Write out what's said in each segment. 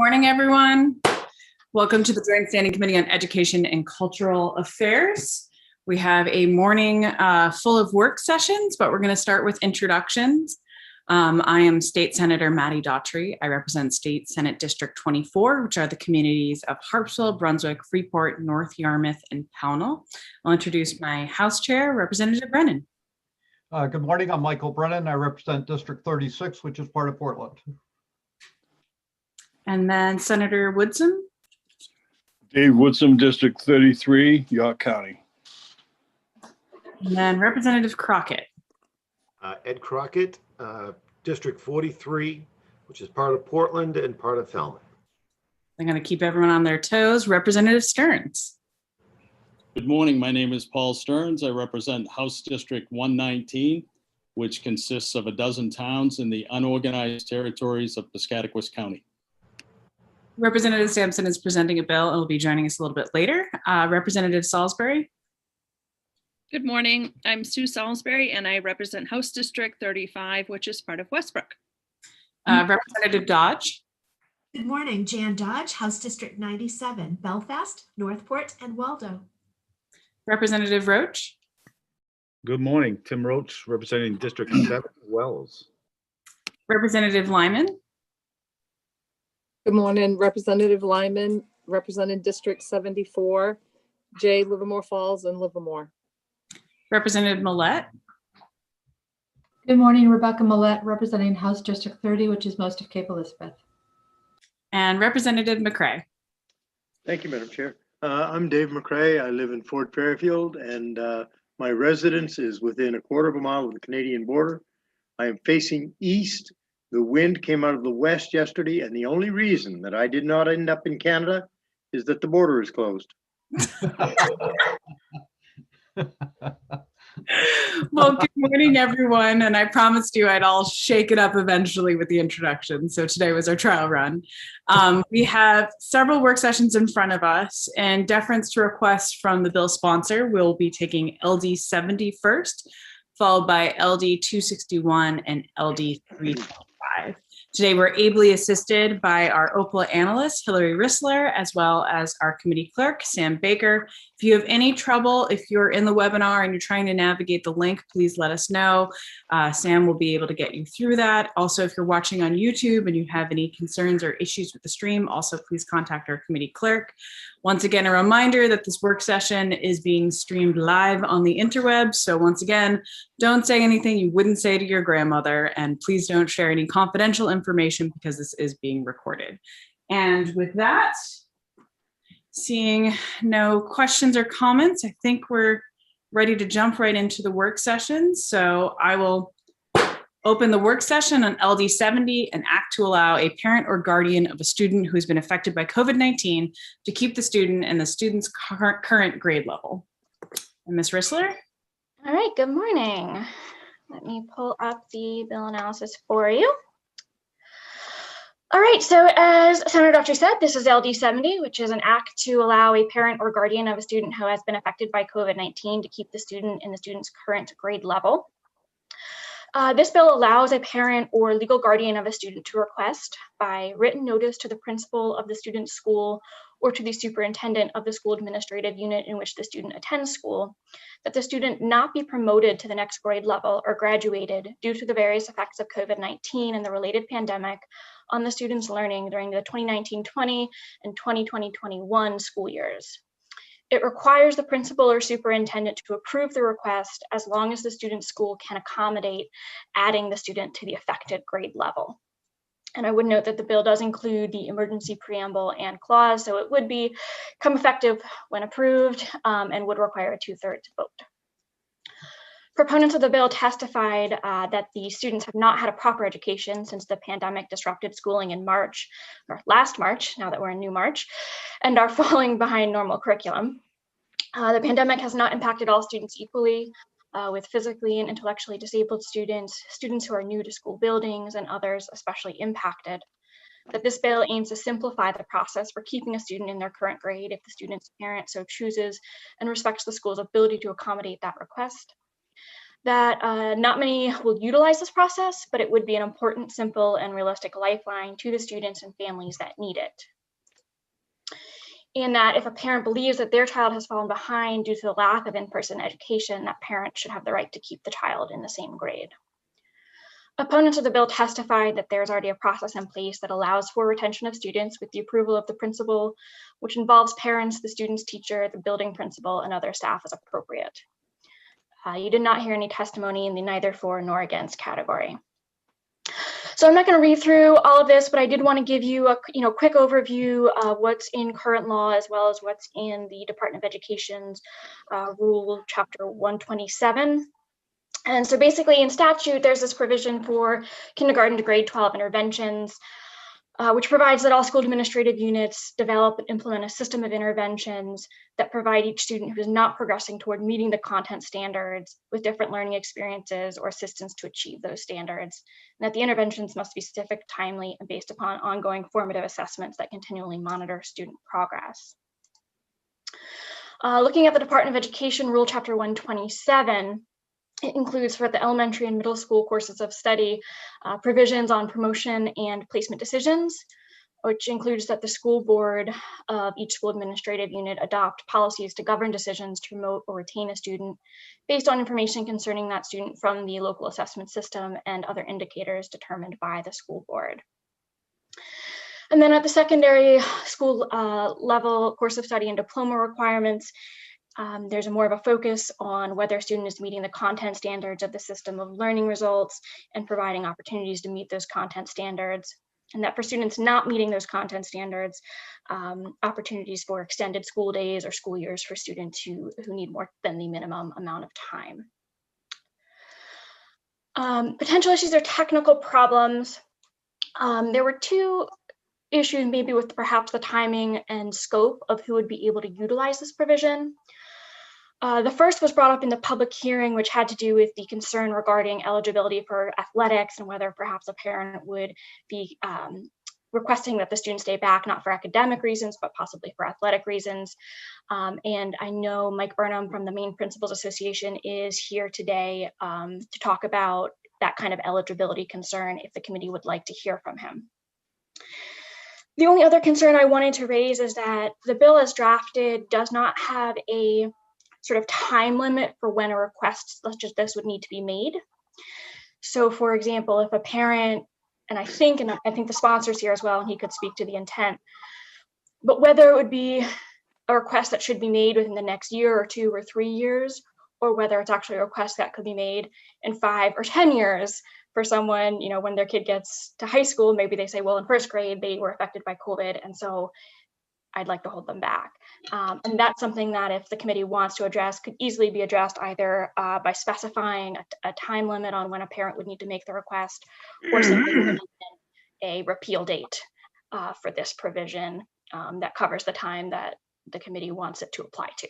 Morning, everyone. Welcome to the Joint Standing Committee on Education and Cultural Affairs. We have a morning full of work sessions, but we're going to start with introductions. I am State Senator Maddie Daughtry. I represent State Senate District 24, which are the communities of Harpswell, Brunswick, Freeport, North Yarmouth, and Pownell. I'll introduce my House Chair, Representative Brennan. Good morning, I'm Michael Brennan. I represent District 36, which is part of Portland. And then Senator Woodson. Dave Woodson, District 33, York County. And then Representative Crockett. Ed Crockett, District 43, which is part of Portland and part of Falmouth. I'm going to keep everyone on their toes. Representative Stearns. Good morning. My name is Paul Stearns. I represent House District 119, which consists of a dozen towns in the unorganized territories of Piscataquis County. Representative Sampson is presenting a bill and will be joining us a little bit later. Representative Salisbury. Good morning. I'm Sue Salisbury and I represent House District 35, which is part of Westbrook. Representative Dodge. Good morning, Jan Dodge, House District 97, Belfast, Northport, and Waldo. Representative Roach. Good morning, Tim Roach, representing District 7, Wells. Representative Lyman. Good morning, Representative Lyman, representing District 74, J, Livermore Falls, and Livermore. Representative Millette. Good morning, Rebecca Millette, representing House District 30, which is most of Cape Elizabeth. And Representative McCray. Thank you, Madam Chair. I'm Dave McCray. I live in Fort Fairfield, and my residence is within a quarter of a mile of the Canadian border. I am facing east. The wind came out of the west yesterday, and the only reason that I did not end up in Canada is that the border is closed. Well, good morning, everyone. And I promised you I'll shake it up eventually with the introduction. So today was our trial run. We have several work sessions in front of us. In deference to requests from the bill sponsor, we'll be taking LD 70 first, followed by LD 261 and LD 325. Today, we're ably assisted by our OPLA analyst, Hillary Rissler, as well as our committee clerk, Sam Baker. If you have any trouble, if you're in the webinar and you're trying to navigate the link, please let us know. Sam will be able to get you through that. Also, if you're watching on YouTube and you have any concerns or issues with the stream, also please contact our committee clerk. Once again, a reminder that this work session is being streamed live on the interwebs. So once again, don't say anything you wouldn't say to your grandmother, and please don't share any confidential information because this is being recorded. And with that, seeing no questions or comments, I think we're ready to jump right into the work session. So I will open the work session on LD 70, an act to allow a parent or guardian of a student who has been affected by COVID-19 to keep the student in the student's current grade level. And Ms. Rissler? All right, good morning. Let me pull up the bill analysis for you. All right, so as Senator Daughtry said, this is LD 70, which is an act to allow a parent or guardian of a student who has been affected by COVID-19 to keep the student in the student's current grade level. This bill allows a parent or legal guardian of a student to request by written notice to the principal of the student's school or to the superintendent of the school administrative unit in which the student attends school that the student not be promoted to the next grade level or graduated due to the various effects of COVID-19 and the related pandemic on the student's learning during the 2019-20 and 2020-21 school years. It requires the principal or superintendent to approve the request as long as the student's school can accommodate adding the student to the affected grade level. And I would note that the bill does include the emergency preamble and clause, so it would become effective when approved and would require a 2/3 vote. Proponents of the bill testified that the students have not had a proper education since the pandemic disrupted schooling in March, or last March, now that we're in new March, and are falling behind normal curriculum. The pandemic has not impacted all students equally, with physically and intellectually disabled students, students who are new to school buildings, and others especially impacted. That this bill aims to simplify the process for keeping a student in their current grade if the student's parent so chooses and respects the school's ability to accommodate that request. that not many will utilize this process, but it would be an important, simple, and realistic lifeline to the students and families that need it. And that if a parent believes that their child has fallen behind due to the lack of in-person education, that parent should have the right to keep the child in the same grade. Opponents of the bill testified that there's already a process in place that allows for retention of students with the approval of the principal, which involves parents, the student's teacher, the building principal, and other staff as appropriate. You did not hear any testimony in the neither for nor against category. So I'm not going to read through all of this, but I did want to give you a quick overview of what's in current law as well as what's in the Department of Education's Rule Chapter 127. And so basically in statute, there's this provision for kindergarten to grade 12 interventions, which provides that all school administrative units develop and implement a system of interventions that provide each student who is not progressing toward meeting the content standards with different learning experiences or assistance to achieve those standards. And that the interventions must be specific, timely, and based upon ongoing formative assessments that continually monitor student progress. Looking at the Department of Education Rule Chapter 127, it includes for the elementary and middle school courses of study provisions on promotion and placement decisions, which includes that the school board of each school administrative unit adopt policies to govern decisions to promote or retain a student based on information concerning that student from the local assessment system and other indicators determined by the school board. And then at the secondary school level course of study and diploma requirements, there's more of a focus on whether a student is meeting the content standards of the system of learning results and providing opportunities to meet those content standards. And that for students not meeting those content standards, opportunities for extended school days or school years for students who need more than the minimum amount of time. Potential issues or technical problems. There were two issues maybe with perhaps the timing and scope of who would be able to utilize this provision. The first was brought up in the public hearing, which had to do with the concern regarding eligibility for athletics and whether perhaps a parent would be requesting that the student stay back, not for academic reasons, but possibly for athletic reasons. And I know Mike Burnham from the Maine Principals Association is here today to talk about that kind of eligibility concern if the committee would like to hear from him. The only other concern I wanted to raise is that the bill as drafted does not have a sort of time limit for when a request such as this would need to be made. So for example, if a parent, and I think the sponsor's here as well, and he could speak to the intent, but whether it would be a request that should be made within the next year or 2 or 3 years, or whether it's actually a request that could be made in 5 or 10 years for someone, when their kid gets to high school, maybe they say, well, in first grade, they were affected by COVID, and so I'd like to hold them back. And that's something that if the committee wants to address, could easily be addressed either by specifying a time limit on when a parent would need to make the request, or simply a repeal date for this provision that covers the time that the committee wants it to apply to.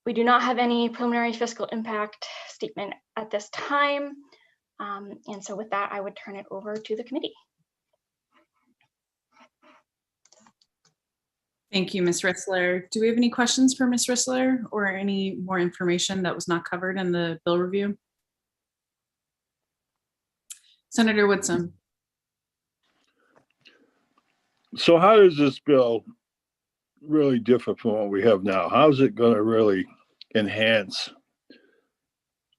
We do not have any preliminary fiscal impact statement at this time. And so with that, I would turn it over to the committee. Thank you, Ms. Rissler. Do we have any questions for Ms. Rissler or any more information that was not covered in the bill review? Senator Woodson. So how does this bill really differ from what we have now? How is it going to really enhance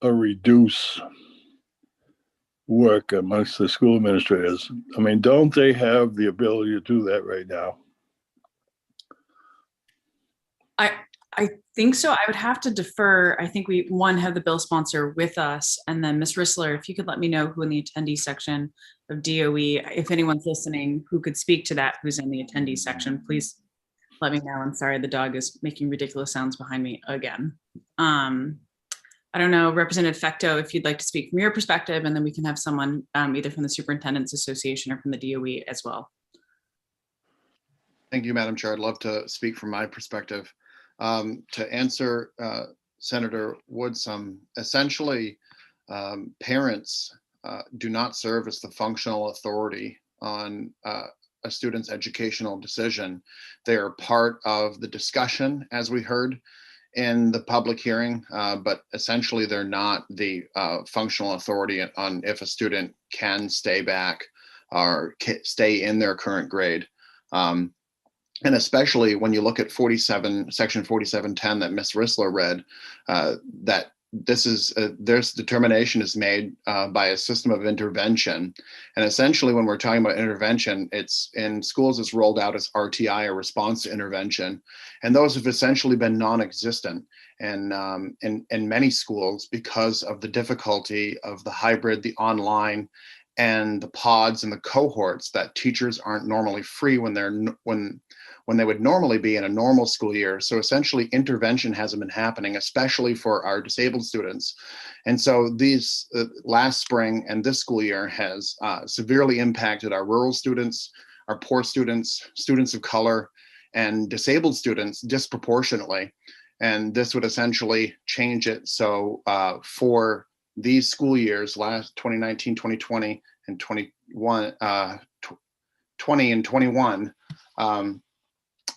or reduce work amongst the school administrators? I mean, don't they have the ability to do that right now? I think so. I would have to defer. I think we have the bill sponsor with us, and then Ms. Rissler, if you could let me know who in the attendee section of DOE, if anyone's listening, who could speak to that, who's in the attendee section, please let me know. I'm sorry, the dog is making ridiculous sounds behind me again. I don't know, Representative Fecto, if you'd like to speak from your perspective, and then we can have someone either from the Superintendent's Association or from the DOE as well. Thank you, Madam Chair. I'd love to speak from my perspective. To answer Senator Woodson, essentially, parents do not serve as the functional authority on a student's educational decision. They are part of the discussion, as we heard, in the public hearing, but essentially they're not the functional authority on if a student can stay back or stay in their current grade. And especially when you look at section 4710 that Ms. Rissler read, that this is there's determination is made by a system of intervention. And essentially when we're talking about intervention, it's in schools it's rolled out as RTI, or response to intervention. And those have essentially been non-existent in many schools because of the difficulty of the hybrid, the online, and the pods and the cohorts that teachers aren't normally free when they would normally be in a normal school year. So essentially intervention hasn't been happening, especially for our disabled students. And so these last spring and this school year has severely impacted our rural students, our poor students, students of color, and disabled students disproportionately. And this would essentially change it. So for these school years, last 2019, 2020, and 20 and 21,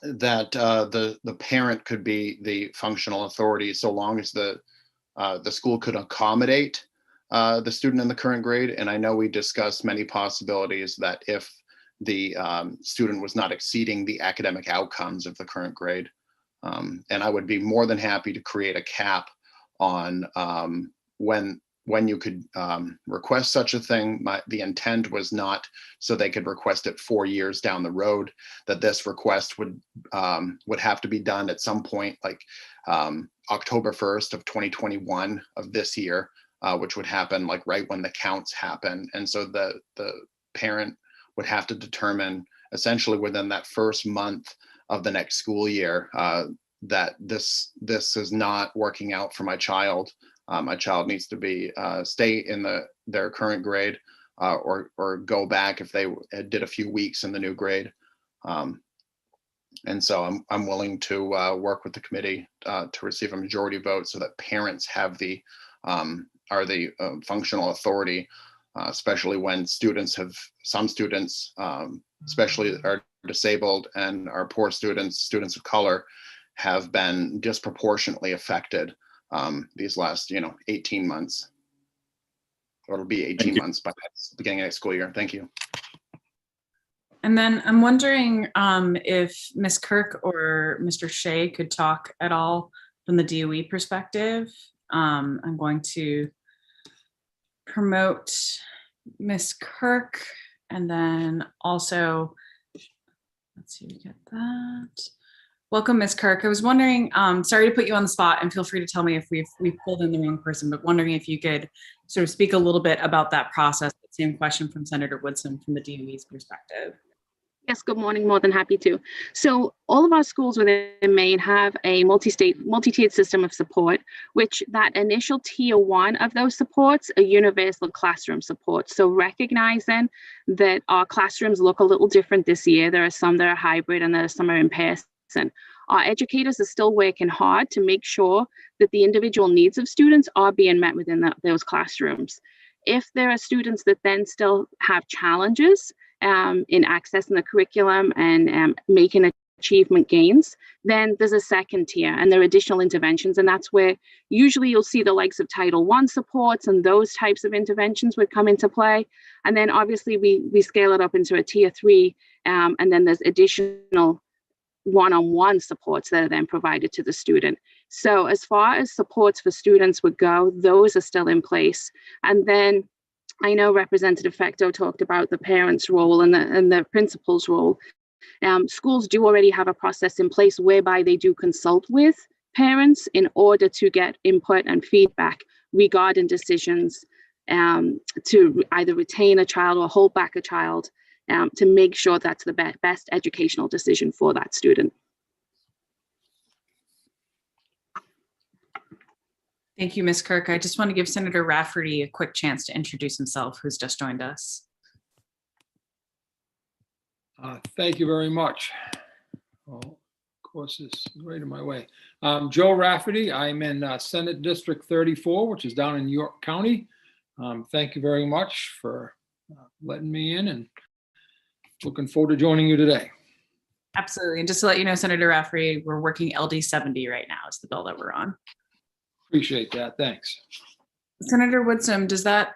that the parent could be the functional authority so long as the school could accommodate the student in the current grade. And I know we discussed many possibilities that if the student was not exceeding the academic outcomes of the current grade. And I would be more than happy to create a cap on when you could request such a thing. The intent was not so they could request it 4 years down the road, that this request would have to be done at some point, like October 1st of 2021 of this year, which would happen like right when the counts happen. And so the parent would have to determine essentially within that first month of the next school year that this is not working out for my child. My child needs to be stay in their current grade or go back if they did a few weeks in the new grade. And so I'm willing to work with the committee to receive a majority vote so that parents have are the functional authority, especially when some students, especially are disabled and our poor students of color, have been disproportionately affected these last 18 months. Or it'll be 18 months by the beginning of next school year. Thank you. And then I'm wondering if Ms. Kirk or Mr. Shea could talk at all from the DOE perspective. I'm going to promote Ms. Kirk, and then also, let's see, we get that. Welcome, Ms. Kirk. I was wondering, sorry to put you on the spot, and feel free to tell me if we've pulled in the wrong person, but wondering if you could sort of speak a little bit about that process. The same question from Senator Woodson from the DOE's perspective. Yes, good morning, more than happy to. So all of our schools within Maine have a multi-tiered system of support, which that initial tier 1 of those supports are universal classroom support. So recognizing that our classrooms look a little different this year, there are some that are hybrid and there are some are in person. Our educators are still working hard to make sure that the individual needs of students are being met within those classrooms. If there are students that then still have challenges in accessing the curriculum and making achievement gains, then there's a second tier and there are additional interventions. And that's where usually you'll see the likes of Title I supports and those types of interventions would come into play. And then obviously we scale it up into a tier 3, and then there's additional one-on-one supports that are then provided to the student. So as far as supports for students would go, those are still in place. And then I know Representative Fecto talked about the parents' role and the principal's role. Schools do already have a process in place whereby they do consult with parents in order to get input and feedback regarding decisions to either retain a child or hold back a child, to make rafferty that's the best educational decision for that student. Thank you, Ms. Kirk. I just want to give Senator Rafferty a quick chance to introduce himself, who's just joined us. Thank you very much. Well, of course, it's right in my way. Joe Rafferty. I'm in Senate District 34, which is down in York County. Thank you very much for letting me in, and looking forward to joining you today. Absolutely. And just to let you know, Senator Rafferty, we're working LD 70 right now is the bill that we're on. Appreciate that. Thanks. Senator Woodson, does that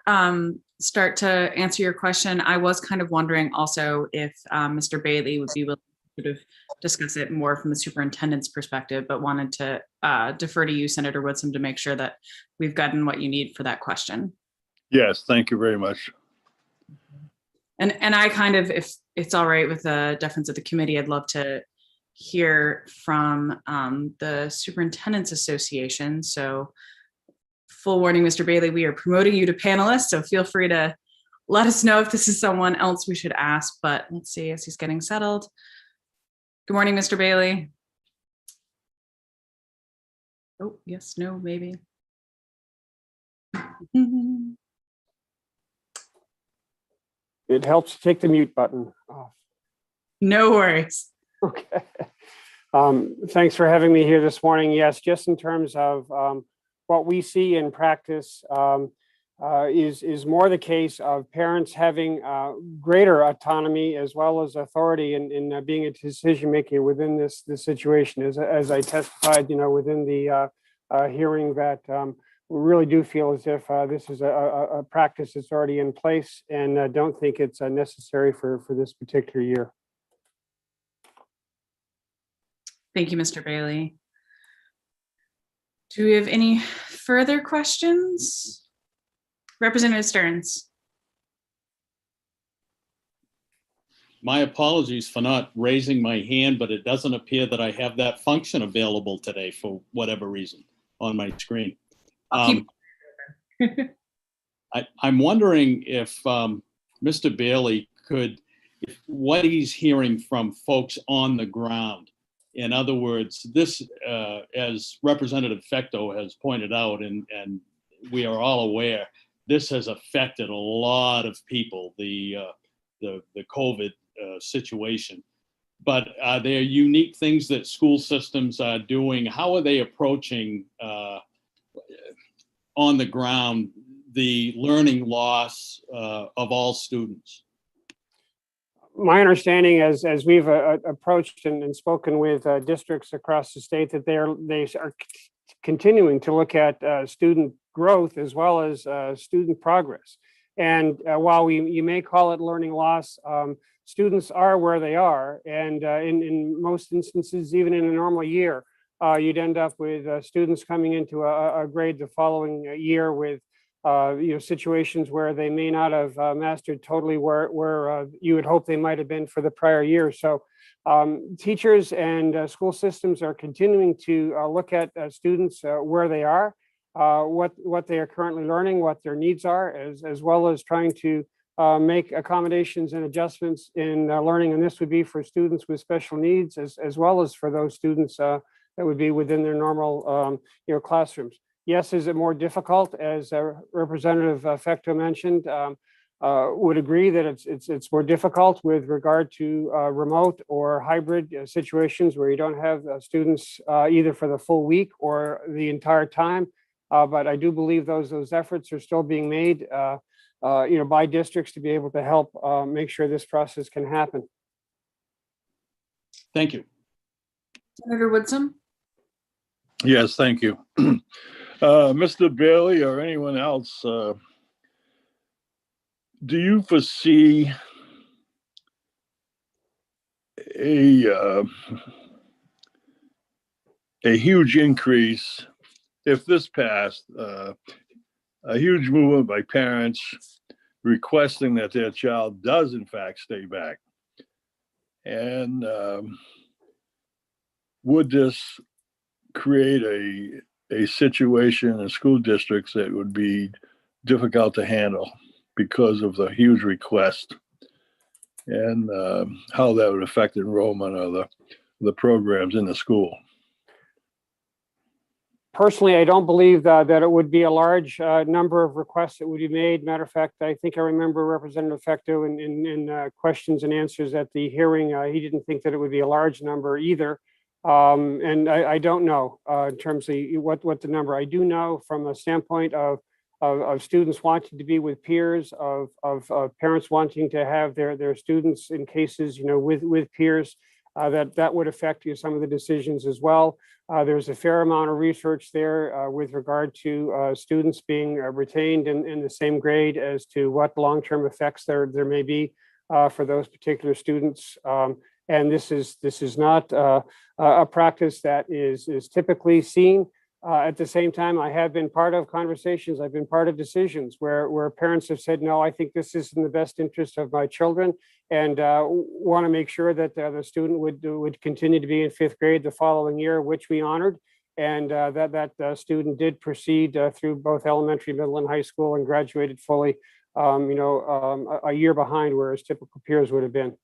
start to answer your question? I was kind of wondering also if Mr. Bailey would be willing to sort of discuss it more from the superintendent's perspective, but wanted to defer to you, Senator Woodson, to make sure that we've gotten what you need for that question. Yes, thank you very much. And I kind of, if it's all right with the deference of the committee, I'd love to hear from the Superintendent's Association. So full warning, Mr. Bailey, we are promoting you to panelist, so feel free to let us know if this is someone else we should ask, but let's see as he's getting settled. Good morning, Mr. Bailey. Oh, yes, no, maybe. It helps to take the mute button off. No worries. Okay. Thanks for having me here this morning. Yes, just in terms of what we see in practice is more the case of parents having greater autonomy as well as authority in being a decision maker within this situation. As I testified, within the hearing, that we really do feel as if this is a practice that's already in place, and don't think it's necessary for this particular year. Thank you, Mr. Bailey. Do we have any further questions? Representative Stearns. My apologies for not raising my hand, but it doesn't appear that I have that function available today for whatever reason on my screen. I'm wondering if Mr. Bailey could, if what he's hearing from folks on the ground. In other words, this, as Representative Fecto has pointed out, and we are all aware, this has affected a lot of people, the COVID situation. But there are unique things that school systems are doing. How are they approaching on the ground the learning loss of all students? My understanding, as we've approached and spoken with districts across the state, that they are continuing to look at student growth as well as student progress. And while you may call it learning loss, students are where they are, and in most instances, even in a normal year, you'd end up with students coming into a grade the following year with situations where they may not have mastered totally where you would hope they might have been for the prior year. So teachers and school systems are continuing to look at students where they are, what they are currently learning, what their needs are, as well as trying to make accommodations and adjustments in learning. And this would be for students with special needs as well as for those students that would be within their normal classrooms. Yes, is it more difficult? As Representative Fecto mentioned, would agree that it's more difficult with regard to remote or hybrid situations where you don't have students either for the full week or the entire time. But I do believe those efforts are still being made, by districts to be able to help make sure this process can happen. Thank you. Senator Woodson. Yes, thank you. Mr. Bailey or anyone else, do you foresee a huge increase if this passed, a huge movement by parents requesting that their child does in fact stay back? And would this create a situation in school districts that would be difficult to handle because of the huge request, and how that would affect enrollment of the programs in the school? Personally, I don't believe that it would be a large number of requests that would be made. Matter of fact, I think I remember Representative Fecto in questions and answers at the hearing. He didn't think that it would be a large number either. And I don't know in terms of what the number. I do know from a standpoint of students wanting to be with peers, of parents wanting to have their students in cases with peers. that would affect some of the decisions as well. There's a fair amount of research there with regard to students being retained in the same grade as to what long-term effects there may be for those particular students. And this is not a practice that is typically seen. At the same time, I have been part of conversations, I've been part of decisions where parents have said, no, I think this is in the best interest of my children, and want to make sure that the student would continue to be in 5th grade the following year, which we honored. And that student did proceed through both elementary, middle, and high school and graduated fully, a year behind where his typical peers would have been.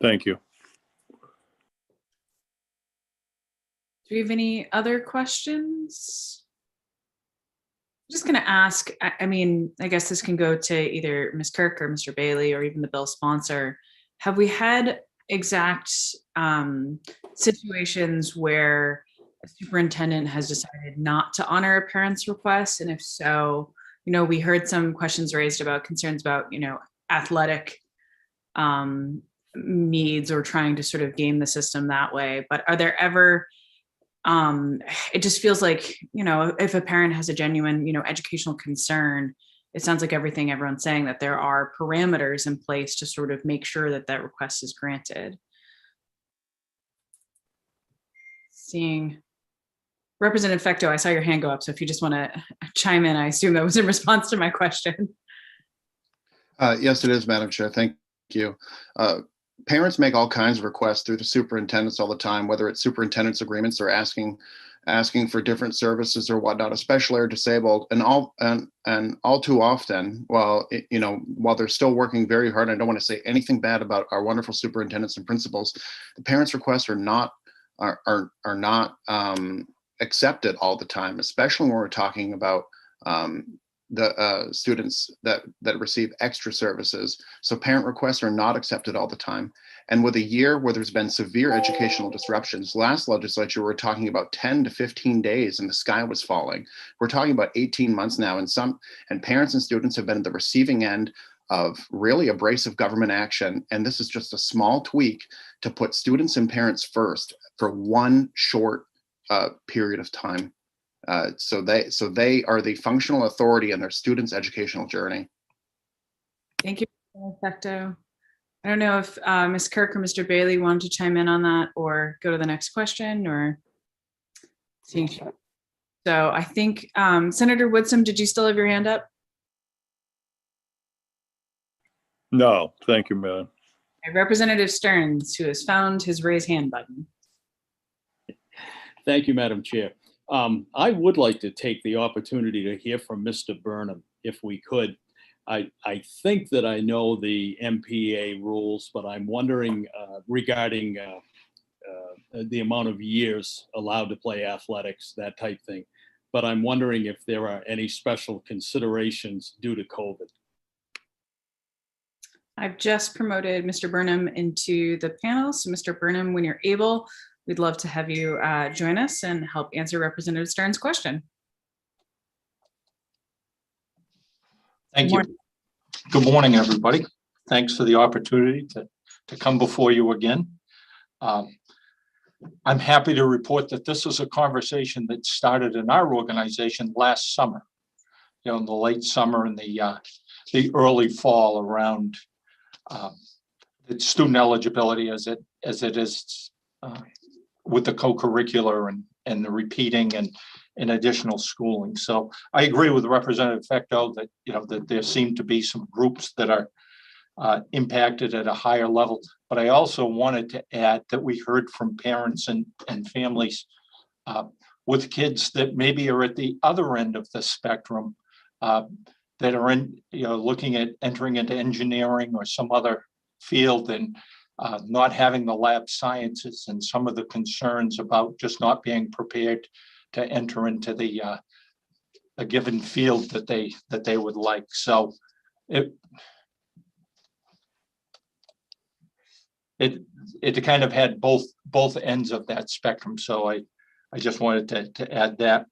Thank you. Do we have any other questions? I'm just going to ask, I mean, I guess this can go to either Ms. Kirk or Mr. Bailey or even the bill sponsor. Have we had exact situations where a superintendent has decided not to honor a parent's request? And if so, we heard some questions raised about concerns about, athletic needs or trying to sort of game the system that way. But are there ever it just feels like, if a parent has a genuine, educational concern, it sounds like everyone's saying that there are parameters in place to sort of make sure that that request is granted. Seeing Representative Fecto, I saw your hand go up. So if you just want to chime in, I assume that was in response to my question. Yes, it is, Madam Chair. Thank you. Parents make all kinds of requests through the superintendents all the time, whether it's superintendent's agreements or asking for different services or whatnot, especially are disabled, and all too often, while they're still working very hard. I don't want to say anything bad about our wonderful superintendents and principals. The parents' requests are not accepted all the time, especially when we're talking about the students that receive extra services. So parent requests are not accepted all the time. And with a year where there's been severe educational disruptions, last legislature, we're talking about 10 to 15 days and the sky was falling. We're talking about 18 months now, and parents and students have been at the receiving end of really abrasive government action. And this is just a small tweak to put students and parents first for one short period of time. So they are the functional authority in their students' educational journey. Thank you, Fecto. I don't know if Ms. Kirk or Mr. Bailey wanted to chime in on that or go to the next question or seeing. So I think Senator Woodson, did you still have your hand up? No, thank you, Madam. Representative Stearns, who has found his raise hand button. Thank you, Madam Chair. I would like to take the opportunity to hear from Mr. Burnham, if we could. I think that I know the MPA rules, but I'm wondering regarding the amount of years allowed to play athletics, that type thing. But I'm wondering if there are any special considerations due to COVID. I've just promoted Mr. Burnham into the panel. So Mr. Burnham, when you're able, we'd love to have you join us and help answer Representative Stern's question. Thank you. Good morning, everybody. Thanks for the opportunity to come before you again. I'm happy to report that this is a conversation that started in our organization last summer, in the late summer and the early fall around the student eligibility as it is with the co-curricular and the repeating and additional schooling. So I agree with Representative Fecto that that there seem to be some groups that are impacted at a higher level. But I also wanted to add that we heard from parents and families with kids that maybe are at the other end of the spectrum that are looking at entering into engineering or some other field and not having the lab sciences and some of the concerns about just not being prepared to enter into a given field that they would like. So it kind of had both ends of that spectrum. So I just wanted to add that.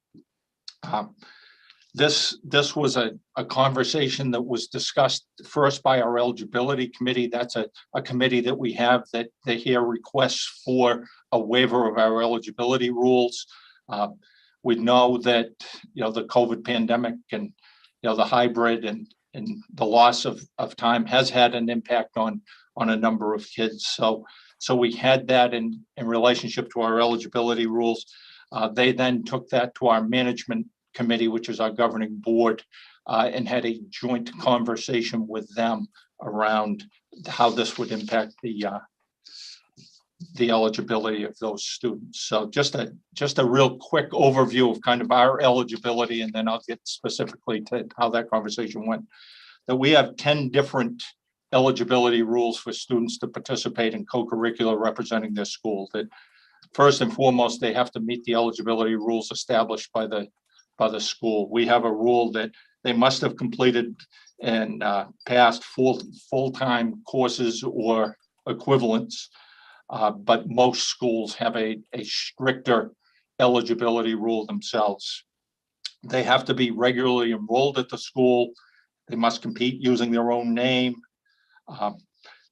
this was a conversation that was discussed first by our eligibility committee. That's a committee that we have that they hear requests for a waiver of our eligibility rules. We know that, the COVID pandemic and, the hybrid and the loss of time has had an impact on a number of kids. So we had that in relationship to our eligibility rules. They then took that to our management committee, which is our governing board, and had a joint conversation with them around how this would impact the eligibility of those students. So just a real quick overview of kind of our eligibility, and then I'll get specifically to how that conversation went. That we have 10 different eligibility rules for students to participate in co-curricular representing their school. That first and foremost, they have to meet the eligibility rules established by the school. We have a rule that they must have completed and passed full-time courses or equivalents, but most schools have a stricter eligibility rule themselves. They have to be regularly enrolled at the school. They must compete using their own name.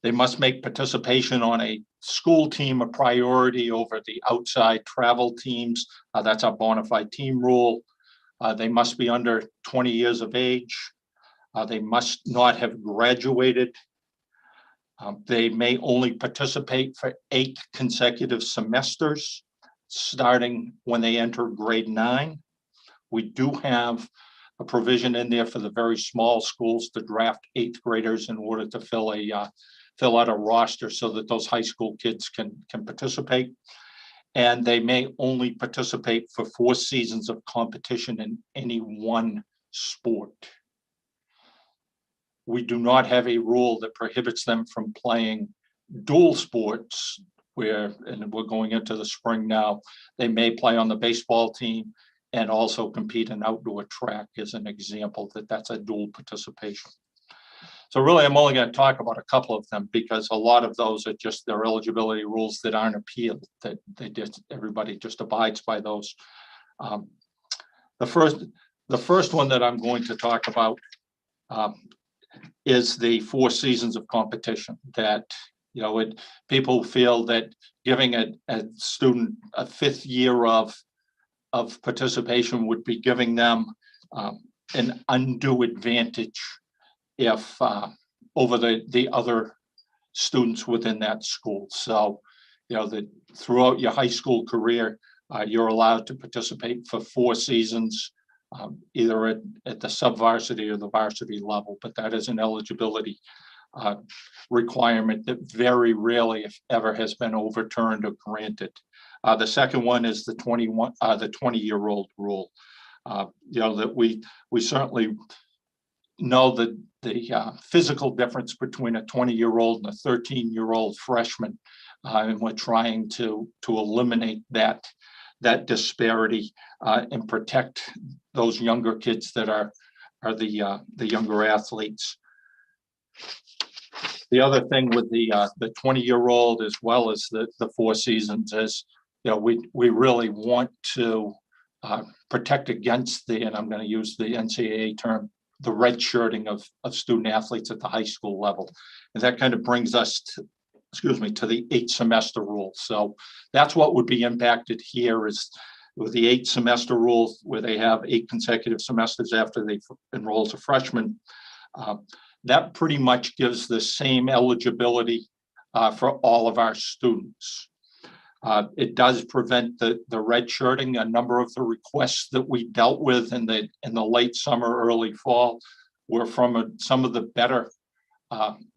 They must make participation on a school team a priority over the outside travel teams. That's our bona fide team rule. They must be under 20 years of age. They must not have graduated. They may only participate for 8 consecutive semesters, starting when they enter grade 9. We do have a provision in there for the very small schools to draft 8th graders in order to fill out a roster so that those high school kids can participate. And they may only participate for 4 seasons of competition in any one sport. We do not have a rule that prohibits them from playing dual sports and we're going into the spring now. They may play on the baseball team and also compete in outdoor track as an example, that's a dual participation. So really, I'm only going to talk about a couple of them because a lot of those are just their eligibility rules that aren't appealed, that everybody just abides by those. The first one that I'm going to talk about is the 4 seasons of competition. That people feel that giving a student a 5th year of participation would be giving them an undue advantage if over the other students within that school. So, that throughout your high school career, you're allowed to participate for 4 seasons, either at the sub-varsity or the varsity level, but that is an eligibility requirement that very rarely, if ever, has been overturned or granted. The second one is the 20-year-old rule. That we certainly know that the physical difference between a 20-year-old and a 13-year-old freshman, and we're trying to eliminate that disparity and protect those younger kids that are the younger athletes. The other thing with the 20-year-old as well as the 4 seasons is, we really want to protect against and I'm going to use the NCAA term, the red shirting of student athletes at the high school level. And that kind of brings us to the 8 semester rule. So that's what would be impacted here is with the 8 semester rule, where they have 8 consecutive semesters after they enroll as a freshman. That pretty much gives the same eligibility for all of our students. It does prevent the red shirting. A number of the requests that we dealt with in the late summer, early fall were from some of the better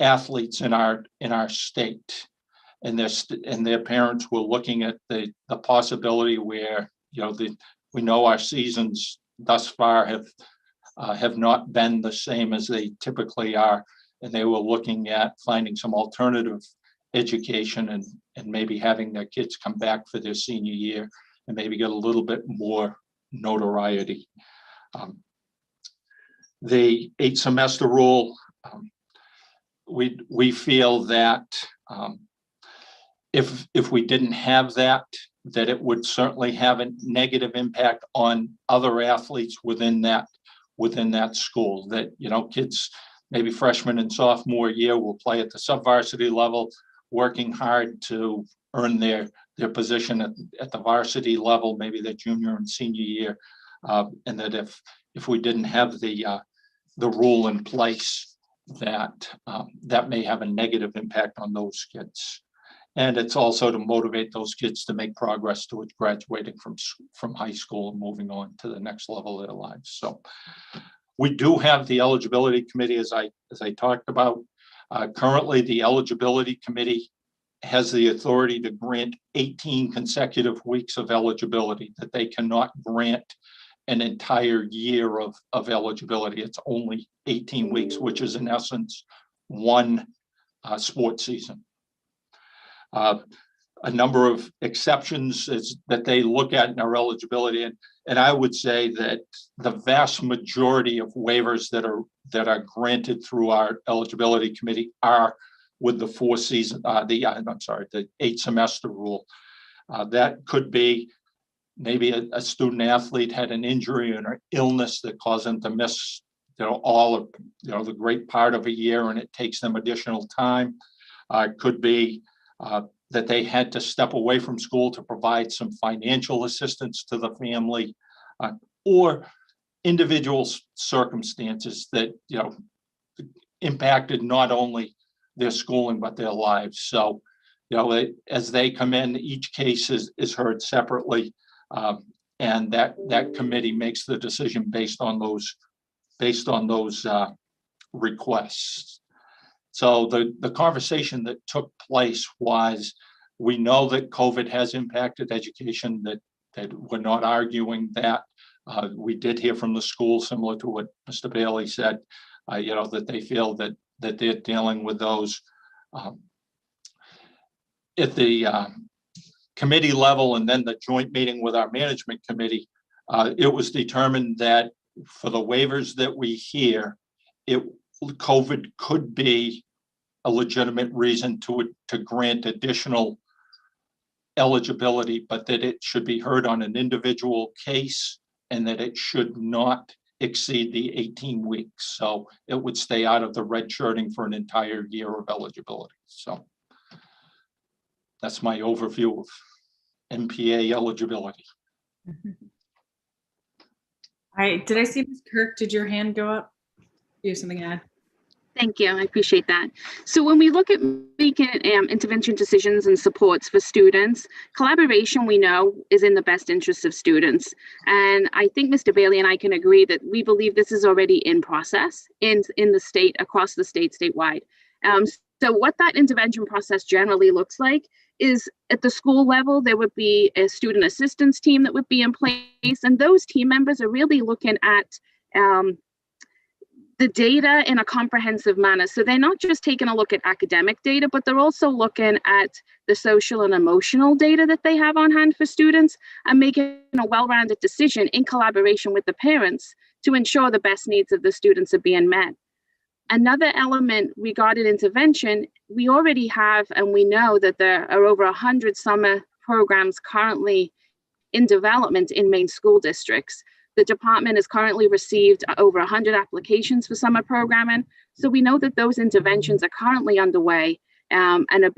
athletes in our state, and their parents were looking at the possibility where we know our seasons thus far have not been the same as they typically are, and they were looking at finding some alternative education and maybe having their kids come back for their senior year and maybe get a little bit more notoriety. The 8 semester rule, we feel that if we didn't have that it would certainly have a negative impact on other athletes within that within that school, that, kids, maybe freshman and sophomore year, will play at the sub-varsity level, working hard to earn their position at the varsity level, maybe their junior and senior year. And that if we didn't have the rule in place, that may have a negative impact on those kids. And it's also to motivate those kids to make progress towards graduating from high school and moving on to the next level of their lives. So we do have the eligibility committee, as I talked about. Currently, the eligibility committee has the authority to grant 18 consecutive weeks of eligibility, that they cannot grant an entire year of eligibility. It's only 18 weeks, which is in essence one sports season. A number of exceptions that they look at in our eligibility, and I would say that the vast majority of waivers that are granted through our eligibility committee are with the the 8-semester rule. That could be maybe a student athlete had an injury or an illness that caused them to miss all of the great part of a year, and it takes them additional time. It could be that they had to step away from school to provide some financial assistance to the family, or individual circumstances that impacted not only their schooling but their lives. So as they come in, each case is heard separately, and that committee makes the decision based on those requests. So the conversation that took place was, we know that COVID has impacted education, that we're not arguing that. We did hear from the school, similar to what Mr. Bailey said, that they feel that they're dealing with those at the committee level, and then the joint meeting with our management committee. It was determined that for the waivers that we hear, COVID could be a legitimate reason to grant additional eligibility, but that it should be heard on an individual case, and that it should not exceed the 18 weeks. So it would stay out of the red shirting for an entire year of eligibility. So that's my overview of MPA eligibility. All right, did I see Ms. Kirk? Did your hand go up? You have something to add? Thank you. I appreciate that. So when we look at making intervention decisions and supports for students, collaboration, we know, is in the best interest of students. And I think Mr. Bailey and I can agree that we believe this is already in process in the state, across the state, statewide. So what that intervention process generally looks like is, at the school level, there would be a student assistance team that would be in place. And those team members are really looking at the data in a comprehensive manner. So they're not just taking a look at academic data, but they're also looking at the social and emotional data that they have on hand for students, and making a well-rounded decision in collaboration with the parents to ensure the best needs of the students are being met. Another element regarding intervention, we already have, and we know that there are over 100 summer programs currently in development in Maine school districts. The department has currently received over 100 applications for summer programming. So we know that those interventions are currently underway and are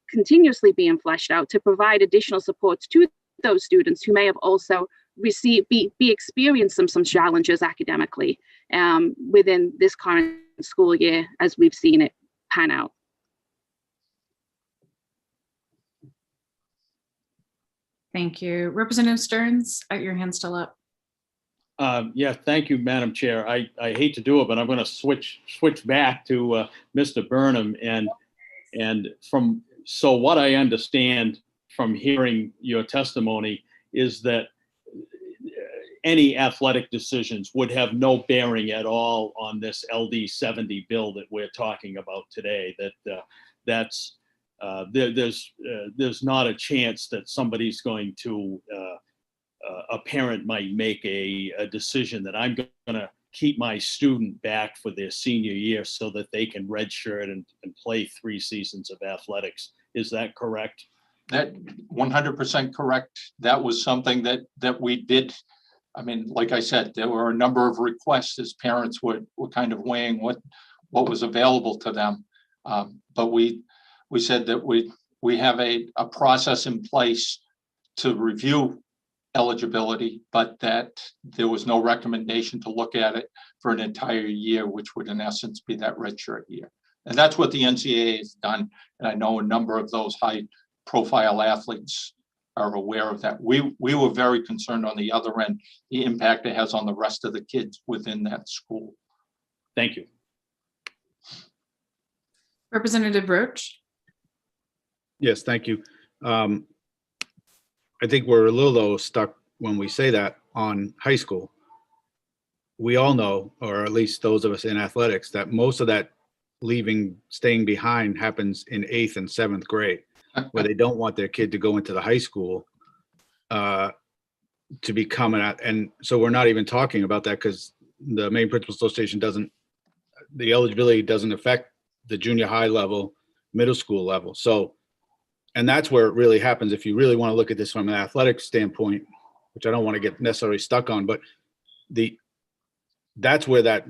continuously being fleshed out to provide additional supports to those students who may have also be experiencing some challenges academically within this current school year, as we've seen it pan out. Thank you. Representative Stearns, your hand's still up. Yeah, thank you, Madam Chair. I hate to do it, but I'm going to switch back to Mr. Burnham, and so what I understand from hearing your testimony is that any athletic decisions would have no bearing at all on this LD 70 bill that we're talking about today. There's not a chance that somebody's going to a parent might make a decision that I'm going to keep my student back for their senior year so that they can redshirt and play 3 seasons of athletics. Is that correct? That 100% correct. That was something that we did I mean, like I said, there were a number of requests as parents were kind of weighing what was available to them. But we said that we have a process in place to review eligibility, but that there was no recommendation to look at it for an entire year, which would in essence be that redshirt year. And that's what the NCAA has done. And I know a number of those high profile athletes are aware of that. We were very concerned on the other end, the impact it has on the rest of the kids within that school. Thank you. Representative Roach. Yes, thank you. I think we're a little stuck when we say that on high school. We all know, or at least those of us in athletics, that most of that staying behind happens in 8th and 7th grade, where they don't want their kid to go into the high school to become and so we're not even talking about that because the Maine Principal Association the eligibility doesn't affect the junior high level, middle school level. So, and that's where it really happens. If you really want to look at this from an athletic standpoint, which I don't want to get necessarily stuck on, but that's where that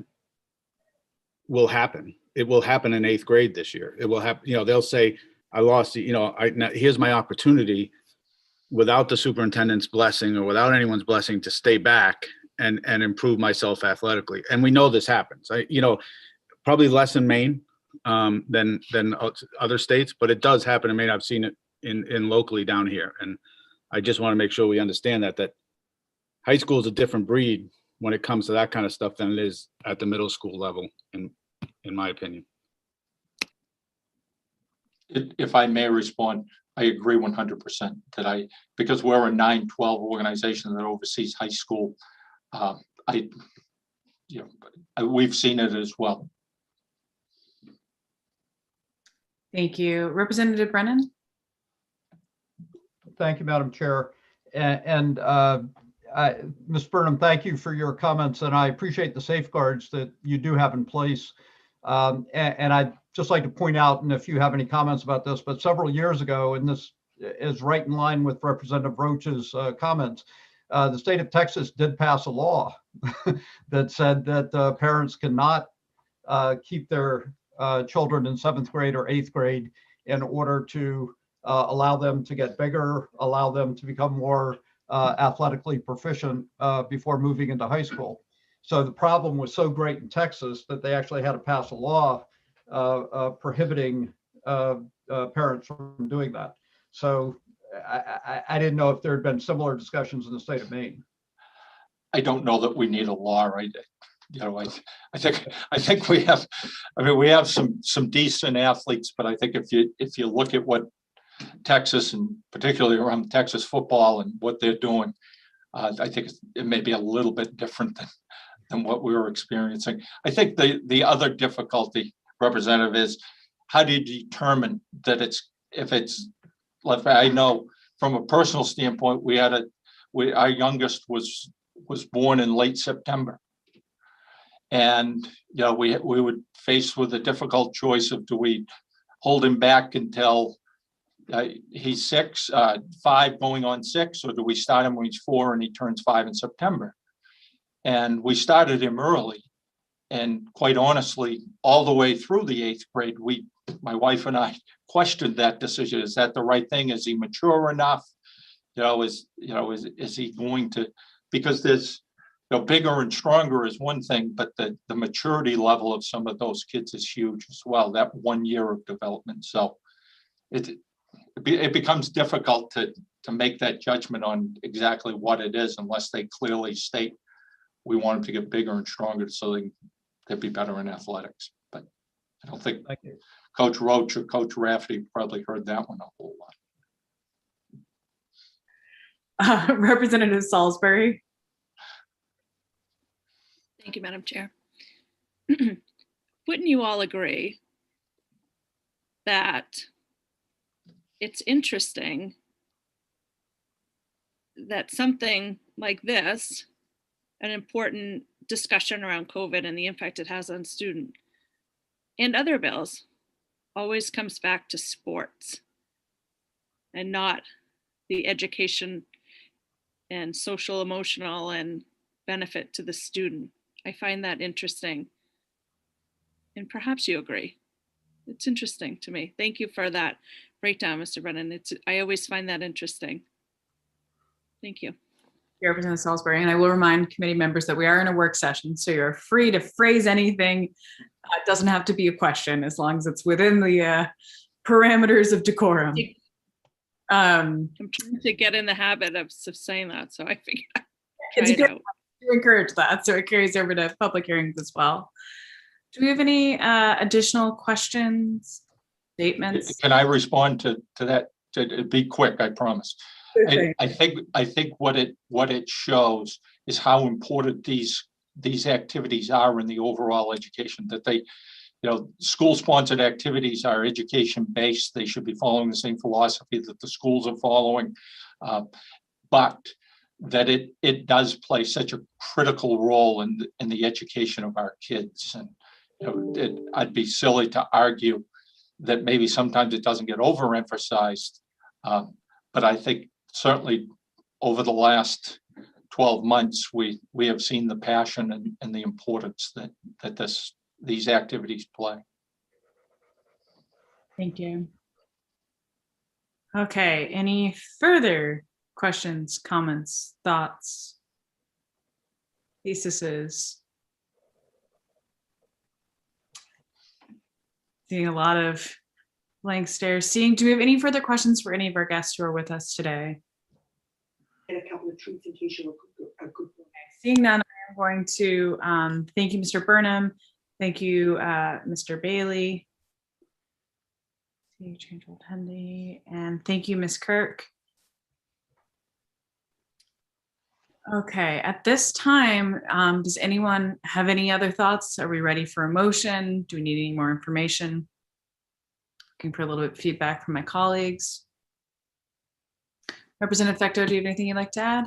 will happen. It will happen in 8th grade this year. It will happen, they'll say, I lost, here's my opportunity without the superintendent's blessing or without anyone's blessing to stay back and improve myself athletically. And we know this happens. Probably less in Maine than other states, but it does happen in Maine. I've seen it in locally down here. And I just want to make sure we understand that high school is a different breed when it comes to that kind of stuff than it is at the middle school level, in my opinion. If I may respond, I agree 100% because we're a 9-12 organization that oversees high school. We've seen it as well. Thank you. Representative Brennan. Thank you, Madam Chair. And Ms. Burnham, thank you for your comments, and I appreciate the safeguards that you do have in place. And I'd just like to point out, and if you have any comments about this, but several years ago, and this is right in line with Representative Roach's comments, the state of Texas did pass a law that said that parents cannot keep their children in 7th grade or 8th grade in order to allow them to get bigger, allow them to become more athletically proficient before moving into high school. So the problem was so great in Texas that they actually had to pass a law prohibiting parents from doing that. So I didn't know if there had been similar discussions in the state of Maine. I don't know that we need a law, right? I think we have. I mean, we have some decent athletes, but I think if you look at what Texas and particularly around Texas football and what they're doing, I think it may be a little bit different than what we were experiencing. I think the other difficulty, Representative, is how do you determine that if it's like, I know from a personal standpoint, our youngest was born in late September. And we would face with a difficult choice of, do we hold him back until he's 5 going on 6, or do we start him when he's 4 and he turns 5 in September? And we started him early. And quite honestly, all the way through the 8th grade, my wife and I questioned that decision. Is that the right thing? Is he mature enough? Is he going to, because there's, bigger and stronger is one thing, but the maturity level of some of those kids is huge as well, that 1 year of development. So it becomes difficult to make that judgment on exactly what it is unless they clearly state we want them to get bigger and stronger so they'd be better in athletics. But I don't think Coach Roach or Coach Rafferty probably heard that one a whole lot. Representative Salisbury. Thank you, Madam Chair. Wouldn't you all agree that it's interesting that something like this, an important discussion around COVID and the impact it has on students and other bills, always comes back to sports and not the education and social, emotional, and benefit to the student. I find that interesting. And perhaps you agree. It's interesting to me. Thank you for that breakdown, Mr. Brennan. I always find that interesting. Thank you. Representative Salisbury, and I will remind committee members that we are in a work session, so you're free to phrase anything. It doesn't have to be a question as long as it's within the parameters of decorum. I'm trying to get in the habit of saying that, so I figured I'd It's try it good out. to encourage that, so it carries over to public hearings as well. Do we have any additional questions, statements? Can I respond to that? To be quick, I promise. I think what it shows is how important these activities are in the overall education, that they, school-sponsored activities are education-based. They should be following the same philosophy that the schools are following, but that it does play such a critical role in the education of our kids. And I'd be silly to argue that maybe sometimes it doesn't get overemphasized, but I think certainly over the last 12 months, we have seen the passion and the importance that these activities play. Thank you. Okay, any further questions, comments, thoughts, theses? Seeing a lot of blank stares. Do we have any further questions for any of our guests who are with us today? And a couple of tweets in case you were good. Seeing none, I'm going to thank you, Mr. Burnham. Thank you, Mr. Bailey. Change attendee, and thank you, Ms. Kirk. Okay, at this time, does anyone have any other thoughts? Are we ready for a motion? Do we need any more information? Looking for a little bit of feedback from my colleagues. Representative Fecto, do you have anything you'd like to add?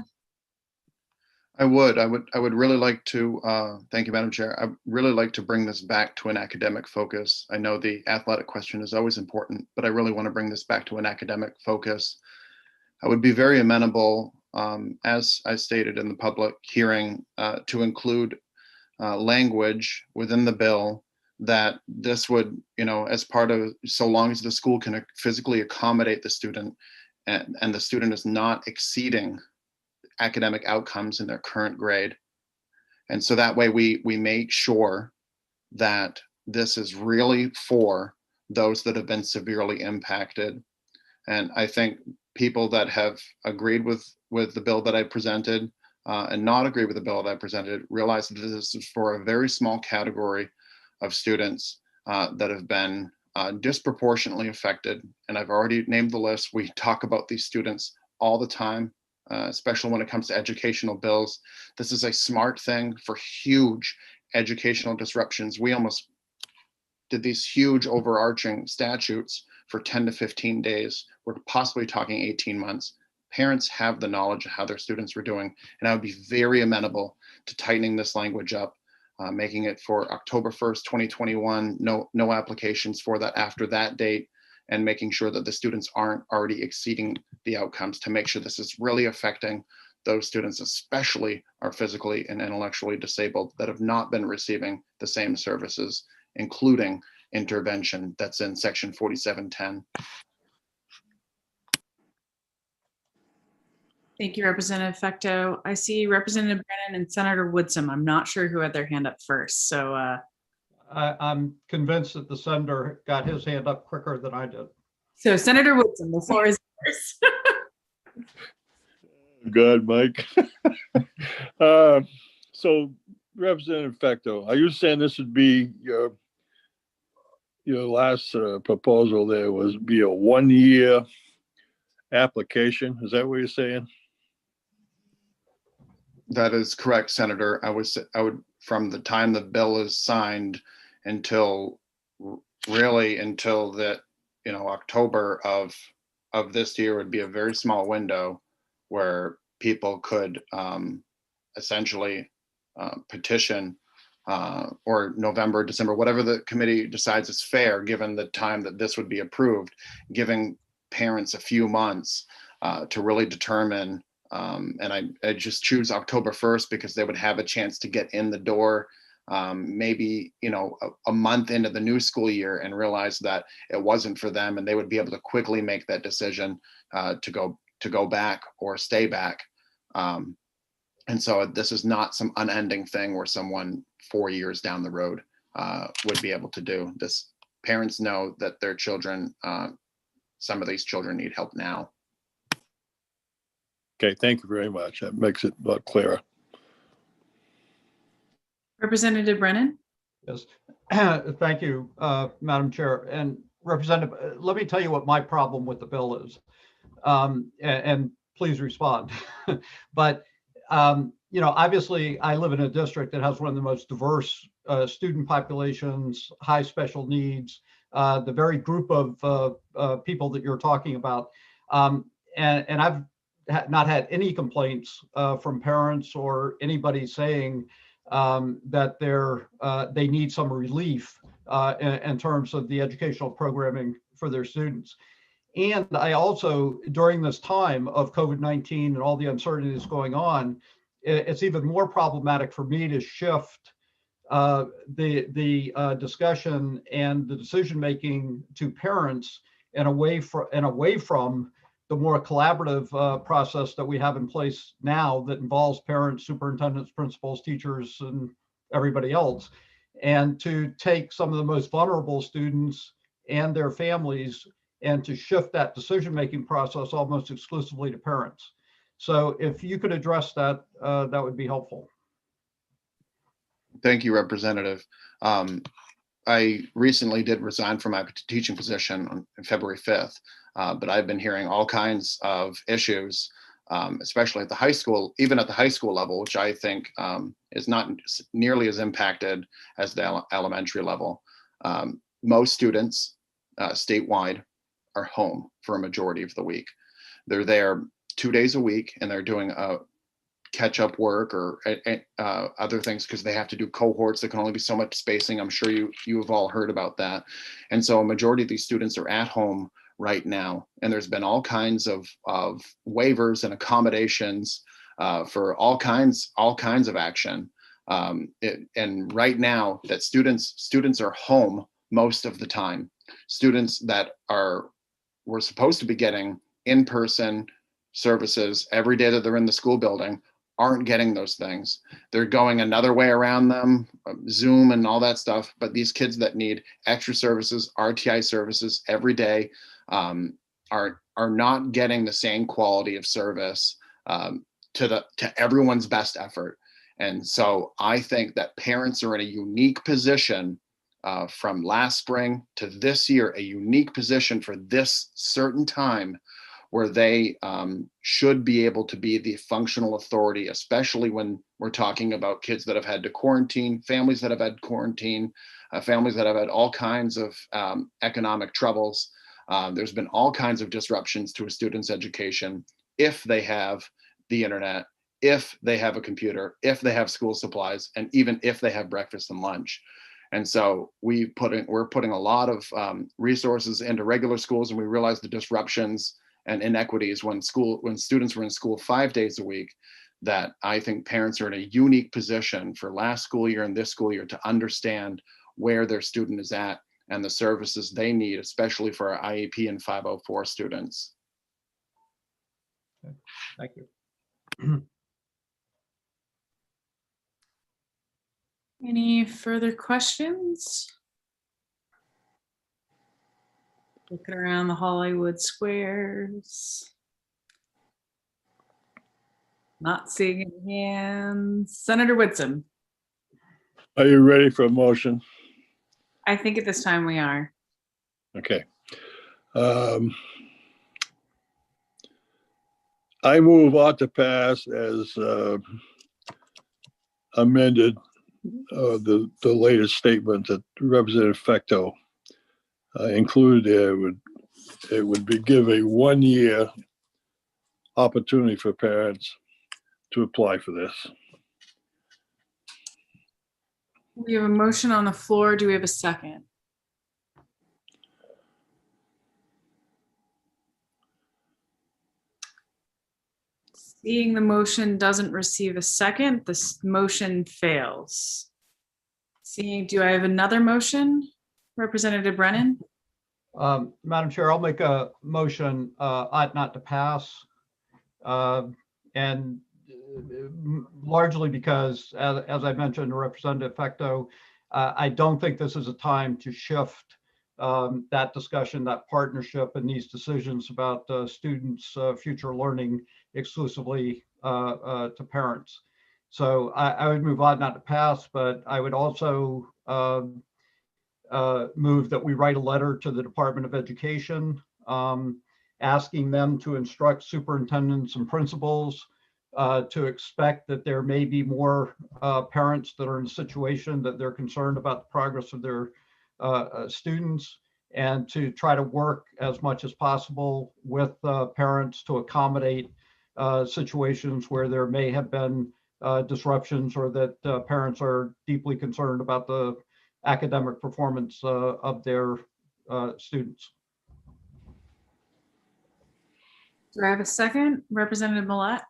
I would really like to, thank you, Madam Chair. I'd really like to bring this back to an academic focus. I know the athletic question is always important, but I really want to bring this back to an academic focus. I would be very amenable, as I stated in the public hearing, to include language within the bill that this would, as part of, so long as the school can physically accommodate the student and the student is not exceeding academic outcomes in their current grade. And so that way we make sure that this is really for those that have been severely impacted. And I think people that have agreed with the bill that I presented and not agree with the bill that I presented realize that this is for a very small category of students that have been disproportionately affected. And I've already named the list. We talk about these students all the time, especially when it comes to educational bills. This is a smart thing for huge educational disruptions. We almost did these huge overarching statutes for 10 to 15 days. We're possibly talking 18 months. Parents have the knowledge of how their students were doing, and I would be very amenable to tightening this language up, making it for October 1st, 2021, no applications for that after that date, and making sure that the students aren't already exceeding the outcomes, to make sure this is really affecting those students, especially are physically and intellectually disabled, that have not been receiving the same services, including intervention that's in section 4710. Thank you, Representative Fecto. I see Representative Brennan and Senator Woodsum. I'm not sure who had their hand up first, so. I'm convinced that the senator got his hand up quicker than I did. So Senator Woodsum, the floor is yours. Good, Mike. So Representative Fecto, are you saying this would be your last proposal there was be a 1-year application? Is that what you're saying? That is correct, Senator. I would, from the time the bill is signed until that, October of this year would be a very small window where people could essentially petition, or November, December, whatever the committee decides is fair, given the time that this would be approved, giving parents a few months to really determine And I just choose October 1st because they would have a chance to get in the door, maybe, you know, a month into the new school year and realize that it wasn't for them, and they would be able to quickly make that decision to go back or stay back. And so this is not some unending thing where someone 4 years down the road would be able to do this. Parents know that their children, some of these children need help now. Okay, thank you very much. That makes it a lot clearer. Representative Brennan? Yes, thank you, Madam Chair. And Representative, let me tell you what my problem with the bill is, and please respond. But, you know, obviously I live in a district that has one of the most diverse student populations, high special needs, the very group of people that you're talking about. And I've not had any complaints from parents or anybody saying that they need some relief in terms of the educational programming for their students. And I also, during this time of COVID-19 and all the uncertainty that's going on, it's even more problematic for me to shift the discussion and the decision-making to parents and away from the more collaborative process that we have in place now that involves parents, superintendents, principals, teachers, and everybody else, and to take some of the most vulnerable students and their families and to shift that decision-making process almost exclusively to parents. So if you could address that, that would be helpful. Thank you, Representative. I recently did resign from my teaching position on February 5th, but I've been hearing all kinds of issues, especially at the high school, even at the high school level, which I think is not nearly as impacted as the elementary level. Most students statewide are home for a majority of the week. They're there 2 days a week, and they're doing catch up work or other things because they have to do cohorts that can only be so much spacing. I'm sure you have all heard about that. And so a majority of these students are at home right now. And there's been all kinds of waivers and accommodations for all kinds of action. And right now that students are home most of the time. Students that we're supposed to be getting in-person services every day that they're in the school building aren't getting those things. They're going another way around them, Zoom and all that stuff. But these kids that need extra services, RTI services every day, are not getting the same quality of service to everyone's best effort. And so I think that parents are in a unique position from last spring to this year, a unique position for this certain time where they should be able to be the functional authority, especially when we're talking about kids that have had to quarantine, families that have had quarantine, families that have had all kinds of economic troubles. There's been all kinds of disruptions to a student's education if they have the internet, if they have a computer, if they have school supplies, and even if they have breakfast and lunch. And so we're putting a lot of resources into regular schools, and we realize the disruptions and inequities when students were in school 5 days a week, that I think parents are in a unique position for last school year and this school year to understand where their student is at and the services they need, especially for our IEP and 504 students. Okay. Thank you. Any further questions? Looking around the Hollywood squares. Not seeing any hands. Senator Whitson. Are you ready for a motion? I think at this time we are. Okay. I move ought to pass as amended the latest statement that Representative Fecto included there. It would be give a 1 year opportunity for parents to apply for this. We have a motion on the floor. Do we have a second? Seeing the motion doesn't receive a second, this motion fails. Do I have another motion? Representative Brennan? Madam Chair, I'll make a motion ought not to pass. And largely because, as I mentioned, Representative Fecto, I don't think this is a time to shift that discussion, that partnership, and these decisions about students' future learning exclusively to parents. So I would move ought not to pass, but I would also move that we write a letter to the Department of Education asking them to instruct superintendents and principals to expect that there may be more parents that are in a situation that they're concerned about the progress of their students, and to try to work as much as possible with parents to accommodate situations where there may have been disruptions, or that parents are deeply concerned about the academic performance of their students. Do I have a second? Representative Millette?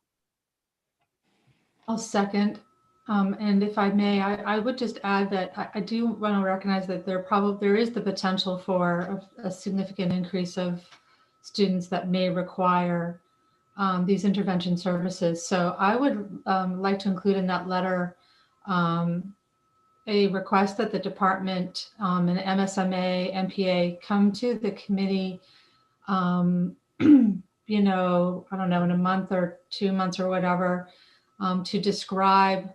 I'll second. And if I may, I would just add that I do want to recognize that there is the potential for a significant increase of students that may require these intervention services. So I would like to include in that letter a request that the department and MSMA, MPA come to the committee, you know, I don't know, in a month or 2 months or whatever, to describe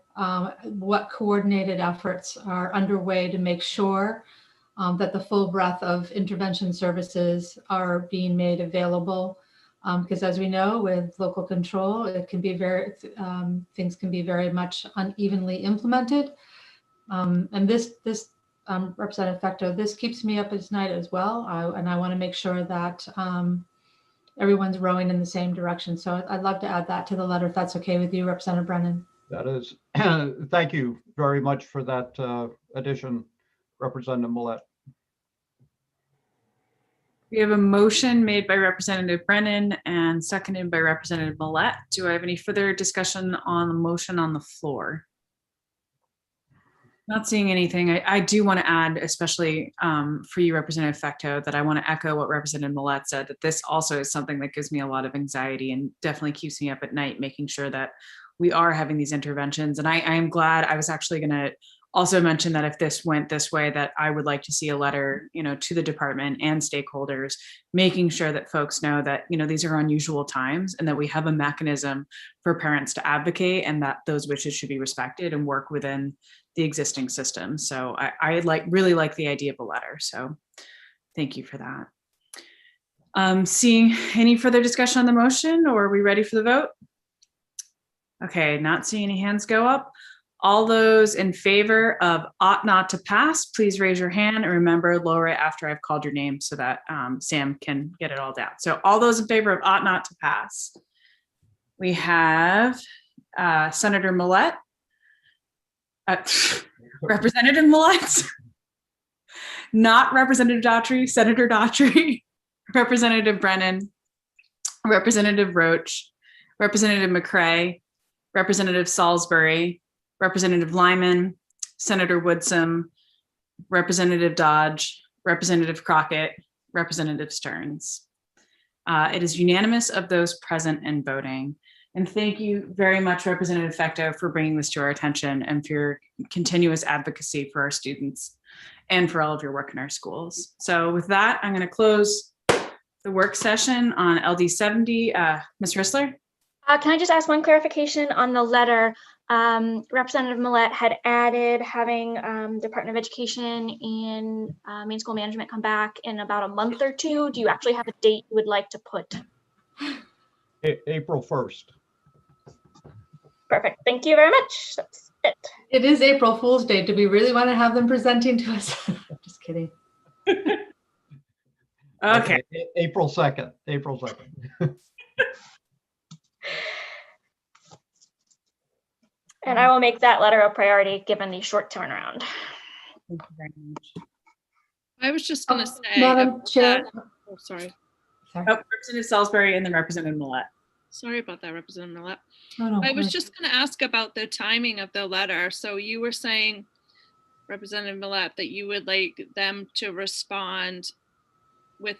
what coordinated efforts are underway to make sure that the full breadth of intervention services are being made available. Because as we know, with local control, it can be things can be very much unevenly implemented. And this Representative Fecto, this keeps me up at night as well. And I want to make sure that everyone's rowing in the same direction. So I'd love to add that to the letter, if that's okay with you, Representative Brennan. That is, thank you very much for that addition, Representative Millette. We have a motion made by Representative Brennan and seconded by Representative Millette. Do I have any further discussion on the motion on the floor? Not seeing anything. I do want to add, especially for you, Representative Fecto, that I want to echo what Representative Millette said, that this also is something that gives me a lot of anxiety and definitely keeps me up at night, making sure that we are having these interventions. And I am glad. I was actually going to also mention that if this went this way, that I would like to see a letter, you know, to the department and stakeholders, making sure that folks know that, you know, these are unusual times and that we have a mechanism for parents to advocate, and that those wishes should be respected and work within the existing system. So I really like the idea of a letter. So thank you for that. Seeing any further discussion on the motion, or are we ready for the vote? Okay, not seeing any hands go up. All those in favor of ought not to pass, please raise your hand, and remember, lower it after I've called your name so that Sam can get it all down. So all those in favor of ought not to pass. We have Senator Millette, Representative Millette, not Representative Daughtry, Senator Daughtry, Representative Brennan, Representative Roach, Representative McCray, Representative Salisbury, Representative Lyman, Senator Woodsum, Representative Dodge, Representative Crockett, Representative Stearns. It is unanimous of those present and voting. And thank you very much, Representative Fecto, for bringing this to our attention and for your continuous advocacy for our students and for all of your work in our schools. So with that, I'm going to close the work session on LD 70. Ms. Rissler? Can I just ask one clarification on the letter? Representative Millette had added having Department of Education and main school management come back in about a month or two. Do you actually have a date you would like to put? April 1st. Perfect. Thank you very much. That's it. It is April Fool's Day. Do we really want to have them presenting to us? Just kidding. Okay. April 2nd. April 2nd. And I will make that letter a priority given the short turnaround. Thank you very much. I was just going to say, Madam Chair. oh, sorry. Oh, Representative Salisbury and then Representative Millette. Sorry about that, Representative Millett. Oh, no, I was please. just going to ask about the timing of the letter. So you were saying, Representative Millett, that you would like them to respond with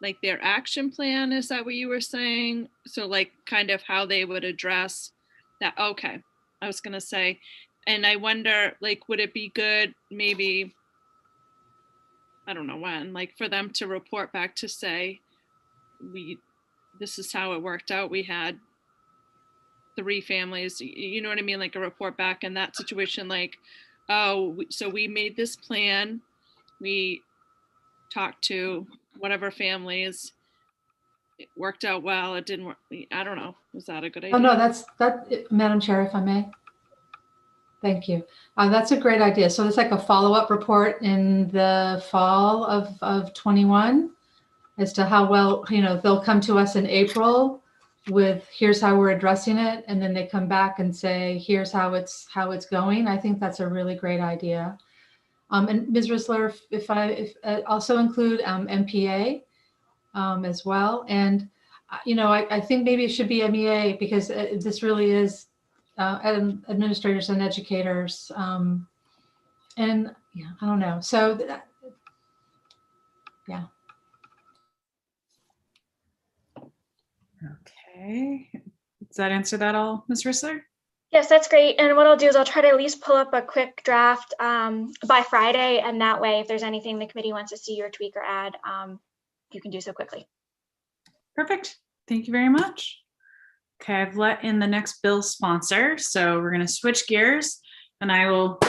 like their action plan. Is that what you were saying? So like kind of how they would address that. Okay. I was going to say, and I wonder, like, would it be good maybe, I don't know when, like for them to report back to say, this is how it worked out. We had 3 families, you know what I mean? Like a report back in that situation, like, oh, so we made this plan. We talked to whatever families. It worked out well. It didn't work. I don't know. Was that a good idea? Oh, no, Madam Chair, if I may. Thank you. That's a great idea. So it's like a follow-up report in the fall of 21 as to how well, they'll come to us in April with here's how we're addressing it. And then they come back and say, here's how it's going. I think that's a really great idea. And Ms. Rissler, if also include MPA as well. And, I think maybe it should be MEA because this really is administrators and educators. And yeah, I don't know. So yeah. Okay. Does that answer that all, Ms. Rissler? Yes, that's great. And what I'll do is I'll try to at least pull up a quick draft by Friday. And that way, if there's anything the committee wants to see or tweak or add, you can do so quickly. Perfect. Thank you very much. Okay, I've let in the next bill sponsor. So we're going to switch gears and I will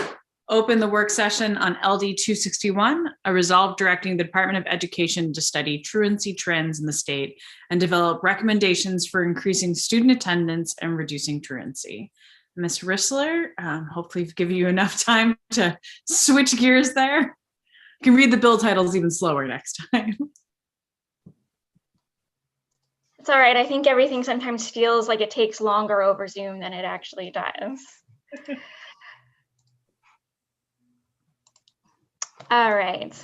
open the work session on LD 261, a resolve directing the Department of Education to study truancy trends in the state and develop recommendations for increasing student attendance and reducing truancy. Ms. Rissler, hopefully I've given you enough time to switch gears there. You can read the bill titles even slower next time. It's all right. I think everything sometimes feels like it takes longer over Zoom than it actually does. All right.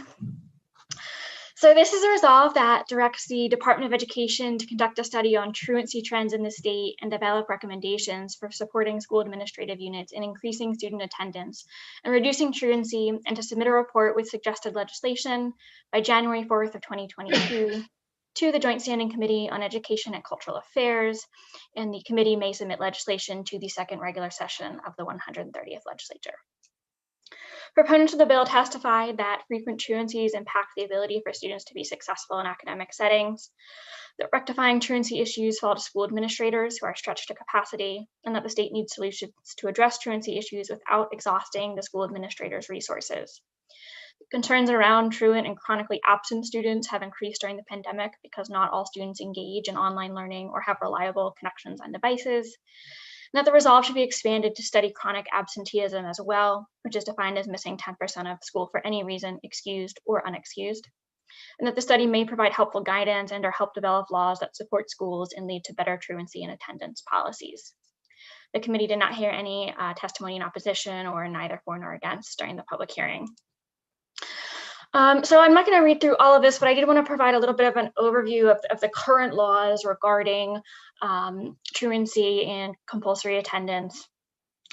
So this is a resolve that directs the Department of Education to conduct a study on truancy trends in the state and develop recommendations for supporting school administrative units in increasing student attendance and reducing truancy, and to submit a report with suggested legislation by January 4th of 2022 to the Joint Standing Committee on Education and Cultural Affairs, and the committee may submit legislation to the second regular session of the 130th legislature. Proponents of the bill testified that frequent truancies impact the ability for students to be successful in academic settings, that rectifying truancy issues fall to school administrators who are stretched to capacity, and that the state needs solutions to address truancy issues without exhausting the school administrators' resources. Concerns around truant and chronically absent students have increased during the pandemic because not all students engage in online learning or have reliable connections on devices. And that the resolve should be expanded to study chronic absenteeism as well, which is defined as missing 10% of school for any reason, excused or unexcused. And that the study may provide helpful guidance and or help develop laws that support schools and lead to better truancy and attendance policies. The committee did not hear any testimony in opposition or neither for nor against during the public hearing. So I'm not going to read through all of this, but I did want to provide a little bit of an overview of the current laws regarding truancy and compulsory attendance.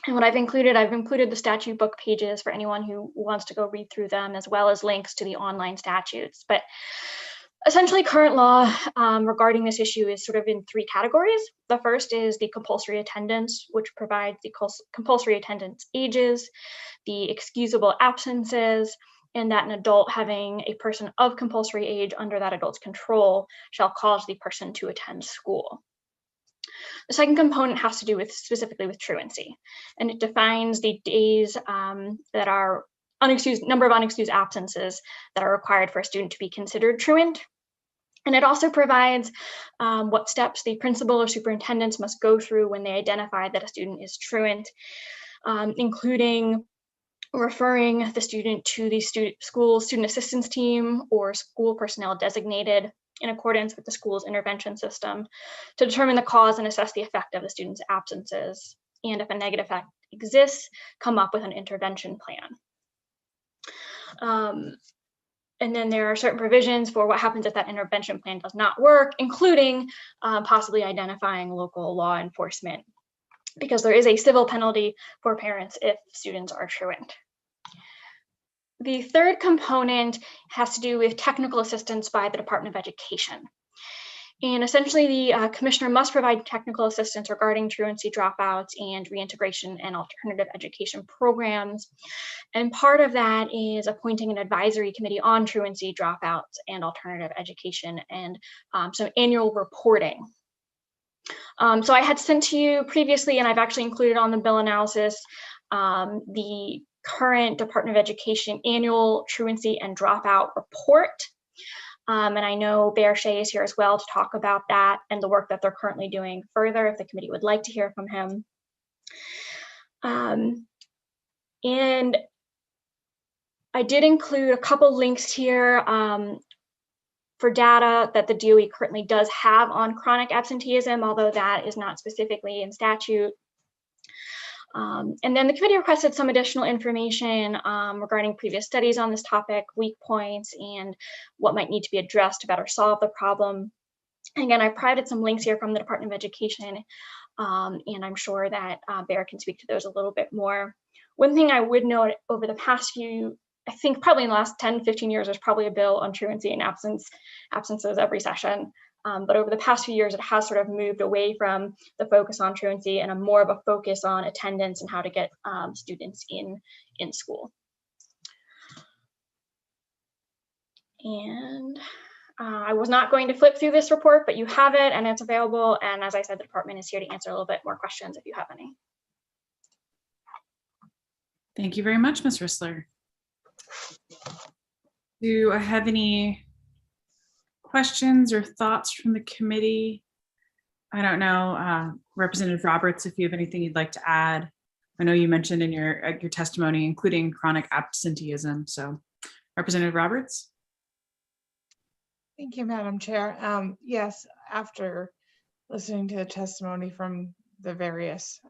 And what I've included the statute book pages for anyone who wants to go read through them, as well as links to the online statutes. But essentially, current law regarding this issue is sort of in 3 categories. The first is the compulsory attendance, which provides the compulsory attendance ages, the excusable absences, and that an adult having a person of compulsory age under that adult's control shall cause the person to attend school. The second component has to do specifically with truancy, and it defines the days that are number of unexcused absences that are required for a student to be considered truant. And it also provides what steps the principal or superintendents must go through when they identify that a student is truant, including referring the student to the school student assistance team or school personnel designated in accordance with the school's intervention system to determine the cause and assess the effect of the student's absences. And if a negative effect exists, come up with an intervention plan. And then there are certain provisions for what happens if that intervention plan does not work, including possibly identifying local law enforcement, because there is a civil penalty for parents if students are truant. The third component has to do with technical assistance by the Department of Education. And essentially, the commissioner must provide technical assistance regarding truancy dropouts and reintegration and alternative education programs. And part of that is appointing an advisory committee on truancy dropouts and alternative education, and some annual reporting. So I had sent to you previously, and I've actually included on the bill analysis, the current Department of Education annual truancy and dropout report. And I know Bear Shea is here as well to talk about that and the work that they're currently doing further, if the committee would like to hear from him. And I did include a couple links here for data that the DOE currently does have on chronic absenteeism, although that is not specifically in statute. And then the committee requested some additional information regarding previous studies on this topic, weak points, and what might need to be addressed to better solve the problem. Again, I provided some links here from the Department of Education, and I'm sure that Bear can speak to those a little bit more. One thing I would note over the past few, I think probably in the last 10, 15 years, there's probably a bill on truancy and absences every session. But over the past few years, it has sort of moved away from the focus on truancy and a more of a focus on attendance and how to get students in school. And I was not going to flip through this report, but you have it and it's available. And as I said, the department is here to answer a little bit more questions if you have any. Thank you very much, Ms. Rissler. Do I have any questions or thoughts from the committee? I don't know, Representative Roberts, if you have anything you'd like to add. I know you mentioned in your testimony, including chronic absenteeism. So Representative Roberts. Thank you, Madam Chair. Yes, after listening to the testimony from the various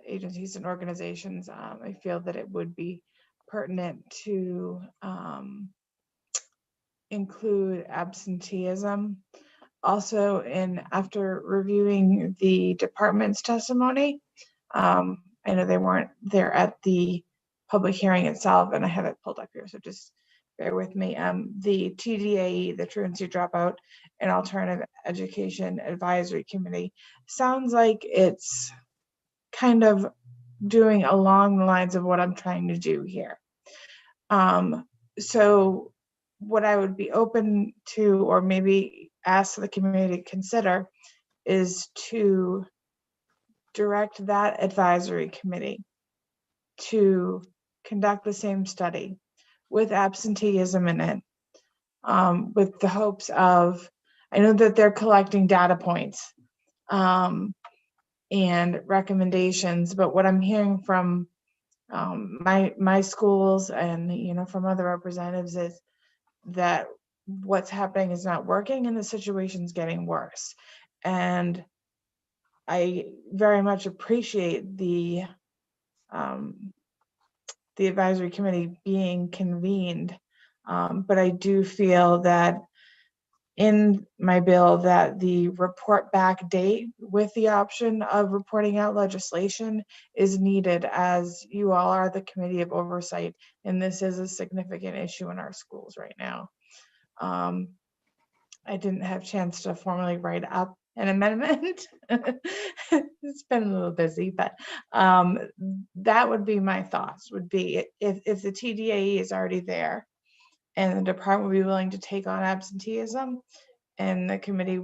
agencies and organizations, I feel that it would be pertinent to include absenteeism. Also, after reviewing the department's testimony, I know they weren't there at the public hearing itself, and I have it pulled up here, so just bear with me. The TDAE, the Truancy Dropout and Alternative Education Advisory Committee, sounds like it's kind of doing along the lines of what I'm trying to do here. So what I would be open to, or maybe ask the committee to consider, is to direct that advisory committee to conduct the same study with absenteeism in it, with the hopes of, I know that they're collecting data points and recommendations, but what I'm hearing from my schools and from other representatives is that what's happening is not working and the situation's getting worse. And I very much appreciate the advisory committee being convened, but I do feel that in my bill that the report back date with the option of reporting out legislation is needed, as you all are the committee of oversight, and this is a significant issue in our schools right now. I didn't have a chance to formally write up an amendment. It's been a little busy, but that would be my thoughts, would be if the TDAE is already there and the department would be willing to take on absenteeism, and the committee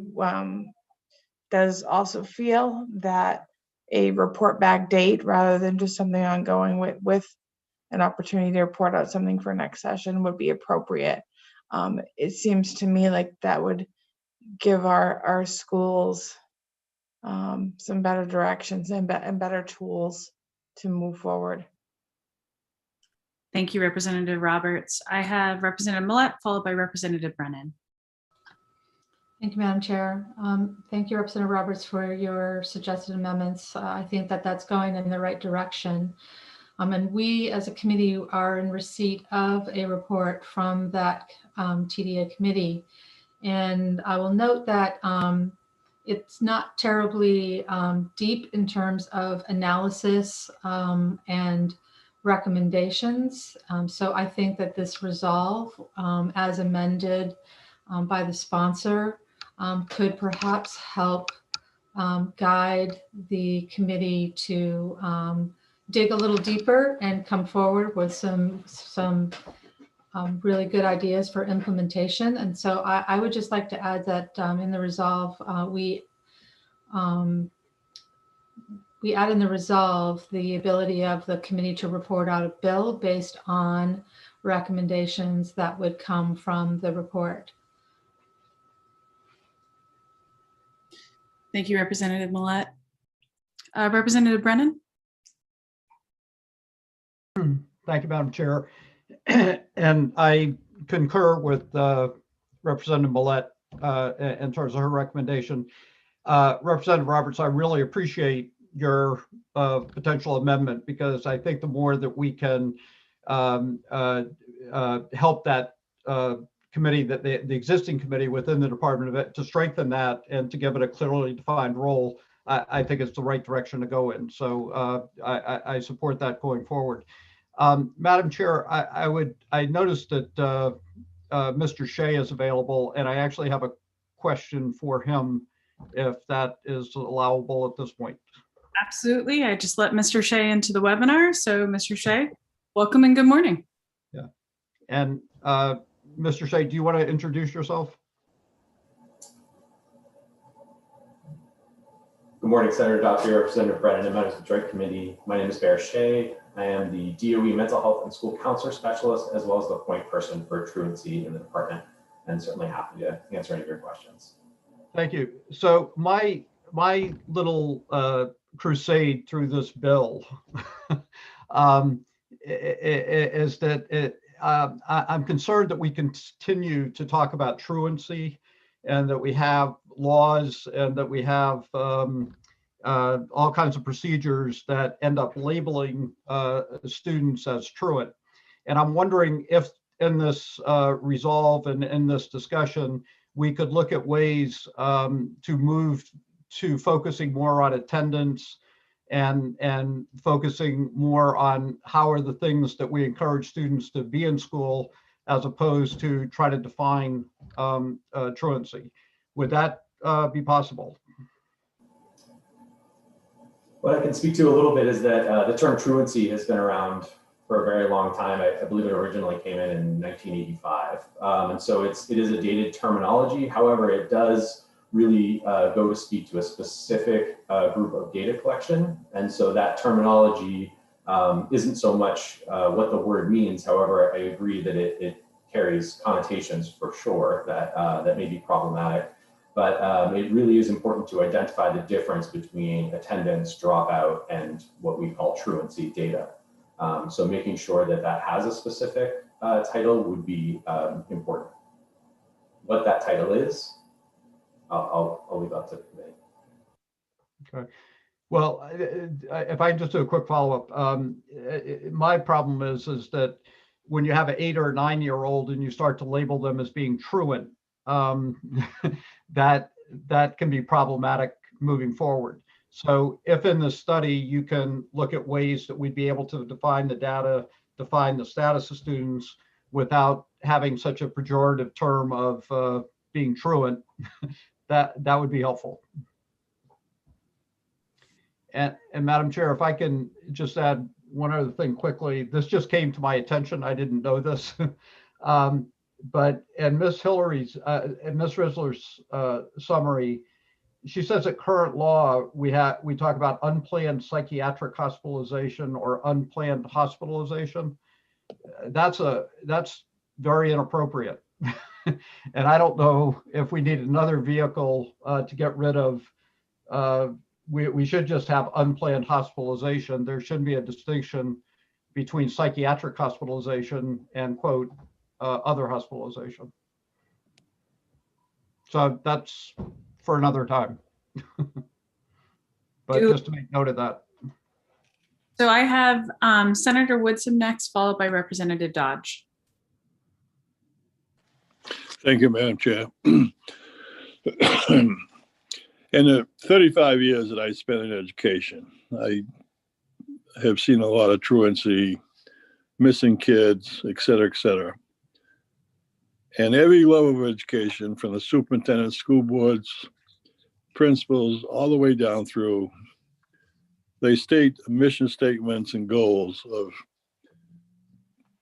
does also feel that a report back date rather than just something ongoing with an opportunity to report out something for next session would be appropriate. It seems to me like that would give our schools some better directions and better tools to move forward. Thank you, Representative Roberts. I have Representative Millett, followed by Representative Brennan. Thank you, Madam Chair. Thank you, Representative Roberts, for your suggested amendments. I think that that's going in the right direction. And we as a committee are in receipt of a report from that TDA committee. And I will note that it's not terribly deep in terms of analysis and recommendations. So I think that this resolve, as amended by the sponsor, could perhaps help guide the committee to dig a little deeper and come forward with some really good ideas for implementation. And so I would just like to add that in the resolve, we add in the resolve the ability of the committee to report out a bill based on recommendations that would come from the report. Thank you, Representative Millett. Representative Brennan? Thank you, Madam Chair. And I concur with Representative Millett in terms of her recommendation. Representative Roberts, I really appreciate your potential amendment, because I think the more that we can help that committee, that the existing committee within the Department of Ed, to strengthen that and to give it a clearly defined role, I think it's the right direction to go in. So I support that going forward. Madam Chair, I noticed that Mr. Shea is available, and I actually have a question for him, if that is allowable at this point. Absolutely. I just let Mr. Shea into the webinar. So Mr. Shea, welcome and good morning. Yeah. And Mr. Shea, do you want to introduce yourself? Good morning, Senator Dobbs, Representative Brennan, and members of the Joint Committee. My name is Bear Shea. I am the DOE Mental Health and School Counselor Specialist, as well as the point person for truancy in the department, and certainly happy to answer any of your questions. Thank you. So my little crusade through this bill is that I'm concerned that we continue to talk about truancy, and that we have laws, and that we have all kinds of procedures that end up labeling students as truant. And I'm wondering if in this resolve and in this discussion, we could look at ways to move to focusing more on attendance and focusing more on how are the things that we encourage students to be in school, as opposed to try to define truancy. Would that be possible? What I can speak to a little bit is that the term truancy has been around for a very long time. I believe it originally came in 1985. And so it is a dated terminology. However, it does really go to speak to a specific group of data collection. And so that terminology isn't so much what the word means. However, I agree that it carries connotations for sure that may be problematic. But it really is important to identify the difference between attendance, dropout, and what we call truancy data. So making sure that that has a specific title would be important. What that title is, I'll leave up to the committee. Okay. Well, if I can just do a quick follow-up, my problem is that when you have an 8 or 9 year old and you start to label them as being truant, that can be problematic moving forward. So if in the study you can look at ways that we'd be able to define the data, define the status of students without having such a pejorative term of being truant, that would be helpful. And Madam Chair, if I can just add one other thing quickly, this just came to my attention. I didn't know this. But in Ms. Hillary's, in Ms. Risler's summary, she says that current law, we talk about unplanned psychiatric hospitalization or unplanned hospitalization. That's very inappropriate. And I don't know if we need another vehicle to get rid of. We should just have unplanned hospitalization. There shouldn't be a distinction between psychiatric hospitalization and quote, other hospitalization. So that's for another time. But just to make note of that. So I have Senator Woodson next, followed by Representative Dodge. Thank you, Madam Chair. In the 35 years that I spent in education, I have seen a lot of truancy, missing kids, et cetera, et cetera. And every level of education, from the superintendent, school boards, principals, all the way down through, they state mission statements and goals of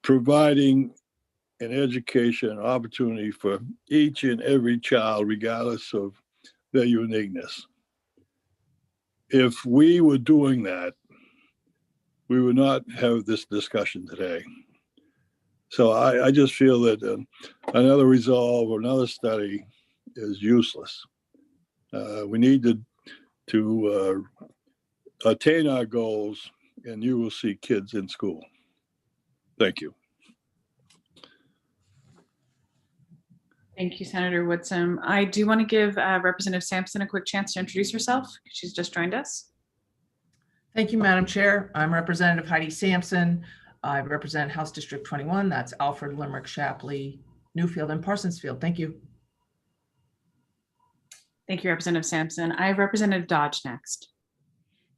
providing an education opportunity for each and every child, regardless of their uniqueness. If we were doing that, we would not have this discussion today. So I just feel that another resolve or another study is useless. We need to attain our goals, and you will see kids in school. Thank you. Thank you, Senator Woodson. I do want to give Representative Sampson a quick chance to introduce herself. She's just joined us. Thank you, Madam Chair. I'm Representative Heidi Sampson. I represent House District 21. That's Alfred, Limerick, Shapley, Newfield, and Parsonsfield. Thank you. Thank you, Representative Sampson. I have Representative Dodge next.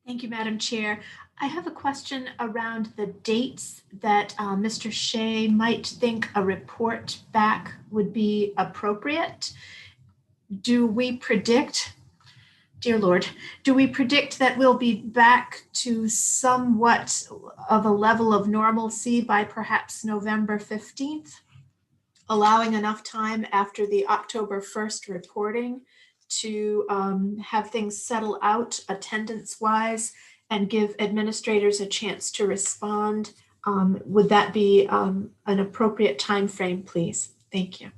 Thank you, Madam Chair. I have a question around the dates that Mr. Shea might think a report back would be appropriate. Do we predict, dear Lord, do we predict that we'll be back to somewhat of a level of normalcy by perhaps November 15th, allowing enough time after the October 1st reporting to have things settle out attendance-wise and give administrators a chance to respond? Would that be an appropriate time frame, please? Thank you.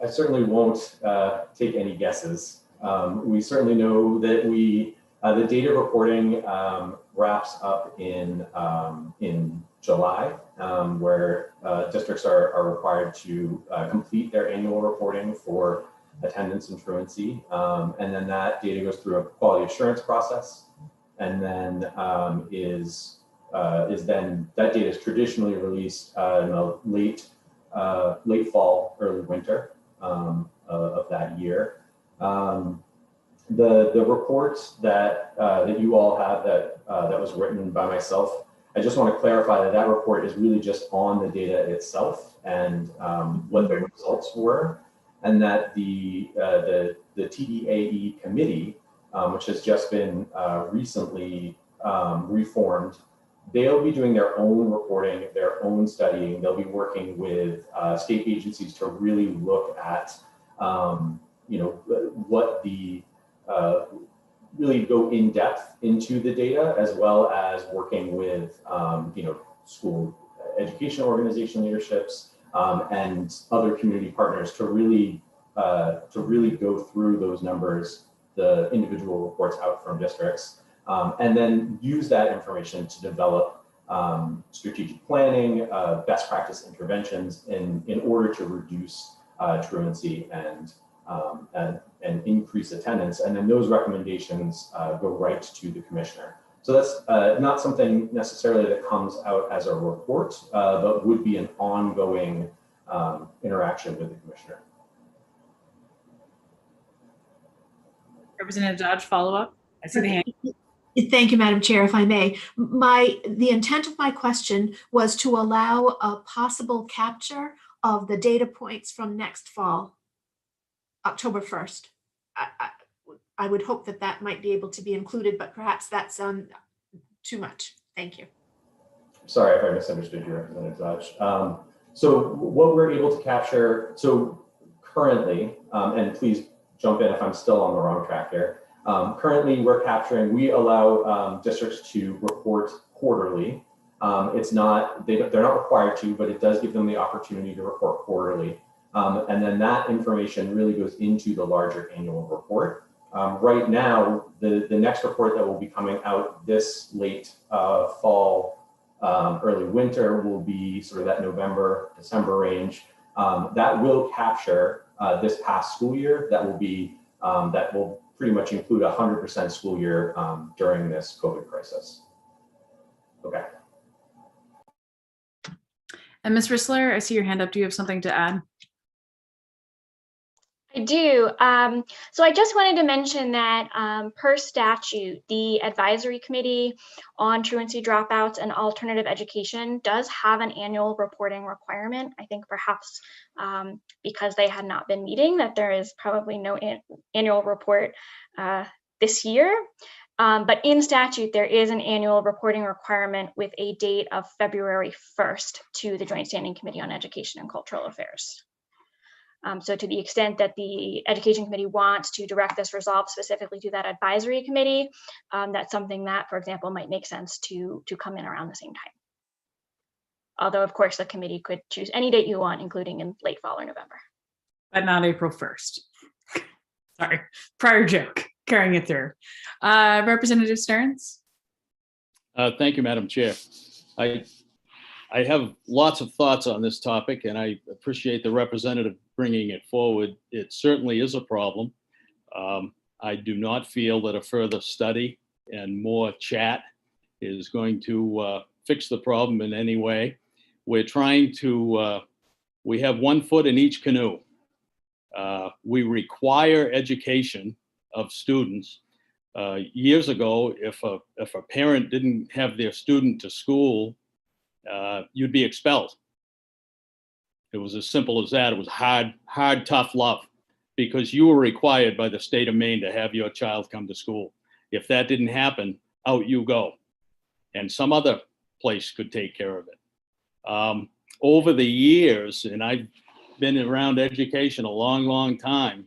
I certainly won't take any guesses. We certainly know that the data reporting wraps up in July, where districts are required to complete their annual reporting for attendance and truancy. And then that data goes through a quality assurance process, and then that data is traditionally released in the late fall, early winter of that year. The report that you all have that was written by myself, I just want to clarify that report is really just on the data itself and what the results were, and that the TDAE committee, which has just been recently reformed, they'll be doing their own reporting, their own studying. They'll be working with state agencies to really look at, what the really go in depth into the data, as well as working with, school education organization leaderships and other community partners to really go through those numbers, the individual reports out from districts, and then use that information to develop strategic planning, best practice interventions in order to reduce truancy and increase attendance. And then those recommendations go right to the commissioner. So that's not something necessarily that comes out as a report, but would be an ongoing interaction with the commissioner. Representative Dodge, follow up. I see the hand. Thank you, Madam Chair, if I may. The intent of my question was to allow a possible capture of the data points from next fall, October 1st. I would hope that might be able to be included, but perhaps that's too much. Thank you. Sorry if I misunderstood you, Representative Dodge. So what we're able to capture, so currently, and please jump in if I'm still on the wrong track here. Currently, we allow districts to report quarterly. They're not required to, but it does give them the opportunity to report quarterly. And then that information really goes into the larger annual report. Right now, the next report that will be coming out this late fall, early winter will be sort of that November, December range. That will capture this past school year. That will pretty much include 100% school year during this COVID crisis. Okay. And Ms. Rissler, I see your hand up. Do you have something to add? I do. So I just wanted to mention that per statute, the advisory committee on truancy dropouts and alternative education does have an annual reporting requirement. I think perhaps because they had not been meeting, that there is probably no annual report this year. But in statute, there is an annual reporting requirement with a date of February 1st to the Joint Standing Committee on Education and Cultural Affairs. So to the extent that the Education Committee wants to direct this resolve specifically to that advisory committee, that's something that, for example, might make sense to come in around the same time. Although, of course, the committee could choose any date you want, including in late fall or November. But not April 1st. Sorry, prior joke, carrying it through. Representative Stearns? Thank you, Madam Chair. I have lots of thoughts on this topic, and I appreciate the representative bringing it forward. It certainly is a problem. I do not feel that a further study and more chat is going to fix the problem in any way. We're trying to, we have one foot in each canoe. We require education of students. Years ago, if a parent didn't have their student to school, you'd be expelled. It was as simple as that. It was hard, tough love, because you were required by the state of Maine to have your child come to school. If that didn't happen, out you go. And some other place could take care of it. Over the years, and I've been around education a long, long time,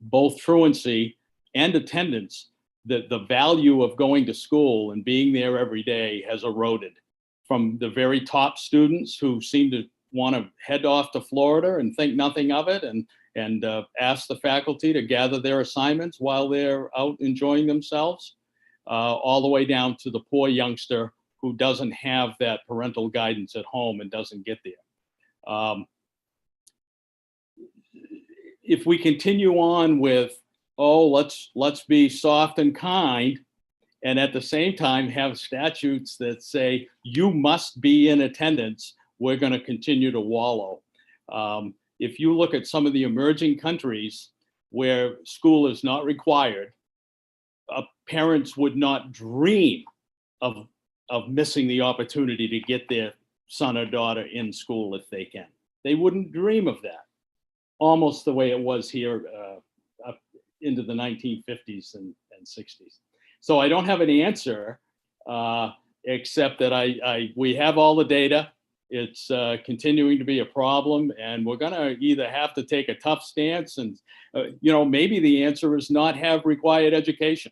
both truancy and attendance, the value of going to school and being there every day has eroded. From the very top students who seem to want to head off to Florida and think nothing of it, and ask the faculty to gather their assignments while they're out enjoying themselves, all the way down to the poor youngster who doesn't have that parental guidance at home and doesn't get there. If we continue on with, oh, let's be soft and kind, and at the same time have statutes that say you must be in attendance, we're going to continue to wallow. If you look at some of the emerging countries where school is not required, parents would not dream of missing the opportunity to get their son or daughter in school if they can. They wouldn't dream of that. Almost the way it was here up into the 1950s and 60s. So I don't have an answer, except that we have all the data. It's continuing to be a problem, and we're going to either have to take a tough stance and, maybe the answer is not have required education.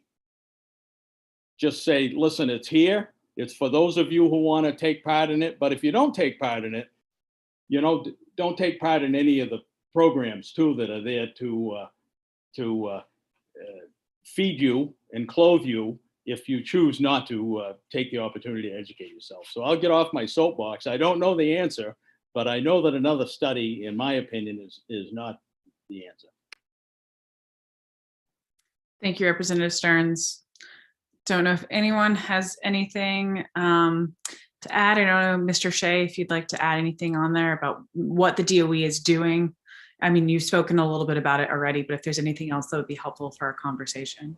Just say, listen, it's here. It's for those of you who want to take part in it. But if you don't take part in it, don't take part in any of the programs too that are there to feed you and clothe you if you choose not to take the opportunity to educate yourself. So I'll get off my soapbox. I don't know the answer, but I know that another study, in my opinion, is not the answer. Thank you, Representative Stearns. Don't know if anyone has anything to add. I don't know, Mr. Shea, if you'd like to add anything on there about what the DOE is doing. I mean, you've spoken a little bit about it already, but if there's anything else that would be helpful for our conversation.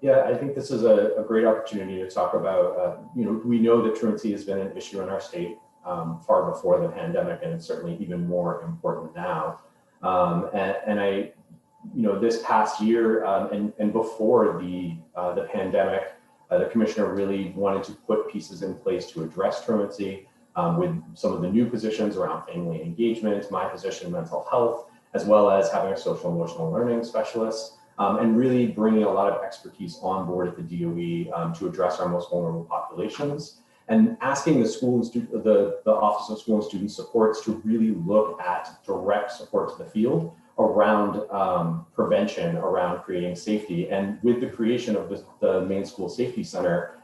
Yeah, I think this is a great opportunity to talk about, we know that truancy has been an issue in our state far before the pandemic, and it's certainly even more important now. And I, this past year and before the pandemic, the commissioner really wanted to put pieces in place to address truancy with some of the new positions around family engagement, my position, mental health, as well as having a social emotional learning specialist, and really bringing a lot of expertise on board at the DOE to address our most vulnerable populations, and asking the Office of School and Student Supports to really look at direct support to the field around prevention, around creating safety. And with the creation of the Maine School Safety Center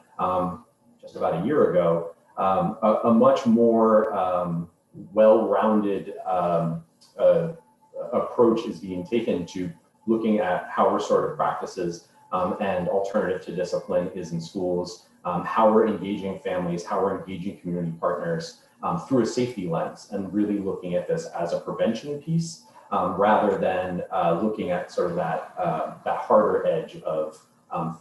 just about a year ago, a much more well-rounded approach is being taken to looking at how restorative practices and alternative to discipline is in schools, how we're engaging families, how we're engaging community partners through a safety lens, and really looking at this as a prevention piece rather than looking at sort of that harder edge of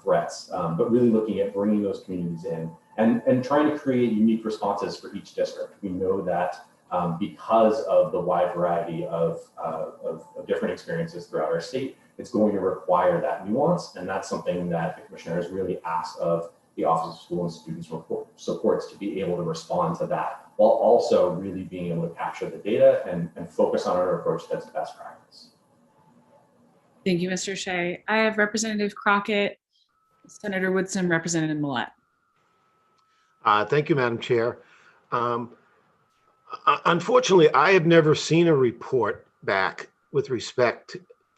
threats, but really looking at bringing those communities in and trying to create unique responses for each district. We know that because of the wide variety of different experiences throughout our state, it's going to require that nuance, and that's something that the commissioners really ask of the Office of School and Student Supports to be able to respond to that, while also really being able to capture the data and focus on an approach that's best practice. Thank you, Mr. Shea. I have Representative Crockett, Senator Woodson, Representative Millett. Thank you, Madam Chair. Unfortunately, I have never seen a report back with respect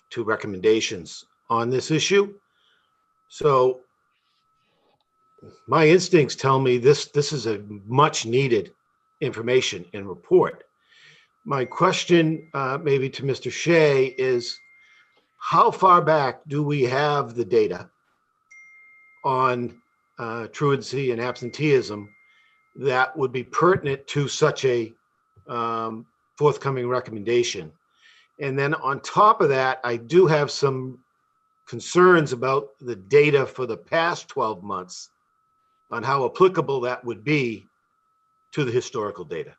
to recommendations on this issue. So my instincts tell me this is a much needed information and report. My question maybe to Mr. Shea is, how far back do we have the data on truancy and absenteeism that would be pertinent to such a forthcoming recommendation? And then on top of that, I do have some concerns about the data for the past 12 months on how applicable that would be to the historical data.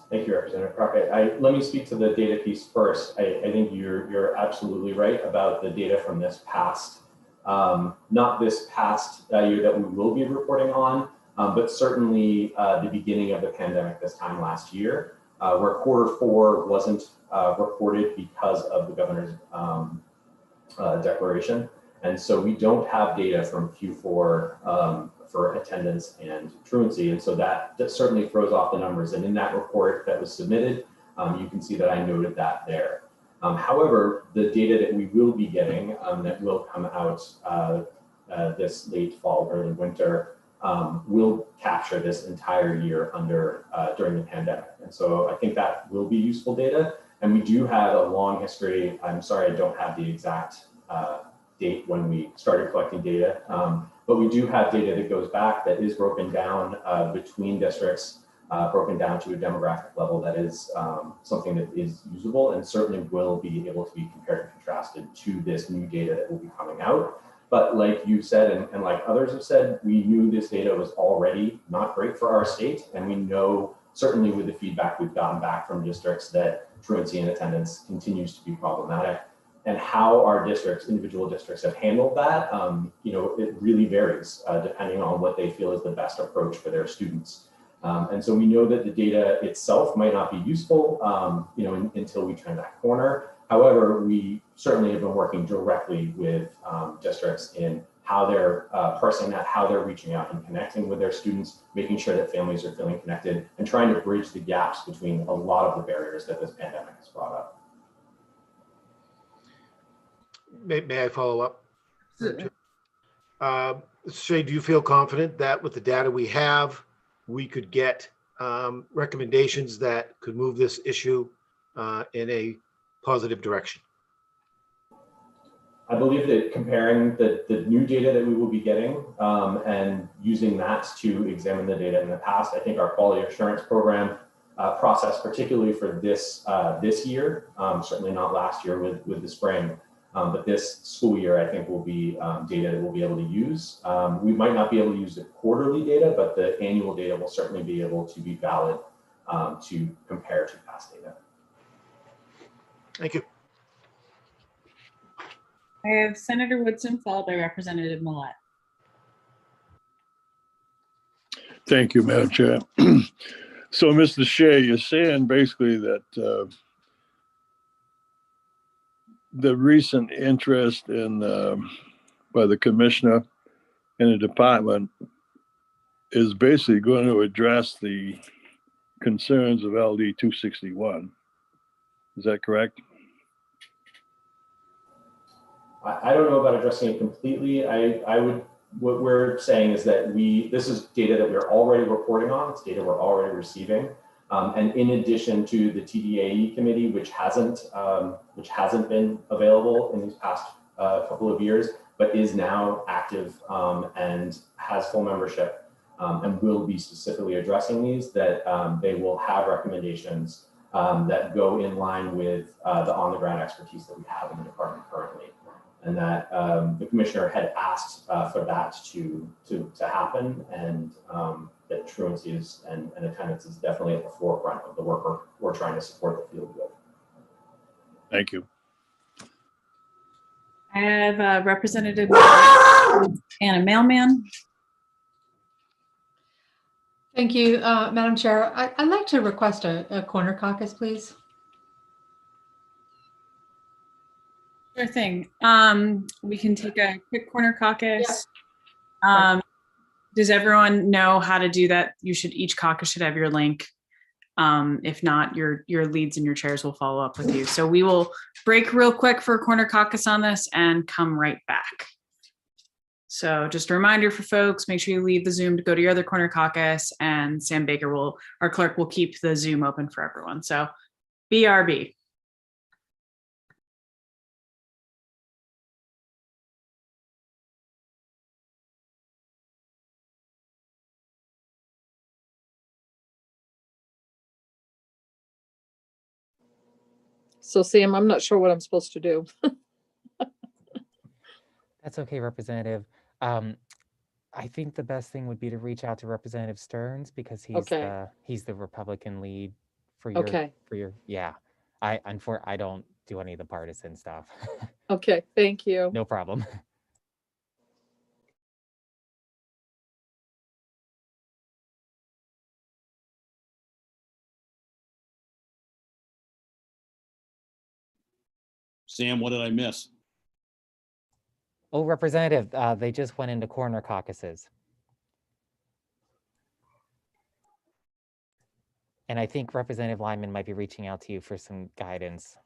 Thank you, Representative Crockett. Let me speak to the data piece first. I think you're absolutely right about the data from this past, not this past year that we will be reporting on, but certainly the beginning of the pandemic this time last year, where Q4 wasn't reported because of the governor's declaration. And so we don't have data from Q4 for attendance and truancy. And so that certainly throws off the numbers. And in that report that was submitted, you can see that I noted that there. However, the data that we will be getting that will come out this late fall, early winter, will capture this entire year during the pandemic. And so I think that will be useful data. And we do have a long history. I'm sorry, I don't have the exact date when we started collecting data, but we do have data that goes back that is broken down between districts, broken down to a demographic level that is something that is usable and certainly will be able to be compared and contrasted to this new data that will be coming out. But like you said, and like others have said, we knew this data was already not great for our state. And we know, certainly with the feedback we've gotten back from districts, that truancy and attendance continues to be problematic. And how our districts, individual districts, have handled that, it really varies depending on what they feel is the best approach for their students. And so we know that the data itself might not be useful, until we turn that corner. However, we certainly have been working directly with districts in how they're parsing that, how they're reaching out and connecting with their students, making sure that families are feeling connected, and trying to bridge the gaps between a lot of the barriers that this pandemic has brought up. May I follow up? Shay, do you feel confident that with the data we have, we could get recommendations that could move this issue in a positive direction? I believe that comparing the new data that we will be getting and using that to examine the data in the past, I think our quality assurance program process, particularly for this year, certainly not last year with the spring, but this school year, I think will be data that we'll be able to use. We might not be able to use the quarterly data, but the annual data will certainly be able to be valid to compare to past data. Thank you. I have Senator Woodson followed by Representative Millett. Thank you, Madam Chair. So, Mr. Shea, you're saying basically that the recent interest in by the commissioner and the department is basically going to address the concerns of LD 261. Is that correct? I don't know about addressing it completely. What we're saying is that this is data that we're already reporting on. It's data we're already receiving. And in addition to the TDAE committee, which hasn't been available in these past couple of years, but is now active and has full membership and will be specifically addressing these, that they will have recommendations that go in line with the on-the-ground expertise that we have in the department currently. And that the commissioner had asked for that to happen, and that truancy and attendance is definitely at the forefront of the work we're trying to support the field with. Thank you. I have Representative Anna Mailman. Thank you, Madam Chair. I'd like to request a corner caucus, please. Sure thing. We can take a quick corner caucus. Does everyone know how to do that? Each caucus should have your link. If not, your leads and your chairs will follow up with you. So we will break real quick for a corner caucus on this and come right back. So just a reminder for folks, make sure you leave the Zoom to go to your other corner caucus, and Sam Baker our clerk will keep the Zoom open for everyone. So BRB. So Sam, I'm not sure what I'm supposed to do. That's okay, Representative. I think the best thing would be to reach out to Representative Stearns, because he's the Republican lead for your yeah. I don't do any of the partisan stuff. Okay, thank you. No problem. Sam, what did I miss? Oh, Representative, they just went into corner caucuses. And I think Representative Lyman might be reaching out to you for some guidance.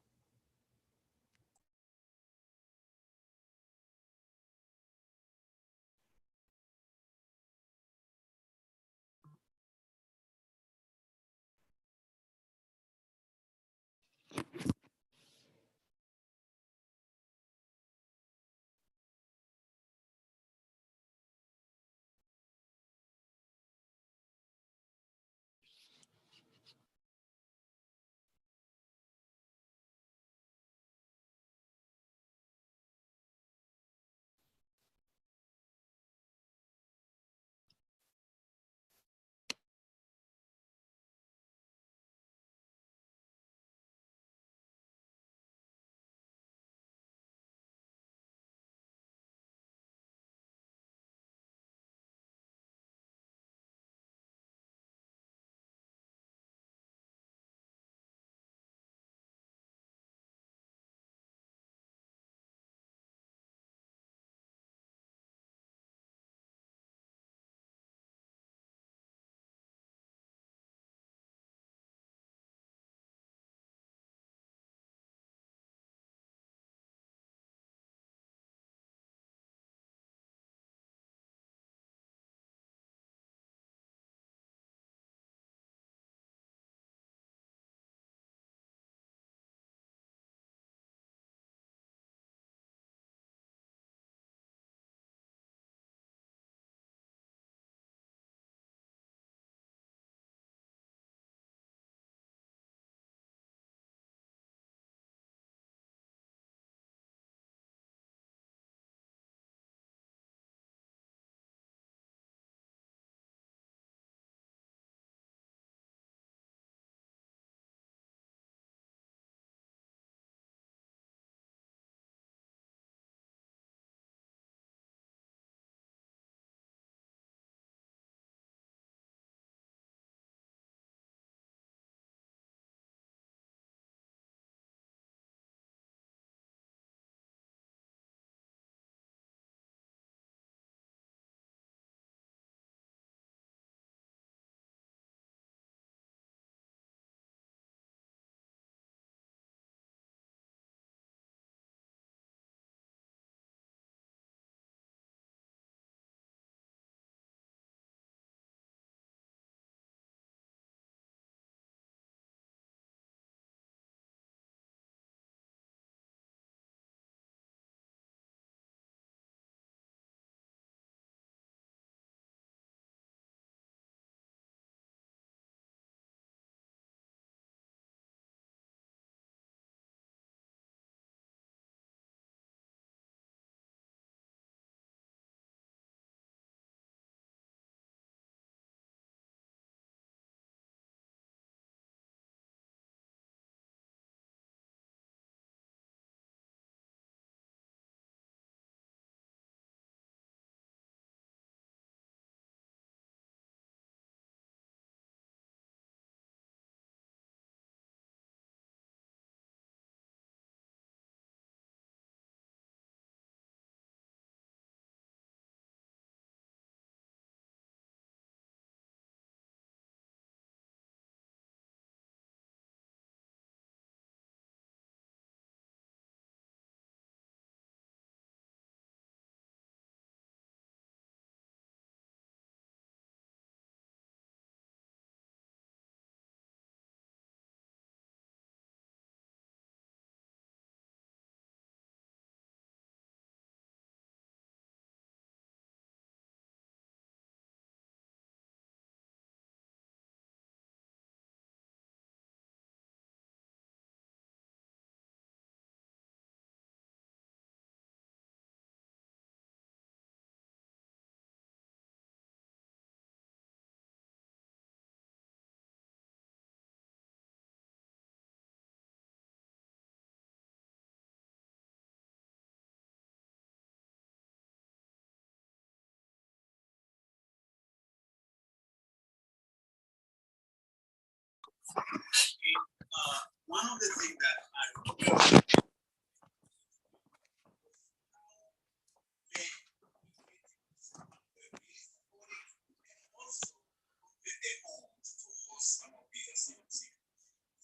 One of the things that I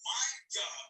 my job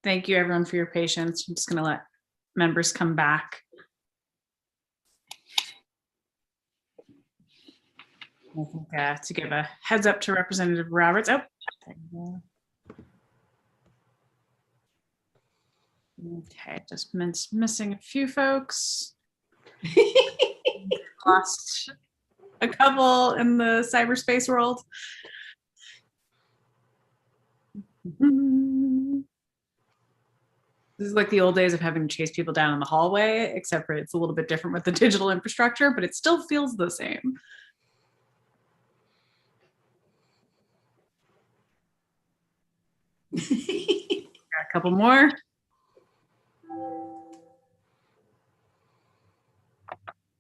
Thank you everyone for your patience. I'm just going to let members come back. I think to give a heads up to Representative Roberts. Oh, there you go. Okay, just missing a few folks. Lost a couple in the cyberspace world. This is like the old days of having to chase people down in the hallway, except for it's a little bit different with the digital infrastructure, but it still feels the same. Got a couple more.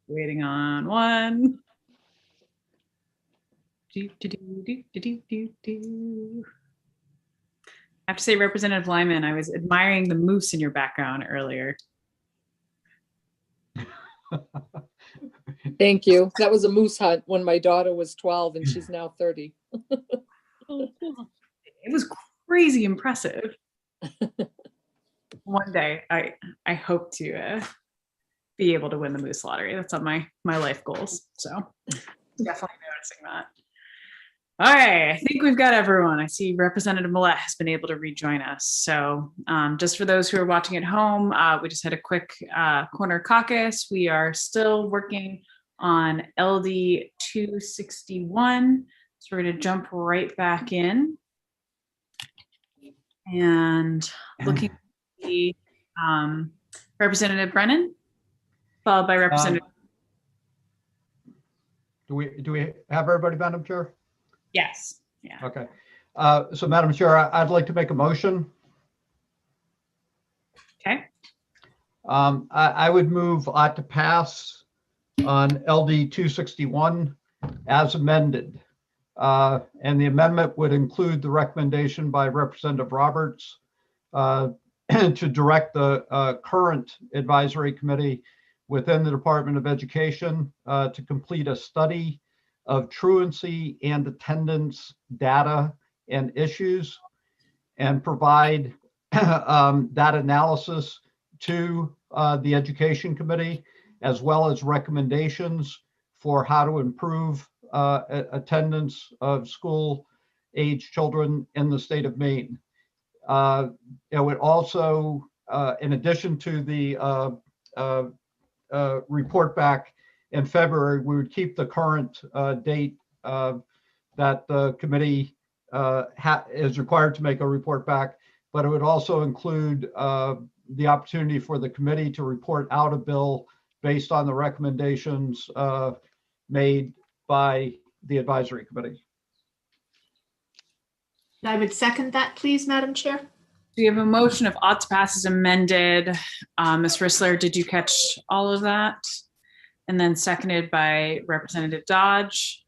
Waiting on one. I have to say, Representative Lyman, I was admiring the moose in your background earlier. Thank you. That was a moose hunt when my daughter was 12 and she's now 30. It was crazy impressive. One day, I hope to be able to win the moose lottery. That's on my life goals. So definitely noticing that. All right, I think we've got everyone. I see Representative Millett has been able to rejoin us. So just for those who are watching at home, we just had a quick corner caucus. We are still working on LD 261. So we're going to jump right back in. And looking at the Representative Brennan, followed by Representative. Do we have everybody, Madam Chair? Yes. Yeah. Okay. So Madam Chair, I'd like to make a motion. Okay. I would move ought to pass on LD 261 as amended. And the amendment would include the recommendation by Representative Roberts to direct the current advisory committee within the Department of Education to complete a study of truancy and attendance data and issues and provide that analysis to the Education Committee, as well as recommendations for how to improve attendance of school-age children in the state of Maine. It would also, in addition to the report back in February, we would keep the current date that the committee is required to make a report back, but it would also include the opportunity for the committee to report out a bill based on the recommendations made by the advisory committee. I would second that, please, Madam Chair. We have a motion of ought to pass as amended. Ms. Rissler, did you catch all of that? And then seconded by Representative Dodge.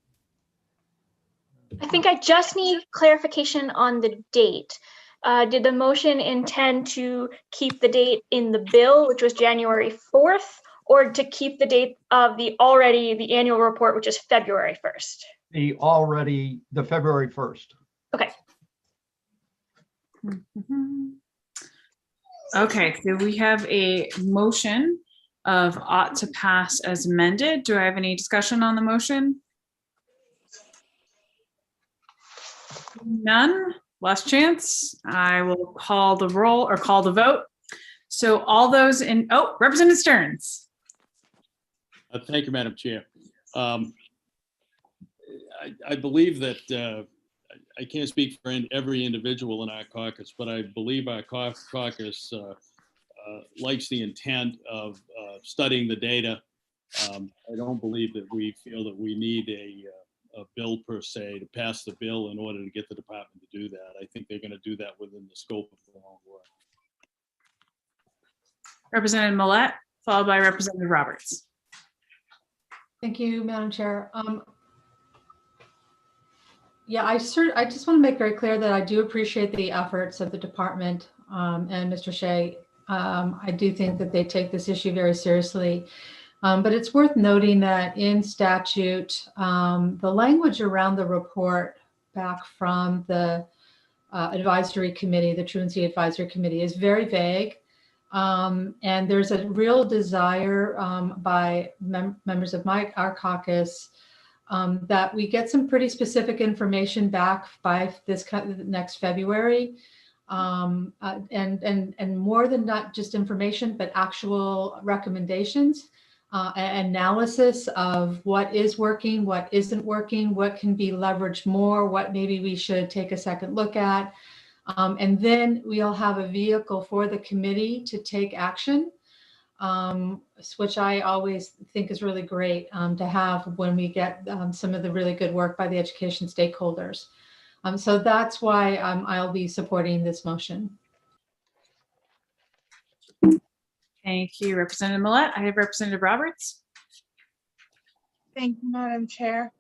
I think I just need clarification on the date. Did the motion intend to keep the date in the bill, which was January 4th, or to keep the date of the annual report, which is February 1st? The February 1st. Okay. Okay, so we have a motion of ought to pass as amended. Do I have any discussion on the motion? None. Last chance. I will call the roll or call the vote. So all those in, Representative Stearns. Thank you, Madam Chair. I believe that I can't speak for every individual in our caucus, but I believe our caucus likes the intent of studying the data. I don't believe that we feel that we need a bill per se to pass the bill in order to get the department to do that. I think they're going to do that within the scope of their own work. Representative Millett, followed by Representative Roberts. Thank you, Madam Chair. Yeah, I just want to make very clear that I do appreciate the efforts of the department and Mr. Shea. I do think that they take this issue very seriously. But it's worth noting that in statute, the language around the report back from the advisory committee, the Truancy Advisory Committee, is very vague. And there's a real desire by members of our caucus that we get some pretty specific information back by this next February. And more than not just information, but actual recommendations, analysis of what is working, what isn't working, what can be leveraged more, what maybe we should take a second look at. And then we'll have a vehicle for the committee to take action, which I always think is really great to have when we get some of the really good work by the education stakeholders. So that's why I'll be supporting this motion. Thank you, Representative Millett. I have Representative Roberts. Thank you, Madam Chair.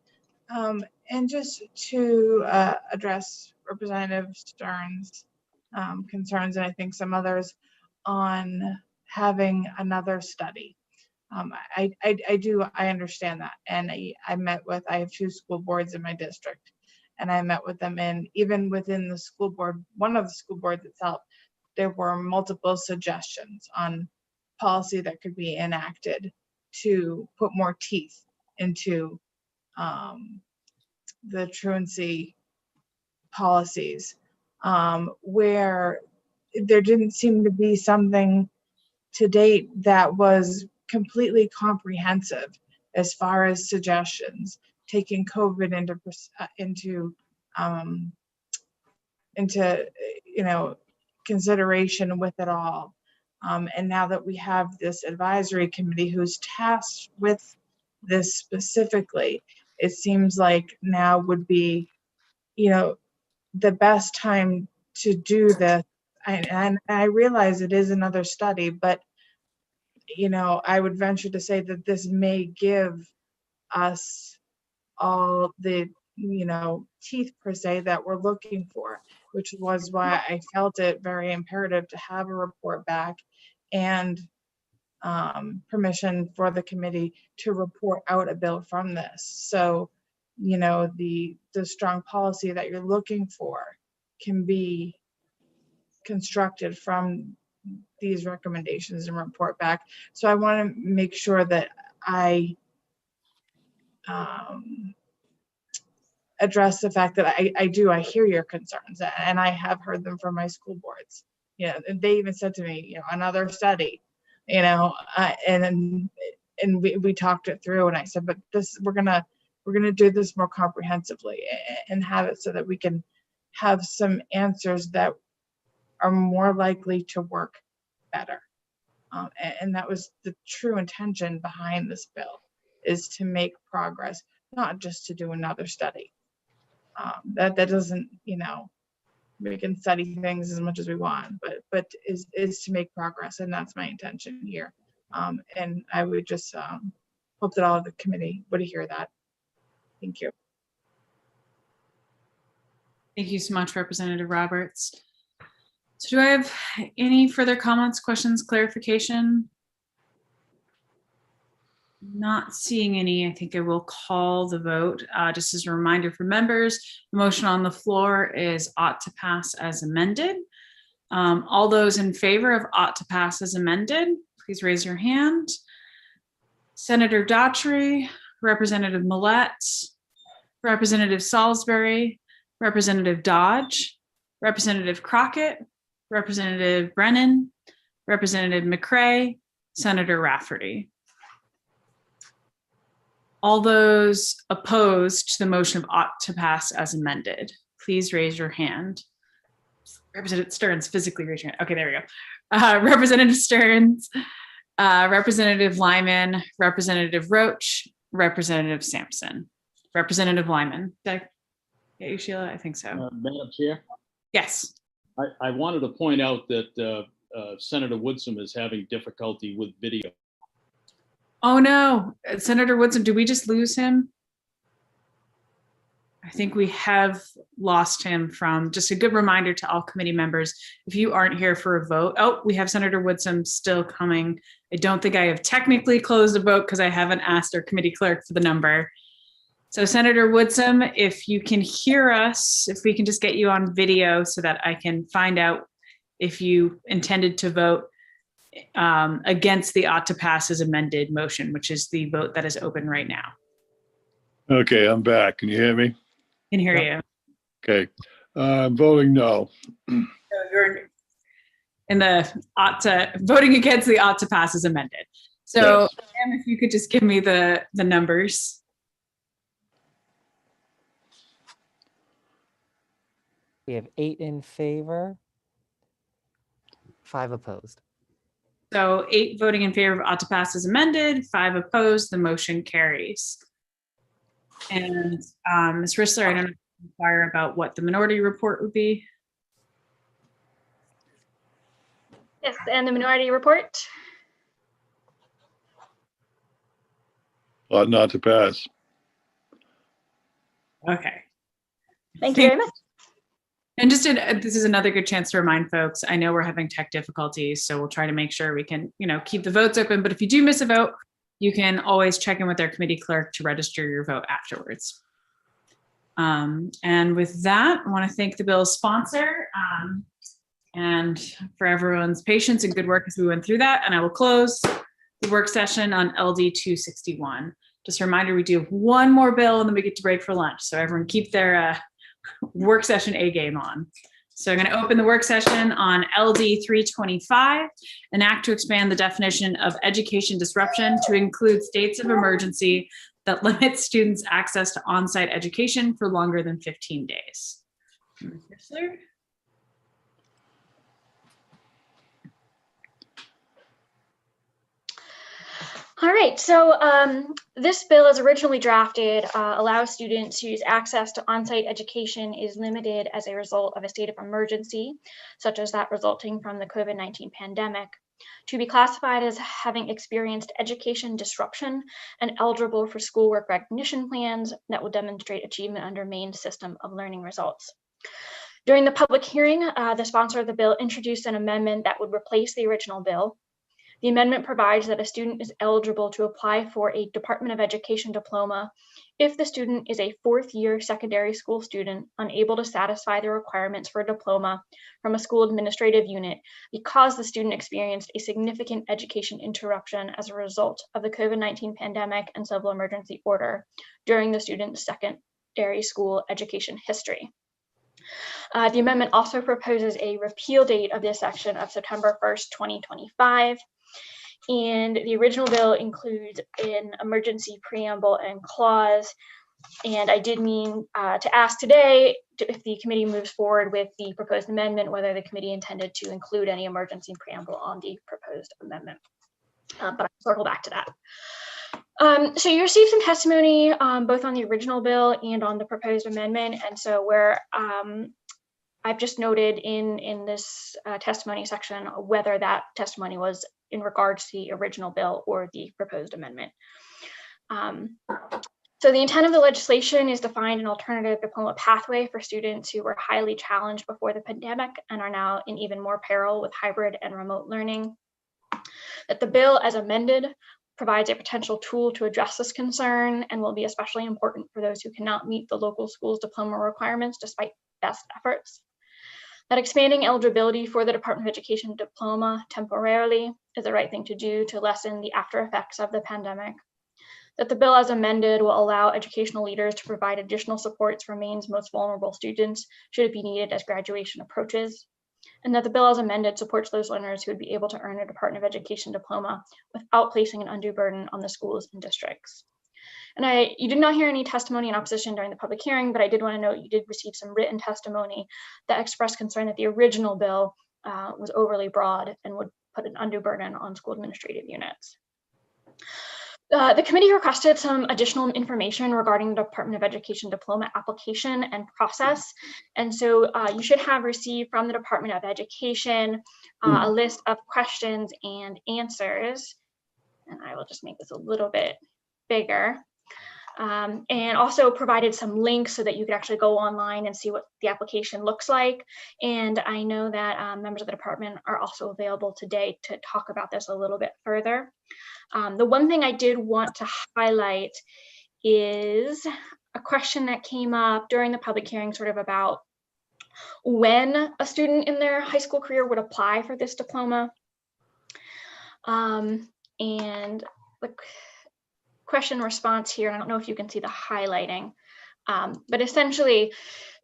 And just to address Representative Stern's concerns, and I think some others, on having another study. I understand that. And I have 2 school boards in my district, and I met with them, and even within the school board, one of the school boards itself, there were multiple suggestions on policy that could be enacted to put more teeth into the truancy policies, where there didn't seem to be something to date that was completely comprehensive as far as suggestions, taking COVID into consideration with it all. And now that we have this advisory committee who's tasked with this specifically, it seems like now would be, the best time to do this. And I realize it is another study, but I would venture to say that this may give us all the teeth per se that we're looking for, which was why I felt it very imperative to have a report back and permission for the committee to report out a bill from this. So the strong policy that you're looking for can be constructed from these recommendations and report back. So I want to make sure that I address the fact that I hear your concerns, and I have heard them from my school boards. And they even said to me, another study, and we talked it through, and I said, but we're gonna do this more comprehensively and have it so that we can have some answers that are more likely to work better. And that was the true intention behind this bill, is to make progress, not just to do another study. That doesn't, we can study things as much as we want, but is to make progress, and that's my intention here. And I would just hope that all of the committee would hear that. Thank you. Thank you so much, Representative Roberts. So do I have any further comments, questions, clarification? Not seeing any. I think I will call the vote. Just as a reminder for members, the motion on the floor is ought to pass as amended. All those in favor of ought to pass as amended, please raise your hand. Senator Daughtry, Representative Millett, Representative Salisbury, Representative Dodge, Representative Crockett, Representative Brennan, Representative McCray, Senator Rafferty. All those opposed to the motion of ought to pass as amended, please raise your hand. Representative Stearns, physically raise your hand. Okay, there we go. Representative Stearns, Representative Lyman, Representative Roach, Representative Sampson. Representative Lyman. Did I get you, Sheila? I think so. Madam Chair? Yes. I wanted to point out that Senator Woodson is having difficulty with video. Oh no, Senator Woodson, did we just lose him? I think we have lost him. From just a good reminder to all committee members, if you aren't here for a vote. Oh, we have Senator Woodson still coming. I don't think I have technically closed the vote because I haven't asked our committee clerk for the number. So Senator Woodsum, if you can hear us, if we can just get you on video so that I can find out if you intended to vote against the ought to pass as amended motion, which is the vote that is open right now. Okay, I'm back. Can you hear me? Can hear you. Okay, I'm voting no. So you're in the voting against the ought to pass as amended. So Yes. Sam, if you could just give me the numbers. We have 8 in favor, 5 opposed. So 8 voting in favor of ought to pass as amended, 5 opposed, the motion carries. And Ms. Rissler, I don't know if you inquire about what the minority report would be. Yes, and the minority report. Ought not to pass. Okay. Thank you very much. And just this is another good chance to remind folks, I know we're having tech difficulties, so we'll try to make sure we can, keep the votes open. But if you do miss a vote, you can always check in with our committee clerk to register your vote afterwards. And with that, I want to thank the bill's sponsor and for everyone's patience and good work as we went through that. And I will close the work session on LD 261. Just a reminder, we do have one more bill and then we get to break for lunch. So everyone keep their work session A game on. So I'm going to open the work session on LD 325, an act to expand the definition of education disruption to include states of emergency that limit students' access to on-site education for longer than 15 days. All right, so this bill as originally drafted allows students whose access to on-site education is limited as a result of a state of emergency, such as that resulting from the COVID-19 pandemic, to be classified as having experienced education disruption and eligible for schoolwork recognition plans that will demonstrate achievement under Maine's system of learning results. During the public hearing, the sponsor of the bill introduced an amendment that would replace the original bill. The amendment provides that a student is eligible to apply for a Department of Education diploma if the student is a 4th-year secondary school student unable to satisfy the requirements for a diploma from a school administrative unit because the student experienced a significant education interruption as a result of the COVID-19 pandemic and civil emergency order during the student's secondary school education history. The amendment also proposes a repeal date of this section of September 1st, 2025. And the original bill includes an emergency preamble and clause. And I did mean to ask today if the committee moves forward with the proposed amendment, whether the committee intended to include any emergency preamble on the proposed amendment. But I'll circle back to that. So you received some testimony both on the original bill and on the proposed amendment. And so where I've just noted in this testimony section whether that testimony was in regards to the original bill or the proposed amendment. So the intent of the legislation is to find an alternative diploma pathway for students who were highly challenged before the pandemic and are now in even more peril with hybrid and remote learning. That the bill as amended provides a potential tool to address this concern and will be especially important for those who cannot meet the local school's diploma requirements despite best efforts. That expanding eligibility for the Department of Education diploma temporarily is the right thing to do to lessen the after effects of the pandemic. That the bill as amended will allow educational leaders to provide additional supports for Maine's most vulnerable students should it be needed as graduation approaches. And that the bill as amended supports those learners who would be able to earn a Department of Education diploma without placing an undue burden on the schools and districts. And you did not hear any testimony in opposition during the public hearing, but I did want to note you did receive some written testimony that expressed concern that the original bill was overly broad and would put an undue burden on school administrative units. The committee requested some additional information regarding the Department of Education diploma application and process. And so you should have received from the Department of Education a list of questions and answers. And I will just make this a little bit bigger. And also provided some links so that you could actually go online and see what the application looks like. And I know that members of the department are also available today to talk about this a little bit further. The one thing I did want to highlight is a question that came up during the public hearing sort of about when a student in their high school career would apply for this diploma. And the question response here, I don't know if you can see the highlighting, but essentially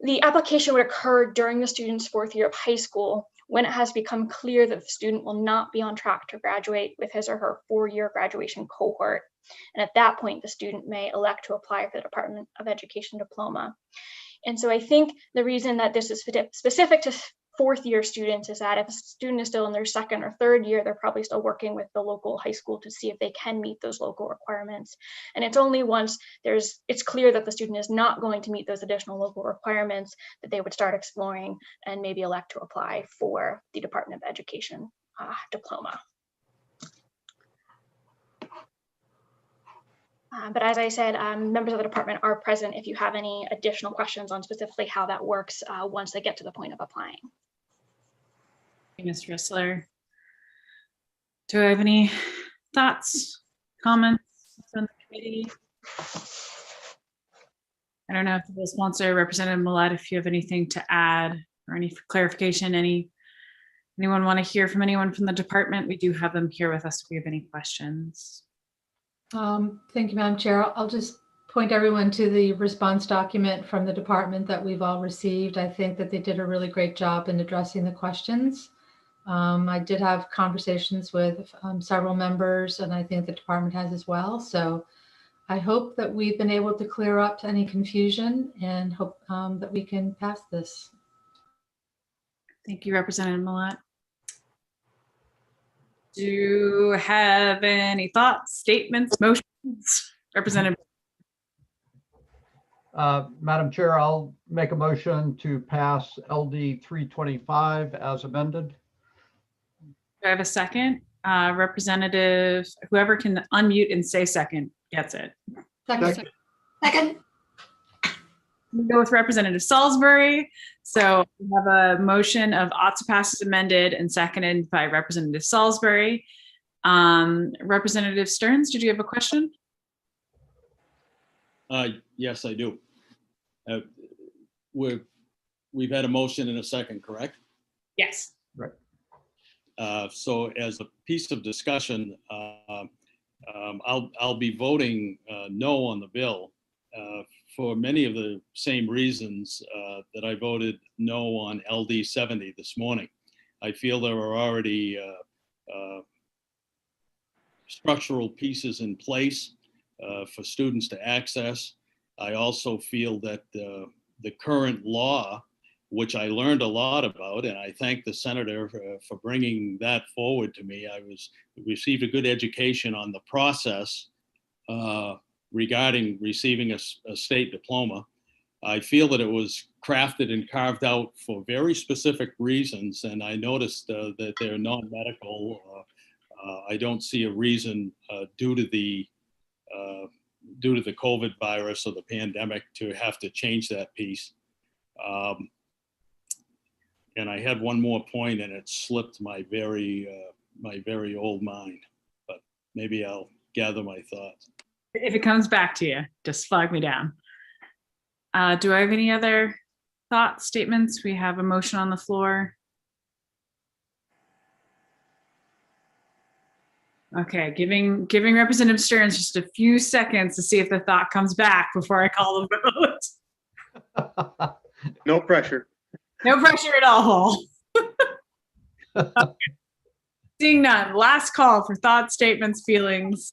the application would occur during the student's 4th year of high school when it has become clear that the student will not be on track to graduate with his or her 4-year graduation cohort. And at that point, the student may elect to apply for the Department of Education diploma. And so I think the reason that this is specific to 4th year students is that if a student is still in their 2nd or 3rd year, they're probably still working with the local high school to see if they can meet those local requirements. And it's only once it's clear that the student is not going to meet those additional local requirements that they would start exploring and maybe elect to apply for the Department of Education diploma. But as I said, members of the department are present if you have any additional questions on specifically how that works once they get to the point of applying. Ms. Rissler, do I have any thoughts, comments from the committee? I don't know if the bill sponsor, Representative Millett, if you have anything to add or any clarification, anyone want to hear from anyone from the department? We do have them here with us if we have any questions. Thank you, Madam Chair. I'll just point everyone to the response document from the department that we've all received. I think that they did a really great job in addressing the questions. I did have conversations with several members, and I think the department has as well. So I hope that we've been able to clear up any confusion and hope that we can pass this. Thank you, Representative Millett. Do you have any thoughts, statements, motions? Representative. Madam Chair, I'll make a motion to pass LD 325 as amended. Do I have a second? Representative, whoever can unmute and say second gets it. Second. We go with Representative Salisbury. So we have a motion of ought to pass as amended and seconded by Representative Salisbury. Representative Stearns, did you have a question? Yes, I do. We've had a motion in a second, correct? Yes. Right. So as a piece of discussion, I'll be voting no on the bill for many of the same reasons that I voted no on LD 70 this morning. I feel there are already structural pieces in place for students to access. I also feel that the current law, which I learned a lot about, and I thank the senator for bringing that forward to me. I received a good education on the process regarding receiving a state diploma. I feel that it was crafted and carved out for very specific reasons, and I noticed that they're non-medical. I don't see a reason due to the COVID virus or the pandemic to have to change that piece. And I had one more point, and it slipped my very old mind, but maybe I'll gather my thoughts. If it comes back to you, just flag me down. Do I have any other thoughts, statements? We have a motion on the floor. Okay, giving Representative Stearns just a few seconds to see if the thought comes back before I call the vote. No pressure. No pressure at all. Okay. Seeing none, last call for thoughts, statements, feelings.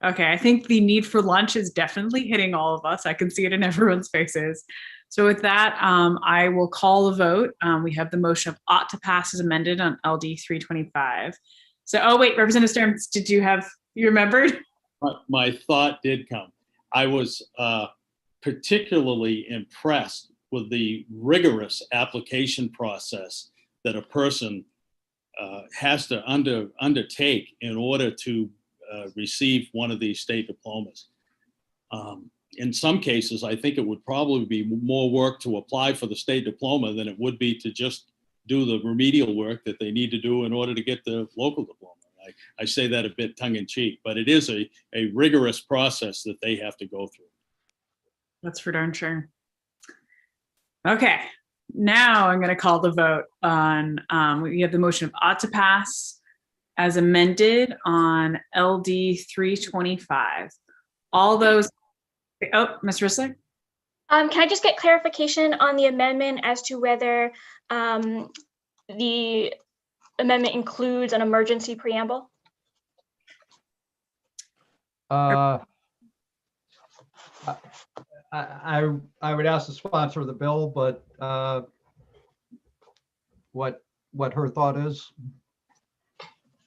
Okay, I think the need for lunch is definitely hitting all of us. I can see it in everyone's faces. So with that, I will call a vote. We have the motion of ought to pass as amended on LD 325. So, oh wait, Representative Stearns, you remembered? My thought did come. I was particularly impressed with the rigorous application process that a person has to undertake in order to receive one of these state diplomas. In some cases, I think it would probably be more work to apply for the state diploma than it would be to just do the remedial work that they need to do in order to get the local diploma. I say that a bit tongue in cheek, but it is a rigorous process that they have to go through. That's for darn sure. Okay, now I'm going to call the vote on, we have the motion of ought to pass as amended on LD 325. All those, oh, Ms. Rissler? Can I just get clarification on the amendment as to whether the amendment includes an emergency preamble? I would ask the sponsor of the bill, but what her thought is.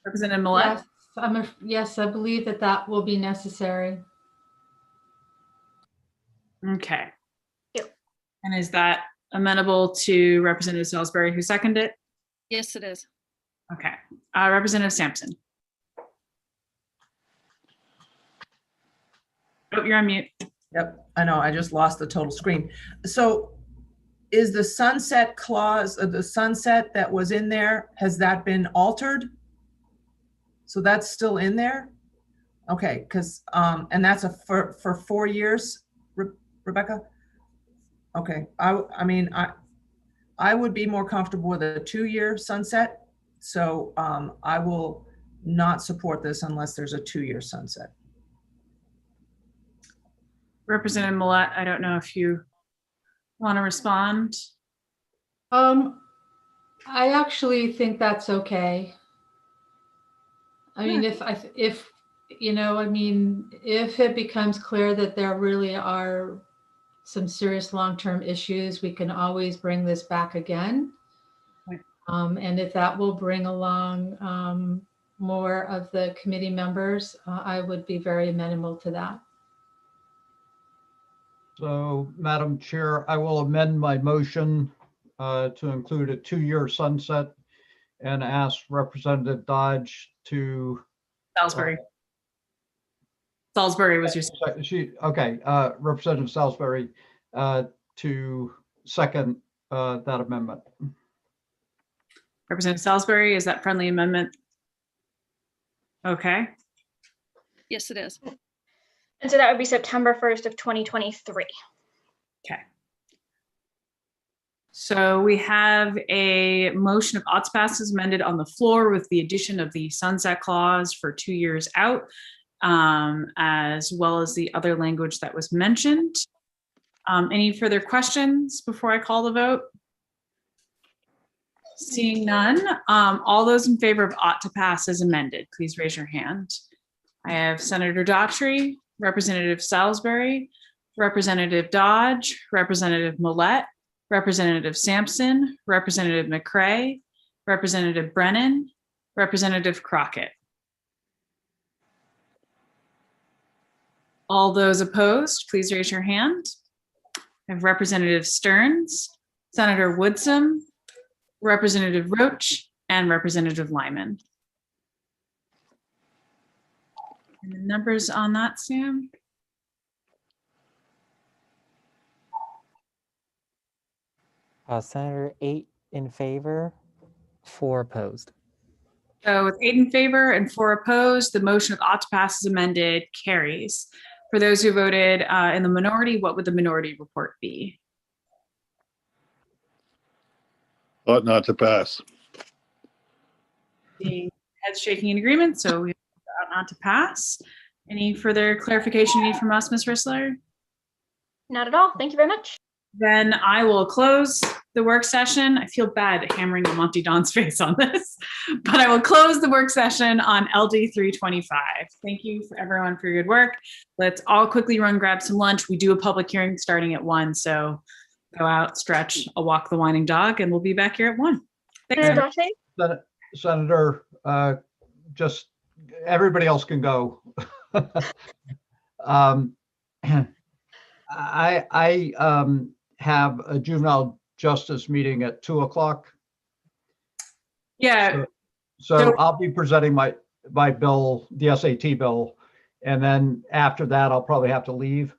Representative Millette? Yes, yes, I believe that that will be necessary. Okay. Yep. And is that amenable to Representative Salisbury, who seconded it? Yes, it is. Okay. Representative Sampson. Oh, you're on mute. Yep, I know, I just lost the total screen. So is the sunset clause, the sunset that was in there, has that been altered? So that's still in there? Okay, because, and that's for 4 years, Rebecca? Okay, I mean, I would be more comfortable with a 2-year sunset. So I will not support this unless there's a 2-year sunset. Representative Millette, I don't know if you want to respond. I actually think that's okay. I mean, if you know, I mean, if it becomes clear that there really are some serious long-term issues, we can always bring this back again. And if that will bring along more of the committee members, I would be very amenable to that. So, Madam Chair, I will amend my motion to include a 2-year sunset and ask Representative Dodge to. Salisbury. Salisbury was your. Okay, Representative Salisbury to second that amendment. Representative Salisbury, is that friendly amendment? Okay. Yes, it is. And so that would be September 1st of 2023. Okay. So we have a motion of ought to pass as amended on the floor with the addition of the sunset clause for 2 years out, as well as the other language that was mentioned. Any further questions before I call the vote? Seeing none, all those in favor of ought to pass as amended, please raise your hand. I have Senator Daughtry, Representative Salisbury, Representative Dodge, Representative Millette, Representative Sampson, Representative McCray, Representative Brennan, Representative Crockett. All those opposed, please raise your hand. I have Representative Stearns, Senator Woodsum, Representative Roach, and Representative Lyman. And the numbers on that, Sam? Senator, 8 in favor, 4 opposed. So with 8 in favor and 4 opposed, the motion of ought to pass as amended carries. For those who voted in the minority, what would the minority report be? Ought not to pass. The heads shaking in agreement, so we ought not to pass. Any further clarification you need from us, Ms. Rissler? Not at all. Thank you very much. Then I will close the work session. I feel bad hammering the Monty Don's face on this, but I will close the work session on LD 325. Thank you for everyone for your good work. Let's all quickly run grab some lunch. We do a public hearing starting at 1, so go out, stretch, I'll walk the whining dog, and we'll be back here at 1. Thanks. Senator, just everybody else can go. I have a juvenile justice meeting at 2 o'clock. Yeah. So I'll be presenting my bill, the SAT bill, and then after that I'll probably have to leave.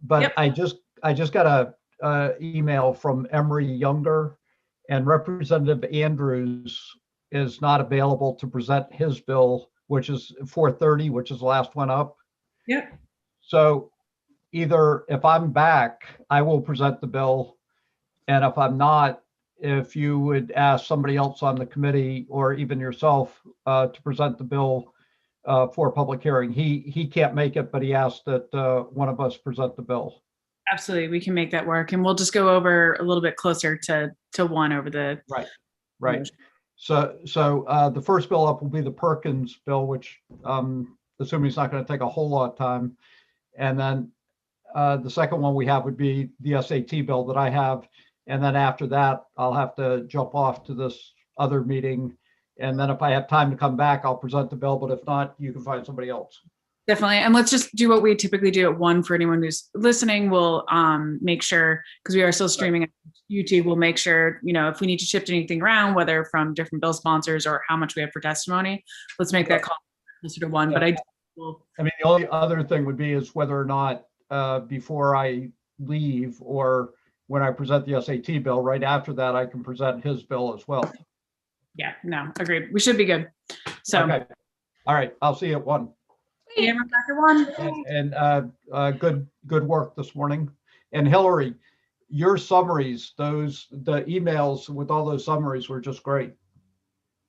But yep. I just got a email from Emery Younger, and Representative Andrews is not available to present his bill, which is 4:30, which is the last one up. Yep. So either if I'm back, I will present the bill. And if I'm not, if you would ask somebody else on the committee or even yourself to present the bill for a public hearing. He can't make it, but he asked that one of us present the bill. Absolutely, we can make that work, and we'll just go over a little bit closer to one over the. Right. So the first bill up will be the Perkins bill, which assuming it's not going to take a whole lot of time. And then the second one we have would be the SAT bill that I have. And then after that, I'll have to jump off to this other meeting. And then if I have time to come back, I'll present the bill. But if not, you can find somebody else. Definitely. And let's just do what we typically do at 1 for anyone who's listening. We'll make sure, because we are still streaming on YouTube, we'll make sure, if we need to shift anything around, whether from different bill sponsors or how much we have for testimony, let's make that call closer to 1. Yeah. But I mean, the only other thing would be is whether or not before I leave or when I present the SAT bill, right after that, I can present his bill as well. Yeah, no, agreed. We should be good. So, okay. All right. I'll see you at 1. Yeah, back at 1. And good work this morning. And Hillary, your summaries, the emails with all those summaries were just great.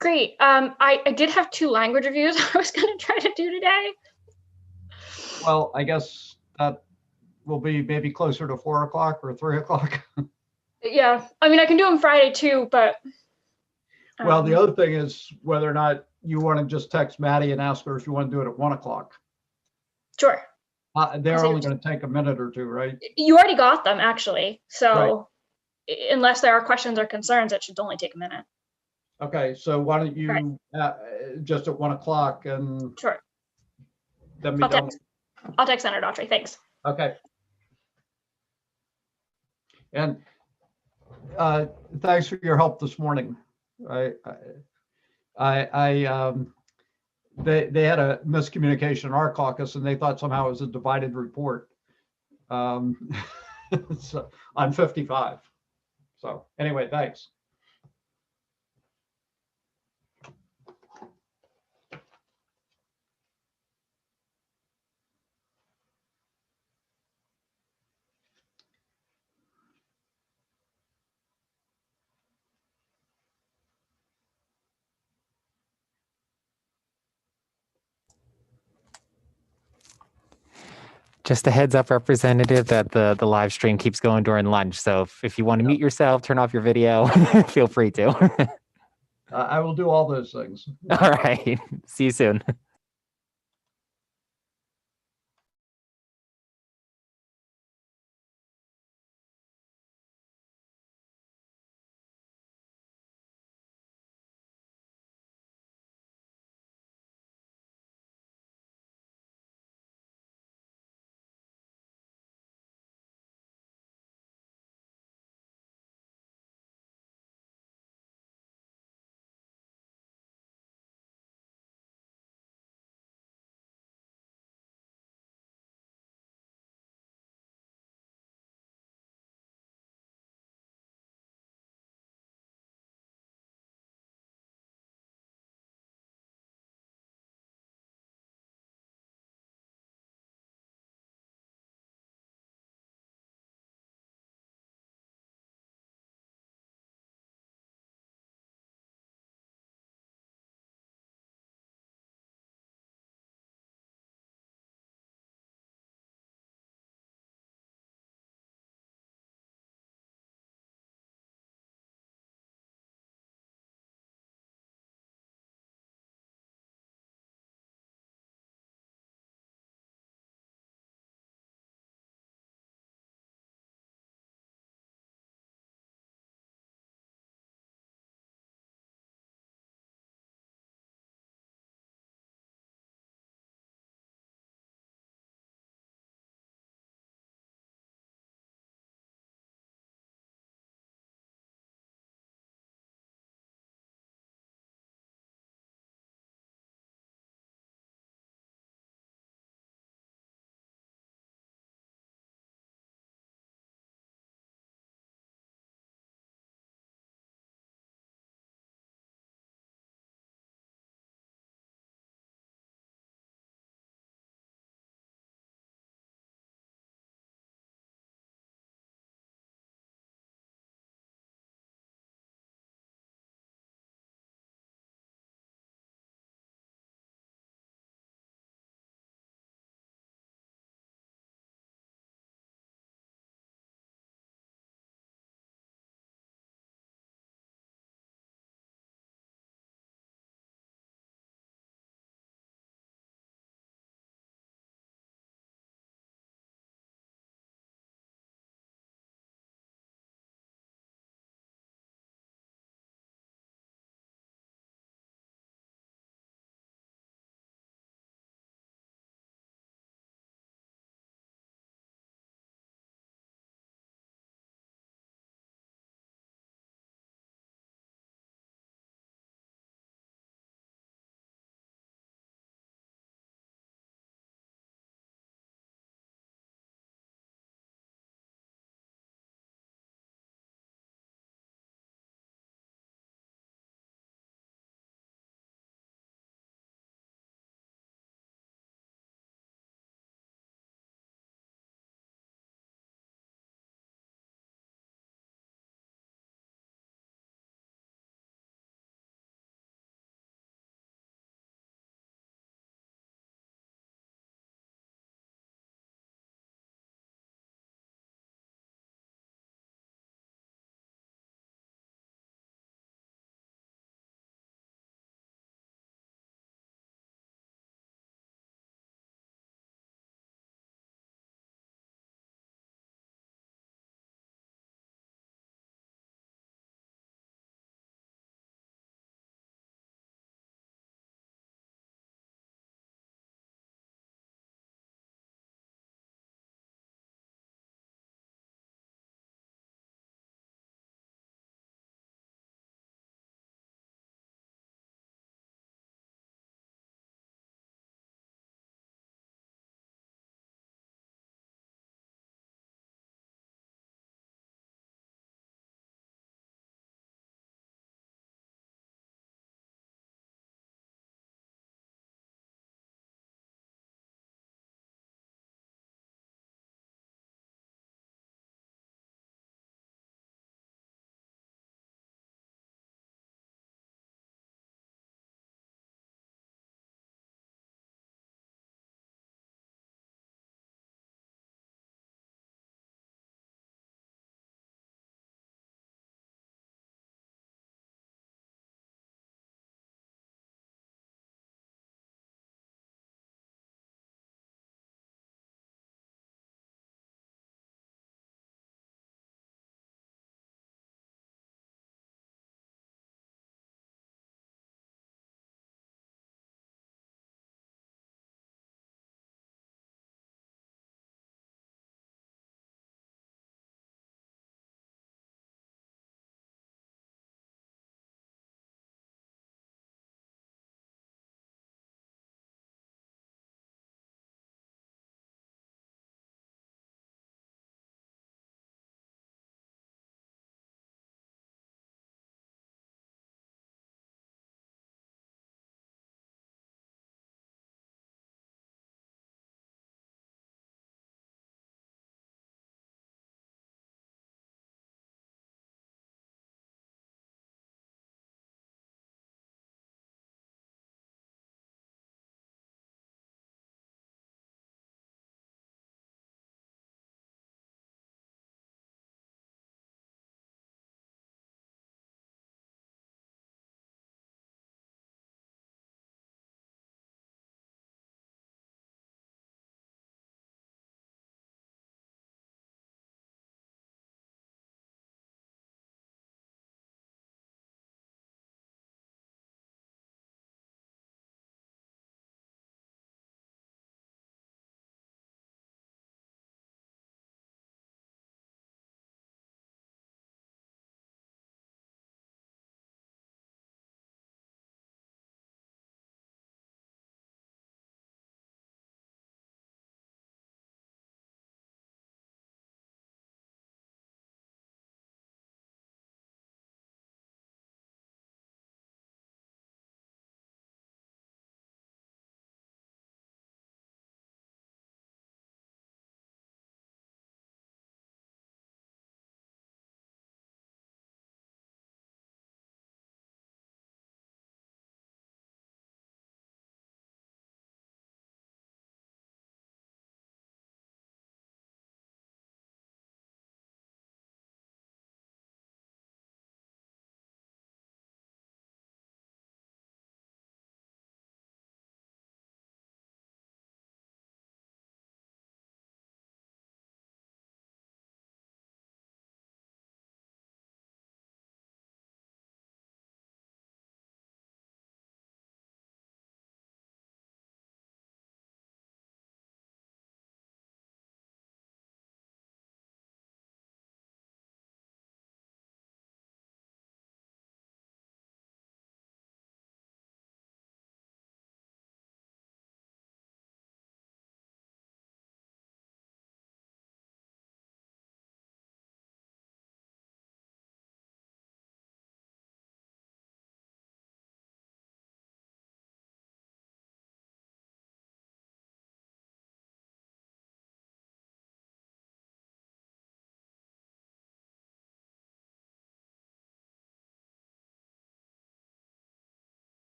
Great. I did have 2 language reviews I was going to try to do today. Well, I guess that will be maybe closer to 4 o'clock or 3 o'clock. Yeah, I mean, I can do them Friday too, but. Well, the other thing is whether or not you want to just text Maddie and ask her if you want to do it at 1 o'clock. Sure. They're only going to take a minute or 2, right? You already got them, actually. So unless there are questions or concerns, it should only take a minute. Okay, so why don't you just at 1 o'clock and sure. Then be done. I'll text Senator Daughtry. Thanks. Okay. And thanks for your help this morning. They had a miscommunication in our caucus and they thought somehow it was a divided report so, on 55. So anyway, thanks. Just a heads up, Representative, that the live stream keeps going during lunch. So if you want to mute yourself, turn off your video, feel free to. I will do all those things. All right. See you soon.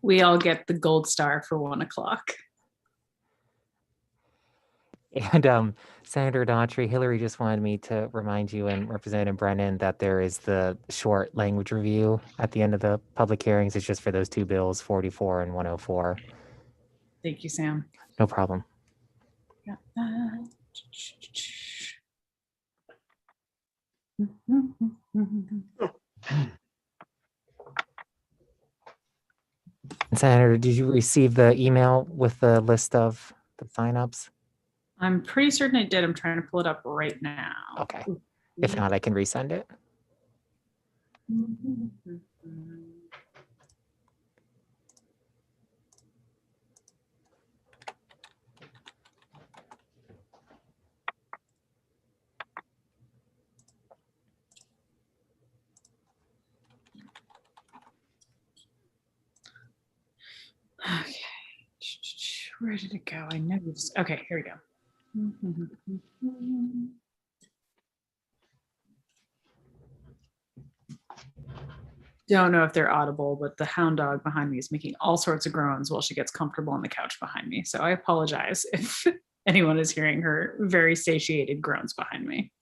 we all get the gold star for 1 o'clock. And Senator Daughtry, Hillary just wanted me to remind you and Representative Brennan that there is the short language review at the end of the public hearings. It's just for those two bills, 44 and 104. Thank you, Sam. No problem. Got that. And Senator, did you receive the email with the list of the signups? I'm pretty certain I did. I'm trying to pull it up right now. Okay. If not, I can resend it. Okay. Where did it go? I know. Okay, here we go. Don't know if they're audible, but the hound dog behind me is making all sorts of groans while she gets comfortable on the couch behind me. So I apologize if anyone is hearing her very satiated groans behind me.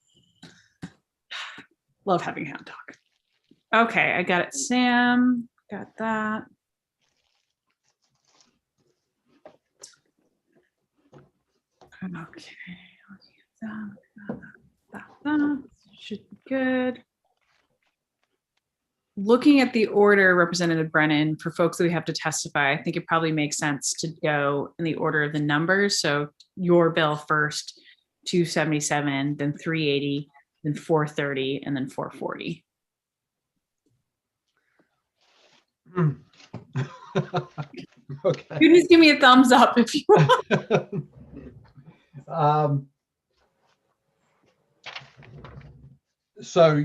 Love having a hound dog. Okay, I got it, Sam. Got that. Okay, that should be good. Looking at the order, Representative Brennan, for folks that we have to testify, I think it probably makes sense to go in the order of the numbers. So your bill first, 277, then 380, then 430, and then 440. Okay. You just give me a thumbs up if you want. So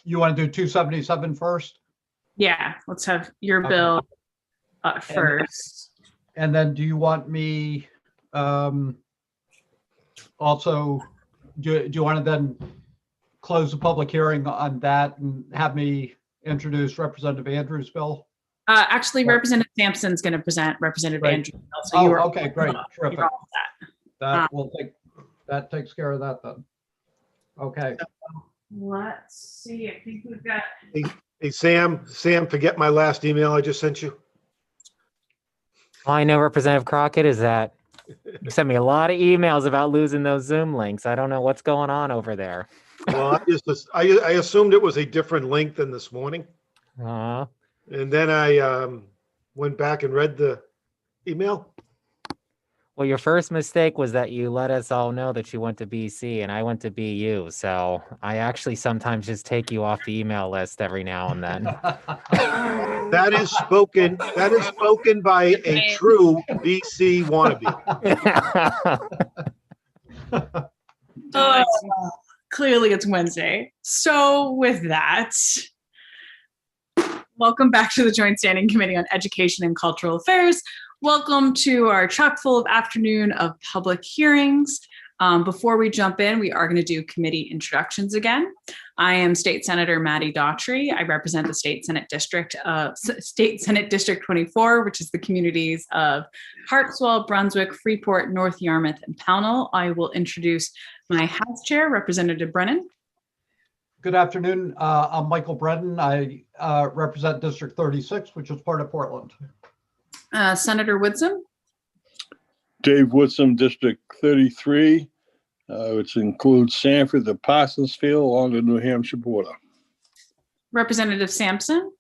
you want to do 277 first? Yeah, let's have your bill first. And then do you want me also, do you want to then close the public hearing on that and have me introduce Representative Andrews' bill? Actually, Representative Sampson's going to present Representative Andrews' bill. So you okay, great, terrific. That will take, that takes care of that then. Okay. So, let's see. I think we've got. Hey, Sam, forget my last email I just sent you. All I know, Representative Crockett, is that you sent me a lot of emails about losing those Zoom links. I don't know what's going on over there. Well, I assumed it was a different link than this morning. And then I went back and read the email. Well, your first mistake was that you let us all know that you went to BC and I went to BU. So I actually sometimes just take you off the email list every now and then. That is spoken by a true BC wannabe. Clearly it's Wednesday. So with that, welcome back to the Joint Standing Committee on Education and Cultural Affairs. Welcome to our chock full of afternoon of public hearings. Before we jump in, we are going to do committee introductions again. I am State Senator Maddie Daughtry. I represent the State Senate District 24, which is the communities of Hartswell, Brunswick, Freeport, North Yarmouth, and Pownell. I will introduce my House Chair, Representative Brennan. Good afternoon. I'm Michael Brennan. I represent District 36, which is part of Portland. Senator Woodsum. Dave Woodsum, District 33, which includes Sanford, the Parsonsfield, along the New Hampshire border. Representative Sampson.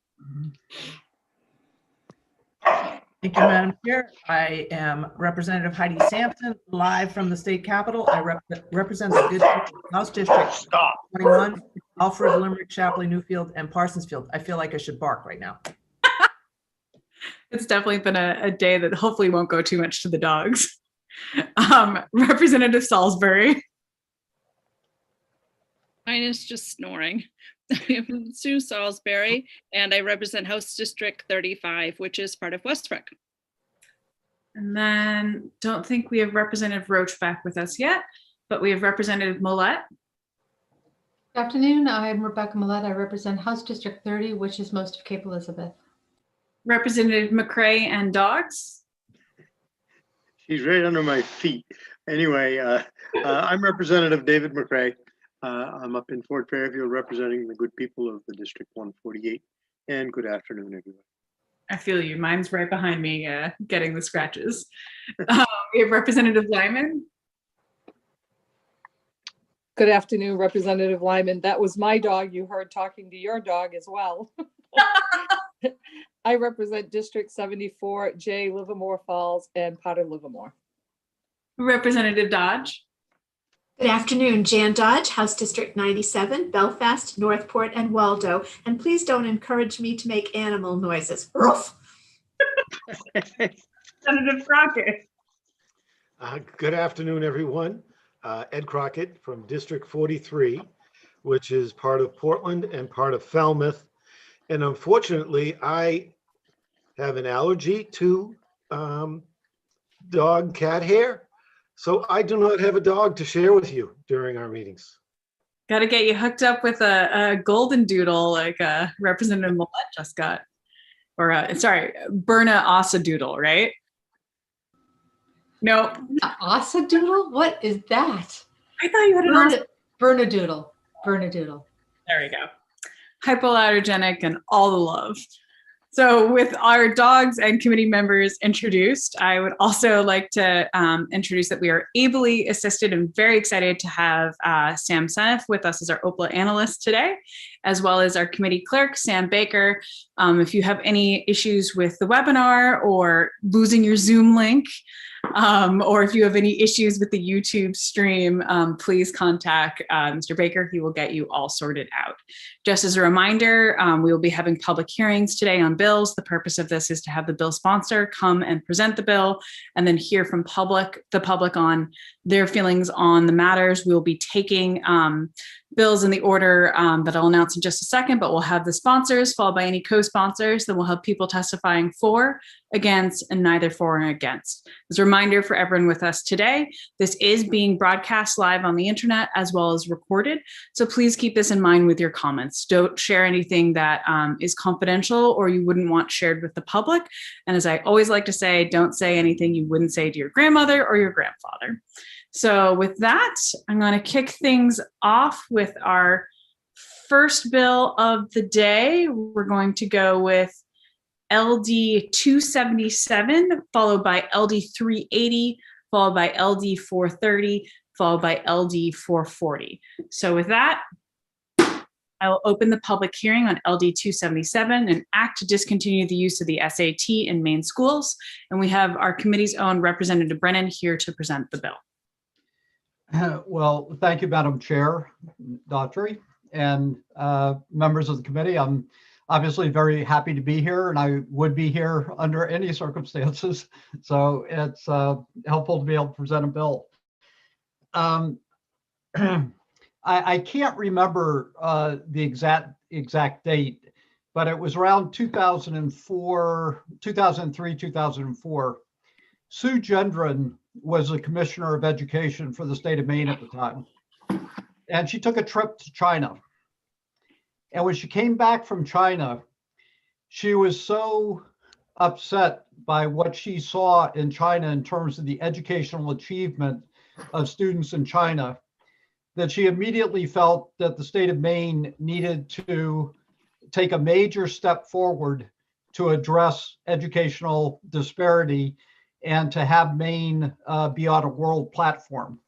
Thank you, Madam Chair. I am Representative Heidi Sampson, live from the state capitol. I represent the district, House District 21, Alfred, Limerick, Shapley, Newfield, and Parsonsfield. I feel like I should bark right now. It's definitely been a day that hopefully won't go too much to the dogs. Representative Salisbury. Mine is just snoring. I'm Sue Salisbury, and I represent House District 35, which is part of Westbrook. And then don't think we have Representative Roach back with us yet, but we have Representative Millette. Good afternoon. I'm Rebecca Millette. I represent House District 30, which is most of Cape Elizabeth. Representative McCray and dogs. She's right under my feet. Anyway, I'm Representative David McCray. I'm up in Fort Fairfield representing the good people of the District 148. And good afternoon, everyone. I feel you. Mine's right behind me, getting the scratches. We have Representative Lyman. Good afternoon, Representative Lyman. That was my dog you heard talking to your dog as well. I represent District 74, J, Livermore Falls, and Potter Livermore. Representative Dodge. Good afternoon, Jan Dodge, House District 97, Belfast, Northport, and Waldo. And please don't encourage me to make animal noises. Ruff. Senator Crockett. Good afternoon, everyone. Ed Crockett from District 43, which is part of Portland and part of Falmouth. And unfortunately, I have an allergy to dog cat hair. So I do not have a dog to share with you during our meetings. Got to get you hooked up with a golden doodle like Representative Millett just got. Or sorry, Berna Ossadoodle, right? No. Ossadoodle? What is that? I thought you had an Bernadoodle. Bernadoodle. There we go. Hypoallergenic and all the love. So with our dogs and committee members introduced, I would also like to introduce that we are ably assisted and very excited to have Sam Seneff with us as our OPLA analyst today, as well as our committee clerk, Sam Baker. If you have any issues with the webinar or losing your Zoom link, or if you have any issues with the YouTube stream, please contact Mr. Baker. He will get you all sorted out. Just as a reminder, we will be having public hearings today on bills. The purpose of this is to have the bill sponsor come and present the bill and then hear from the public on their feelings on the matters. We will be taking bills in the order that I'll announce in just a second, but we'll have the sponsors followed by any co-sponsors. Then we'll have people testifying for, against, and neither for or against. As a reminder for everyone with us today, this is being broadcast live on the internet as well as recorded. So please keep this in mind with your comments. Don't share anything that is confidential or you wouldn't want shared with the public. And as I always like to say, don't say anything you wouldn't say to your grandmother or your grandfather. So with that, I'm going to kick things off with our first bill of the day. We're going to go with LD 277, followed by LD 380, followed by LD 430, followed by LD 440. So with that, I will open the public hearing on LD 277, an act to discontinue the use of the SAT in Maine schools. And we have our committee's own Representative Brennan here to present the bill. Well, thank you, Madam Chair, Daughtry, and members of the committee. I'm obviously very happy to be here, and I would be here under any circumstances. So it's helpful to be able to present a bill. I can't remember the exact date, but it was around 2004, 2003, 2004. Sue Gendron was the Commissioner of Education for the state of Maine at the time. And she took a trip to China. And when she came back from China, she was so upset by what she saw in China in terms of the educational achievement of students in China that she immediately felt that the state of Maine needed to take a major step forward to address educational disparity and to have Maine be on a world platform.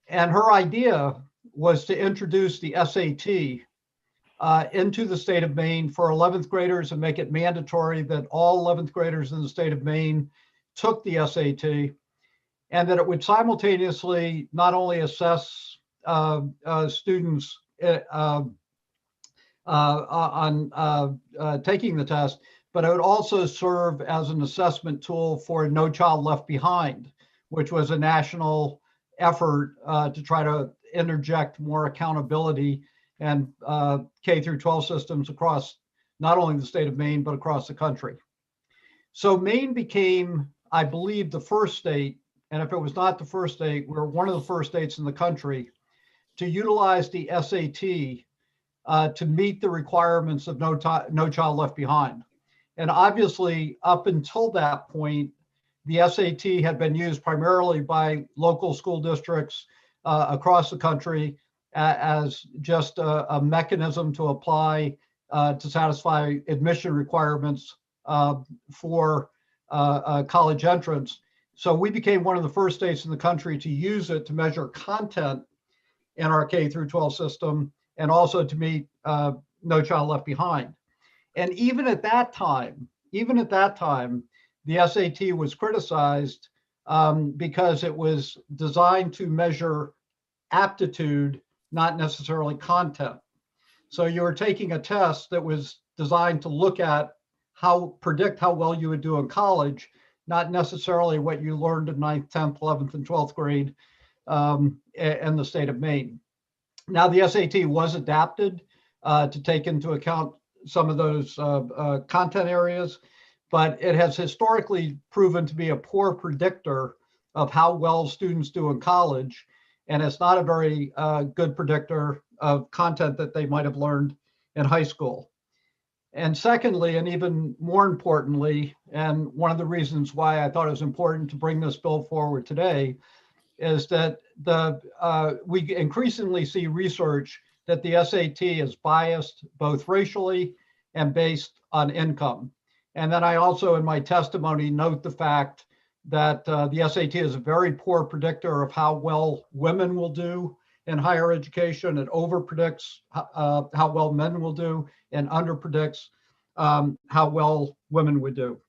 And her idea was to introduce the SAT into the state of Maine for 11th graders and make it mandatory that all 11th graders in the state of Maine took the SAT, and that it would simultaneously not only assess students on taking the test, but it would also serve as an assessment tool for No Child Left Behind, which was a national effort to try to interject more accountability and K through 12 systems across not only the state of Maine, but across the country. So Maine became, I believe, the first state, and if it was not the first state, we're one of the first states in the country to utilize the SAT to meet the requirements of No Child Left Behind. And obviously, up until that point, the SAT had been used primarily by local school districts across the country as just a mechanism to apply to satisfy admission requirements for college entrance. So we became one of the first states in the country to use it to measure content in our K through 12 system, and also to meet No Child Left Behind. And even at that time, the SAT was criticized because it was designed to measure aptitude, not necessarily content. So you were taking a test that was designed to look at predict how well you would do in college, not necessarily what you learned in 9th, 10th, 11th, and 12th grade in the state of Maine. Now the SAT was adapted to take into account some of those content areas, but it has historically proven to be a poor predictor of how well students do in college. And it's not a very good predictor of content that they might have learned in high school. And secondly, and even more importantly, and one of the reasons why I thought it was important to bring this bill forward today, is that we increasingly see research that the SAT is biased both racially and based on income. And then I also, in my testimony, note the fact that the SAT is a very poor predictor of how well women will do in higher education. It overpredicts how well men will do and underpredicts how well women would do.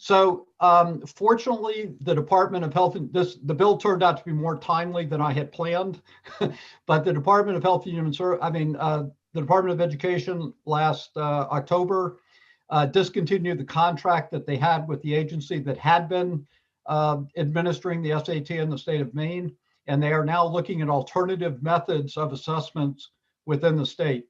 So fortunately, the Department of Health, the bill turned out to be more timely than I had planned, but the Department of Health and Human Services, the Department of Education last October discontinued the contract that they had with the agency that had been administering the SAT in the state of Maine, and they are now looking at alternative methods of assessments within the state.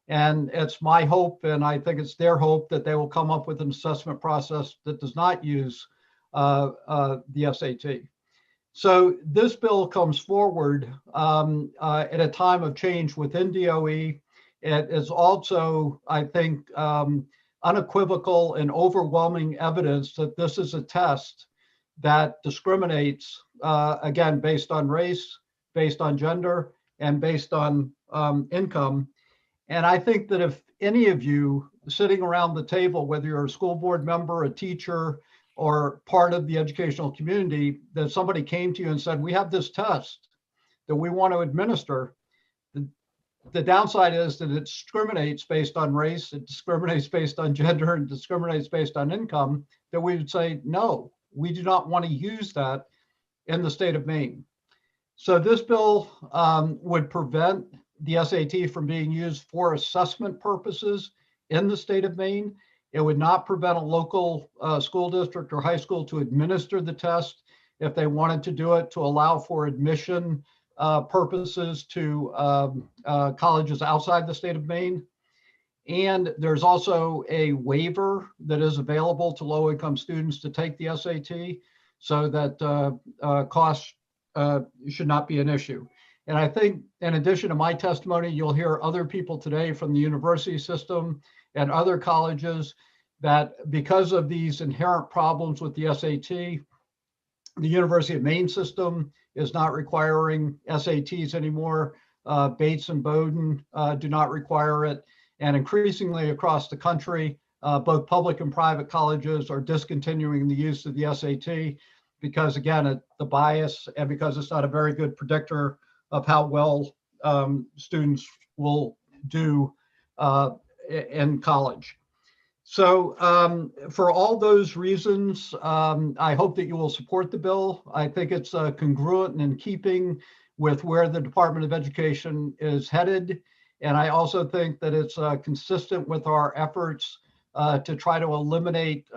And it's my hope, and I think it's their hope, that they will come up with an assessment process that does not use the SAT. So this bill comes forward at a time of change within DOE. It is also, I think, unequivocal and overwhelming evidence that this is a test that discriminates, again, based on race, based on gender, and based on income. And I think that if any of you sitting around the table, whether you're a school board member, a teacher, or part of the educational community, that somebody came to you and said, we have this test that we want to administer, the downside is that it discriminates based on race, it discriminates based on gender, and discriminates based on income, that we would say, no, we do not want to use that in the state of Maine. So this bill would prevent the SAT from being used for assessment purposes in the state of Maine. It would not prevent a local school district or high school to administer the test if they wanted to do it to allow for admission purposes to colleges outside the state of Maine. And there's also a waiver that is available to low-income students to take the SAT, so that costs should not be an issue. And I think, in addition to my testimony, you'll hear other people today from the university system and other colleges that because of these inherent problems with the SAT, the University of Maine system is not requiring SATs anymore. Bates and Bowdoin do not require it. And increasingly across the country, both public and private colleges are discontinuing the use of the SAT because, again, the bias, and because it's not a very good predictor of how well students will do in college. So for all those reasons, I hope that you will support the bill. I think it's congruent and in keeping with where the Department of Education is headed. And I also think that it's consistent with our efforts to try to eliminate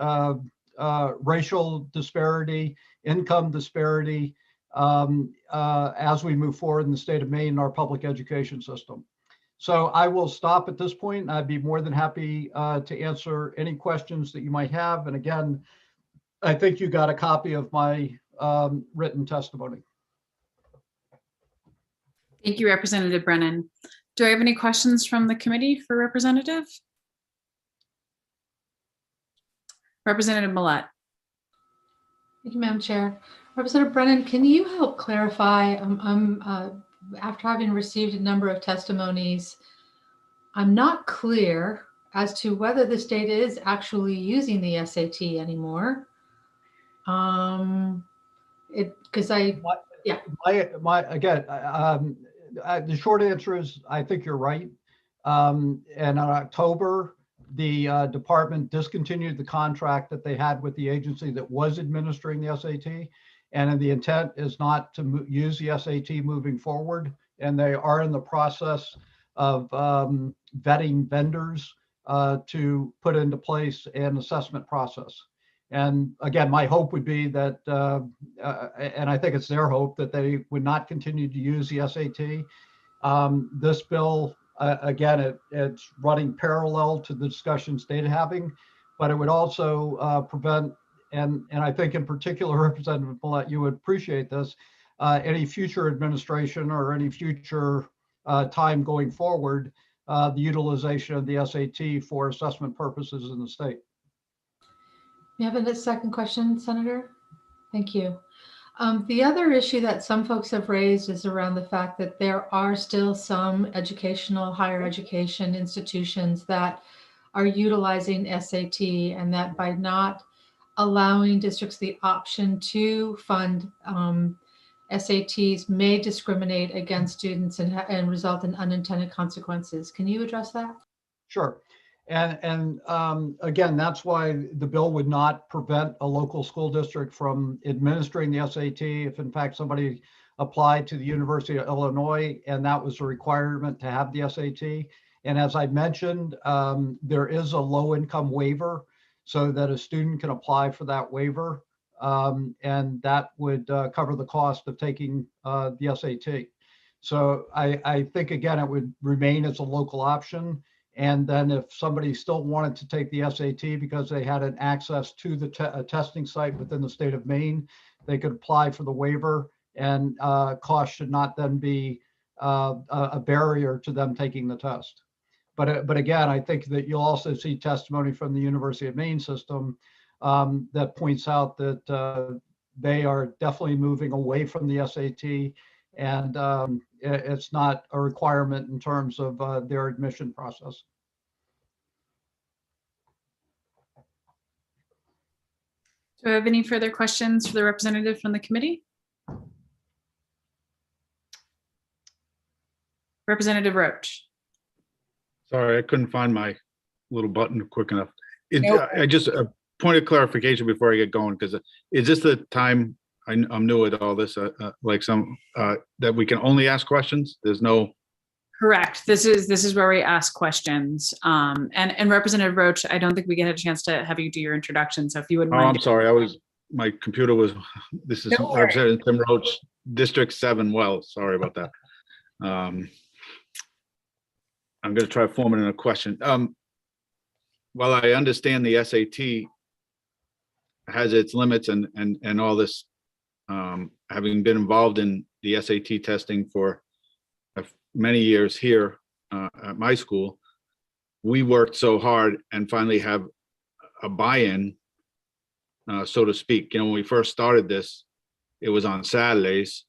racial disparity, income disparity, as we move forward in the state of Maine and our public education system. So I will stop at this point. I'd be more than happy to answer any questions that you might have. And again, I think you got a copy of my written testimony. Thank you, Representative Brennan. Do I have any questions from the committee for Representative? Representative Millette. Thank you, Madam Chair. Representative Brennan, can you help clarify? After having received a number of testimonies, I'm not clear as to whether the state is actually using the SAT anymore. The short answer is I think you're right. And in October, the department discontinued the contract that they had with the agency that was administering the SAT. And the intent is not to use the SAT moving forward. And they are in the process of vetting vendors to put into place an assessment process. And again, my hope would be that, and I think it's their hope, that they would not continue to use the SAT. This bill, again, it's running parallel to the discussions they're having, but it would also prevent, and I think in particular, Representative Millette, you would appreciate this, any future administration or any future time going forward, the utilization of the SAT for assessment purposes in the state. You have a second question, Senator? Thank you. The other issue that some folks have raised is around the fact that there are still some higher education institutions that are utilizing SAT, and that by not allowing districts the option to fund SATs may discriminate against students and result in unintended consequences. Can you address that? Sure. And again, that's why the bill would not prevent a local school district from administering the SAT if in fact somebody applied to the University of Illinois and that was a requirement to have the SAT. And as I mentioned, there is a low income waiver so that a student can apply for that waiver. And that would cover the cost of taking the SAT. So I think, again, it would remain as a local option. And then if somebody still wanted to take the SAT because they had an access to the testing site within the state of Maine, they could apply for the waiver, and cost should not then be a barrier to them taking the test. But again, I think that you'll also see testimony from the University of Maine system that points out that they are definitely moving away from the SAT, and it's not a requirement in terms of their admission process. Do I have any further questions for the representative from the committee? Representative Roach. Sorry, I couldn't find my little button quick enough. Nope. I just a point of clarification before I get going, because is this the time? I'm new at all this, like some that we can only ask questions. There's no. Correct. This is where we ask questions. And Representative Roach, I don't think we get a chance to have you do your introduction. So if you wouldn't Oh, mind. I'm sorry. My computer was. This is Representative Tim Roach, District 7 Wells. Sorry about that. I'm going to try to form it in a question. While I understand the SAT has its limits and all this, having been involved in the SAT testing for many years here at my school, we worked so hard and finally have a buy-in, so to speak. You know, when we first started this, it was on Saturdays.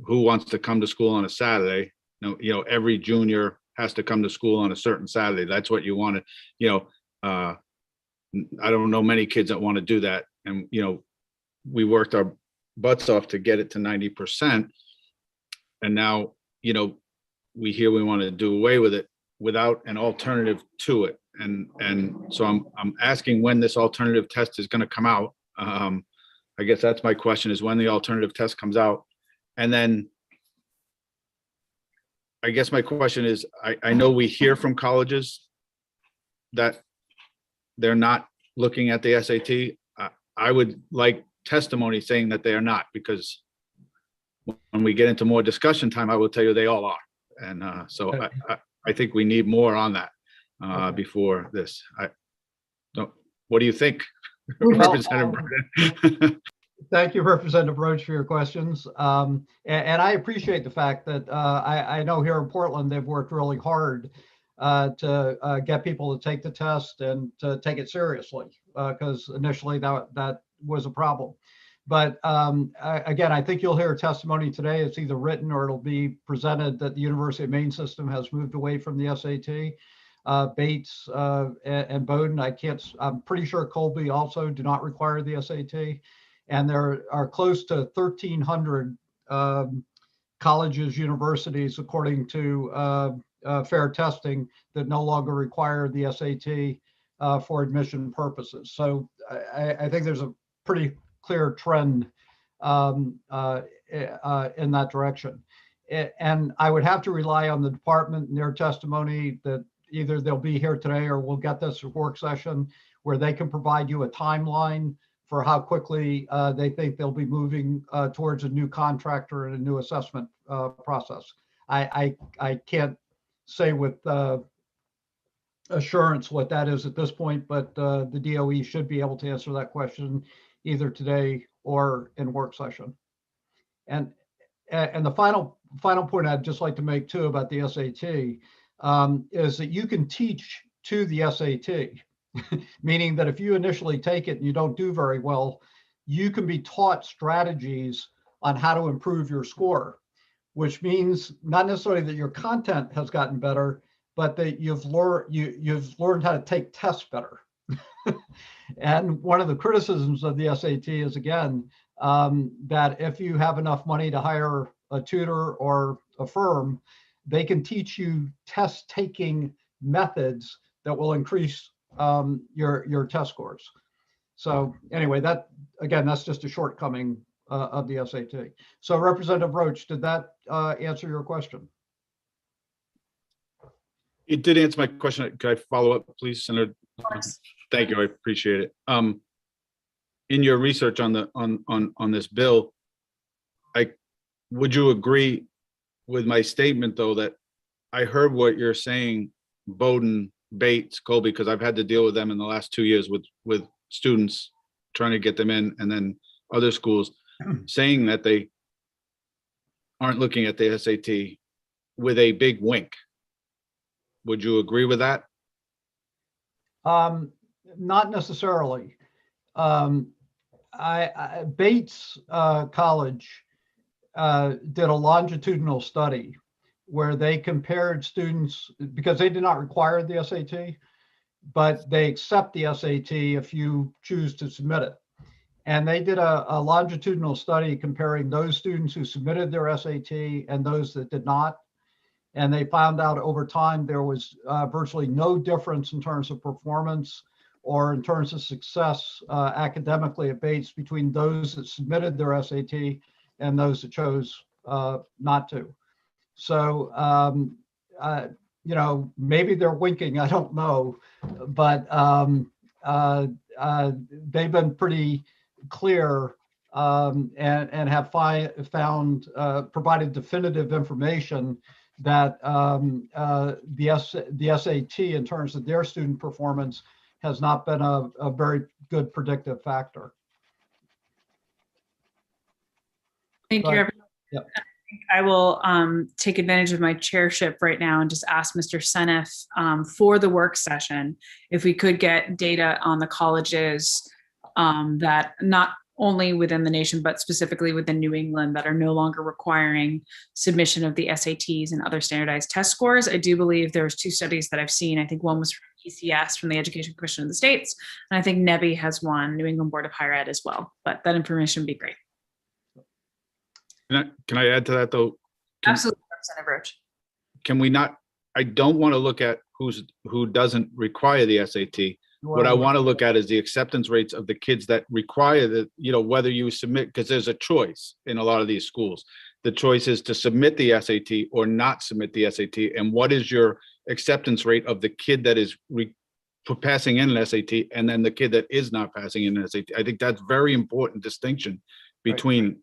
Who wants to come to school on a Saturday? You know, every junior has to come to school on a certain Saturday. That's what you wanted. You know, I don't know many kids that want to do that. And, you know, we worked our butts off to get it to 90%. And now, you know, we hear we want to do away with it without an alternative to it. And so I'm asking when this alternative test is going to come out. I guess that's my question, is when the alternative test comes out. And then I guess my question is, I know we hear from colleges that they're not looking at the SAT. I would like testimony saying that they are not, because when we get into more discussion time, I will tell you they all are. And so I think we need more on that before this. What do you think, Representative Brennan? Thank you, Representative Roach, for your questions. And I appreciate the fact that I know here in Portland, they've worked really hard to get people to take the test and to take it seriously, because initially that was a problem. But again, I think you'll hear testimony today. It's either written or it'll be presented that the University of Maine system has moved away from the SAT. Bates and Bowdoin, I'm pretty sure Colby also do not require the SAT. And there are close to 1,300 colleges, universities, according to fair testing, that no longer require the SAT for admission purposes. So I think there's a pretty clear trend in that direction. And I would have to rely on the department and their testimony that either they'll be here today or we'll get this work session where they can provide you a timeline for how quickly they think they'll be moving towards a new contractor and a new assessment process. I can't say with assurance what that is at this point, but the DOE should be able to answer that question either today or in work session. And the final point I'd just like to make too about the SAT is that you can teach to the SAT, meaning that if you initially take it and you don't do very well, you can be taught strategies on how to improve your score, which means not necessarily that your content has gotten better, but that you've learned how to take tests better. And one of the criticisms of the SAT is, again, that if you have enough money to hire a tutor or a firm, they can teach you test taking methods that will increase your test scores. So anyway, that's just a shortcoming of the SAT. So Representative Roach, did that answer your question? It did answer my question. Could I follow up, please, Senator? Thank you. I appreciate it. In your research on this bill, would you agree with my statement, though, that I heard what you're saying, Bowdoin, Bates, Colby, because I've had to deal with them in the last 2 years with students trying to get them in, and then other schools saying that they aren't looking at the SAT with a big wink. Would you agree with that? Not necessarily. Bates College did a longitudinal study where they compared students, because they did not require the SAT, but they accept the SAT if you choose to submit it. And they did a longitudinal study comparing those students who submitted their SAT and those that did not. And they found out over time there was virtually no difference in terms of performance or in terms of success academically at Bates between those that submitted their SAT and those that chose not to. So, maybe they're winking, I don't know, but they've been pretty clear and have found provided definitive information that the SAT in terms of their student performance has not been a very good predictive factor. Thank you, everyone. Yep. I will take advantage of my chairship right now and just ask Mr. Seneff for the work session, if we could get data on the colleges that not only within the nation, but specifically within New England that are no longer requiring submission of the SATs and other standardized test scores. I do believe there's 2 studies that I've seen. I think one was from ECS, from the Education Commission of the States, and I think NEBI has one, New England Board of Higher Ed, as well. But that information would be great. Can I add to that, though? Absolutely, Representative Roach. Can we not? I don't want to look at who doesn't require the SAT. What I want to look at is the acceptance rates of the kids that require the, whether you submit, because there's a choice in a lot of these schools. The choice is to submit the SAT or not submit the SAT. And what is your acceptance rate of the kid that is passing in an SAT and then the kid that is not passing in an SAT? I think that's very important distinction between. Right.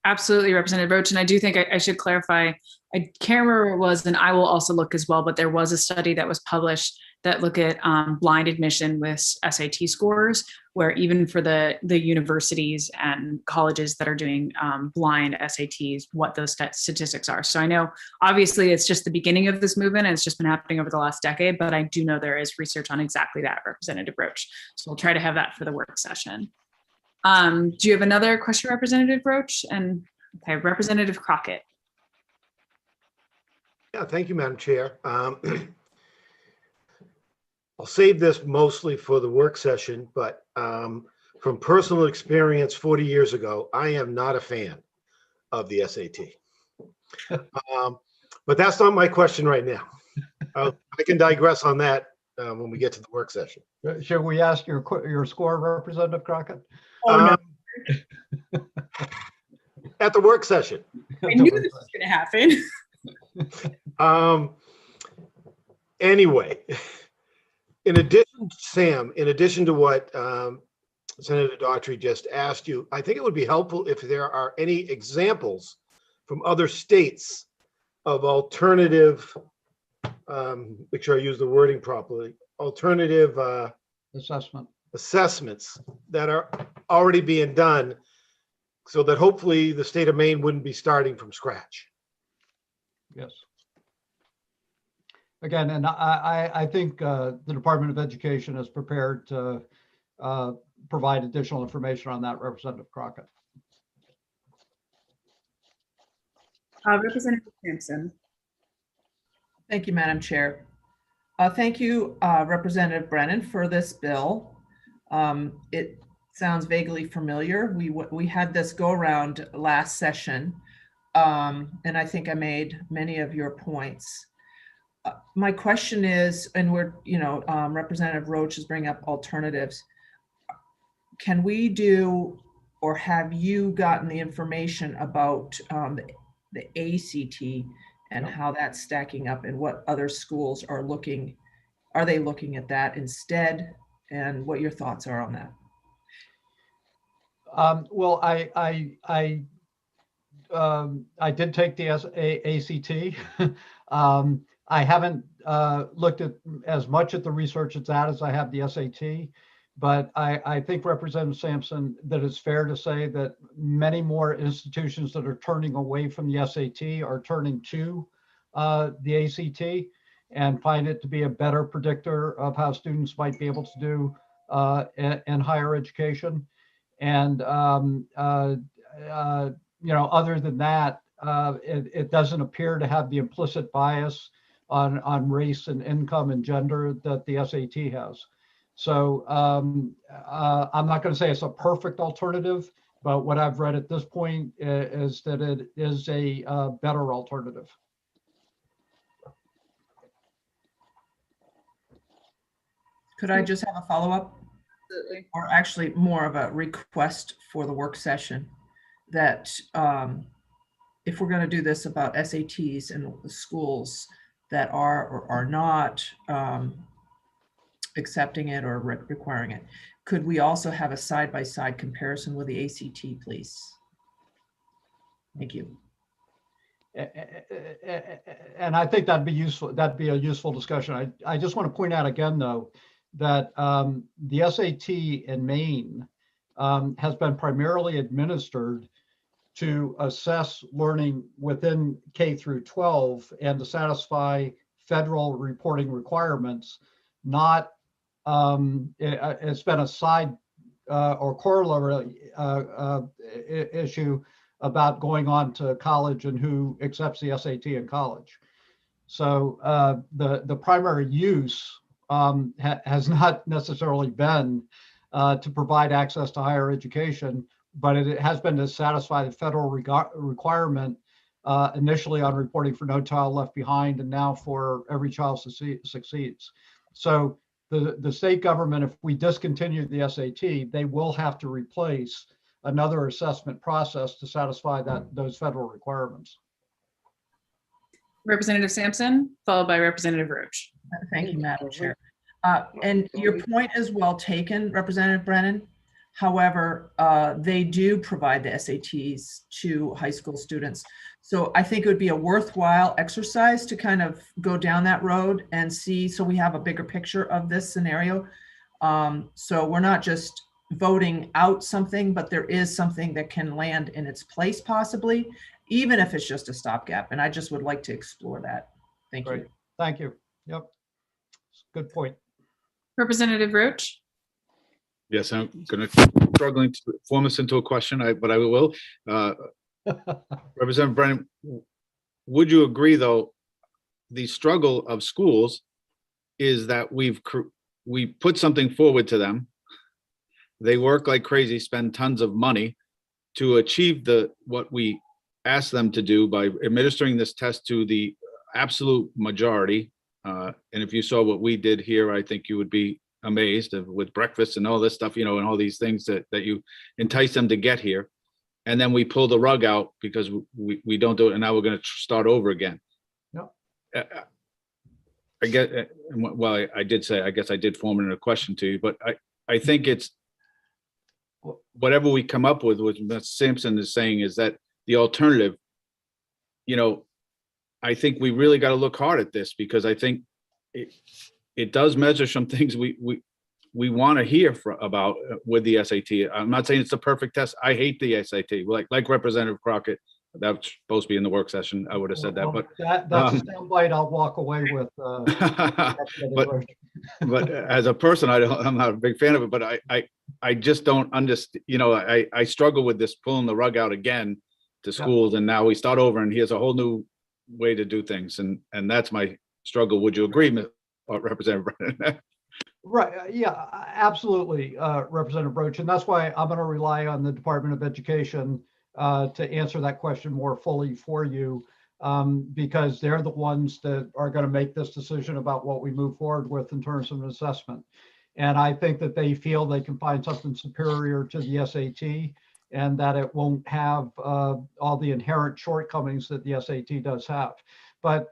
Absolutely, Representative Roach. And I do think I should clarify, I can't remember where it was, and I will also look as well, but there was a study that was published that look at blind admission with SAT scores, where even for the universities and colleges that are doing blind SATs, what those statistics are. So I know obviously it's just the beginning of this movement and it's just been happening over the last decade, but I do know there is research on exactly that, Representative Roach. So we'll try to have that for the work session. Do you have another question, Representative Roach? And okay, Representative Crockett. Yeah, thank you, Madam Chair. I'll save this mostly for the work session, but from personal experience 40 years ago, I am not a fan of the SAT. But that's not my question right now. I can digress on that when we get to the work session. Should we ask your score, Representative Crockett? Oh, no. At the work session. I knew this was going to happen. Anyway, in addition, Sam, in addition to what Senator Daughtry just asked you, I think it would be helpful if there are any examples from other states of alternative, make sure I use the wording properly, alternative assessments that are already being done, so that hopefully the state of Maine wouldn't be starting from scratch. Yes. Again, and I think the Department of Education is prepared to provide additional information on that, Representative Crockett. Representative Sampson. Thank you, Madam Chair. Thank you, Representative Brennan, for this bill. It sounds vaguely familiar. We had this go around last session, and I think I made many of your points. My question is, and Representative Roach is bringing up alternatives. Can we do, or have you gotten the information about the ACT and how that's stacking up, and what other schools are looking? Are they looking at that instead? And what your thoughts are on that? Well, I did take the ACT. I haven't looked at as much at the research as that as I have the SAT, but I think, Representative Sampson, that it's fair to say that many more institutions that are turning away from the SAT are turning to the ACT and find it to be a better predictor of how students might be able to do in higher education. And other than that, it doesn't appear to have the implicit bias on race and income and gender that the SAT has. So I'm not going to say it's a perfect alternative, but what I've read at this point is that it is a better alternative. Could I just have a follow-up? Absolutely. Or actually more of a request for the work session that if we're going to do this about SATs and the schools that are or are not accepting it or requiring it, could we also have a side-by-side comparison with the ACT, please? Thank you. And I think that'd be useful. That'd be a useful discussion. I just want to point out again, though, that the SAT in Maine has been primarily administered to assess learning within K through 12 and to satisfy federal reporting requirements, not it's been a side or corollary issue about going on to college and who accepts the SAT in college. So the primary use has not necessarily been to provide access to higher education, but it has been to satisfy the federal requirement initially on reporting for No Child Left Behind, and now for Every Child Succeeds. So the state government, if we discontinue the SAT, they will have to replace another assessment process to satisfy those federal requirements. Representative Sampson, followed by Representative Roach. Thank you, Madam Chair. And your point is well taken, Representative Brennan. However, they do provide the SATs to high school students. So I think it would be a worthwhile exercise to kind of go down that road and see, so we have a bigger picture of this scenario. So we're not just voting out something, but there is something that can land in its place possibly, even if it's just a stopgap. And I just would like to explore that. Thank you. Thank you. Yep. Good point. Representative Roach. Yes, I'm struggling to form this into a question, but I will. Representative Brennan, would you agree, though, the struggle of schools is that we put something forward to them. They work like crazy, spend tons of money to achieve what we ask them to do by administering this test to the absolute majority. And if you saw what we did here, I think you would be amazed with breakfast and all this stuff, and all these things that you entice them to get here. And then we pull the rug out because we don't do it. And now we're going to start over again. Yep. I get, well, I did say, I guess I did form it in a question to you, but I think it's whatever we come up with, what Ms. Sampson is saying is that the alternative, I think we really got to look hard at this, because I think it does measure some things we want to hear about with the SAT. I'm not saying it's the perfect test. I hate the SAT. Like Representative Crockett, that's supposed to be in the work session. I would have said that, but that's a soundbite I'll walk away with. But as a person, I'm not a big fan of it. But I just don't understand. I struggle with this pulling the rug out again to schools, and now we start over, and here's a whole new way to do things, and that's my struggle. Would you agree, Representative Brennan? Right. Yeah, absolutely, Representative Roach. And that's why I'm going to rely on the Department of Education to answer that question more fully for you, because they're the ones that are going to make this decision about what we move forward with in terms of an assessment. And I think that they feel they can find something superior to the SAT, and that it won't have all the inherent shortcomings that the SAT does have. But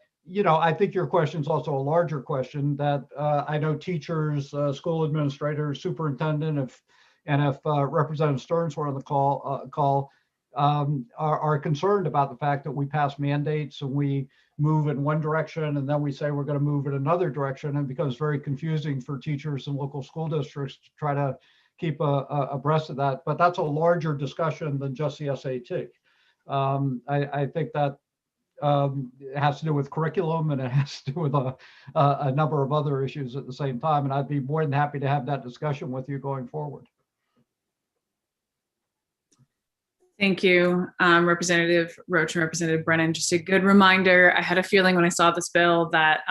I think your question is also a larger question that I know teachers, school administrators, superintendent, if Representative Stearns were on the call, are concerned about the fact that we pass mandates and we move in one direction and then we say we're going to move in another direction, and it becomes very confusing for teachers and local school districts to try to keep abreast of that. But that's a larger discussion than just the SAT. I think that it has to do with curriculum, and it has to do with a number of other issues at the same time. And I'd be more than happy to have that discussion with you going forward. Thank you, Representative Roach and Representative Brennan. Just a good reminder. I had a feeling when I saw this bill that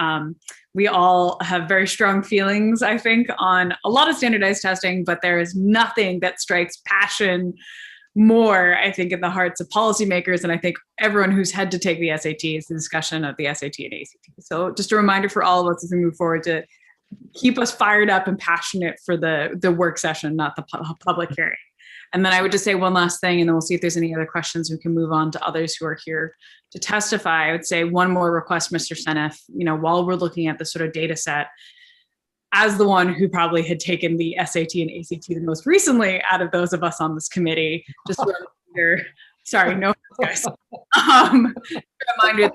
we all have very strong feelings, I think, on a lot of standardized testing, but there is nothing that strikes passion more, I think, in the hearts of policymakers, and I think everyone who's had to take the SAT is the discussion of the SAT and ACT. So just a reminder for all of us as we move forward to keep us fired up and passionate for the work session, not the public hearing. And then I would just say one last thing, and then we'll see if there's any other questions. We can move on to others who are here to testify. I would say one more request, Mr. Seneff, while we're looking at the sort of data set, as the one who probably had taken the SAT and ACT the most recently out of those of us on this committee, just a reminder, sorry, no, guys. A reminder that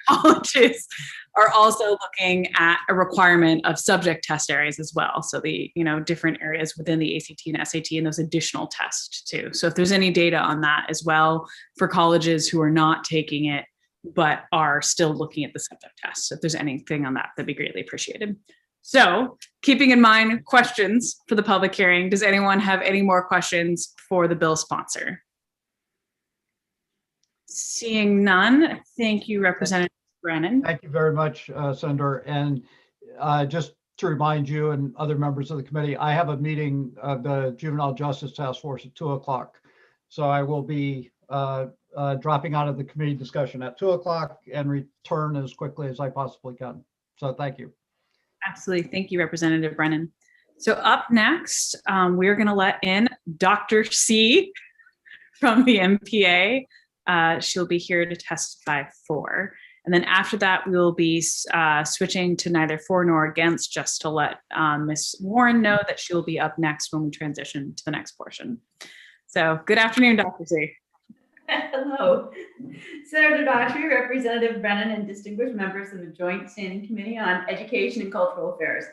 colleges are also looking at a requirement of subject test areas as well. So the, different areas within the ACT and SAT and those additional tests too. So if there's any data on that as well for colleges who are not taking it, but are still looking at the subject test. So if there's anything on that, that'd be greatly appreciated. So keeping in mind questions for the public hearing, does anyone have any more questions for the bill sponsor? Seeing none, thank you, Representative Brennan. Thank you very much, Senator. And just to remind you and other members of the committee, I have a meeting of the Juvenile Justice Task Force at 2:00. So I will be dropping out of the committee discussion at 2:00 and return as quickly as I possibly can. So thank you. Absolutely. Thank you, Representative Brennan. So up next, we're going to let in Dr. C from the MPA. She'll be here to testify for. And then after that, we will be switching to neither for nor against, just to let Ms. Warren know that she will be up next when we transition to the next portion. So good afternoon, Dr. C. Hello. Senator Daughtry, Representative Brennan, and distinguished members of the Joint Standing Committee on Education and Cultural Affairs.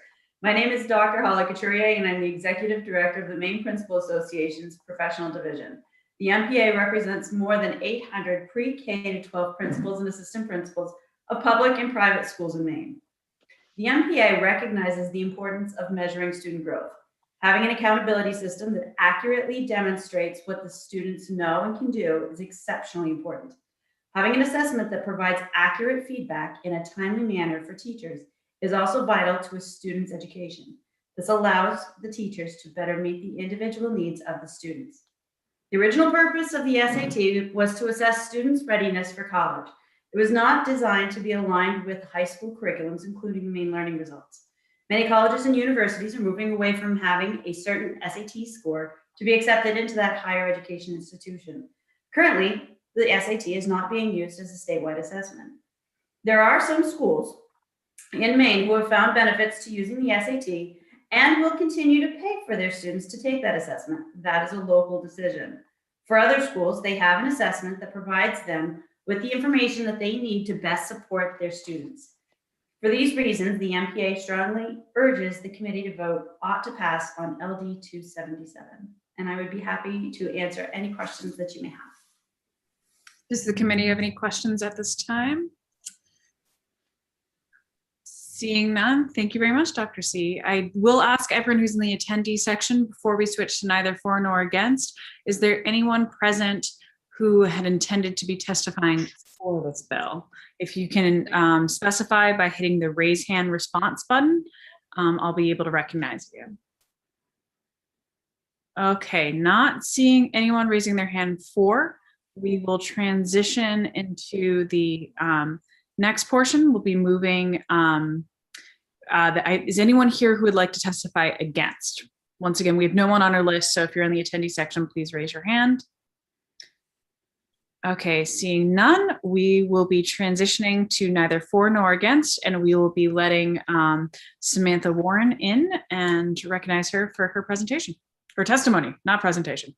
My name is Dr. Hala Couturier, and I'm the Executive Director of the Maine Principal Association's Professional Division. The MPA represents more than 800 pre-K to 12 principals and assistant principals of public and private schools in Maine. The MPA recognizes the importance of measuring student growth. Having an accountability system that accurately demonstrates what the students know and can do is exceptionally important. Having an assessment that provides accurate feedback in a timely manner for teachers is also vital to a student's education. This allows the teachers to better meet the individual needs of the students. The original purpose of the SAT was to assess students' readiness for college. It was not designed to be aligned with high school curriculums, including the Maine learning results. Many colleges and universities are moving away from having a certain SAT score to be accepted into that higher education institution. Currently, the SAT is not being used as a statewide assessment. There are some schools in Maine who have found benefits to using the SAT and will continue to pay for their students to take that assessment. That is a local decision. For other schools, they have an assessment that provides them with the information that they need to best support their students. For these reasons, the MPA strongly urges the committee to vote ought to pass on LD 277. And I would be happy to answer any questions that you may have. Does the committee have any questions at this time? Seeing none, thank you very much, Dr. C. I will ask everyone who's in the attendee section before we switch to neither for nor against, is there anyone present who had intended to be testifying for this bill? If you can specify by hitting the raise hand response button, I'll be able to recognize you. Okay, not seeing anyone raising their hand for, we will transition into the next portion. We'll be moving, is anyone here who would like to testify against? Once again, we have no one on our list, so if you're in the attendee section, please raise your hand. Okay, seeing none, we will be transitioning to neither for nor against, and we will be letting Samantha Warren in and recognize her for her presentation, her testimony, not presentation.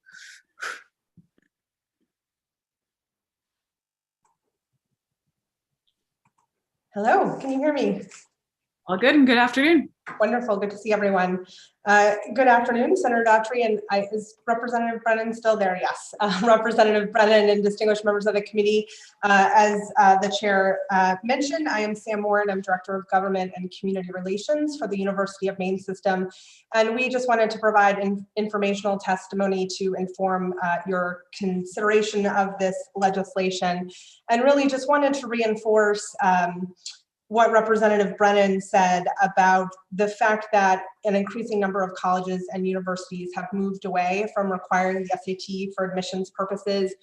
Hello, can you hear me? All good, and good afternoon. Wonderful, good to see everyone. Good afternoon, Senator Daughtry, and is Representative Brennan still there? Yes, Representative Brennan and distinguished members of the committee. As the chair mentioned, I am Sam Warren. I'm Director of Government and Community Relations for the University of Maine system. And we just wanted to provide informational testimony to inform your consideration of this legislation, and really just wanted to reinforce what Representative Brennan said about the fact that an increasing number of colleges and universities have moved away from requiring the SAT for admissions purposes,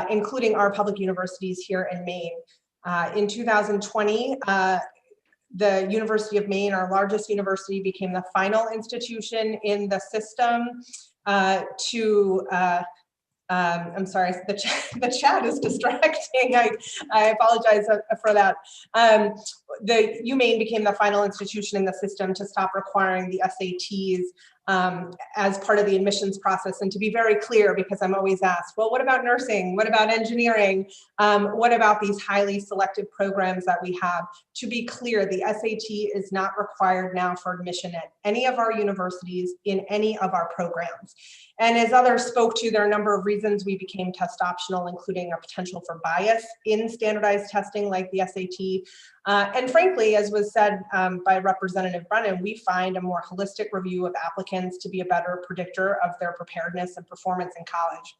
including our public universities here in Maine. In 2020, the University of Maine, our largest university, became the final institution in the system I'm sorry, the chat is distracting. I apologize for that. The UMaine became the final institution in the system to stop requiring the SATs as part of the admissions process. And to be very clear, because I'm always asked, well, what about nursing? What about engineering? What about these highly selective programs that we have? To be clear, the SAT is not required now for admission at any of our universities in any of our programs. And as others spoke to, there are a number of reasons we became test optional, including a potential for bias in standardized testing like the SAT. And frankly, as was said by Representative Brennan, we find a more holistic review of applicants to be a better predictor of their preparedness and performance in college.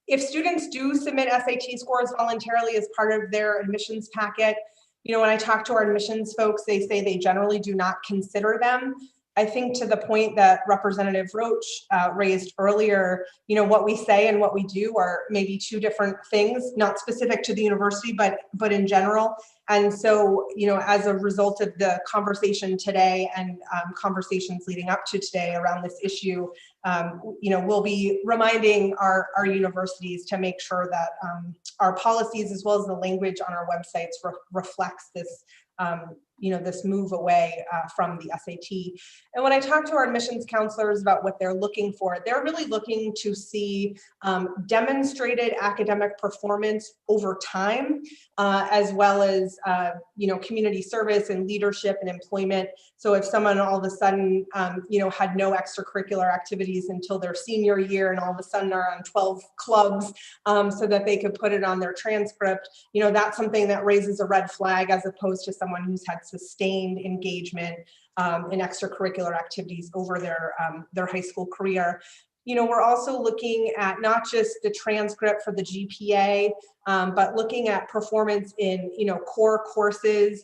If students do submit SAT scores voluntarily as part of their admissions packet, you know, when I talk to our admissions folks, they say they generally do not consider them. I think to the point that Representative Roach raised earlier, you know, what we say and what we do are maybe two different things, not specific to the university, but in general. And so, you know, as a result of the conversation today and conversations leading up to today around this issue, you know, we'll be reminding our universities to make sure that our policies as well as the language on our websites reflects this, this move away from the SAT. And when I talk to our admissions counselors about what they're looking for, they're really looking to see demonstrated academic performance over time, as well as, community service and leadership and employment. So if someone all of a sudden, had no extracurricular activities until their senior year and all of a sudden are on 12 clubs so that they could put it on their transcript, that's something that raises a red flag as opposed to someone who's had sustained engagement in extracurricular activities over their high school career. We're also looking at not just the transcript for the GPA, but looking at performance in, core courses,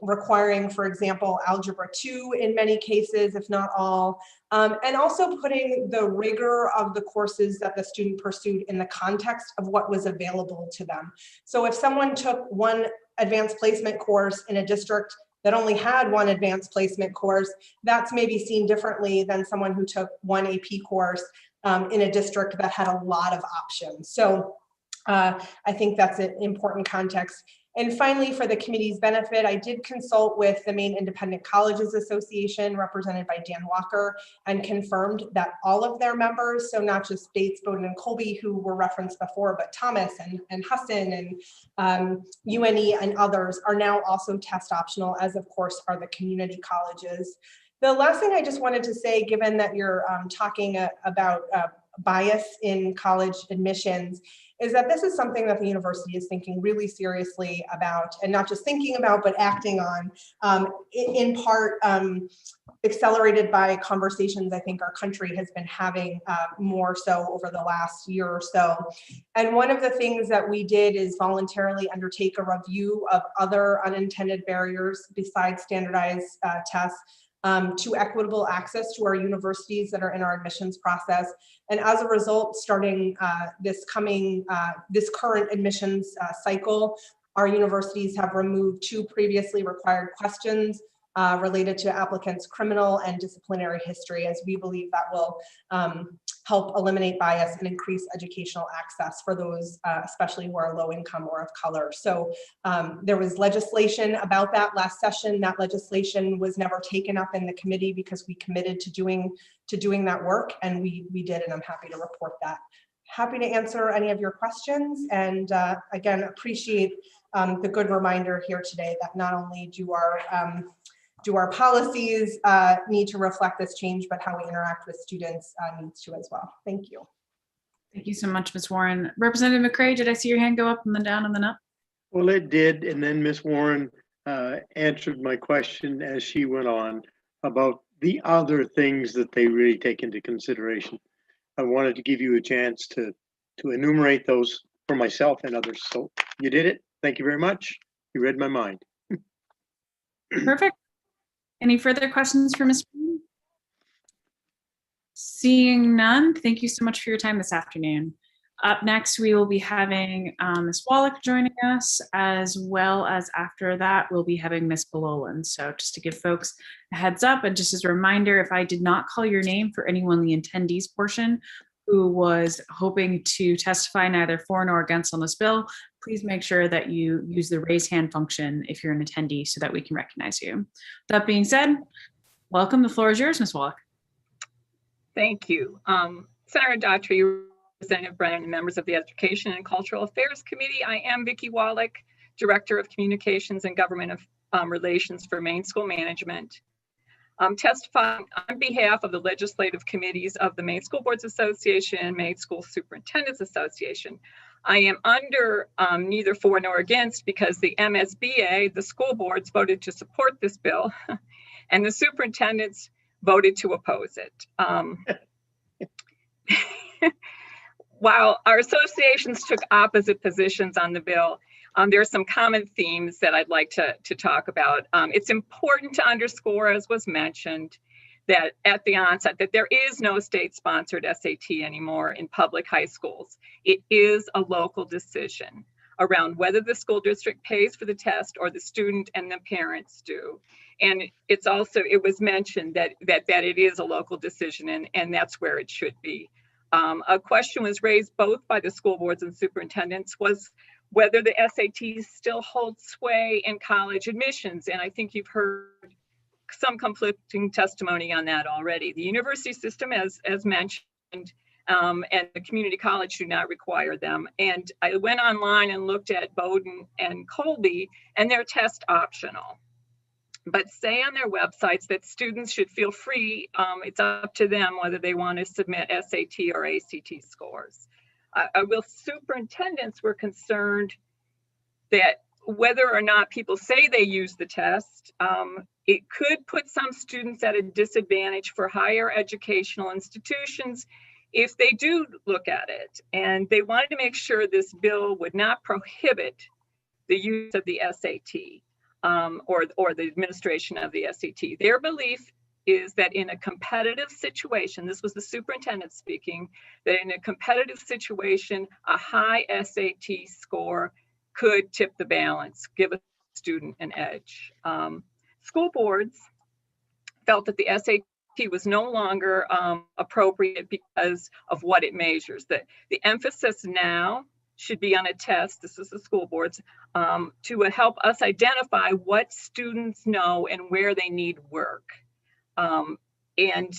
requiring, for example, Algebra 2 in many cases, if not all, and also putting the rigor of the courses that the student pursued in the context of what was available to them. So if someone took one advanced placement course in a district that only had one advanced placement course, that's maybe seen differently than someone who took one AP course in a district that had a lot of options. So I think that's an important context. And finally, for the committee's benefit, I did consult with the Maine Independent Colleges Association, represented by Dan Walker, and confirmed that all of their members, so not just Bates, Bowdoin, and Colby, who were referenced before, but Thomas and Husson and UNE and others are now also test optional, as of course are the community colleges. The last thing I just wanted to say, given that you're talking about bias in college admissions, is that this is something that the university is thinking really seriously about, and not just thinking about, but acting on, in part accelerated by conversations I think our country has been having more so over the last year or so. And one of the things that we did is voluntarily undertake a review of other unintended barriers besides standardized tests to equitable access to our universities that are in our admissions process. And as a result, starting this current admissions cycle, our universities have removed 2 previously required questions related to applicants' criminal and disciplinary history, as we believe that will help eliminate bias and increase educational access for those, especially who are low income or of color. So there was legislation about that last session. That legislation was never taken up in the committee because we committed to doing that work, and we did, and I'm happy to report that. Happy to answer any of your questions, and again, appreciate the good reminder here today that not only do our policies need to reflect this change, but how we interact with students needs to as well. Thank you. Thank you so much, Ms. Warren. Representative McCray, did I see your hand go up and then down and then up? Well, it did, and then Ms. Warren answered my question as she went on about the other things that they really take into consideration. I wanted to give you a chance to enumerate those for myself and others. So you did it. Thank you very much. You read my mind. Perfect. Any further questions for Ms. Brown? Seeing none, thank you so much for your time this afternoon. Up next, we will be having Ms. Wallach joining us, as well as after that, we'll be having Ms. Bololan. So just to give folks a heads up, and just as a reminder, if I did not call your name for anyone in the attendees portion who was hoping to testify neither for nor against on this bill, please make sure that you use the raise hand function if you're an attendee so that we can recognize you. That being said, welcome. The floor is yours, Ms. Wallach. Thank you. Senator Daughtry, Representative Brennan, and members of the Education and Cultural Affairs Committee. I am Vicki Wallach, Director of Communications and Government Relations for Maine School Management. Testifying on behalf of the legislative committees of the Maine School Boards Association and Maine School Superintendents Association. I am under neither for nor against because the MSBA, the school boards, voted to support this bill and the superintendents voted to oppose it. While our associations took opposite positions on the bill, there are some common themes that I'd like to talk about. It's important to underscore, as was mentioned, that at the onset, that there is no state-sponsored SAT anymore in public high schools. It is a local decision around whether the school district pays for the test or the student and the parents do. And it's also, it was mentioned that it is a local decision, and that's where it should be. A question was raised both by the school boards and superintendents was whether the SATs still hold sway in college admissions. And I think you've heard some conflicting testimony on that already. The university system, as mentioned, and the community college do not require them. And I went online and looked at Bowdoin and Colby, and they're test optional, but say on their websites that students should feel free. It's up to them whether they want to submit SAT or ACT scores. Superintendents were concerned that whether or not people say they use the test, it could put some students at a disadvantage for higher educational institutions if they do look at it. And they wanted to make sure this bill would not prohibit the use of the SAT or the administration of the SAT. Their belief is that in a competitive situation, this was the superintendent speaking, that in a competitive situation, a high SAT score could tip the balance, give a student an edge. School boards felt that the SAT was no longer appropriate because of what it measures. That the emphasis now should be on a test, this is the school boards, to help us identify what students know and where they need work. And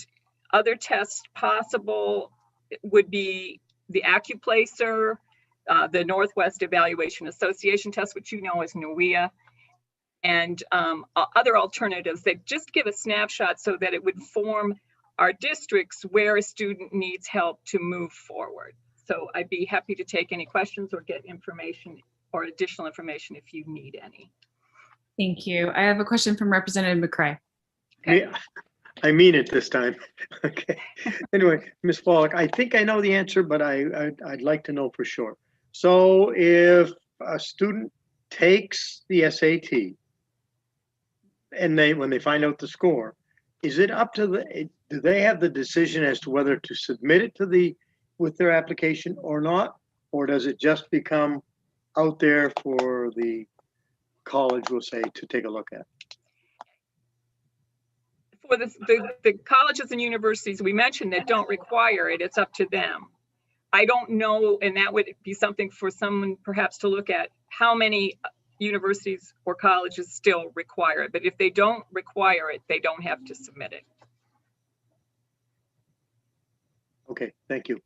other tests possible would be the AccuPlacer, the Northwest Evaluation Association test, which you know is NUIA, and other alternatives that just give a snapshot so that it would form our districts where a student needs help to move forward. So I'd be happy to take any questions or get information or additional information if you need any. Thank you. I have a question from Representative McCray. Okay. I mean it this time. Okay. Anyway, Ms. Pollack, I think I know the answer, but I'd like to know for sure. So if a student takes the SAT and when they find out the score, is it up to do they have the decision as to whether to submit it with their application or not? Or does it just become out there for the college, we'll say, to take a look at? For the colleges and universities we mentioned that don't require it, it's up to them. I don't know, and that would be something for someone perhaps to look at, how many universities or colleges still require it. But if they don't require it, they don't have to submit it. Okay, thank you.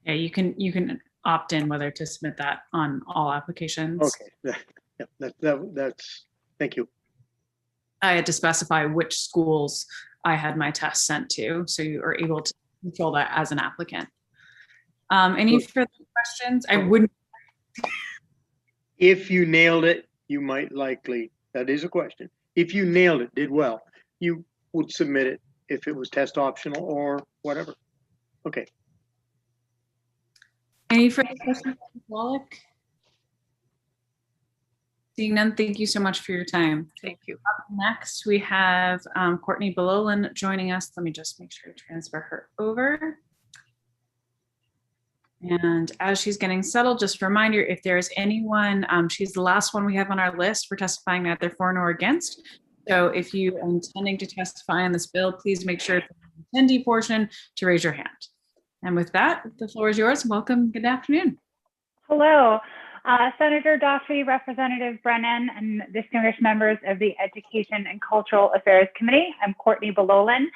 Yeah, you can opt in whether to submit that on all applications. Okay, that's thank you. I had to specify which schools I had my test sent to, so you are able to control that as an applicant. Any further questions? I wouldn't. If you nailed it, you might likely, that is a question. If you nailed it, did well, you would submit it if it was test optional or whatever. Okay. Any further questions, Wallach? Seeing none, thank you so much for your time. Thank you. Up next, we have Courtney Bololin joining us. Let me just make sure to transfer her over. And as she's getting settled, just a reminder, if there's anyone, she's the last one we have on our list for testifying either for nor against. So if you are intending to testify on this bill, please make sure for the attendee portion to raise your hand. And with that, the floor is yours. Welcome. Good afternoon. Hello, Senator Daughtry, Representative Brennan, and distinguished members of the Education and Cultural Affairs Committee. I'm Courtney Bololin,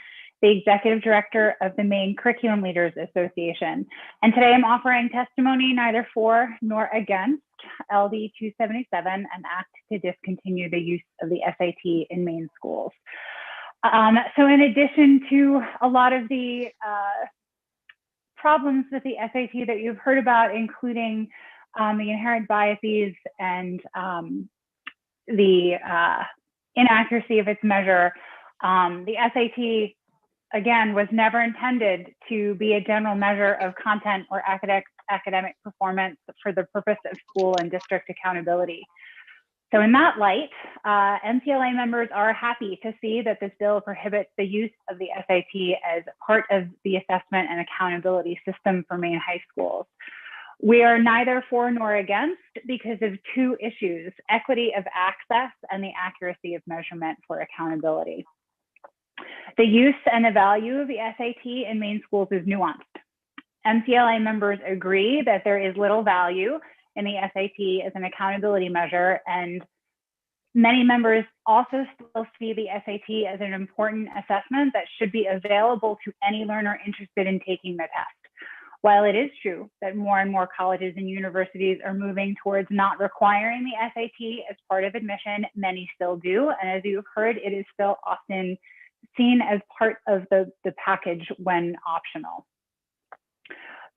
the Executive Director of the Maine Curriculum Leaders Association. And today I'm offering testimony neither for nor against LD 277, an act to discontinue the use of the SAT in Maine schools. So in addition to a lot of the problems with the SAT that you've heard about, including the inherent biases and the inaccuracy of its measure, the SAT, again, was never intended to be a general measure of content or academic performance for the purpose of school and district accountability. So in that light, MCLA members are happy to see that this bill prohibits the use of the SAT as part of the assessment and accountability system for Maine high schools. We are neither for nor against because of two issues: equity of access and the accuracy of measurement for accountability. The use and the value of the SAT in Maine schools is nuanced. MCLA members agree that there is little value in the SAT as an accountability measure, and many members also still see the SAT as an important assessment that should be available to any learner interested in taking the test. While it is true that more and more colleges and universities are moving towards not requiring the SAT as part of admission, many still do. And as you've heard, it is still often seen as part of the package when optional.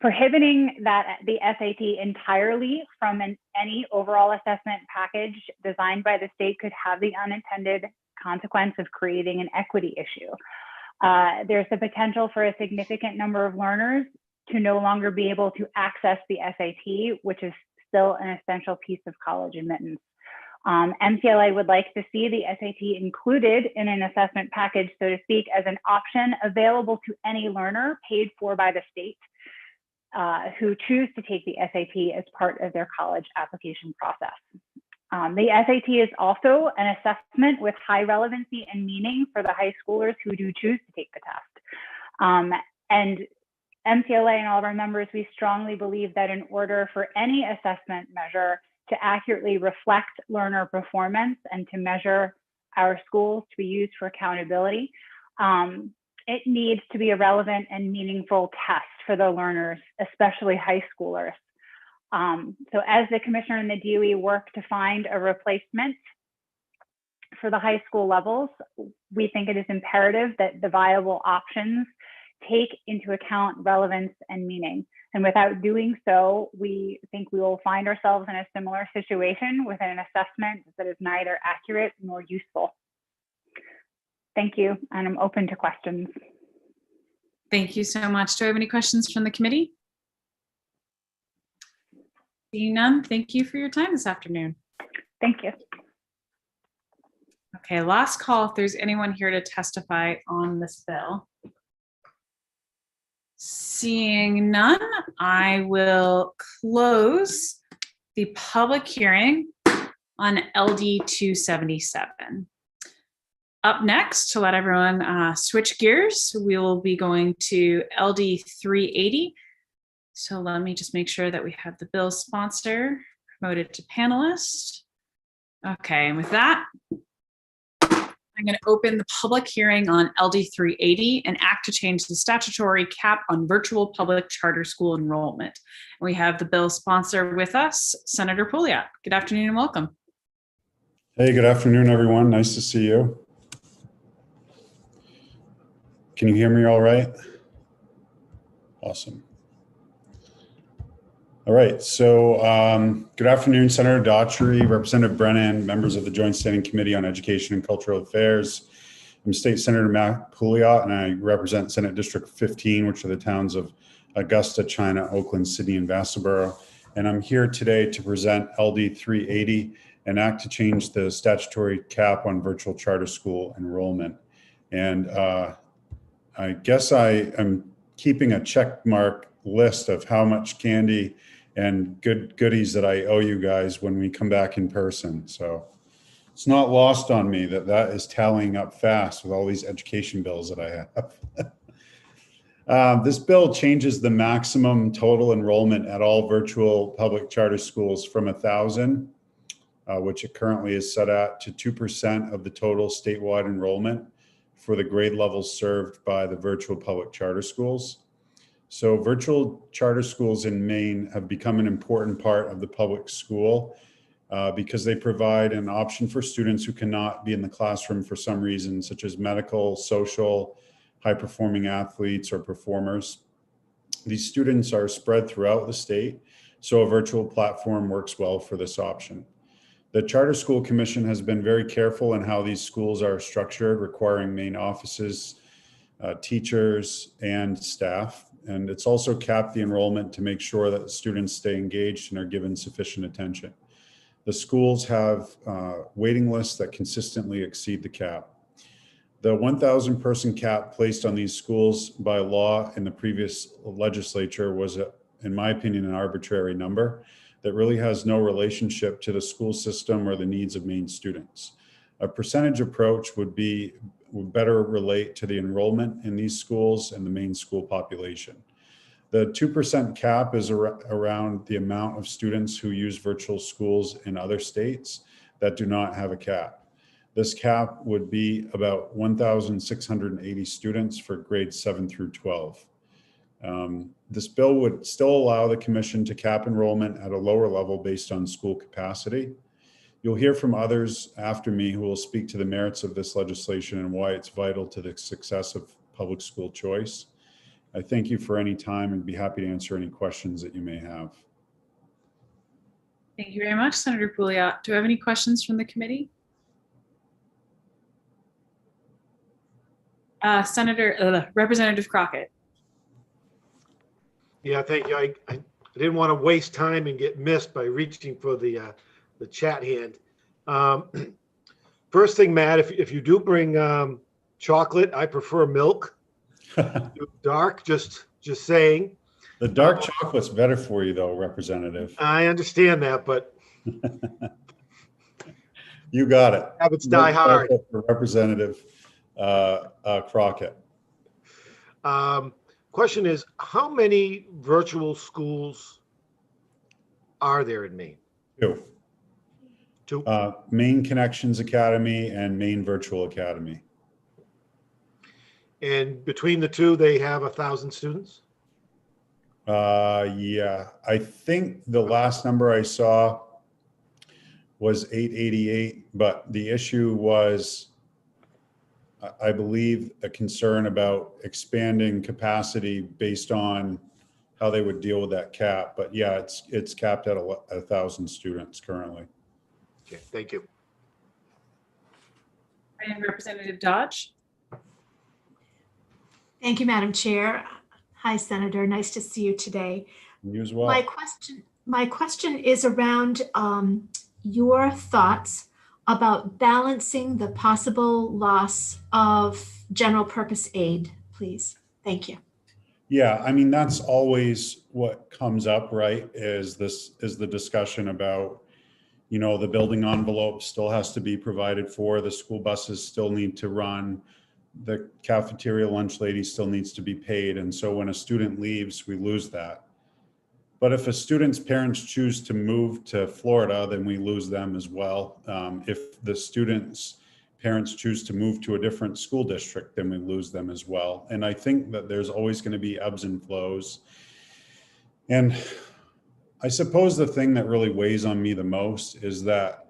Prohibiting the SAT entirely from any overall assessment package designed by the state could have the unintended consequence of creating an equity issue. There's the potential for a significant number of learners to no longer be able to access the SAT, which is still an essential piece of college admittance. MCLA would like to see the SAT included in an assessment package, so to speak, as an option available to any learner paid for by the state who choose to take the SAT as part of their college application process. The SAT is also an assessment with high relevancy and meaning for the high schoolers who do choose to take the test. And MCLA and all of our members, we strongly believe that in order for any assessment measure to accurately reflect learner performance and to measure our schools to be used for accountability, it needs to be a relevant and meaningful test for the learners, especially high schoolers. So as the commissioner and the DOE work to find a replacement for the high school levels, we think it is imperative that the viable options take into account relevance and meaning. And without doing so, we think we will find ourselves in a similar situation with an assessment that is neither accurate nor useful. Thank you, and I'm open to questions. Thank you so much. Do I have any questions from the committee? Seeing none, thank you for your time this afternoon. Thank you. Okay, last call if there's anyone here to testify on this bill. Seeing none, I will close the public hearing on LD 277. Up next, to let everyone switch gears, we will be going to LD 380. So let me just make sure that we have the bill sponsor promoted to panelist. Okay, and with that, I'm going to open the public hearing on LD 380, an act to change the statutory cap on virtual public charter school enrollment. We have the bill sponsor with us, Senator Pouliot. Good afternoon and welcome. Hey, good afternoon, everyone. Nice to see you. Can you hear me all right? Awesome. All right, so good afternoon, Senator Daughtry, Representative Brennan, members of the Joint Standing Committee on Education and Cultural Affairs. I'm State Senator Matt Pouliot, and I represent Senate District 15, which are the towns of Augusta, China, Oakland, Sydney, and Vassarboro. And I'm here today to present LD 380, an act to change the statutory cap on virtual charter school enrollment. And I guess I am keeping a check mark list of how much candy and goodies that I owe you guys when we come back in person. So it's not lost on me that that is tallying up fast with all these education bills that I have. This bill changes the maximum total enrollment at all virtual public charter schools from 1,000, which it currently is set at, to 2% of the total statewide enrollment for the grade levels served by the virtual public charter schools. So virtual charter schools in Maine have become an important part of the public school because they provide an option for students who cannot be in the classroom for some reason, such as medical, social, high-performing athletes, or performers. These students are spread throughout the state, so a virtual platform works well for this option. The Charter School Commission has been very careful in how these schools are structured, requiring Maine offices, teachers, and staff. And it's also capped the enrollment to make sure that the students stay engaged and are given sufficient attention. The schools have waiting lists that consistently exceed the cap. The 1,000 person cap placed on these schools by law in the previous legislature was, in my opinion, an arbitrary number that really has no relationship to the school system or the needs of Maine students. A percentage approach would be would better relate to the enrollment in these schools and the main school population. The 2% cap is around the amount of students who use virtual schools in other states that do not have a cap. This cap would be about 1,680 students for grades 7 through 12. This bill would still allow the commission to cap enrollment at a lower level based on school capacity. You'll hear from others after me who will speak to the merits of this legislation and why it's vital to the success of public school choice. I thank you for any time and be happy to answer any questions that you may have. Thank you very much, Senator Pouliot. Do we have any questions from the committee? Representative Crockett. Yeah, thank you. I didn't want to waste time and get missed by reaching for the chat hand. First thing, Matt, if you do bring chocolate, I prefer milk. Dark, just saying. The dark chocolate's better for you though, Representative. I understand that, but you got it. Habits die hard. For Representative Crockett. Question is, how many virtual schools are there in Maine? Two. Maine Connections Academy and Maine Virtual Academy. And between the two, they have 1,000 students? Yeah, I think the last number I saw was 888, but the issue was, I believe, a concern about expanding capacity based on how they would deal with that cap. But yeah, it's capped at 1,000 students currently. Okay, thank you. And Representative Dodge. Thank you, Madam Chair. Hi, Senator. Nice to see you today. You as well. My question is around your thoughts about balancing the possible loss of general purpose aid, please. Thank you. Yeah, I mean, that's always what comes up, right? Is the discussion about, you know, the building envelope still has to be provided for, the school buses still need to run, the cafeteria lunch lady still needs to be paid. And so when a student leaves, we lose that. But if a student's parents choose to move to Florida, then we lose them as well. If the student's parents choose to move to a different school district, then we lose them as well. And I think that there's always going to be ebbs and flows. And I suppose the thing that really weighs on me the most is that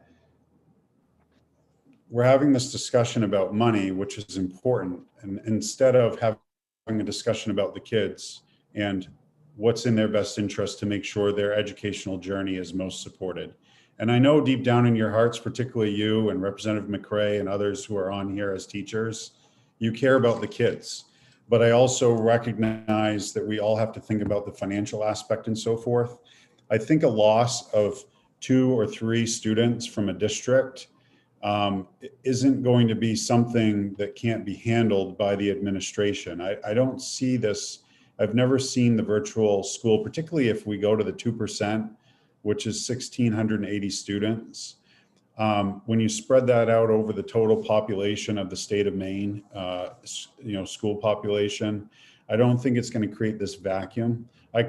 we're having this discussion about money, which is important, and instead of having a discussion about the kids and what's in their best interest to make sure their educational journey is most supported. And I know deep down in your hearts, particularly you and Representative McRae and others who are on here as teachers, you care about the kids. But I also recognize that we all have to think about the financial aspect and so forth. I think a loss of 2 or 3 students from a district isn't going to be something that can't be handled by the administration. I don't see this. I've never seen the virtual school, particularly if we go to the 2%, which is 1,680 students. When you spread that out over the total population of the state of Maine, school population, I don't think it's going to create this vacuum. I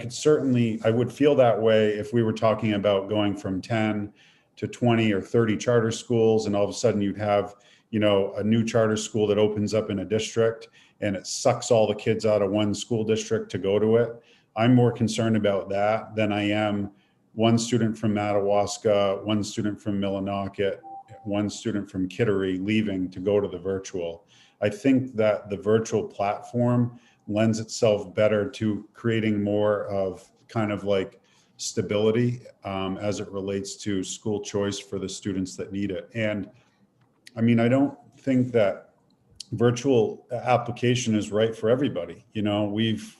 would feel that way if we were talking about going from 10 to 20 or 30 charter schools, and all of a sudden you'd have, a new charter school that opens up in a district and it sucks all the kids out of one school district to go to it. I'm more concerned about that than I am one student from Madawaska, one student from Millinocket, one student from Kittery leaving to go to the virtual. I think that the virtual platform lends itself better to creating more of kind of like stability as it relates to school choice for the students that need it. And I mean, I don't think that virtual application is right for everybody. We've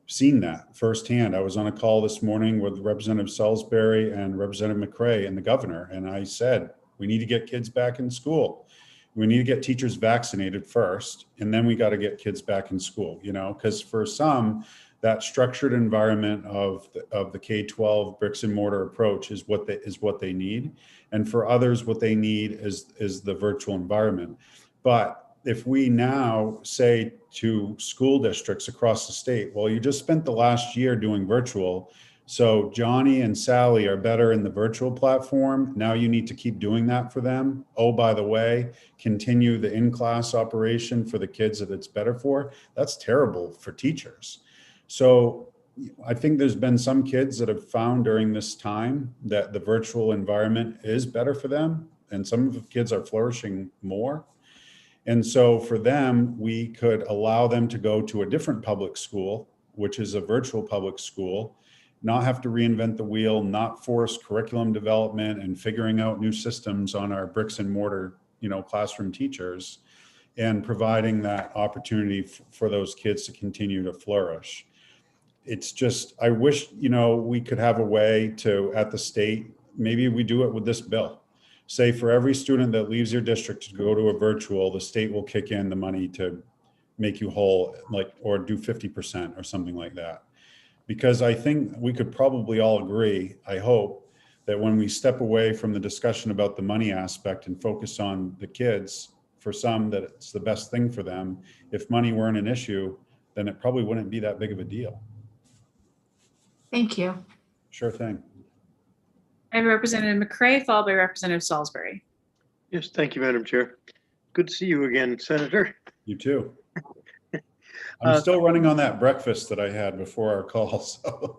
seen that firsthand. I was on a call this morning with Representative Salisbury and Representative McRae and the governor, and I said, we need to get kids back in school. We need to get teachers vaccinated first, and then we got to get kids back in school, because for some, that structured environment of the K-12 bricks and mortar approach is what they need. And for others, what they need is the virtual environment. But if we now say to school districts across the state, well, you just spent the last year doing virtual, so Johnny and Sally are better in the virtual platform. Now you need to keep doing that for them. Oh, by the way, continue the in-class operation for the kids that it's better for. That's terrible for teachers. So I think there's been some kids that have found during this time that the virtual environment is better for them, and some of the kids are flourishing more. And so for them, we could allow them to go to a different public school, which is a virtual public school, not have to reinvent the wheel, not force curriculum development and figuring out new systems on our bricks and mortar, classroom teachers, and providing that opportunity for those kids to continue to flourish. It's just, I wish, we could have a way to, at the state, maybe we do it with this bill. Say for every student that leaves your district to go to a virtual, the state will kick in the money to make you whole, or do 50% or something like that. Because I think we could probably all agree, I hope, that when we step away from the discussion about the money aspect and focus on the kids, for some, that it's the best thing for them. If money weren't an issue, then it probably wouldn't be that big of a deal. Thank you. Sure thing. I have Representative McCray, followed by Representative Salisbury. Yes, thank you, Madam Chair. Good to see you again, Senator. You too. I'm still running on that breakfast that I had before our call. So.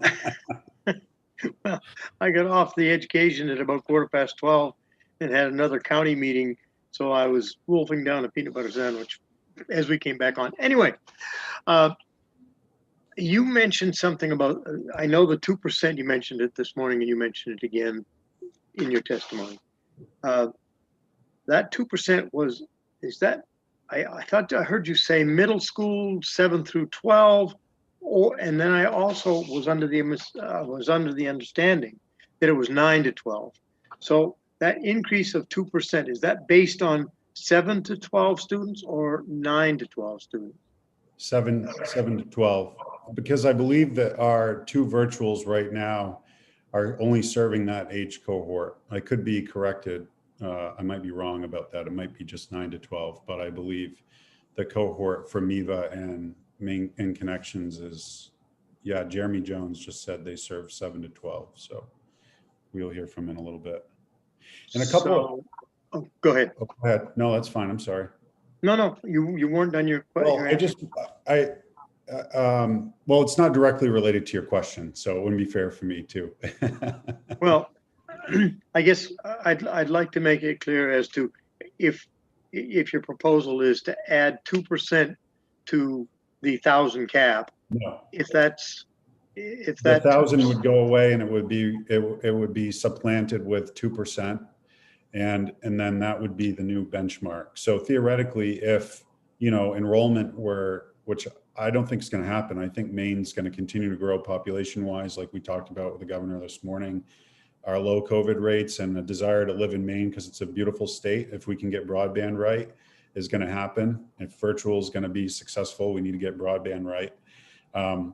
Well, I got off the education at about 12:15 and had another county meeting. So I was wolfing down a peanut butter sandwich as we came back on. Anyway, you mentioned something about, I know the 2%, you mentioned it this morning and you mentioned it again in your testimony. That 2% is that, I thought I heard you say middle school 7 through 12, and then I also was under the understanding that it was 9 to 12. So that increase of 2%, is that based on 7 to 12 students or 9 to 12 students? 7 to 12, because I believe that our 2 virtuals right now are only serving that age cohort. I could be corrected. I might be wrong about that. It might be just 9 to 12, but I believe the cohort for MEVA and Main and Connections is, yeah, Jeremy Jones just said they serve 7 to 12. So we'll hear from him in a little bit. And a couple. Oh, go ahead. Oh, go ahead. No, that's fine. I'm sorry. No, you weren't done your question. Well, well, it's not directly related to your question, so it wouldn't be fair for me too. Well, I guess I'd like to make it clear as to if your proposal is to add 2% to the 1,000 cap. No. If that The 1,000 would go away and it would be supplanted with 2%. And then that would be the new benchmark. So theoretically, if, enrollment which I don't think is going to happen. I think Maine's going to continue to grow population wise, like we talked about with the governor this morning. Our low COVID rates and the desire to live in Maine because it's a beautiful state, if we can get broadband right, is going to happen. If virtual is going to be successful, we need to get broadband right.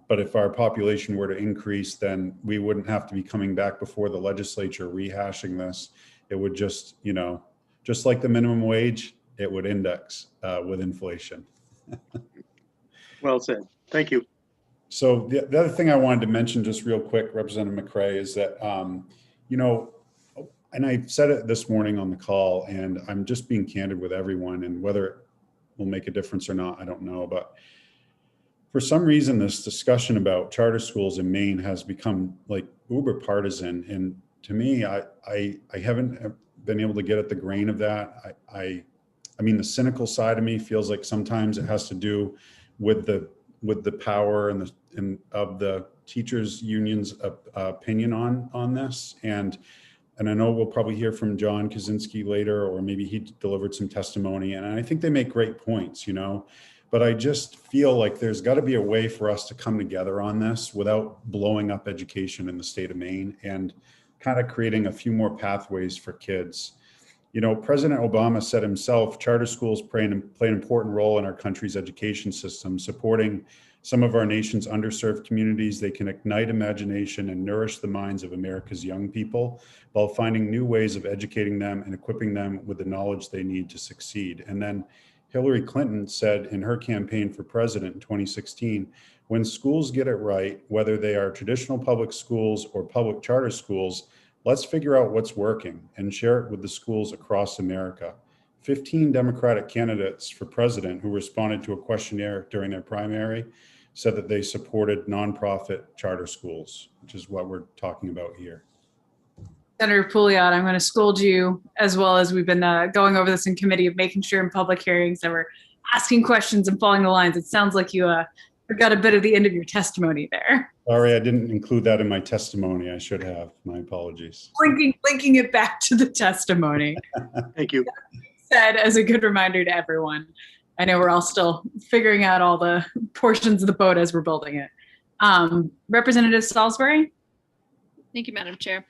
But if our population were to increase, then we wouldn't have to be coming back before the legislature rehashing this. It would just, just like the minimum wage, it would index with inflation. Well said. Thank you. So the other thing I wanted to mention just real quick, Representative McCray, is that, and I said it this morning on the call, and I'm just being candid with everyone, and whether it will make a difference or not, I don't know. But for some reason, this discussion about charter schools in Maine has become like uber partisan. And to me, I haven't been able to get at the grain of that. I mean, the cynical side of me feels like sometimes it has to do with the power and of the teachers unions opinion on this. And I know we'll probably hear from John Kaczynski later, or maybe he delivered some testimony. And I think they make great points, but I just feel like there's got to be a way for us to come together on this without blowing up education in the state of Maine and kind of creating a few more pathways for kids. President Obama said himself, charter schools play an important role in our country's education system, supporting some of our nation's underserved communities. They can ignite imagination and nourish the minds of America's young people while finding new ways of educating them and equipping them with the knowledge they need to succeed. And then Hillary Clinton said in her campaign for president in 2016, when schools get it right, whether they are traditional public schools or public charter schools, let's figure out what's working and share it with the schools across America. 15 Democratic candidates for president who responded to a questionnaire during their primary said that they supported nonprofit charter schools, which is what we're talking about here. Senator Pouliot, I'm going to scold you, as well as we've been going over this in committee, of making sure in public hearings that we're asking questions and following the lines. It sounds like you forgot a bit of the end of your testimony there. Sorry, I didn't include that in my testimony. I should have. My apologies. Linking it back to the testimony. Thank you. Said as a good reminder to everyone. I know we're all still figuring out all the portions of the boat as we're building it. Representative Salisbury. Thank you, Madam Chair.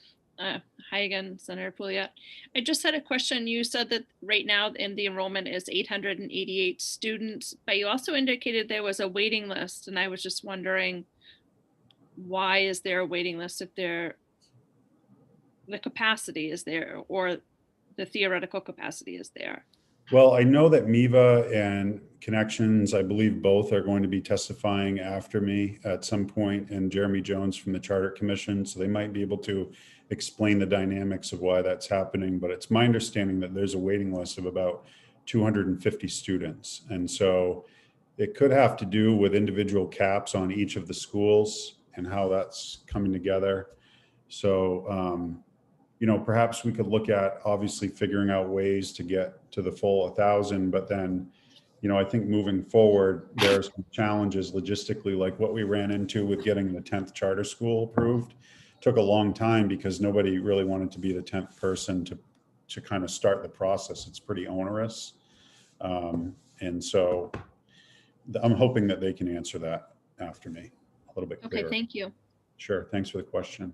Hi again, Senator Pouliot. I just had a question. You said that right now in the enrollment is 888 students, but you also indicated there was a waiting list, and I was just wondering, why is there a waiting list if the capacity is there, or the theoretical capacity is there? Well, I know that MEVA and Connections, I believe both are going to be testifying after me at some point, and Jeremy Jones from the Charter Commission, so they might be able to explain the dynamics of why that's happening. But it's my understanding that there's a waiting list of about 250 students. And so it could have to do with individual caps on each of the schools and how that's coming together. So, you know, perhaps we could look at obviously figuring out ways to get to the full 1,000, but then, you know, I think moving forward, there are some challenges logistically, like what we ran into with getting the 10th charter school approved. Took a long time because nobody really wanted to be the 10th person to kind of start the process. It's pretty onerous. And so I'm hoping that they can answer that after me a little bit clearer. Okay, thank you. Sure, thanks for the question.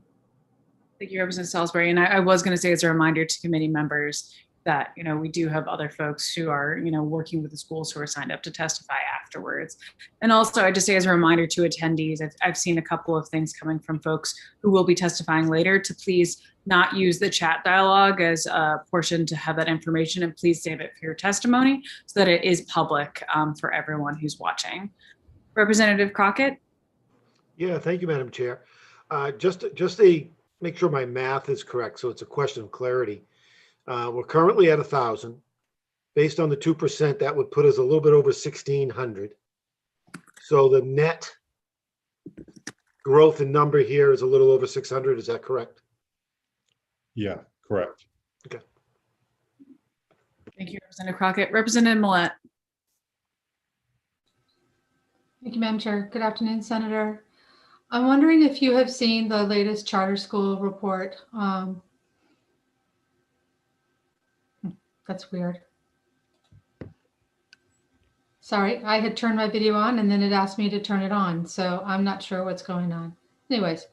Thank you, Representative Salisbury. And I was going to say as a reminder to committee members that, you know, we do have other folks who are, you know, working with the schools who are signed up to testify afterwards. And also I just say as a reminder to attendees, I've seen a couple of things coming from folks who will be testifying later to please not use the chat dialogue as a portion to have that information, and please save it for your testimony so that it is public for everyone who's watching. Representative Crockett. Yeah, thank you, Madam Chair. Just to make sure my math is correct, so it's a question of clarity. We're currently at 1,000. Based on the 2%, that would put us a little bit over 1,600. So the net growth in number here is a little over 600. Is that correct? Yeah, correct. Okay. Thank you, Representative Crockett. Representative Millett. Thank you, Madam Chair. Good afternoon, Senator. I'm wondering if you have seen the latest charter school report. That's weird. Sorry, I had turned my video on and then it asked me to turn it on, so I'm not sure what's going on. Anyways,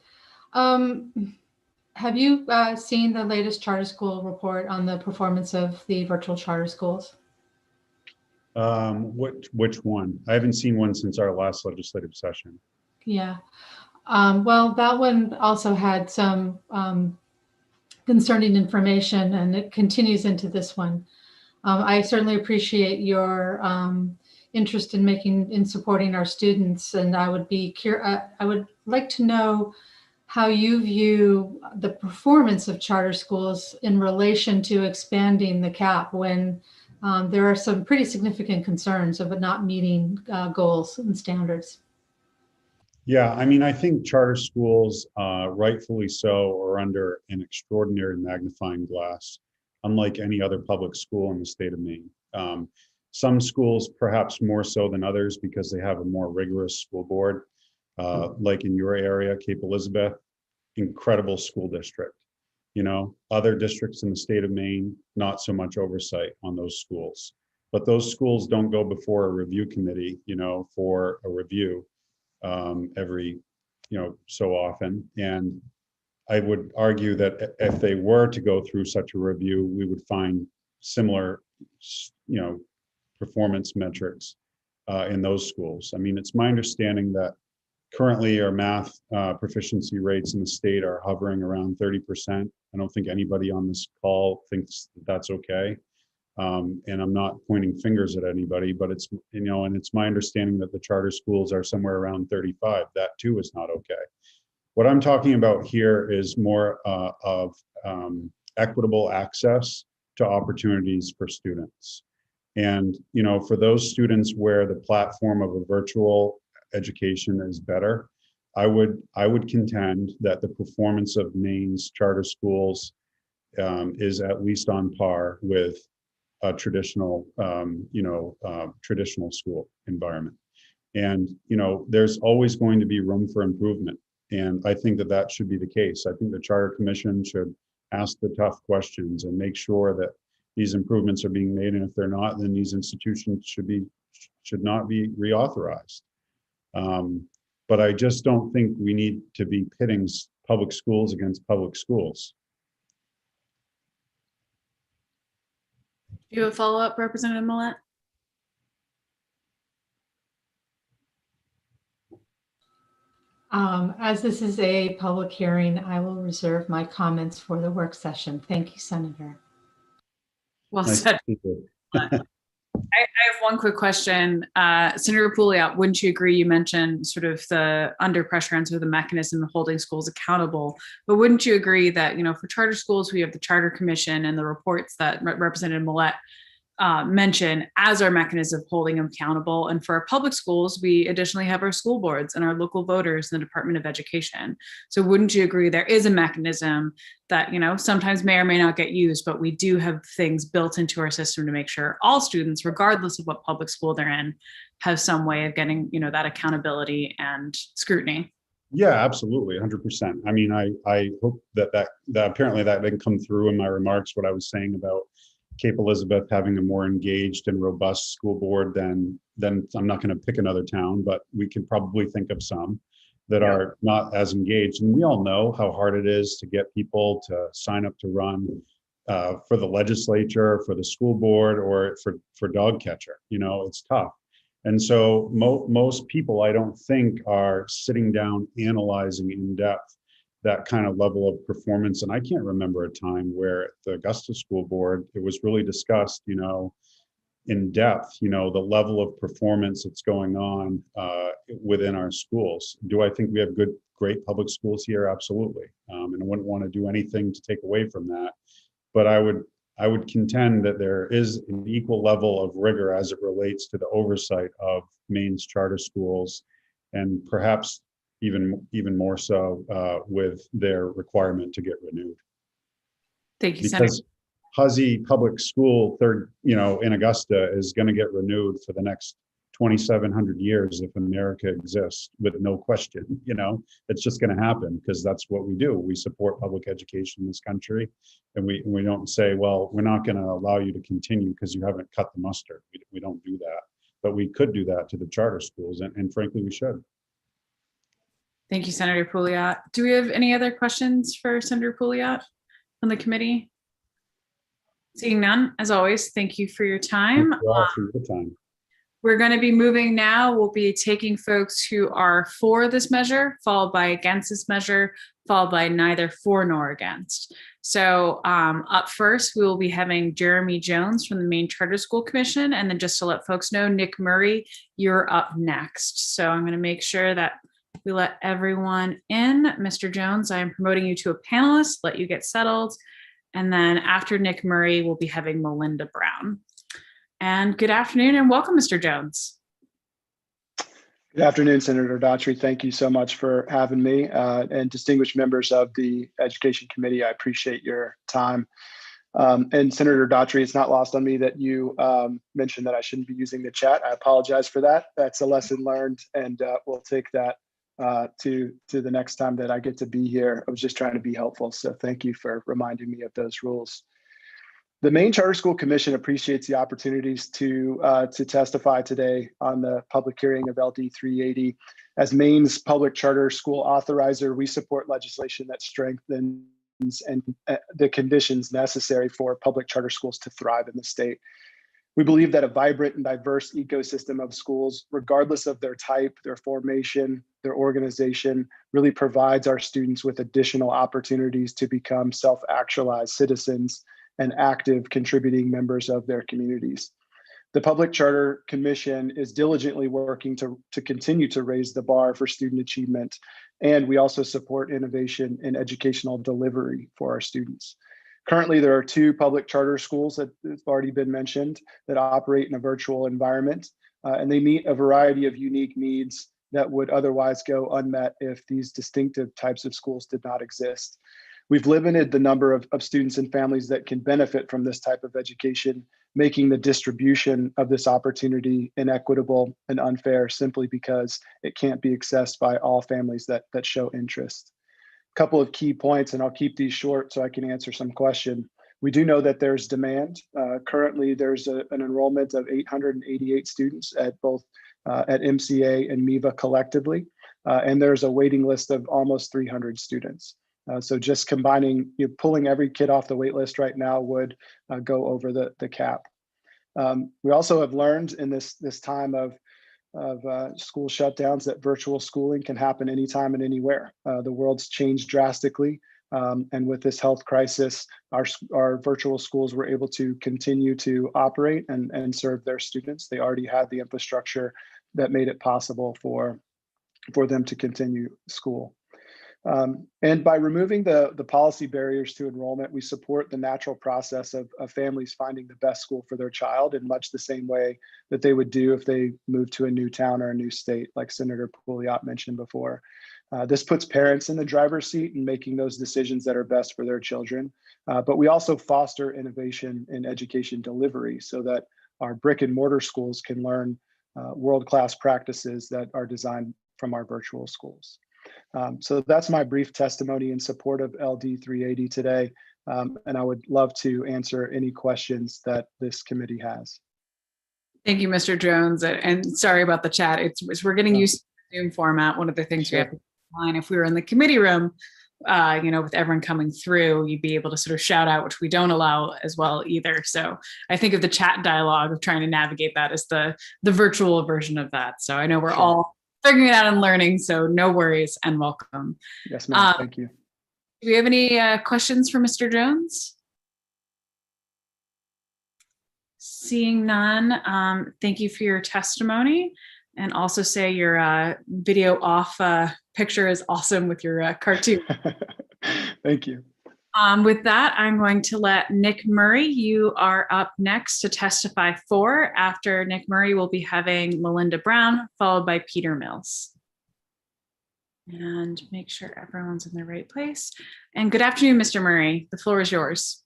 have you seen the latest charter school report on the performance of the virtual charter schools? Which one? I haven't seen one since our last legislative session. Yeah. Well, that one also had some concerning information, and it continues into this one. I certainly appreciate your interest in supporting our students, and I would like to know how you view the performance of charter schools in relation to expanding the cap when there are some pretty significant concerns of it not meeting goals and standards. Yeah, I mean, I think charter schools, rightfully so, are under an extraordinary magnifying glass, unlike any other public school in the state of Maine. Some schools, perhaps more so than others, because they have a more rigorous school board, like in your area, Cape Elizabeth, incredible school district. You know, other districts in the state of Maine, not so much oversight on those schools. But those schools don't go before a review committee, you know, for a review every, you know, so often. And I would argue that if they were to go through such a review, we would find similar, you know, performance metrics in those schools. I mean, it's my understanding that currently our math proficiency rates in the state are hovering around 30%. I don't think anybody on this call thinks that that's okay. And I'm not pointing fingers at anybody, but it's, and it's my understanding that the charter schools are somewhere around 35. That too is not okay. What I'm talking about here is more of equitable access to opportunities for students. And, for those students where the platform of a virtual education is better, I would contend that the performance of Maine's charter schools is at least on par with a traditional, traditional school environment. And, there's always going to be room for improvement. And I think that that should be the case. I think the Charter Commission should ask the tough questions and make sure that these improvements are being made. And if they're not, then these institutions should not be reauthorized. But I just don't think we need to be pitting public schools against public schools. Do you have a follow-up, Representative Millett? As this is a public hearing, I will reserve my comments for the work session. Thank you, Senator. Well Nice said. to see I have one quick question. Senator Pouliot, wouldn't you agree? You mentioned sort of the under pressure and sort of the mechanism of holding schools accountable, but wouldn't you agree that, for charter schools, we have the Charter Commission and the reports that Representative Millett mentioned as our mechanism of holding them accountable. And for our public schools, we additionally have our school boards and our local voters in the Department of Education. So wouldn't you agree there is a mechanism that, sometimes may or may not get used, but we do have things built into our system to make sure all students, regardless of what public school they're in, have some way of getting, that accountability and scrutiny? Yeah, absolutely, 100%. I mean, I hope that apparently that didn't come through in my remarks, what I was saying about Cape Elizabeth having a more engaged and robust school board than I'm not going to pick another town, but we can probably think of some that are not as engaged. And we all know how hard it is to get people to sign up to run for the legislature, for the school board, or for dog catcher. It's tough. And so most people, I don't think, are sitting down analyzing in depth that kind of level of performance. And I can't remember a time where the Augusta School Board, it was really discussed, in depth, the level of performance that's going on within our schools. Do I think we have great public schools here? Absolutely. And I wouldn't want to do anything to take away from that. But I would contend that there is an equal level of rigor as it relates to the oversight of Maine's charter schools, and perhaps even more so with their requirement to get renewed. Thank you, because Senator. Huzzy Public School in Augusta is going to get renewed for the next 2,700 years if America exists, with no question. It's just going to happen because that's what we do. We support public education in this country, and we don't say, well, we're not going to allow you to continue because you haven't cut the mustard. We don't do that, but we could do that to the charter schools, and frankly, we should. Thank you, Senator Pouliot. Do we have any other questions for Senator Pouliot on the committee? Seeing none, as always, thank you for your time. Thank you all for your time. We're going to be moving now. We'll be taking folks who are for this measure, followed by against this measure, followed by neither for nor against. So up first, we will be having Jeremy Jones from the Maine Charter School Commission. And then just to let folks know, Nick Murray, you're up next. So I'm going to make sure that we let everyone in. Mr. Jones, I am promoting you to a panelist, let you get settled. And then after Nick Murray, we'll be having Melinda Brown. And good afternoon and welcome, Mr. Jones. Good afternoon, Senator Daughtry. Thank you so much for having me, and distinguished members of the Education Committee. I appreciate your time. And Senator Daughtry, it's not lost on me that you mentioned that I shouldn't be using the chat. I apologize for that. That's a lesson learned, and we'll take that to the next time that I get to be here. I was just trying to be helpful, so thank you for reminding me of those rules. The Maine Charter School Commission appreciates the opportunities to testify today on the public hearing of LD 380. As Maine's public charter school authorizer, we support legislation that strengthens and the conditions necessary for public charter schools to thrive in the state. We believe that a vibrant and diverse ecosystem of schools, regardless of their type, their formation, their organization, really provides our students with additional opportunities to become self-actualized citizens and active contributing members of their communities. The Public Charter Commission is diligently working to continue to raise the bar for student achievement, and we also support innovation in educational delivery for our students. Currently, there are 2 public charter schools that have already been mentioned that operate in a virtual environment, and they meet a variety of unique needs that would otherwise go unmet if these distinctive types of schools did not exist. We've limited the number of students and families that can benefit from this type of education, making the distribution of this opportunity inequitable and unfair simply because it can't be accessed by all families that show interest. Couple of key points, and I'll keep these short so I can answer some question. We do know that there's demand. Currently, there's an enrollment of 888 students at both at MCA and MEVA collectively, and there's a waiting list of almost 300 students. So just combining, pulling every kid off the wait list right now would go over the cap. We also have learned in this time of school shutdowns that virtual schooling can happen anytime and anywhere. The world's changed drastically, and with this health crisis, our virtual schools were able to continue to operate and serve their students. They already had the infrastructure that made it possible for them to continue school. And by removing the policy barriers to enrollment, we support the natural process of families finding the best school for their child in much the same way that they would do if they moved to a new town or a new state, like Senator Pouliot mentioned before. This puts parents in the driver's seat in making those decisions that are best for their children. But we also foster innovation in education delivery so that our brick and mortar schools can learn world-class practices that are designed from our virtual schools. So that's my brief testimony in support of LD 380 today, and I would love to answer any questions that this committee has. Thank you, Mr. Jones, and sorry about the chat. We're getting used to the Zoom format. One of the things we have to line, if we were in the committee room, with everyone coming through, you'd be able to sort of shout out, which we don't allow as well either. So I think of the chat dialogue of trying to navigate that as the virtual version of that. So I know we're all figuring it out and learning, so no worries and welcome. Yes, ma'am. Thank you. Do we have any questions for Mr. Jones? Seeing none, thank you for your testimony, and also say your video off picture is awesome with your cartoon. Thank you. With that, I'm going to let Nick Murray, you are up next to testify for. After Nick Murray, we'll be having Melinda Brown, followed by Peter Mills. And make sure everyone's in the right place. And good afternoon, Mr. Murray. The floor is yours.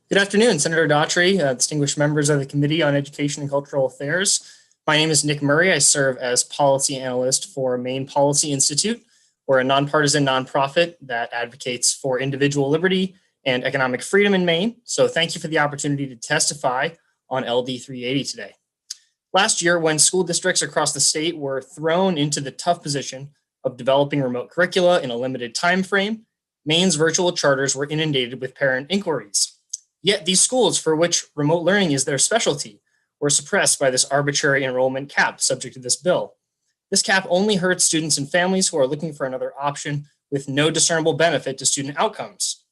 Good afternoon, Senator Daughtry, distinguished members of the Committee on Education and Cultural Affairs. My name is Nick Murray. I serve as policy analyst for Maine Policy Institute. We're a nonpartisan nonprofit that advocates for individual liberty and economic freedom in Maine. So thank you for the opportunity to testify on LD 380 today. Last year, when school districts across the state were thrown into the tough position of developing remote curricula in a limited time frame, Maine's virtual charters were inundated with parent inquiries. Yet these schools, for which remote learning is their specialty, were suppressed by this arbitrary enrollment cap subject to this bill. This cap only hurts students and families who are looking for another option with no discernible benefit to student outcomes.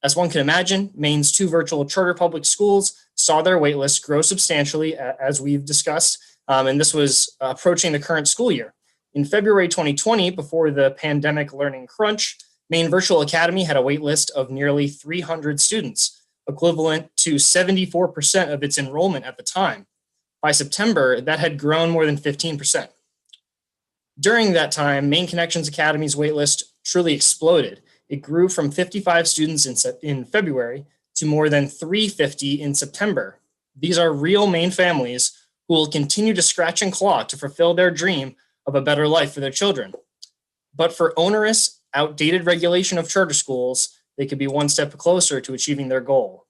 As one can imagine, Maine's 2 virtual charter public schools saw their waitlist grow substantially, as we've discussed, and this was approaching the current school year. In February 2020, before the pandemic learning crunch, Maine Virtual Academy had a waitlist of nearly 300 students, equivalent to 74% of its enrollment at the time. By September, that had grown more than 15%. During that time, Maine Connections Academy's waitlist truly exploded. It grew from 55 students in February to more than 350 in September. These are real Maine families who will continue to scratch and claw to fulfill their dream of a better life for their children. But for onerous, outdated regulation of charter schools, they could be one step closer to achieving their goal.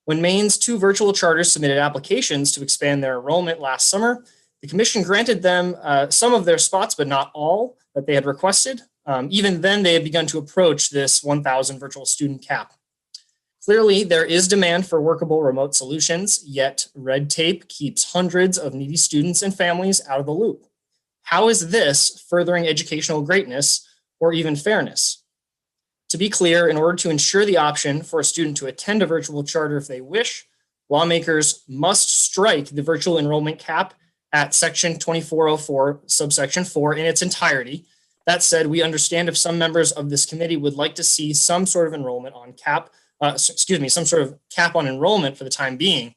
When Maine's 2 virtual charters submitted applications to expand their enrollment last summer, the commission granted them some of their spots, but not all that they had requested. Even then, they had begun to approach this 1,000 virtual student cap. Clearly, there is demand for workable remote solutions, yet red tape keeps hundreds of needy students and families out of the loop. How is this furthering educational greatness or even fairness? To be clear, in order to ensure the option for a student to attend a virtual charter if they wish, lawmakers must strike the virtual enrollment cap at section 2404, subsection 4 in its entirety. That said, we understand if some members of this committee would like to see some sort of enrollment on some sort of cap on enrollment for the time being.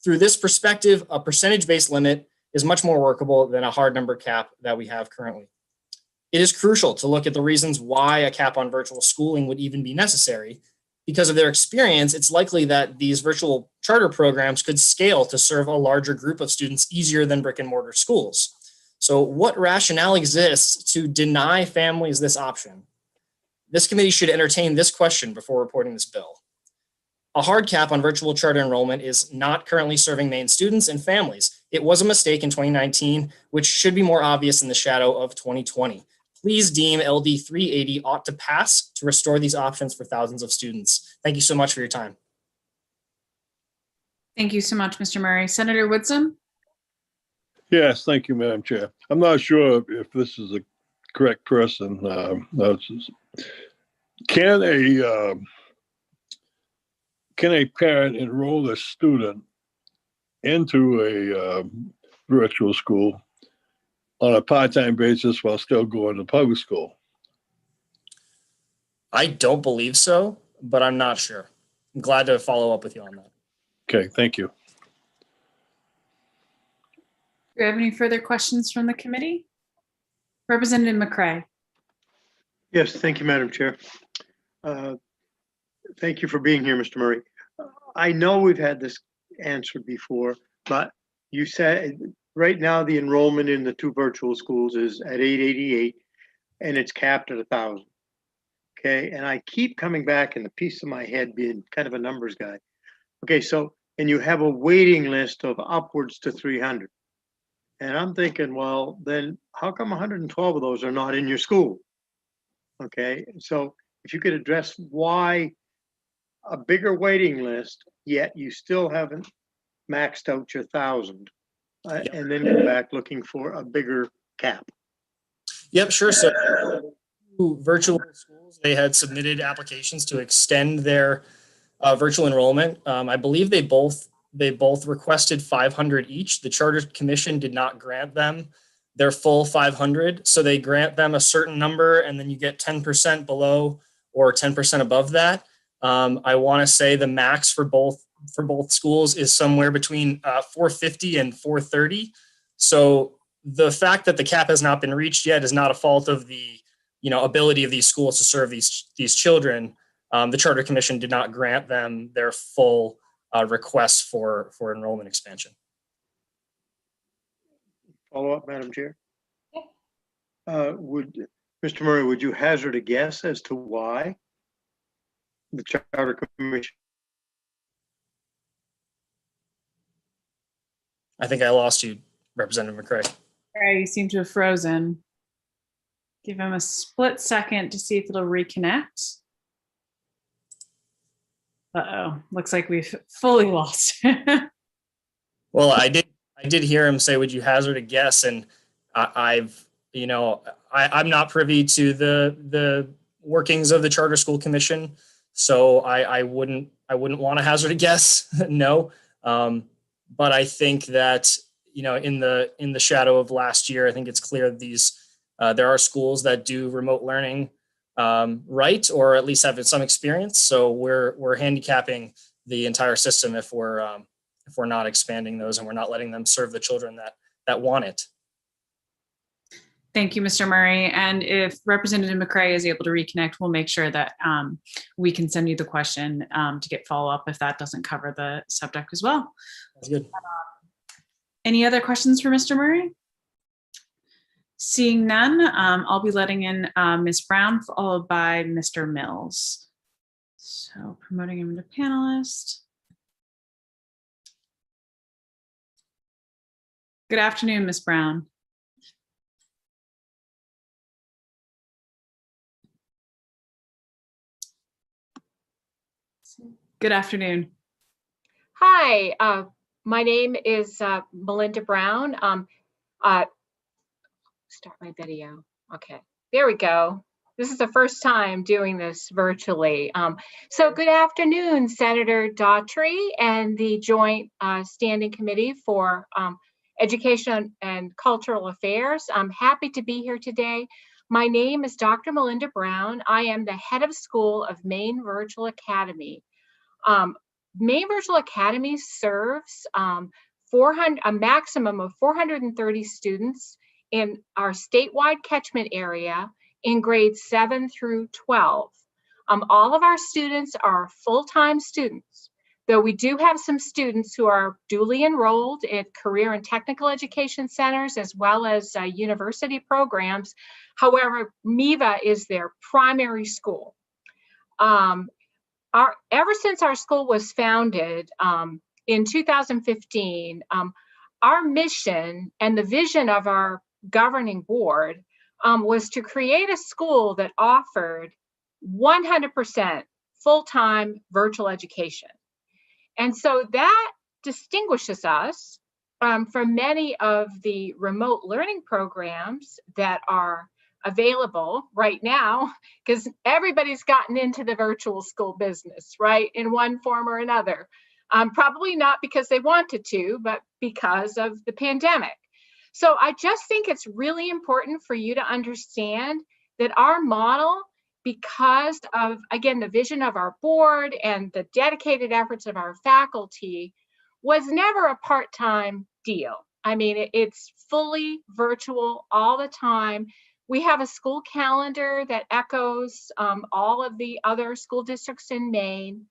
Through this perspective, a percentage-based limit is much more workable than a hard number cap that we have currently. It is crucial to look at the reasons why a cap on virtual schooling would even be necessary. Because of their experience, it's likely that these virtual charter programs could scale to serve a larger group of students easier than brick and mortar schools. So what rationale exists to deny families this option? This committee should entertain this question before reporting this bill. A hard cap on virtual charter enrollment is not currently serving Maine students and families. It was a mistake in 2019, which should be more obvious in the shadow of 2020. Please deem LD 380 ought to pass to restore these options for thousands of students. Thank you so much for your time. Thank you so much, Mr. Murray. Senator Woodson? Yes, thank you, Madam Chair. I'm not sure if this is the correct person. Can a parent enroll a student into a virtual school on a part-time basis while still going to public school? I don't believe so, but I'm not sure. I'm glad to follow up with you on that. Okay, thank you. Do you have any further questions from the committee? Representative McCray. Yes, thank you, Madam Chair. Thank you for being here, Mr. Murray. I know we've had this answered before, but you said right now the enrollment in the 2 virtual schools is at 888 and it's capped at 1,000. Okay, and I keep coming back in the piece of my head being kind of a numbers guy. Okay, so, and you have a waiting list of upwards to 300. And I'm thinking, well, then how come 112 of those are not in your school? Okay, so if you could address why a bigger waiting list, yet you still haven't maxed out your 1,000, and then go back looking for a bigger cap. Yep, sure. So virtual schools, they had submitted applications to extend their virtual enrollment. I believe they both requested 500 each. The Charter Commission did not grant them their full 500. So they grant them a certain number and then you get 10% below or 10% above that. I want to say the max for both schools is somewhere between 450 and 430. So the fact that the cap has not been reached yet is not a fault of the ability of these schools to serve these children. The Charter Commission did not grant them their full requests for enrollment expansion. Follow up, Madam Chair. Mr. Murray, would you hazard a guess as to why the Charter Commission? I think I lost you, Representative McCray. Right, you seem to have frozen. Give him a split second to see if it'll reconnect. Uh-oh, looks like we've fully lost. Well, I did hear him say, would you hazard a guess? And I'm not privy to the workings of the Charter School Commission. So I wouldn't want to hazard a guess. No. But I think that, in the shadow of last year, I think it's clear there are schools that do remote learning right, or at least have some experience. So we're handicapping the entire system if we're not expanding those and we're not letting them serve the children that want it. Thank you, Mr. Murray. And if Representative McCray is able to reconnect, we'll make sure that we can send you the question to get follow-up if that doesn't cover the subject as well. That's good. Any other questions for Mr. Murray? Seeing none, I'll be letting in Ms. Brown, followed by Mr. Mills. So promoting him to panelist. Good afternoon, Ms. Brown. Good afternoon. Hi, my name is Melinda Brown. Start my video. Okay, there we go. This is the first time doing this virtually. So good afternoon, Senator Daughtry and the Joint Standing Committee for Education and Cultural Affairs. I'm happy to be here today. My name is Dr. Melinda Brown. I am the head of school of Maine Virtual Academy. Maine Virtual Academy serves a maximum of 430 students in our statewide catchment area in grades 7 through 12. All of our students are full-time students, though we do have some students who are duly enrolled at career and technical education centers as well as university programs. However, MEVA is their primary school. Ever since our school was founded in 2015, our mission and the vision of our governing board was to create a school that offered 100% full-time virtual education. And so that distinguishes us from many of the remote learning programs that are available right now, because everybody's gotten into the virtual school business, right, in one form or another. Probably not because they wanted to, but because of the pandemic. So I just think it's really important for you to understand that our model, because of, again, the vision of our board and the dedicated efforts of our faculty, was never a part-time deal. I mean, it's fully virtual all the time. We have a school calendar that echoes all of the other school districts in Maine.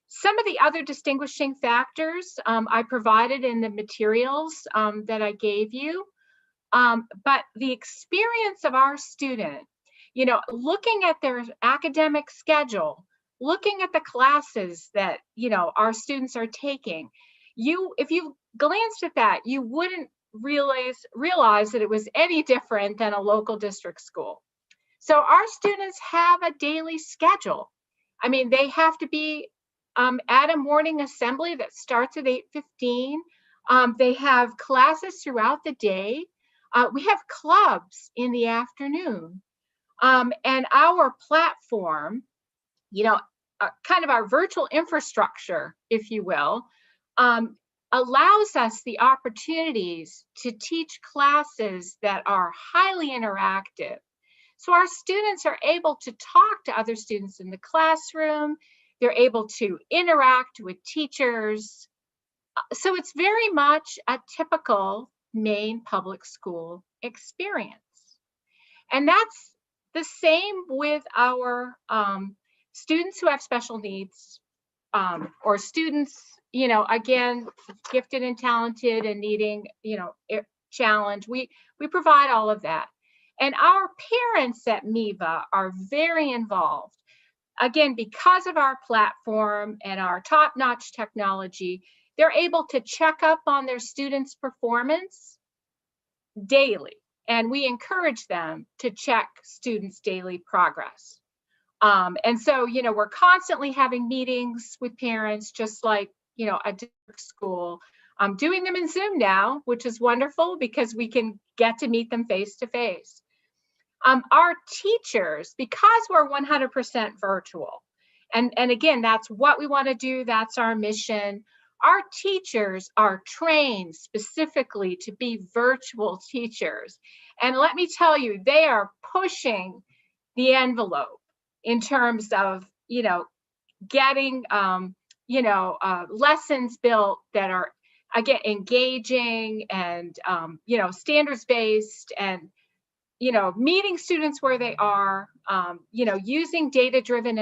Some of the other distinguishing factors I provided in the materials that I gave you, but the experience of our student, you know, looking at their academic schedule, looking at the classes that, you know, our students are taking, if you glanced at that, you wouldn't realize that it was any different than a local district school. So our students have a daily schedule. I mean, they have to be at a morning assembly that starts at 8:15. They have classes throughout the day. We have clubs in the afternoon. And our platform, you know, kind of our virtual infrastructure, if you will, allows us the opportunities to teach classes that are highly interactive. So our students are able to talk to other students in the classroom. They're able to interact with teachers. So it's very much a typical Maine public school experience. And that's the same with our students who have special needs or students, you know, again, gifted and talented and needing, you know, challenge. We provide all of that. And our parents at MEVA are very involved. Again, because of our platform and our top-notch technology, they're able to check up on their students' performance daily. And we encourage them to check students' daily progress. And so, you know, we're constantly having meetings with parents, just like, you know, a district school. I'm doing them in Zoom now, which is wonderful because we can get to meet them face to face. Our teachers, because we're 100% virtual, and again, that's what we want to do, that's our mission. Our teachers are trained specifically to be virtual teachers. And let me tell you, they are pushing the envelope in terms of, you know, getting, you know, lessons built that are, again, engaging and, you know, standards-based and, you know, meeting students where they are, you know, using data-driven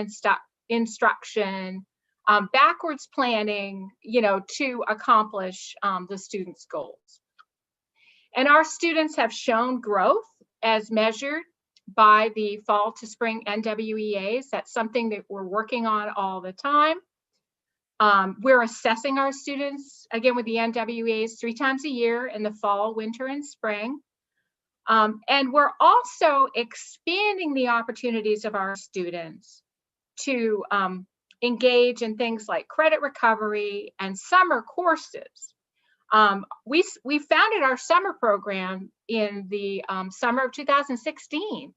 instruction, backwards planning, you know, to accomplish the students' goals. And our students have shown growth as measured by the fall to spring NWEAs. That's something that we're working on all the time. We're assessing our students, again, with the NWEAs 3 times a year in the fall, winter, and spring. And we're also expanding the opportunities of our students to engage in things like credit recovery and summer courses. We founded our summer program in the summer of 2016.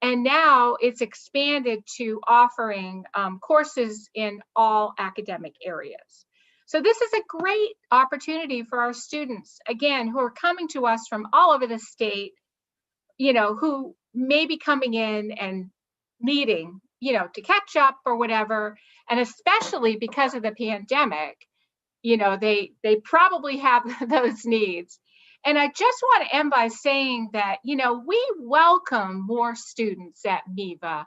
And now it's expanded to offering courses in all academic areas. So this is a great opportunity for our students, again, who are coming to us from all over the state, you know, who may be coming in and needing, you know, to catch up or whatever. And especially because of the pandemic, you know, they probably have those needs. And I just want to end by saying that, you know, we welcome more students at MEVA.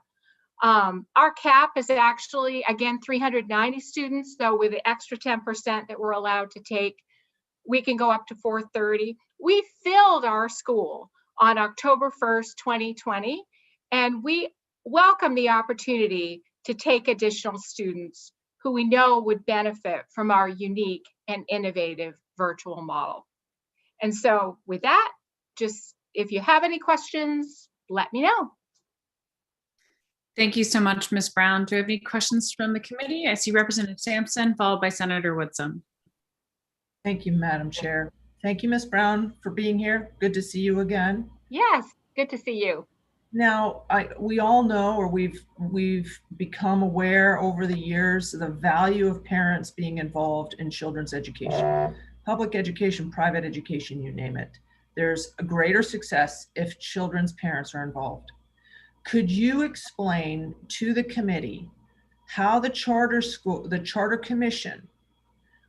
Our cap is actually, again, 390 students, though with the extra 10% that we're allowed to take, we can go up to 430. We filled our school on October 1st, 2020, and we welcome the opportunity to take additional students who we know would benefit from our unique and innovative virtual model. And so with that, just if you have any questions, let me know. Thank you so much, Ms. Brown. Do you have any questions from the committee? I see Representative Sampson, followed by Senator Woodson. Thank you, Madam Chair. Thank you, Ms. Brown, for being here. Good to see you again. Yes, good to see you. Now, we all know, or we've become aware over the years, the value of parents being involved in children's education. Public education, private education, you name it. There's a greater success if children's parents are involved. Could you explain to the committee how the charter school, the charter commission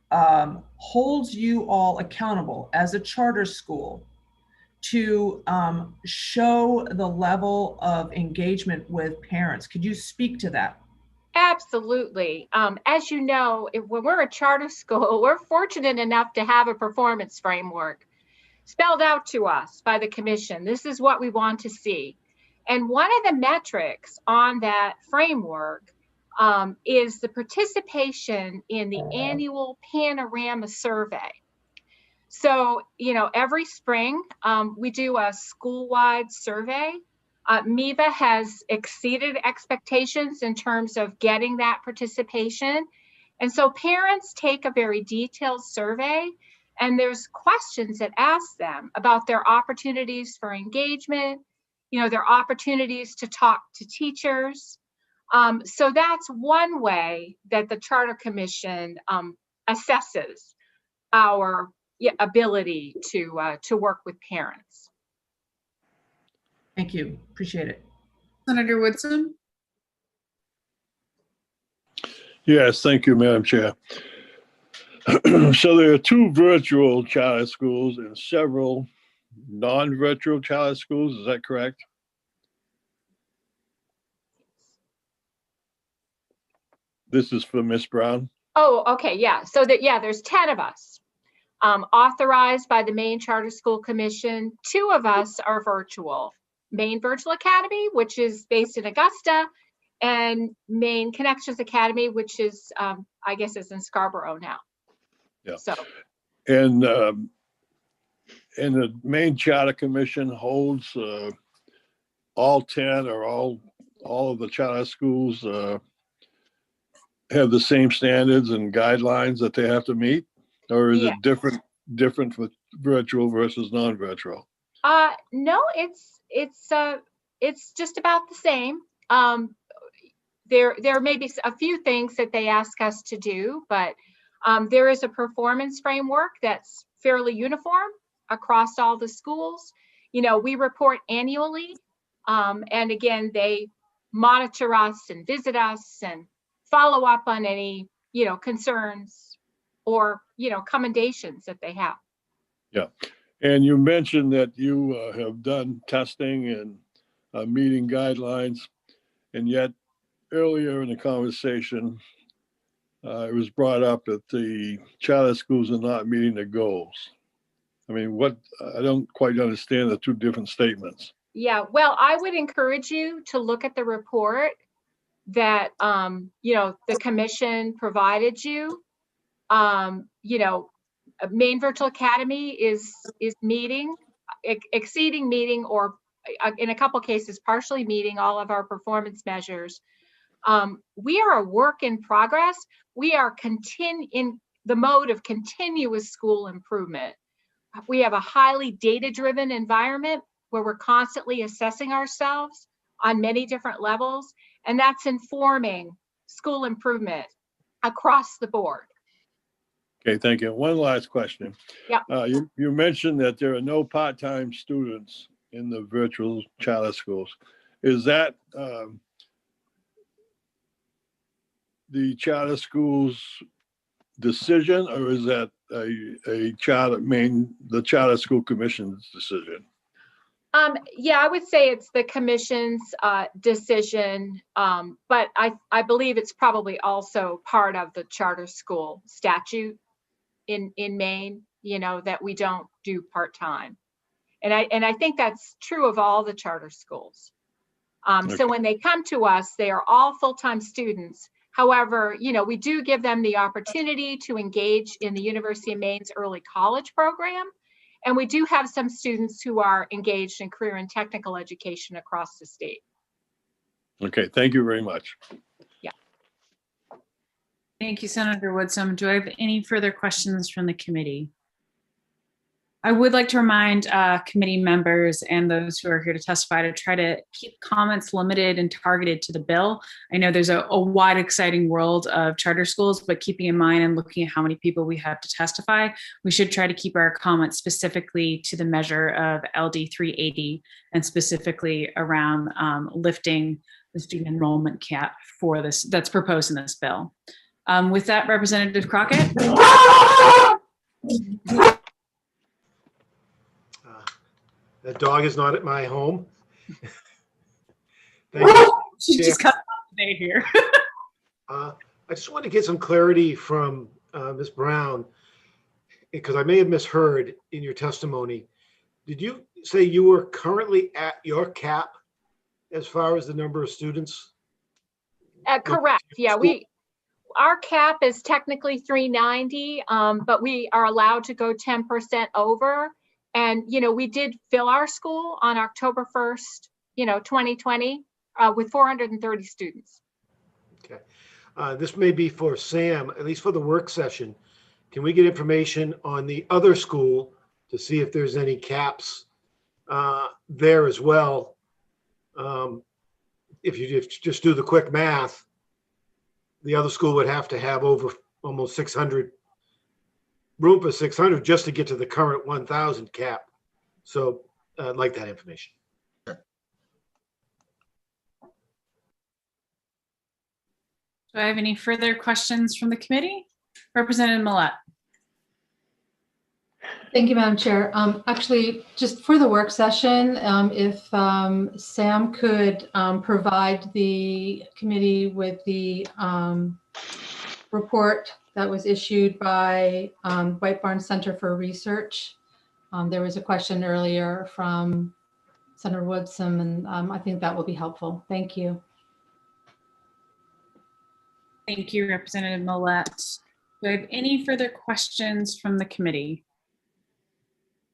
holds you all accountable as a charter school to show the level of engagement with parents? Could you speak to that? Absolutely. As you know, when we're a charter school, we're fortunate enough to have a performance framework spelled out to us by the commission. This is what we want to see. And one of the metrics on that framework is the participation in the annual Panorama survey. So, you know, every spring we do a school-wide survey. MEVA has exceeded expectations in terms of getting that participation. And so parents take a very detailed survey, and there's questions that ask them about their opportunities for engagement, you know, their opportunities to talk to teachers. So that's one way that the Charter Commission assesses our ability to work with parents. Thank you. Appreciate it. Senator Woodson? Yes, thank you, Madam Chair. So there are 2 virtual charter schools and several non-virtual charter schools. Is that correct? This is for Ms. Brown. Oh, okay, yeah. So that, yeah, there's 10 of us authorized by the Maine Charter School Commission. 2 of us are virtual. Maine Virtual Academy, which is based in Augusta, and Maine Connections Academy, which is, I guess, is in Scarborough now. Yeah. So. And the Maine Charter Commission holds all 10 or all of the charter schools have the same standards and guidelines that they have to meet, or is it different for virtual versus non-virtual? No, it's just about the same. There may be a few things that they ask us to do, but there is a performance framework that's fairly uniform across all the schools. You know, we report annually, and again, they monitor us and visit us and follow up on any, you know, concerns or, you know, commendations that they have. Yeah. And you mentioned that you have done testing and meeting guidelines, and yet earlier in the conversation, it was brought up that the charter schools are not meeting the goals. I mean, I don't quite understand the 2 different statements. Yeah, well, I would encourage you to look at the report that, you know, the commission provided you. You know, Maine Virtual Academy is meeting, exceeding meeting, or in a couple cases, partially meeting all of our performance measures. We are a work in progress. We are in the mode of continuous school improvement. We have a highly data-driven environment where we're constantly assessing ourselves on many different levels, and that's informing school improvement across the board. Okay, thank you. One last question. Yeah. You mentioned that there are no part-time students in the virtual charter schools. Is that the charter school's decision, or is that the charter school commission's decision? Yeah, I would say it's the commission's decision, but I believe it's probably also part of the charter school statute in Maine, you know, that we don't do part-time. And I think that's true of all the charter schools. So when they come to us, they are all full-time students. However, you know, we do give them the opportunity to engage in the University of Maine's early college program. And we do have some students who are engaged in career and technical education across the state. Okay, thank you very much. Yeah. Thank you, Senator Woodson. Do I have any further questions from the committee? I would like to remind committee members and those who are here to testify to try to keep comments limited and targeted to the bill. I know there's a wide, exciting world of charter schools, but keeping in mind and looking at how many people we have to testify, we should try to keep our comments specifically to the measure of LD 380 and specifically around lifting the student enrollment cap for this that's proposed in this bill. With that, Representative Crockett. That dog is not at my home. Thank you. She just got today here. I just want to get some clarity from Ms. Brown, because I may have misheard in your testimony. Did you say you were currently at your cap as far as the number of students? Correct. Yeah, our cap is technically 390, but we are allowed to go 10% over. And, you know, we did fill our school on October 1st, 2020 with 430 students. Okay. This may be for Sam, at least for the work session. Can we get information on the other school to see if there's any caps there as well? If you just do the quick math, the other school would have to have over almost 600 room for 600 just to get to the current 1,000 cap. So I'd like that information. Do I have any further questions from the committee? Representative Millett. Thank you, Madam Chair. Actually, just for the work session, if Sam could provide the committee with the report that was issued by White Barn Center for Research. There was a question earlier from Senator Woodson, and I think that will be helpful. Thank you. Thank you, Representative Millett. Do I have any further questions from the committee?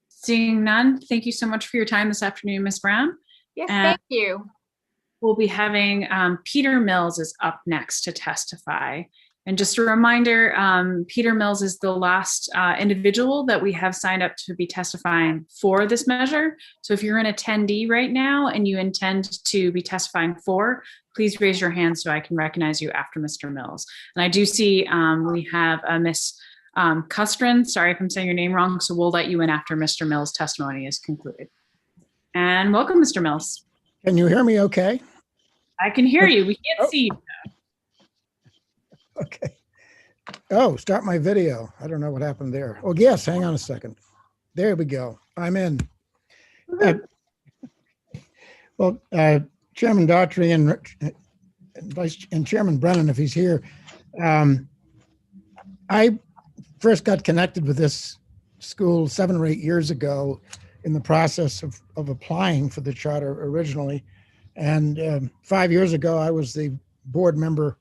Seeing none, thank you so much for your time this afternoon, Ms. Brown. Yes, thank you. We'll be having Peter Mills is up next to testify. And just a reminder, Peter Mills is the last individual that we have signed up to be testifying for this measure. So if you're an attendee right now and you intend to be testifying for, please raise your hand so I can recognize you after Mr. Mills. And I do see we have Miss Custrin, sorry if I'm saying your name wrong, so we'll let you in after Mr. Mills' testimony is concluded. And welcome, Mr. Mills. Can you hear me okay? I can hear you. We can't see you. Okay. Oh, start my video. I don't know what happened there. Oh, yes. Hang on a second. There we go. I'm in. Chairman Daughtry and Chairman Brennan, if he's here, I first got connected with this school 7 or 8 years ago in the process of applying for the charter originally. And 5 years ago, I was the board member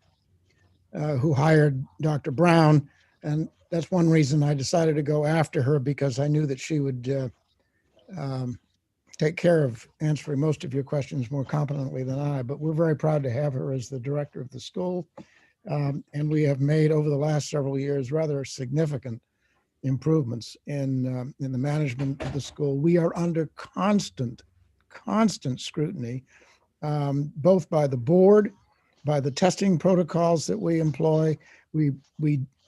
who hired Dr. Brown. And that's one reason I decided to go after her, because I knew that she would take care of answering most of your questions more competently than I. But we're very proud to have her as the director of the school. And we have made over the last several years rather significant improvements in the management of the school. We are under constant scrutiny both by the board, by the testing protocols that we employ. We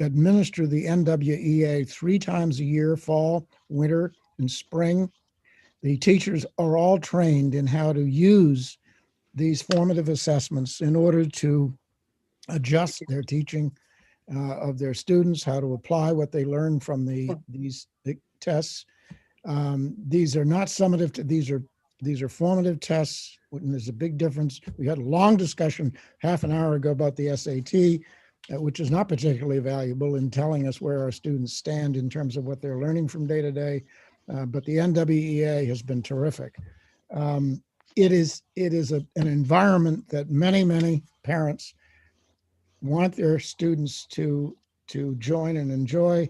administer the NWEA 3 times a year, fall, winter, and spring. The teachers are all trained in how to use these formative assessments in order to adjust their teaching of their students, how to apply what they learn from these tests. These are not summative, these are formative tests, and there's a big difference. We had a long discussion half an hour ago about the SAT, which is not particularly valuable in telling us where our students stand in terms of what they're learning from day to day. But the NWEA has been terrific. It is an environment that many parents want their students to join and enjoy.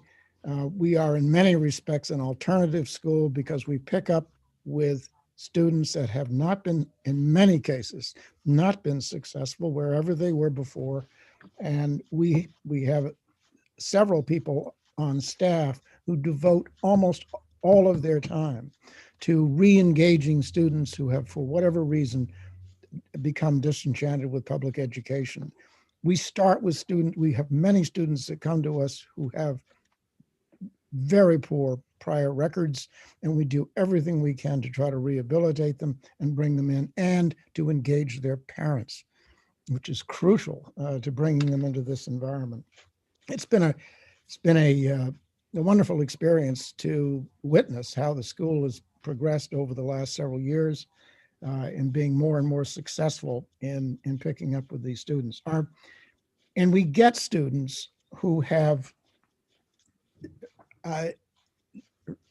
We are in many respects an alternative school because we pick up with students that have not been, in many cases, not been successful wherever they were before. And we have several people on staff who devote almost all of their time to re-engaging students who have, for whatever reason, become disenchanted with public education. We start with students, we have many students that come to us who have very poor prior records, and we do everything we can to try to rehabilitate them and bring them in and to engage their parents, which is crucial to bringing them into this environment. It's been a wonderful experience to witness how the school has progressed over the last several years in being more and more successful in picking up with these students. And we get students who have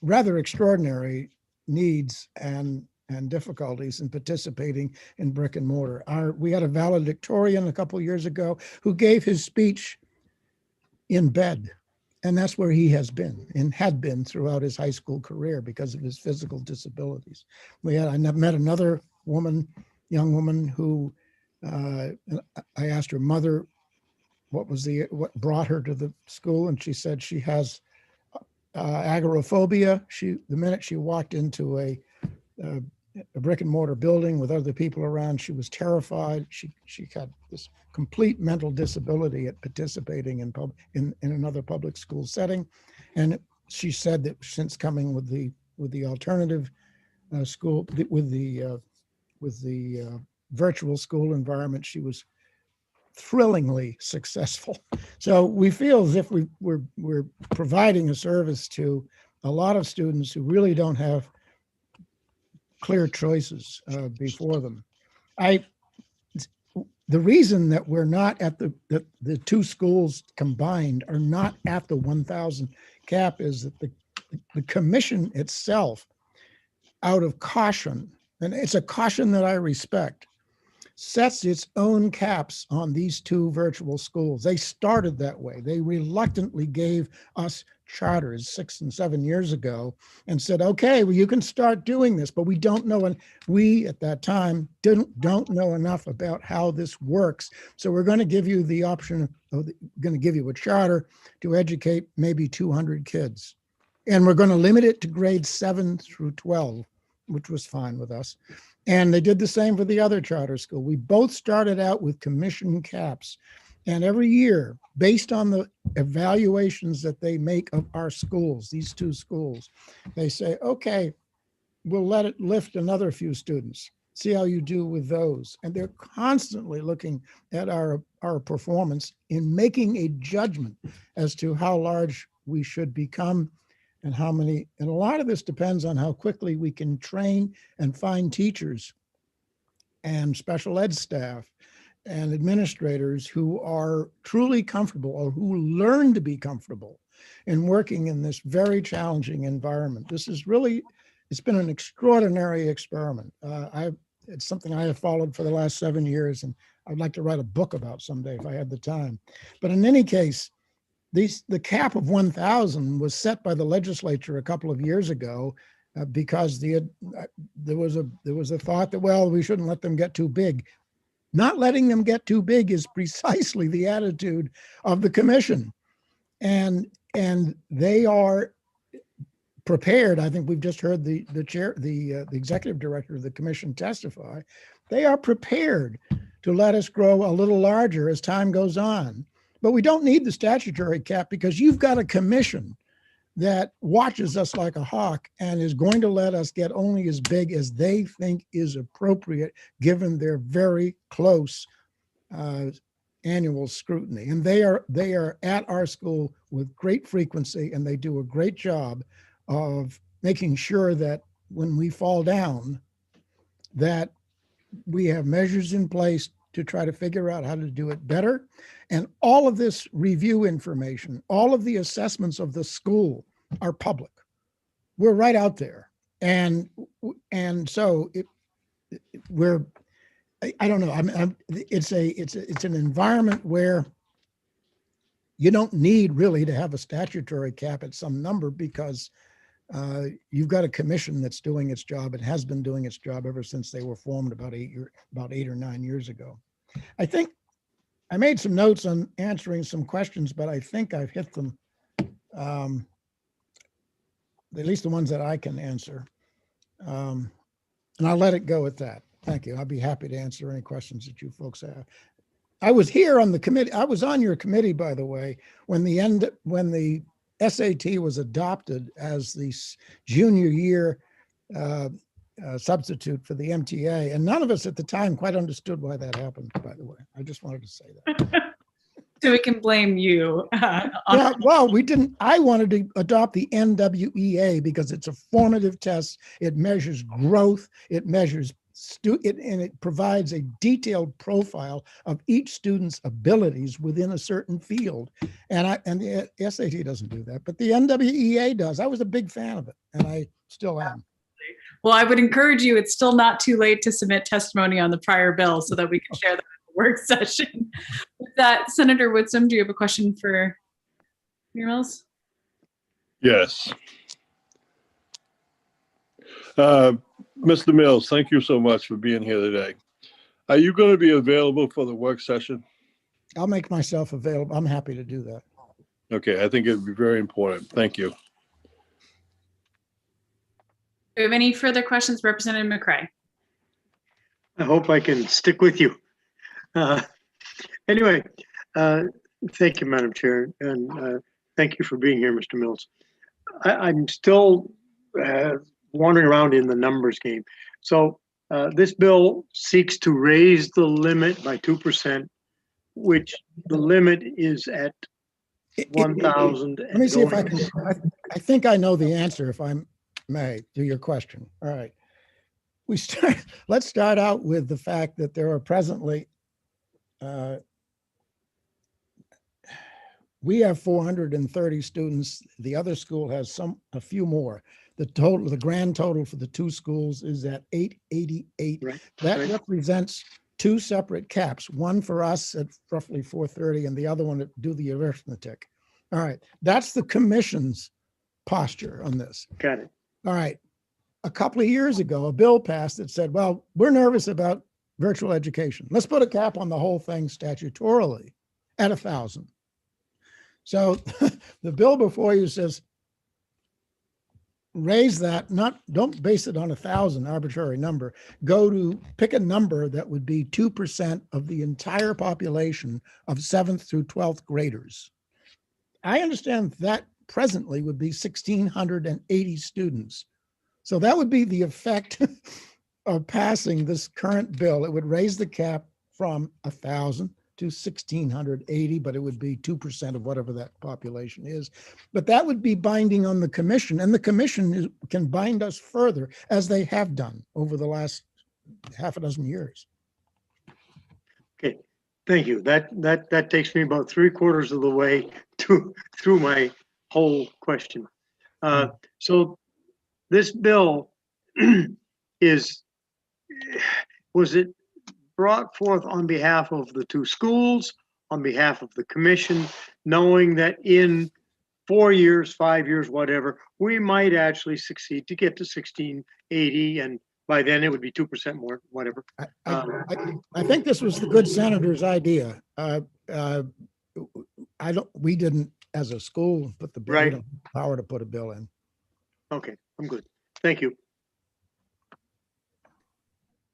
rather extraordinary needs and difficulties in participating in brick and mortar. We had a valedictorian a couple of years ago who gave his speech in bed, and that's where he has been and had been throughout his high school career because of his physical disabilities. I met another young woman who I asked her mother what brought her to the school, and she said she has agoraphobia. The minute she walked into a brick and mortar building with other people around, she was terrified. She had this complete mental disability at participating in another public school setting, and she said that since coming with the alternative school with the virtual school environment, she was thrillingly successful. So we feel as if we're providing a service to a lot of students who really don't have clear choices before them. The reason that we're not at the two schools combined are not at the 1,000 cap is that the commission itself, out of caution, and it's a caution that I respect, sets its own caps on these two virtual schools. They started that way. They reluctantly gave us charters 6 and 7 years ago and said, okay, well, you can start doing this, but we don't know, and we at that time don't know enough about how this works. So we're going to give you the option of going to give you a charter to educate maybe 200 kids. And we're going to limit it to grades 7 through 12, which was fine with us. And they did the same for the other charter school. We both started out with commission caps. And every year, based on the evaluations that they make of our schools, these two schools, they say, okay, we'll let it lift another few students. See how you do with those. And they're constantly looking at our performance in making a judgment as to how large we should become and how many, and a lot of this depends on how quickly we can train and find teachers and special ed staff and administrators who are truly comfortable or who learn to be comfortable in working in this very challenging environment. This is really, it's been an extraordinary experiment. It's something I have followed for the last 7 years, and I'd like to write a book about someday if I had the time. But in any case, the cap of 1,000 was set by the legislature a couple of years ago because there was a thought that, well, we shouldn't let them get too big. Not letting them get too big is precisely the attitude of the commission, and they are prepared. I think we've just heard the chair, the executive director of the commission testify They are prepared to let us grow a little larger as time goes on. But we don't need the statutory cap because you've got a commission that watches us like a hawk and is going to let us get only as big as they think is appropriate given their very close annual scrutiny. And they are at our school with great frequency, and they do a great job of making sure that when we fall down, that we have measures in place to try to figure out how to do it better. And all of this review information, all of the assessments of the school are public. We're right out there. And so I don't know. It's an environment where you don't need really to have a statutory cap at some number because you've got a commission that's doing its job. It has been doing its job ever since they were formed about 8 or 9 years ago. I think I made some notes on answering some questions, but I think I've hit them, at least the ones that I can answer. And I'll let it go at that. Thank you. I'll be happy to answer any questions that you folks have. I was here on the committee. I was on your committee, by the way, when the SAT was adopted as the junior year substitute for the MTA. And none of us at the time quite understood why that happened, by the way. I just wanted to say that. So we can blame you. Yeah, well, we didn't. I wanted to adopt the NWEA because it's a formative test. It measures growth. It measures and it provides a detailed profile of each student's abilities within a certain field. And the SAT doesn't do that, but the NWEA does. I was a big fan of it, and I still am. Well, I would encourage you, it's still not too late to submit testimony on the prior bill so that we can share that in the work session. With that, Senator Whitsom, do you have a question for Mills? Yes. Mr. Mills, thank you so much for being here today. Are you going to be available for the work session? I'll make myself available. I'm happy to do that. Okay, I think it would be very important. Thank you. Do you have any further questions, Representative McCray? I hope I can stick with you. Anyway, thank you, Madam Chair, and thank you for being here, Mr. Mills. I'm still wandering around in the numbers game. So this bill seeks to raise the limit by 2%, which the limit is at 1,000. Let me see if I can. I think I know the answer, if I may, to your question. All right. Let's start out with the fact that there are presently, we have 430 students. The other school has a few more. The grand total for the two schools is at 888. Right. That represents two separate caps, one for us at roughly 430 and the other one to do the arithmetic. All right. That's the commission's posture on this. Got it. All right. A couple of years ago, a bill passed that said, well, we're nervous about virtual education. Let's put a cap on the whole thing statutorily at 1,000. So the bill before you says, raise that, don't base it on 1,000 arbitrary number. Pick a number that would be 2% of the entire population of 7th through 12th graders. I understand that presently would be 1,680 students. So that would be the effect of passing this current bill. It would raise the cap from 1,000 to 1,680, but it would be 2% of whatever that population is. But that would be binding on the commission, and the commission can bind us further, as they have done over the last half a dozen years. Okay, thank you. That takes me about 3/4 of the way through my whole question. So this bill was it brought forth on behalf of the two schools, on behalf of the commission, knowing that in 4 years, 5 years, whatever, we might actually succeed to get to 1,680, and by then it would be 2% more, whatever. I think this was the good senator's idea. We didn't, as a school, put the bill, right. We don't have the power to put a bill in. Okay, I'm good. Thank you.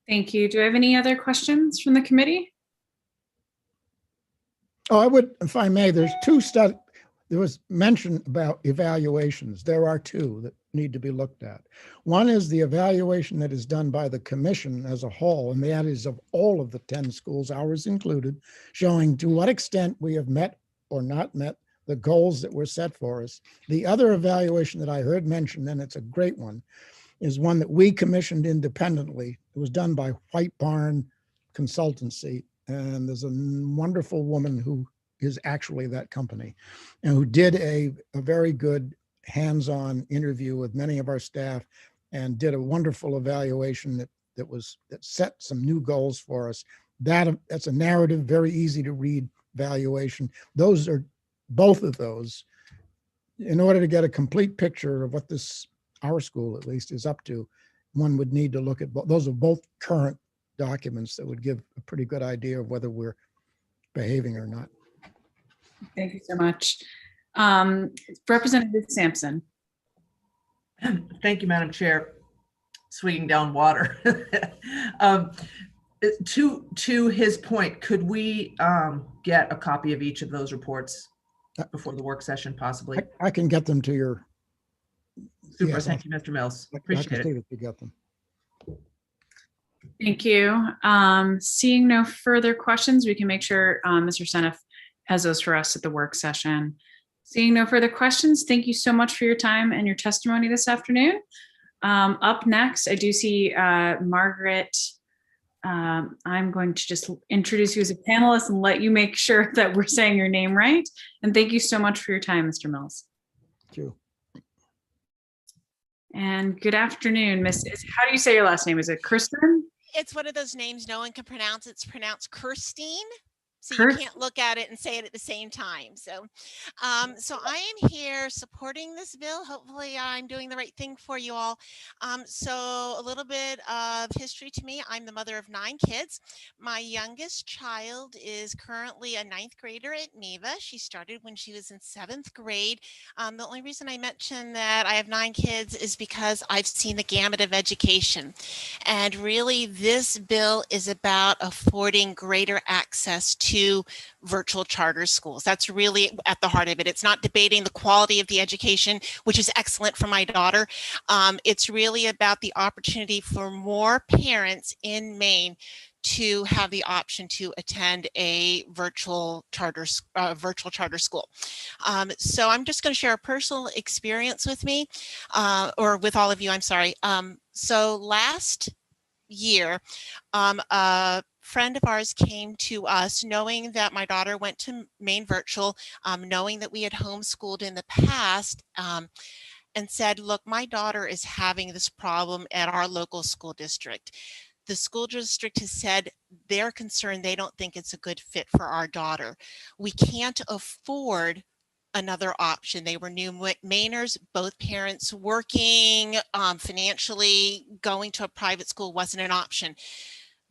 Thank you. Do I have any other questions from the committee? Oh, I would, if I may, there's two studies. There was mention about evaluations. There are two that need to be looked at. One is the evaluation that is done by the commission as a whole, and that is of all of the 10 schools, ours included, showing to what extent we have met or not met the goals that were set for us. The other evaluation that I heard mentioned, and it's a great one, is one that we commissioned independently. It was done by White Barn Consultancy, and there's a wonderful woman who is actually that company, and who did a very good hands-on interview with many of our staff and did a wonderful evaluation that set some new goals for us. That's a narrative, very easy to read evaluation. Those are both of those. In order to get a complete picture of what our school at least is up to, one would need to look at those are both current documents that would give a pretty good idea of whether we're behaving or not. Thank you so much. Representative Sampson. Thank you, Madam Chair. Swigging down water. To his point, could we get a copy of each of those reports before the work session, possibly? I can get them to your. Super. Yes, Thank you, Mr. Mills. I Appreciate can see it. that you get them. Thank you. Seeing no further questions, we can make sure Mr. Seneff has those for us at the work session. Seeing no further questions, thank you so much for your time and your testimony this afternoon. Up next, I do see Margaret. I'm going to just introduce you as a panelist and let you make sure that we're saying your name right. And thank you so much for your time, Mr. Mills. Thank you. And good afternoon, Miss. How do you say your last name? Is it Kirsten? It's one of those names no one can pronounce. It's pronounced Kirstine. So you Kirst- can't look at it and say it at the same time. So I am here supporting this bill. Hopefully I'm doing the right thing for you all. So a little bit of history to me. I'm the mother of 9 kids. My youngest child is currently a 9th grader at NEVA. She started when she was in 7th grade. The only reason I mention that I have 9 kids is because I've seen the gamut of education. And really this bill is about affording greater access to virtual charter schools. That's really at the heart of it. It's not debating the quality of the education, which is excellent for my daughter. It's really about the opportunity for more parents in Maine to have the option to attend a virtual charter school. So I'm just going to share a personal experience with me, or with all of you, I'm sorry. So last year, a friend of ours came to us knowing that my daughter went to Maine Virtual, knowing that we had homeschooled in the past, and said, look, my daughter is having this problem at our local school district. The school district has said they're concerned they don't think it's a good fit for our daughter. We can't afford another option. They were new Mainers, both parents working, financially going to a private school wasn't an option.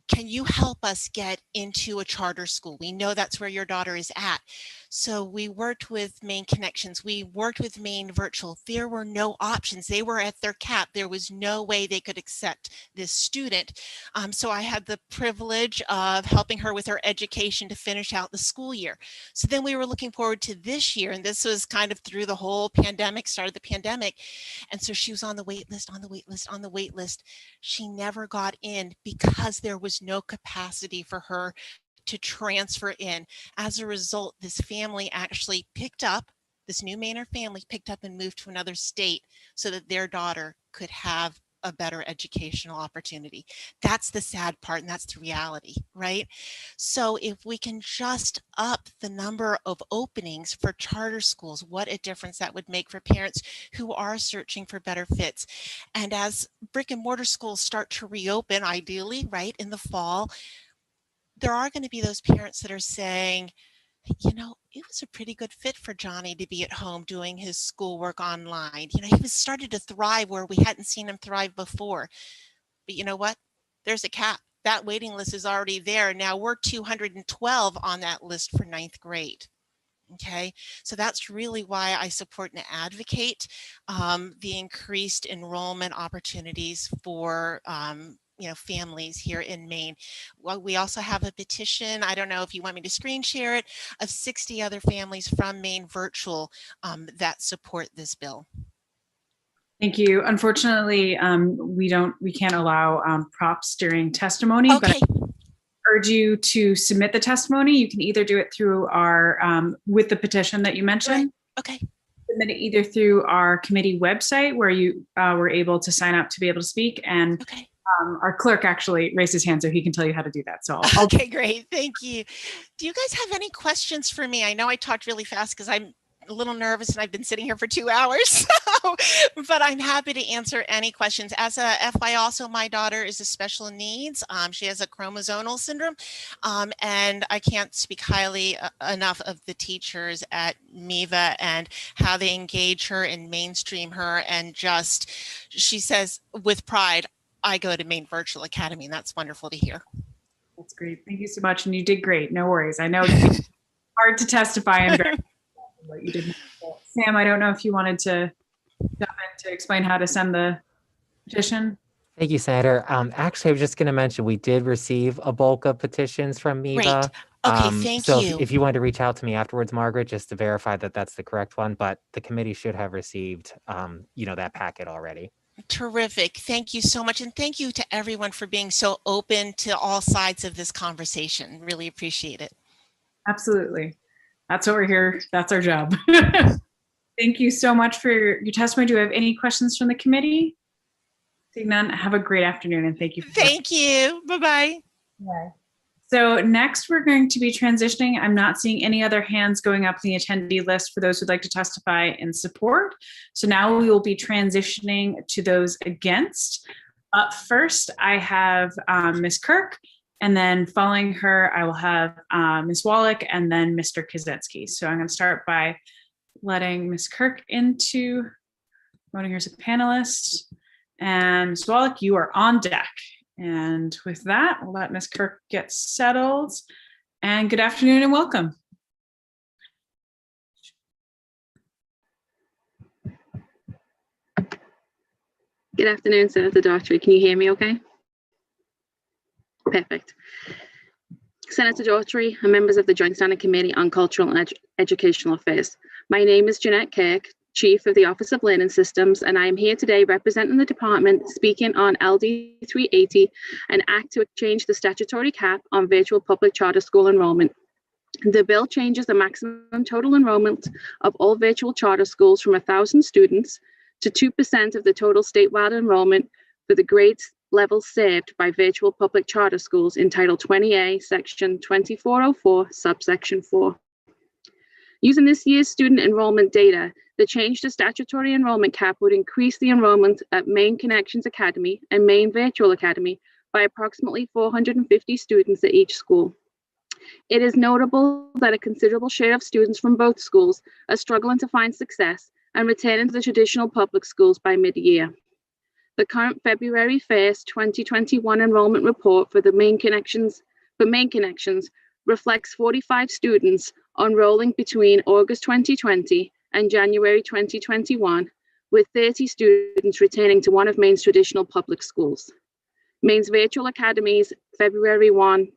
Can you help us get into a charter school? We know that's where your daughter is at. So we worked with Maine Connections. We worked with Maine Virtual. There were no options. They were at their cap. There was no way they could accept this student. So I had the privilege of helping her with her education to finish out the school year. So then we were looking forward to this year, and this was kind of through the whole pandemic, started the pandemic. And so she was on the wait list, on the wait list, on the wait list. She never got in because there was no capacity for her to transfer in. As a result, this family actually picked up, this new Mainer family picked up and moved to another state so that their daughter could have a better educational opportunity. That's the sad part, and that's the reality, right? So if we can just up the number of openings for charter schools, what a difference that would make for parents who are searching for better fits. And as brick and mortar schools start to reopen, ideally, right, in the fall, there are going to be those parents that are saying, you know, it was a pretty good fit for Johnny to be at home doing his schoolwork online. You know, he was started to thrive where we hadn't seen him thrive before. But you know what? There's a cap. That waiting list is already there. Now we're 212 on that list for 9th grade. Okay, so that's really why I support and advocate the increased enrollment opportunities for families here in Maine. Well, we also have a petition, I don't know if you want me to screen share it, of 60 other families from Maine Virtual that support this bill. Thank you. Unfortunately, we can't allow props during testimony, okay. But I urge you to submit the testimony. You can either do it through our, with the petition that you mentioned. Right. Okay. Submit it either through our committee website where you were able to sign up to be able to speak. And okay. Our clerk actually raised his hand so he can tell you how to do that. So okay, great. Thank you. Do you guys have any questions for me? I know I talked really fast because I'm a little nervous and I've been sitting here for 2 hours, but I'm happy to answer any questions. As a FYI, also my daughter is a special needs. She has a chromosomal syndrome, and I can't speak highly enough of the teachers at MEVA and how they engage her and mainstream her, and just, she says with pride, I go to Maine Virtual Academy, and that's wonderful to hear. That's great. Thank you so much. And you did great. No worries. I know it's hard to testify and very what you did. Sam, I don't know if you wanted to jump in to explain how to send the petition. Thank you, Senator. Actually, I was just going to mention we did receive a bulk of petitions from MEVA. Great. Okay, thank so you. If you wanted to reach out to me afterwards, Margaret, just to verify that that's the correct one, but the committee should have received, that packet already. Terrific. Thank you so much. And thank you to everyone for being so open to all sides of this conversation. Really appreciate it. Absolutely. That's what we're here. That's our job. Thank you so much for your testimony. Do we have any questions from the committee? Seeing none, have a great afternoon and thank you. Thank you. Bye-bye. Bye. So next we're going to be transitioning. I'm not seeing any other hands going up in the attendee list for those who'd like to testify in support. So now we will be transitioning to those against. Up first, I have Ms. Kirk, and then following her, I will have Ms. Wallach and then Mr. Kaczynski. So I'm going to start by letting Ms. Kirk into voting her as a panelist. And Ms. Wallach, you are on deck. And with that, we'll let Ms. Kirk get settled. And good afternoon and welcome. Good afternoon, Senator Daughtry. Can you hear me okay? Perfect. Senator Daughtry and members of the Joint Standing Committee on Cultural and Educational Affairs. My name is Jeanette Kirk, Chief of the Office of Learning Systems, and I am here today representing the department speaking on LD 380, an act to change the statutory cap on virtual public charter school enrollment. The bill changes the maximum total enrollment of all virtual charter schools from 1,000 students to 2% of the total statewide enrollment for the grade levels served by virtual public charter schools in Title 20A, Section 2404, subsection 4. Using this year's student enrollment data, the change to statutory enrollment cap would increase the enrollment at Maine Connections Academy and Maine Virtual Academy by approximately 450 students at each school. It is notable that a considerable share of students from both schools are struggling to find success and returning to the traditional public schools by mid-year. The current February 1st, 2021 enrollment report for Maine Connections reflects 45 students enrolling between August 2020 and January 2021, with 30 students returning to one of Maine's traditional public schools. Maine's Virtual Academy's February 1,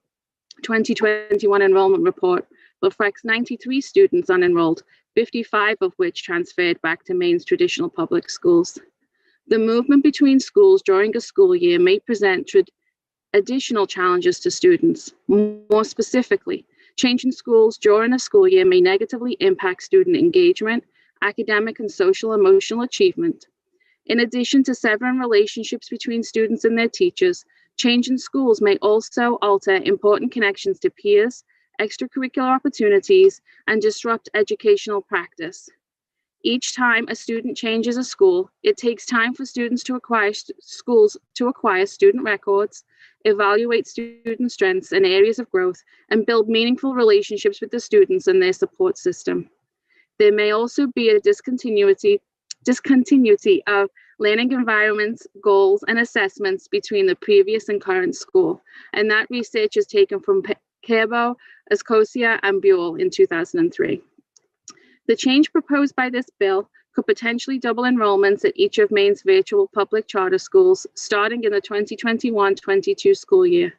2021 enrollment report reflects 93 students unenrolled, 55 of which transferred back to Maine's traditional public schools. The movement between schools during a school year may present additional challenges to students. More specifically, changing schools during a school year may negatively impact student engagement, academic and social emotional achievement. In addition to severing relationships between students and their teachers, changing schools may also alter important connections to peers, extracurricular opportunities, and disrupt educational practice. Each time a student changes a school, it takes time for students to acquire student records, evaluate student strengths and areas of growth, and build meaningful relationships with the students and their support system. There may also be a discontinuity of learning environments, goals, and assessments between the previous and current school, and that research is taken from Kerbo, Escocia, and Buell in 2003. The change proposed by this bill could potentially double enrollments at each of Maine's virtual public charter schools starting in the 2021-22 school year.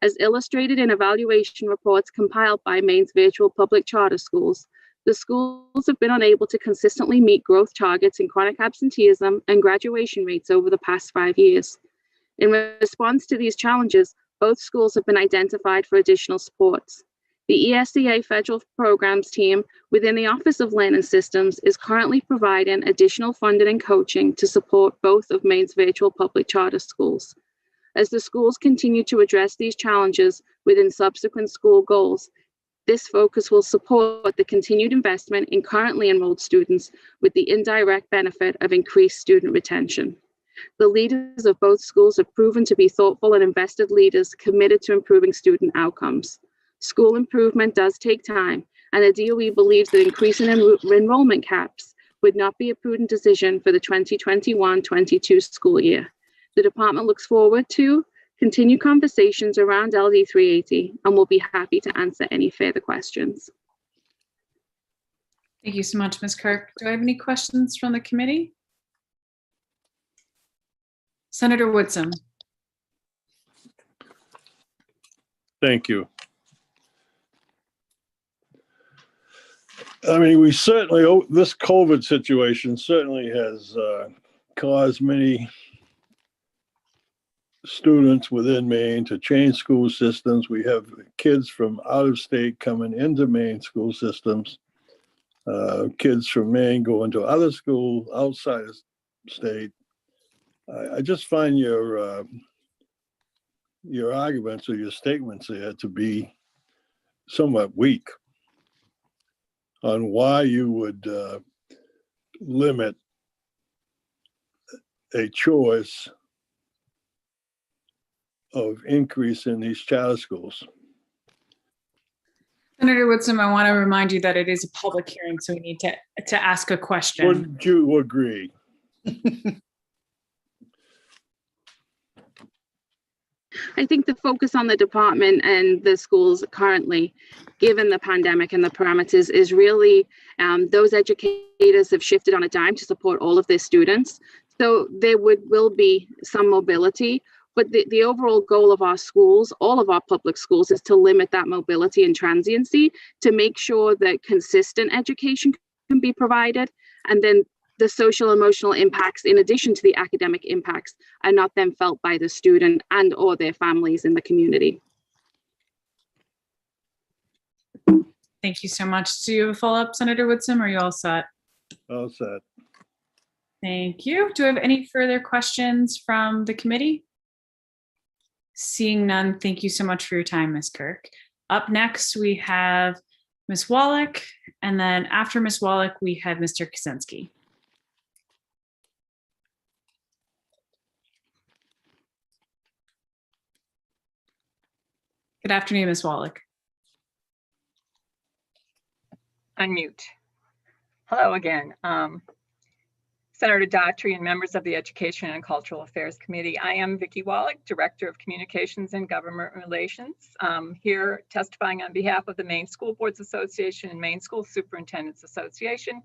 As illustrated in evaluation reports compiled by Maine's virtual public charter schools, the schools have been unable to consistently meet growth targets in chronic absenteeism and graduation rates over the past 5 years. In response to these challenges, both schools have been identified for additional supports. The ESEA Federal Programs team within the Office of Learning Systems is currently providing additional funding and coaching to support both of Maine's virtual public charter schools. As the schools continue to address these challenges within subsequent school goals, this focus will support the continued investment in currently enrolled students with the indirect benefit of increased student retention. The leaders of both schools have proven to be thoughtful and invested leaders committed to improving student outcomes. School improvement does take time, and the DOE believes that increasing enrollment caps would not be a prudent decision for the 2021-22 school year. The department looks forward to continue conversations around LD 380 and will be happy to answer any further questions. Thank you so much, Ms. Kirk. Do I have any questions from the committee? Senator Woodson. Thank you. I mean, we certainly, this COVID situation certainly has caused many students within Maine to change school systems. We have kids from out of state coming into Maine school systems, kids from Maine going to other schools outside of state. I just find your arguments or your statements there to be somewhat weak on why you would limit a choice of increase in these charter schools. Senator Woodson, I want to remind you that it is a public hearing, so we need to ask a question. Would you agree? I think the focus on the department and the schools currently, given the pandemic and the parameters, is really those educators have shifted on a dime to support all of their students. So there will be some mobility, but the overall goal of our schools, all of our public schools, is to limit that mobility and transiency to make sure that consistent education can be provided, and then the social emotional impacts, in addition to the academic impacts, are not then felt by the student and or their families in the community. Thank you so much. Do you have a follow-up, Senator Woodson, or are you all set? All set. Thank you. Do we have any further questions from the committee? Seeing none, thank you so much for your time, Ms. Kirk. Up next, we have Ms. Wallach, and then after Ms. Wallach, we have Mr. Kaczynski. Good afternoon, Ms. Wallach. Unmute. Hello again. Senator Daughtry and members of the Education and Cultural Affairs Committee. I am Vicki Wallach, Director of Communications and Government Relations, here testifying on behalf of the Maine School Boards Association and Maine School Superintendents Association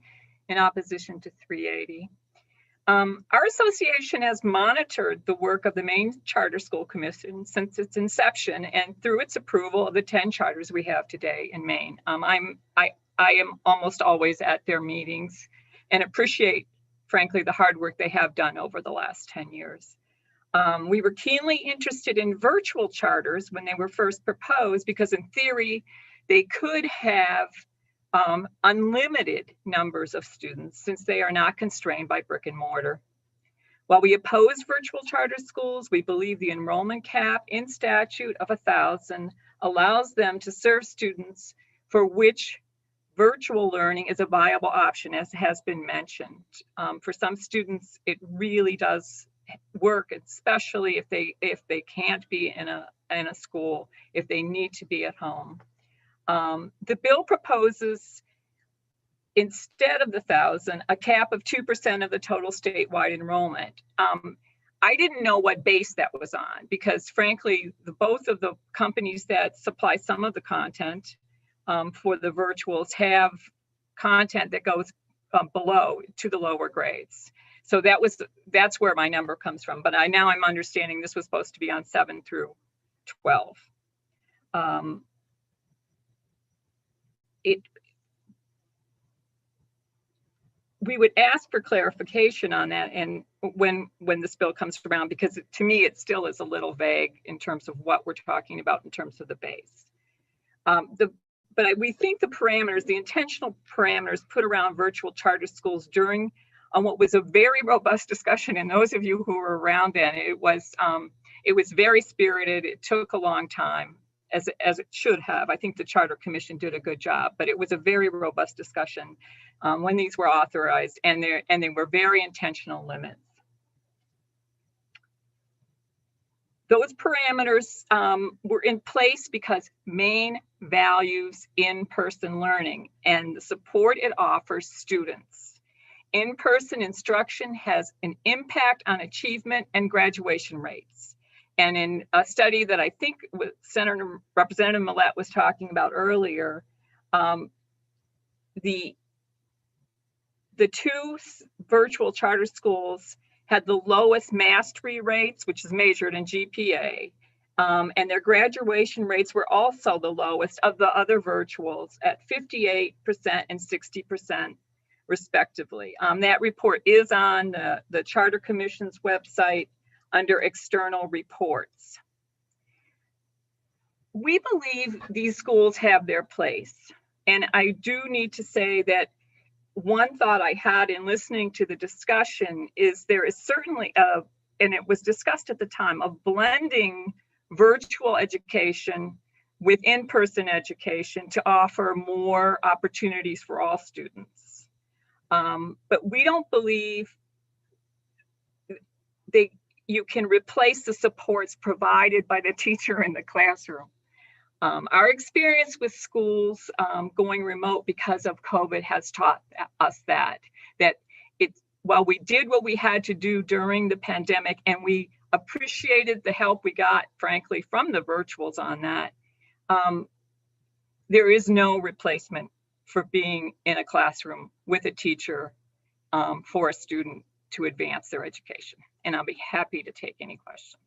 in opposition to 380. Our association has monitored the work of the Maine Charter School Commission since its inception and through its approval of the 10 charters we have today in Maine. I am almost always at their meetings and appreciate, frankly, the hard work they have done over the last 10 years. We were keenly interested in virtual charters when they were first proposed because in theory, they could have unlimited numbers of students since they are not constrained by brick and mortar. While we oppose virtual charter schools, we believe the enrollment cap in statute of 1,000 allows them to serve students for which virtual learning is a viable option, as has been mentioned. For some students, it really does work, especially if they can't be in a school, if they need to be at home. The bill proposes, instead of the 1,000, a cap of 2% of the total statewide enrollment. I didn't know what base that was on because, frankly, both of the companies that supply some of the content for the virtuals have content that goes below to the lower grades. So that's where my number comes from. But now I'm understanding this was supposed to be on 7 through 12. We would ask for clarification on that, and when this bill comes around, because to me it still is a little vague in terms of what we're talking about in terms of the base. But we think the parameters, the intentional parameters put around virtual charter schools during what was a very robust discussion, and those of you who were around then, it was very spirited. It took a long time, as it should have. I think the Charter Commission did a good job, but it was a very robust discussion when these were authorized, and they were very intentional limits. Those parameters were in place because Maine values in-person learning and the support it offers students. In-person instruction has an impact on achievement and graduation rates. And in a study that I think Senator Representative Millett was talking about earlier, the two virtual charter schools had the lowest mastery rates, which is measured in GPA, and their graduation rates were also the lowest of the other virtuals at 58% and 60% respectively. That report is on the Charter Commission's website under external reports. We believe these schools have their place. And I do need to say that one thought I had in listening to the discussion is there is certainly and it was discussed at the time, of blending virtual education with in-person education to offer more opportunities for all students. But we don't believe you can replace the supports provided by the teacher in the classroom. Our experience with schools going remote because of COVID has taught us that while we did what we had to do during the pandemic, and we appreciated the help we got, frankly, from the virtuals on that, there is no replacement for being in a classroom with a teacher for a student to advance their education. And I'll be happy to take any questions.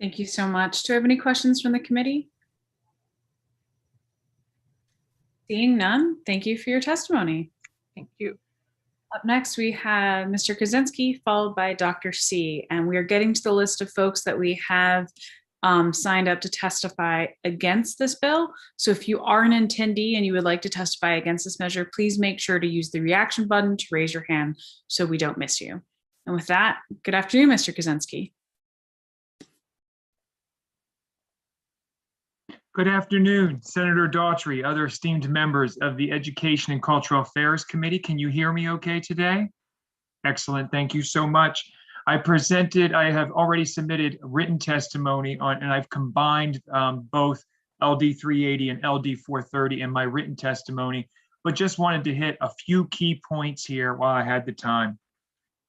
Thank you so much. Do we have any questions from the committee? Seeing none, thank you for your testimony. Thank you. Up next, we have Mr. Kaczynski, followed by Dr. C. And we are getting to the list of folks that we have signed up to testify against this bill. So if you are an attendee and you would like to testify against this measure, please make sure to use the reaction button to raise your hand so we don't miss you. And with that, good afternoon, Mr. Kaczynski. Good afternoon, Senator Daughtry, other esteemed members of the Education and Cultural Affairs Committee. Can you hear me okay today? Excellent, thank you so much. I have already submitted written testimony and I've combined both LD 380 and LD 430 in my written testimony, but just wanted to hit a few key points here while I had the time.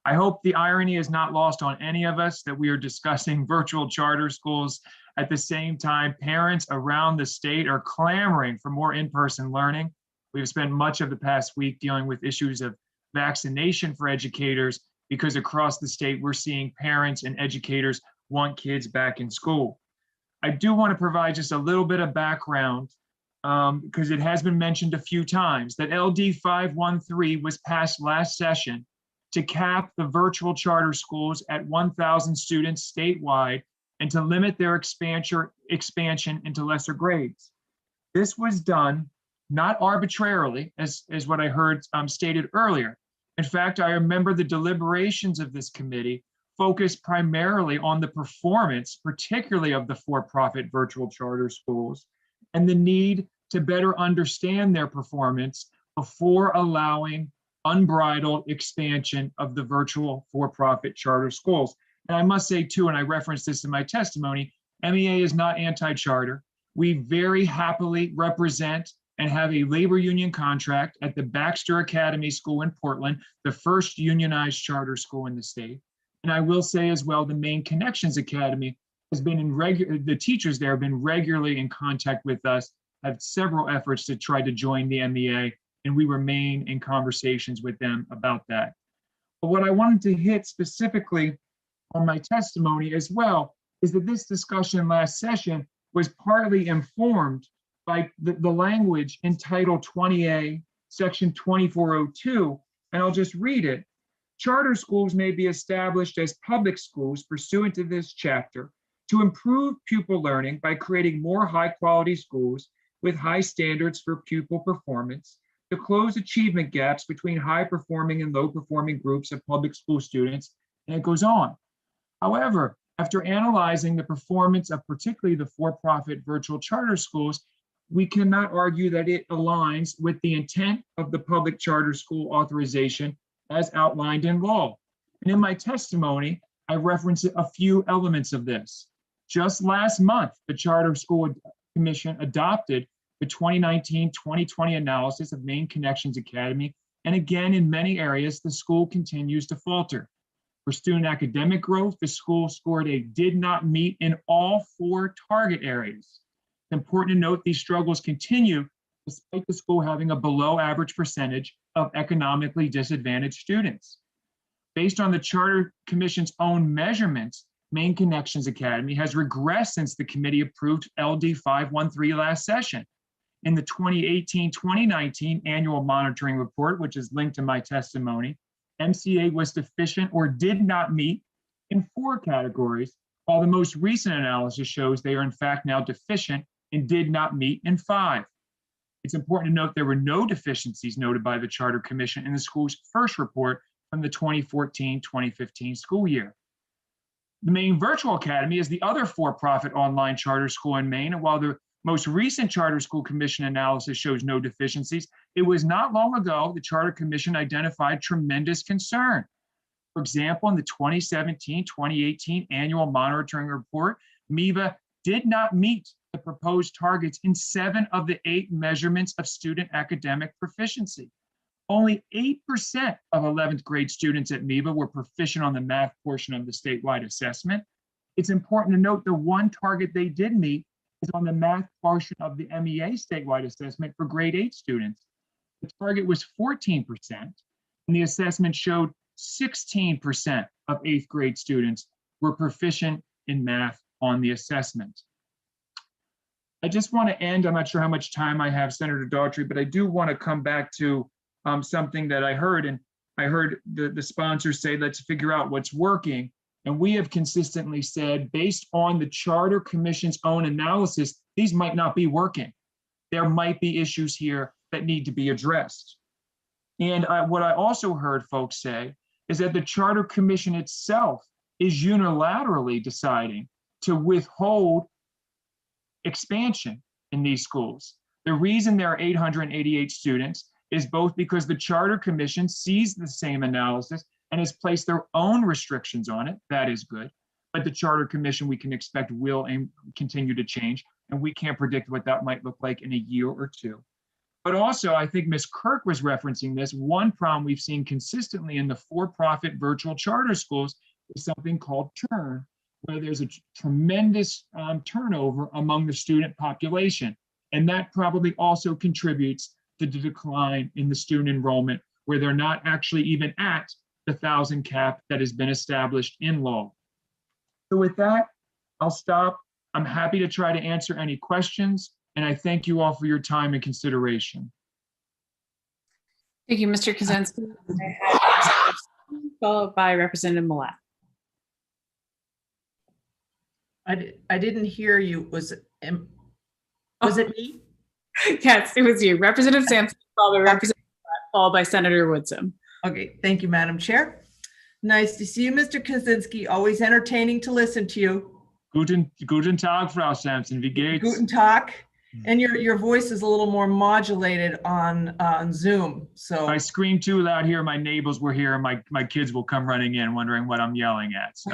I hope the irony is not lost on any of us that we are discussing virtual charter schools. At the same time, parents around the state are clamoring for more in-person learning. We've spent much of the past week dealing with issues of vaccination for educators because across the state, we're seeing parents and educators want kids back in school. I do want to provide just a little bit of background because it has been mentioned a few times that LD 513 was passed last session to cap the virtual charter schools at 1,000 students statewide and to limit their expansion into lesser grades. This was done not arbitrarily, as what I heard stated earlier. In fact, I remember the deliberations of this committee focused primarily on the performance, particularly of the for-profit virtual charter schools, and the need to better understand their performance before allowing unbridled expansion of the virtual for-profit charter schools. And I must say too, and I referenced this in my testimony, MEA is not anti-charter. We very happily represent and have a labor union contract at the Baxter Academy School in Portland, the first unionized charter school in the state. And I will say as well, the Maine Connections Academy has been the teachers there have been regularly in contact with us have several efforts to try to join the MEA, and we remain in conversations with them about that. But what I wanted to hit specifically on my testimony as well is that this discussion last session was partly informed by the language in Title 20A, Section 2402, and I'll just read it. Charter schools may be established as public schools pursuant to this chapter to improve pupil learning by creating more high-quality schools with high standards for pupil performance, to close achievement gaps between high-performing and low-performing groups of public school students, and it goes on. However, after analyzing the performance of particularly the for-profit virtual charter schools, we cannot argue that it aligns with the intent of the public charter school authorization as outlined in law. And in my testimony, I reference a few elements of this. Just last month, the Charter School Commission adopted the 2019-2020 analysis of Maine Connections Academy. And again, in many areas, the school continues to falter. For student academic growth, the school scored a did not meet in all 4 target areas. It's important to note these struggles continue despite the school having a below average percentage of economically disadvantaged students. Based on the Charter Commission's own measurements, Maine Connections Academy has regressed since the committee approved LD 513 last session. In the 2018-2019 annual monitoring report, which is linked to my testimony, MCA was deficient or did not meet in 4 categories, while the most recent analysis shows they are in fact now deficient and did not meet in 5. It's important to note there were no deficiencies noted by the Charter Commission in the school's first report from the 2014-2015 school year. The Maine Virtual Academy is the other for-profit online charter school in Maine, and while the most recent Charter School Commission analysis shows no deficiencies, it was not long ago the Charter Commission identified tremendous concern. For example, in the 2017-2018 annual monitoring report, MEVA did not meet the proposed targets in 7 of the 8 measurements of student academic proficiency. Only 8% of 11th grade students at MEVA were proficient on the math portion of the statewide assessment. It's important to note the one target they did meet is on the math portion of the MEA statewide assessment for grade 8 students. The target was 14%, and the assessment showed 16% of 8th grade students were proficient in math on the assessment. I just want to end, I'm not sure how much time I have, Senator Daughtry, but I do want to come back to something that I heard, and I heard the sponsors say, let's figure out what's working. And we have consistently said, based on the Charter Commission's own analysis, these might not be working. There might be issues here that need to be addressed. And what I also heard folks say is that the Charter Commission itself is unilaterally deciding to withhold expansion in these schools. The reason there are 888 students is both because the Charter Commission sees the same analysis and has placed their own restrictions on it. That is good. But the Charter Commission, we can expect, will continue to change, and we can't predict what that might look like in a year or 2. But also, I think Ms. Kirk was referencing this, one problem we've seen consistently in the for-profit virtual charter schools is something called churn, where there's a tremendous turnover among the student population. And that probably also contributes to the decline in the student enrollment, where they're not actually even at the 1,000 cap that has been established in law. So with that, I'll stop. I'm happy to try to answer any questions, and I thank you all for your time and consideration. Thank you, Mr. Kaczynski. Followed by Representative Millett. I didn't hear you. Was it me? Yes, it was you. Representative Sampson, followed by Representative Millett, followed by Senator Woodson. Okay, thank you, Madam Chair. Nice to see you, Mr. Kaczynski. Always entertaining to listen to you. Guten Tag, Frau Sampson. Wie geht's? Guten Tag. And your voice is a little more modulated on Zoom. So if I scream too loud here, my neighbors were here, and my kids will come running in wondering what I'm yelling at. So,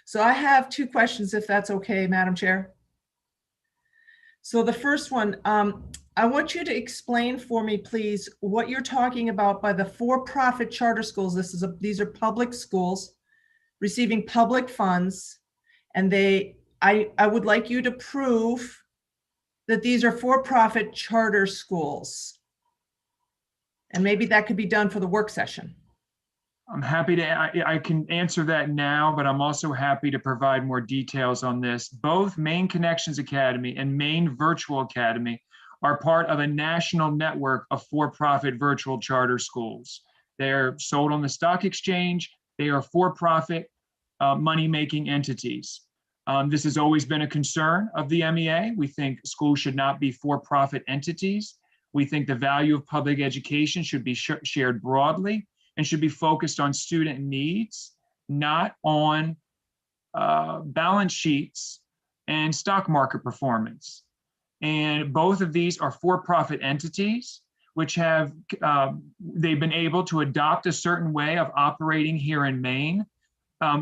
so I have 2 questions, if that's okay, Madam Chair. So the first one, I want you to explain for me, please, what you're talking about by the for-profit charter schools. These are public schools receiving public funds, and I would like you to prove that these are for-profit charter schools? And maybe that could be done for the work session. I'm happy to, I can answer that now, but I'm also happy to provide more details on this. Both Maine Connections Academy and Maine Virtual Academy are part of a national network of for-profit virtual charter schools. They're sold on the stock exchange. They are for-profit money-making entities. This has always been a concern of the MEA. We think schools should not be for-profit entities. We think the value of public education should be shared broadly and should be focused on student needs, not on balance sheets and stock market performance. And both of these are for-profit entities, which have, they've been able to adopt a certain way of operating here in Maine,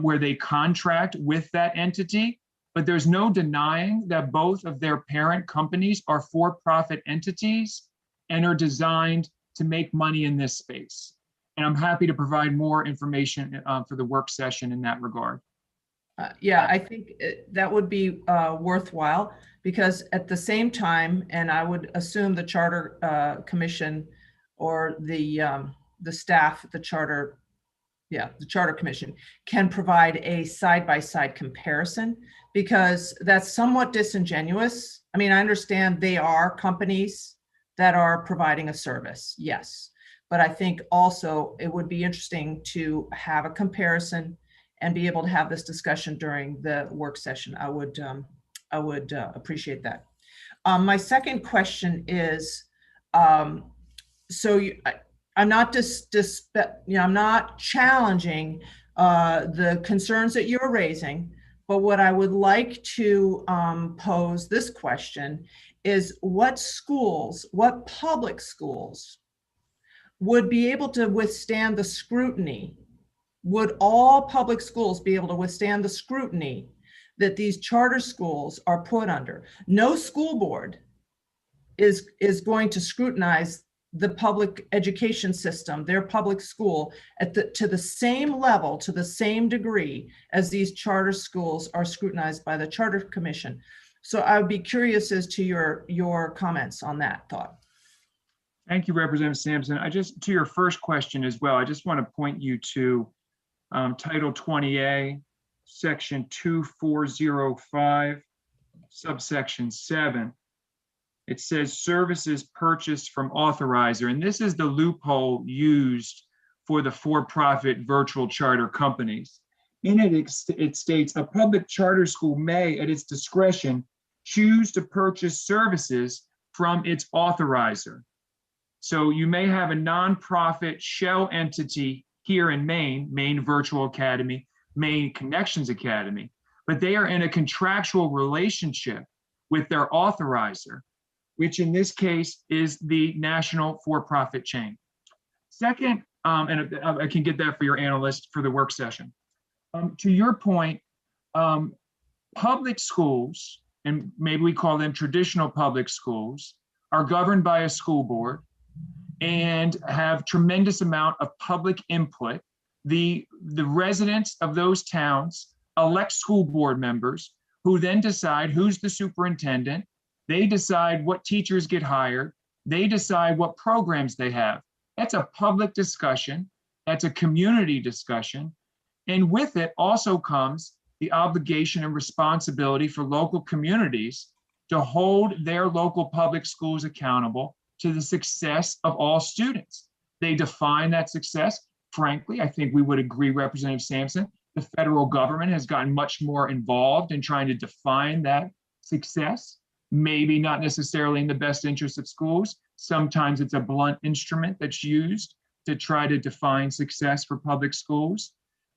where they contract with that entity, but there's no denying that both of their parent companies are for-profit entities and are designed to make money in this space. And I'm happy to provide more information for the work session in that regard. Yeah, I think that would be worthwhile, because at the same time, and I would assume the Charter Commission or the staff, the Charter Commission can provide a side-by-side comparison, because that's somewhat disingenuous. I mean, I understand they are companies that are providing a service, yes. But I think also it would be interesting to have a comparison and be able to have this discussion during the work session. I would appreciate that. My second question is, so I'm not I'm not challenging the concerns that you're raising, but what I would like to pose this question is, what schools, what public schools would be able to withstand the scrutiny? Would all public schools be able to withstand the scrutiny that these charter schools are put under? No school board is going to scrutinize the public education system, their public school, to the same level, to the same degree as these charter schools are scrutinized by the Charter Commission. So I would be curious as to your comments on that thought. Thank you, Representative Sampson. To your first question as well, I just want to point you to Title 20A, Section 2405, subsection 7. It says services purchased from authorizer, and this is the loophole used for the for-profit virtual charter companies. In it, it states a public charter school may, at its discretion, choose to purchase services from its authorizer. So you may have a nonprofit shell entity here in Maine, Maine Virtual Academy, Maine Connections Academy, but they are in a contractual relationship with their authorizer, which in this case is the national for-profit chain. Second, and I can get that for your analyst for the work session. To your point, public schools, and maybe we call them traditional public schools, are governed by a school board and have tremendous amount of public input. The residents of those towns elect school board members who then decide who's the superintendent. They decide what teachers get hired. They decide what programs they have. That's a public discussion. That's a community discussion. And with it also comes the obligation and responsibility for local communities to hold their local public schools accountable to the success of all students. They define that success. Frankly, I think we would agree, Representative Sampson, the federal government has gotten much more involved in trying to define that success. Maybe not necessarily in the best interest of schools. Sometimes it's a blunt instrument that's used to try to define success for public schools.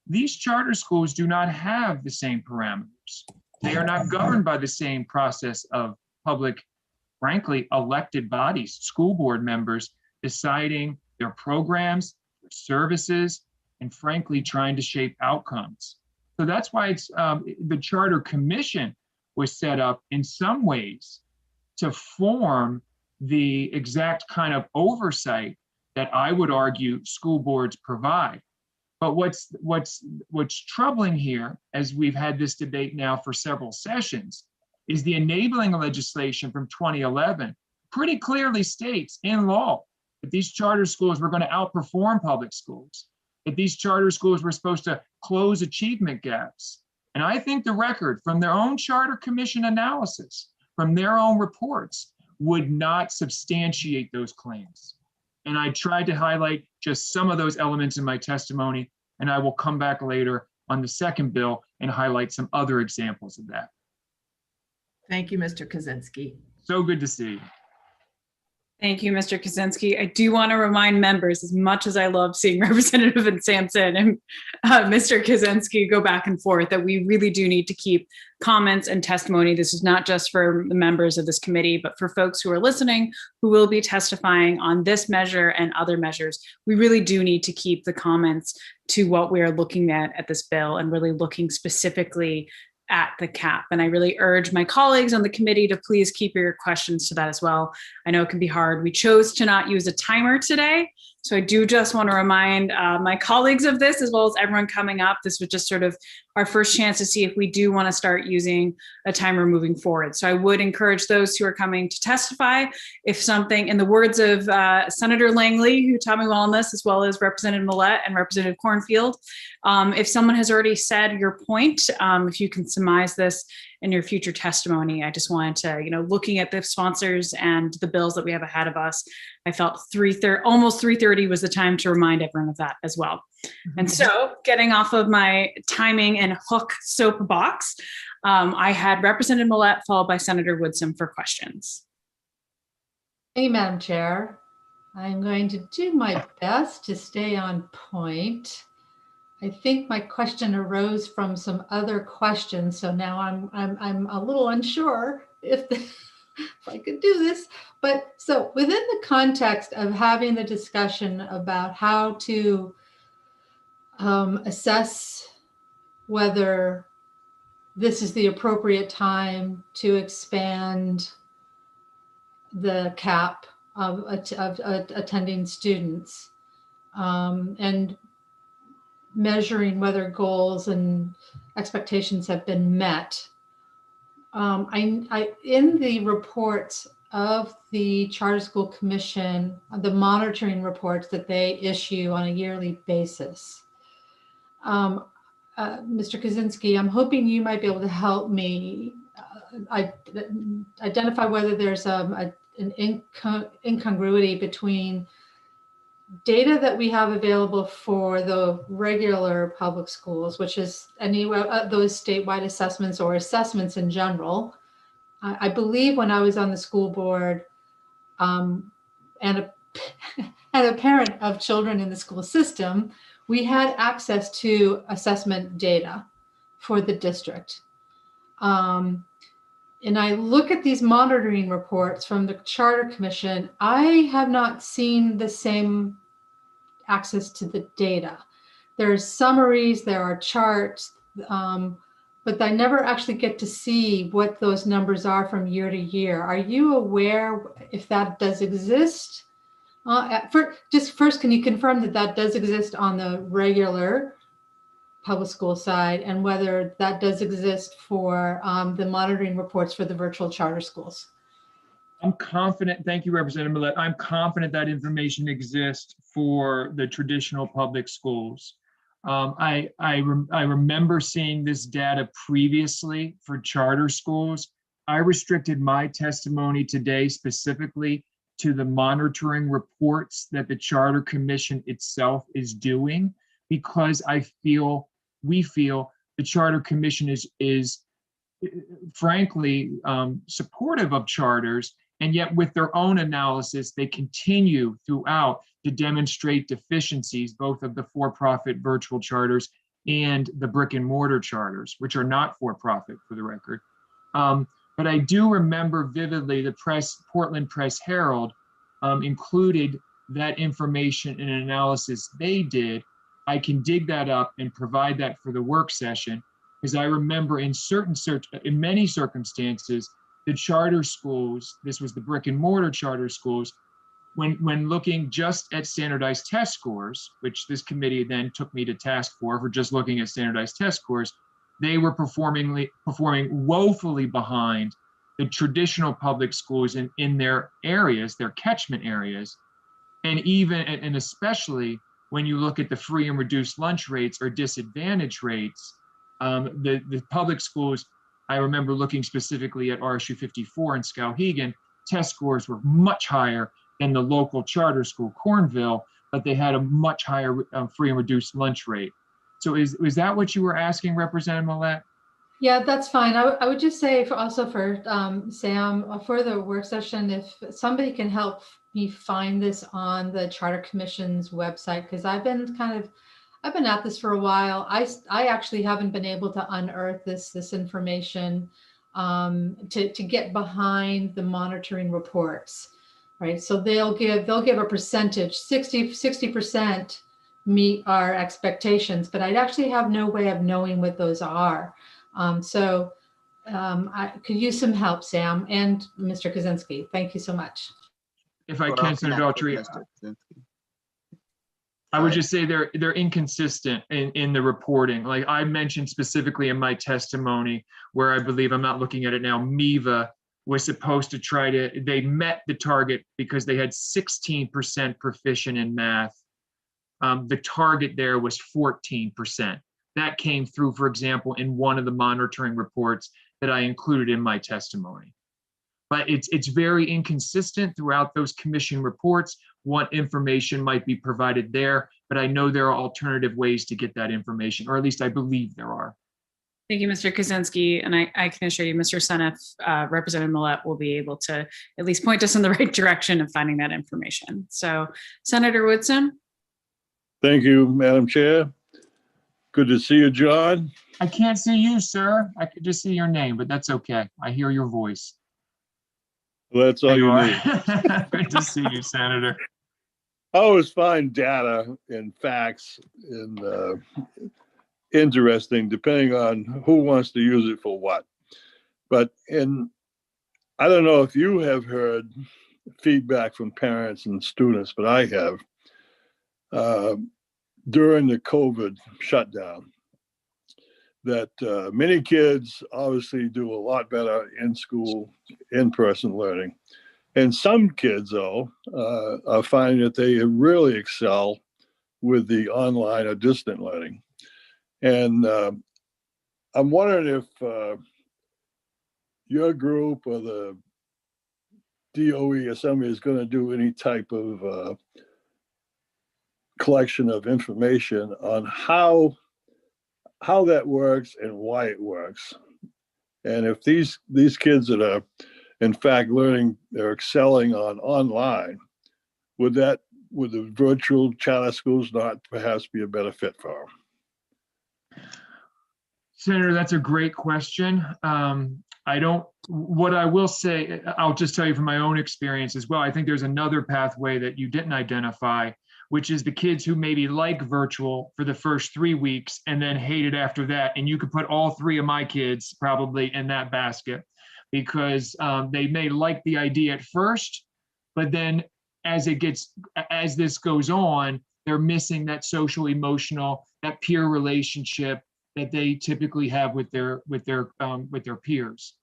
These charter schools do not have the same parameters. They are not governed by the same process of public, frankly, elected bodies, school board members deciding their programs, their services, and frankly, trying to shape outcomes. So that's why it's the Charter Commission was set up in some ways to form the exact kind of oversight that I would argue school boards provide. But what's troubling here, as we've had this debate now for several sessions, is the enabling legislation from 2011 pretty clearly states in law that these charter schools were going to outperform public schools, that these charter schools were supposed to close achievement gaps. And I think the record from their own charter commission analysis, from their own reports, would not substantiate those claims. And I tried to highlight just some of those elements in my testimony, and I will come back later on the second bill and highlight some other examples of that. Thank you, Mr. Kaczynski. So good to see you. Thank you, Mr. Kaczynski. I do want to remind members, as much as I love seeing Representative Sampson and Mr. Kaczynski go back and forth, that we really do need to keep comments and testimony. This is not just for the members of this committee, but for folks who are listening, who will be testifying on this measure and other measures. We really do need to keep the comments to what we are looking at this bill, and really looking specifically at the cap. And I really urge my colleagues on the committee to please keep your questions to that as well. I know it can be hard. We chose to not use a timer today. So I do just want to remind my colleagues of this, as well as everyone coming up. This was just sort of our first chance to see if we do want to start using a timer moving forward. So I would encourage those who are coming to testify, if something, in the words of Senator Langley, who taught me well on this, as well as Representative Millett and Representative Cornfield, if someone has already said your point, if you can surmise this in your future testimony. I just wanted to, looking at the sponsors and the bills that we have ahead of us, I felt almost 3:30 was the time to remind everyone of that as well. And so, getting off of my timing and hook soapbox, I had Representative Millett followed by Senator Woodson for questions. Thank you, Madam Chair. I'm going to do my best to stay on point. I think my question arose from some other questions, so now I'm a little unsure if I could do this. But so within the context of having the discussion about how to assess whether this is the appropriate time to expand the cap of attending students, and measuring whether goals and expectations have been met. In the reports of the Charter School Commission, the monitoring reports that they issue on a yearly basis, Mr. Kaczynski, I'm hoping you might be able to help me identify whether there's an incongruity between data that we have available for the regular public schools, which is those statewide assessments or assessments in general. I believe when I was on the school board and a parent of children in the school system, we had access to assessment data for the district. And I look at these monitoring reports from the Charter Commission, I have not seen the same access to the data. There's summaries, there are charts, but I never actually get to see what those numbers are from year to year. Are you aware if that does exist? First, can you confirm that that does exist on the regular public school side, and whether that does exist for the monitoring reports for the virtual charter schools? I'm confident, thank you, Representative Millett. I'm confident that information exists for the traditional public schools. I remember seeing this data previously for charter schools. I restricted my testimony today specifically to the monitoring reports that the Charter Commission itself is doing, because we feel the Charter Commission is frankly supportive of charters, and yet with their own analysis, they continue throughout to demonstrate deficiencies, both of the for-profit virtual charters and the brick and mortar charters, which are not for-profit, for the record. But I do remember vividly the Portland Press Herald included that information in an analysis they did. I can dig that up and provide that for the work session, because I remember in many circumstances, the charter schools, this was the brick and mortar charter schools, when looking just at standardized test scores, which this committee then took me to task for just looking at standardized test scores, they were performing woefully behind the traditional public schools in their areas, their catchment areas. And even, and especially when you look at the free and reduced lunch rates or disadvantage rates, the public schools, I remember looking specifically at RSU 54 in Skowhegan, test scores were much higher than the local charter school, Cornville, but they had a much higher free and reduced lunch rate. So is that what you were asking, Representative Millette? Yeah, that's fine. I would just say also for Sam, for the work session, if somebody can help me find this on the Charter Commission's website, because I've been at this for a while. I actually haven't been able to unearth this information to get behind the monitoring reports, right? So they'll give a percentage, 60% meet our expectations, but I'd actually have no way of knowing what those are. I could use some help, Sam and Mr. Kaczynski. Thank you so much. If I can, Senator Daughtry, I would just say they're inconsistent in the reporting. Like I mentioned specifically in my testimony, where I believe, I'm not looking at it now, MEVA was supposed to they met the target because they had 16% proficient in math. The target there was 14%. That came through, for example, in one of the monitoring reports that I included in my testimony. But it's very inconsistent throughout those commission reports what information might be provided there, but I know there are alternative ways to get that information, or at least I believe there are. Thank you, Mr. Kaczynski. And I can assure you, Mr. Seneff, Representative Millette will be able to at least point us in the right direction of finding that information. So, Senator Woodson. Thank you, Madam Chair. Good to see you, John. I can't see you, sir. I could just see your name, but that's okay. I hear your voice. Well, that's all you need. Good to see you, Senator. I always find data and facts and interesting, depending on who wants to use it for what. But I don't know if you have heard feedback from parents and students, but I have. During the COVID shutdown, that many kids obviously do a lot better in school, in-person learning. And some kids, though, are finding that they really excel with the online or distant learning. And I'm wondering if your group or the DOE or somebody is going to do any type of collection of information on how that works and why it works. And if these kids that are in fact learning, they're excelling online, would the virtual charter schools not perhaps be a better fit for them? Senator, that's a great question. What I will say, I'll just tell you from my own experience as well. I think there's another pathway that you didn't identify, which is the kids who maybe like virtual for the first 3 weeks and then hate it after that. And you could put all 3 of my kids probably in that basket, because they may like the idea at first, but then as this goes on, they're missing that social emotional, that peer relationship that they typically have with their peers.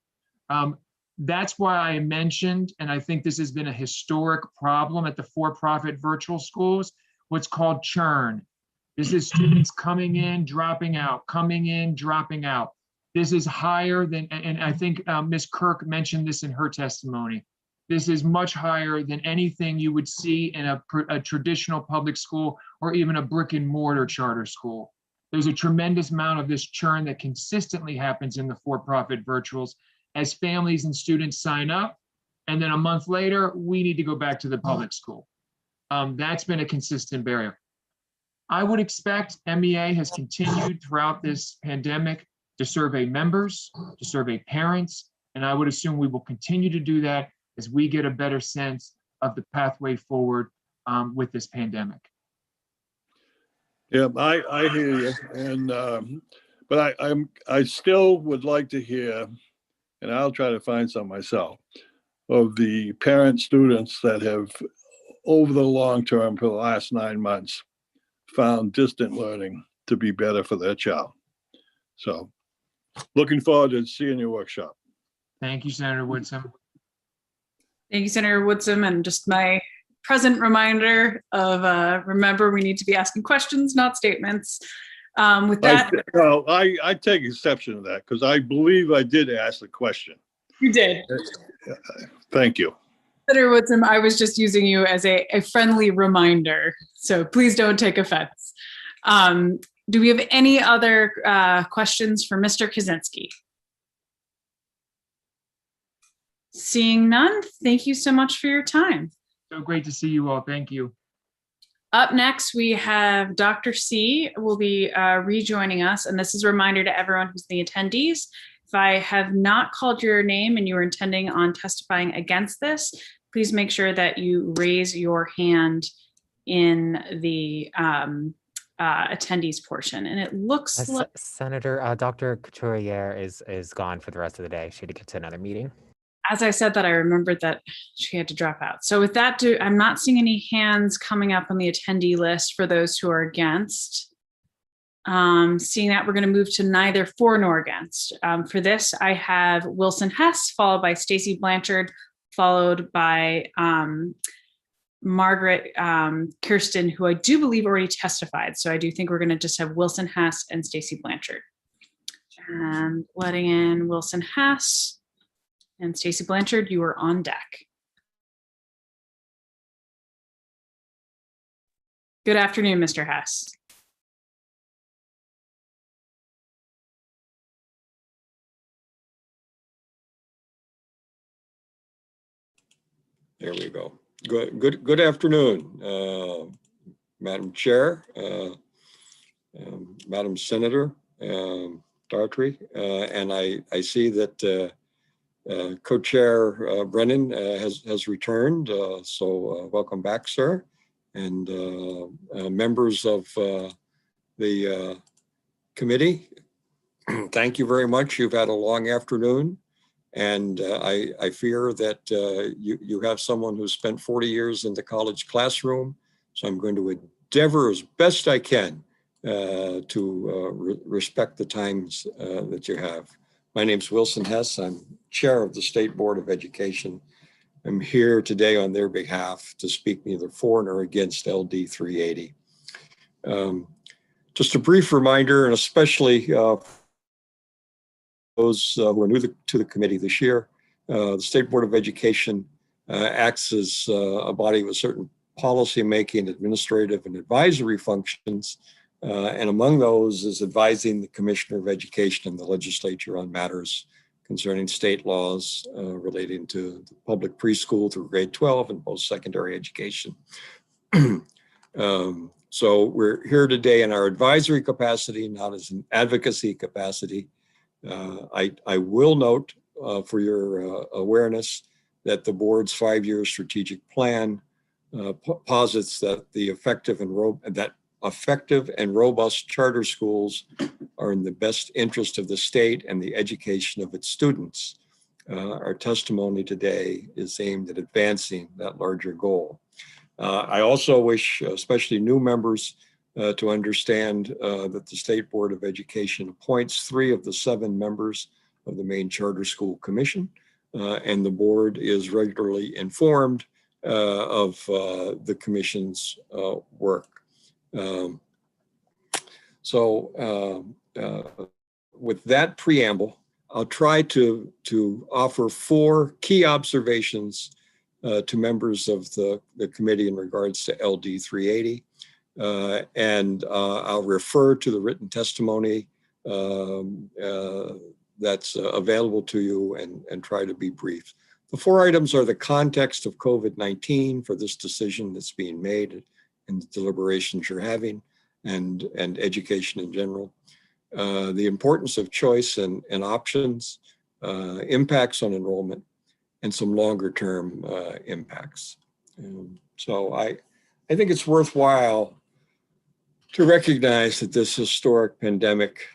That's why I mentioned, and I think this has been a historic problem at the for-profit virtual schools, what's called churn. This is students coming in, dropping out, coming in, dropping out. This is higher than, and I think Ms. Kirk mentioned this in her testimony. This is much higher than anything you would see in a traditional public school or even a brick and mortar charter school. There's a tremendous amount of this churn that consistently happens in the for-profit virtuals as families and students sign up, and then a month later, we need to go back to the public school. That's been a consistent barrier. I would expect MEA has continued throughout this pandemic to survey members, to survey parents, and I would assume we will continue to do that as we get a better sense of the pathway forward with this pandemic. Yeah, I hear you, and but I still would like to hear, and I'll try to find some myself, of the parent students that have, over the long term for the last 9 months, found distant learning to be better for their child. So looking forward to seeing your workshop. Thank you, Senator Woodson. Thank you, Senator Woodson. And just my present reminder of remember, we need to be asking questions, not statements. With that, I take exception to that because I believe I did ask the question. You did. Thank you. Senator Woodson, I was just using you as a friendly reminder, so please don't take offense. Do we have any other questions for Mr. Kaczynski? Seeing none, thank you so much for your time. So great to see you all. Thank you. Up next, we have Dr. C will be rejoining us, and this is a reminder to everyone who's the attendees. If I have not called your name and you are intending on testifying against this, please make sure that you raise your hand in the attendees portion. And it looks like Senator Dr. Couturier is gone for the rest of the day. She had to get to another meeting. As I said that, I remembered that she had to drop out. So with that, I'm not seeing any hands coming up on the attendee list for those who are against. Seeing that, we're going to move to neither for nor against. For this, I have Wilson Hess, followed by Stacy Blanchard, followed by Margaret Kirsten, who I do believe already testified. So I do think we're going to just have Wilson Hess and Stacy Blanchard. And letting in Wilson Hess and Stacy Blanchard, you are on deck. Good afternoon, Mr. Hess. There we go. Good afternoon, Madam Chair, Madam Senator Daughtry, and I see that Co-Chair Brennan has returned. So welcome back, sir, and members of the committee. Thank you very much. You've had a long afternoon. And I fear that you have someone who spent 40 years in the college classroom. So I'm going to endeavor as best I can to respect the times that you have. My name's Wilson Hess. I'm chair of the State Board of Education. I'm here today on their behalf to speak neither for nor against LD 380. Just a brief reminder, and especially those who are new to the committee this year, the State Board of Education acts as a body with certain policy making, administrative, and advisory functions. And among those is advising the Commissioner of Education and the legislature on matters concerning state laws relating to the public preschool through grade 12 and post-secondary education. So we're here today in our advisory capacity, not as an advocacy capacity. I will note for your awareness that the board's 5-year strategic plan posits that the effective and robust charter schools are in the best interest of the state and the education of its students. Our testimony today is aimed at advancing that larger goal. I also wish, especially new members, to understand that the State Board of Education appoints 3 of the 7 members of the Maine Charter School Commission, and the board is regularly informed of the commission's work. With that preamble, I'll try to offer 4 key observations to members of the committee in regards to LD 380. And I'll refer to the written testimony that's available to you and try to be brief. The 4 items are the context of COVID-19 for this decision that's being made and the deliberations you're having and education in general. The importance of choice and options, impacts on enrollment, and some longer term impacts. So I think it's worthwhile to recognize that this historic pandemic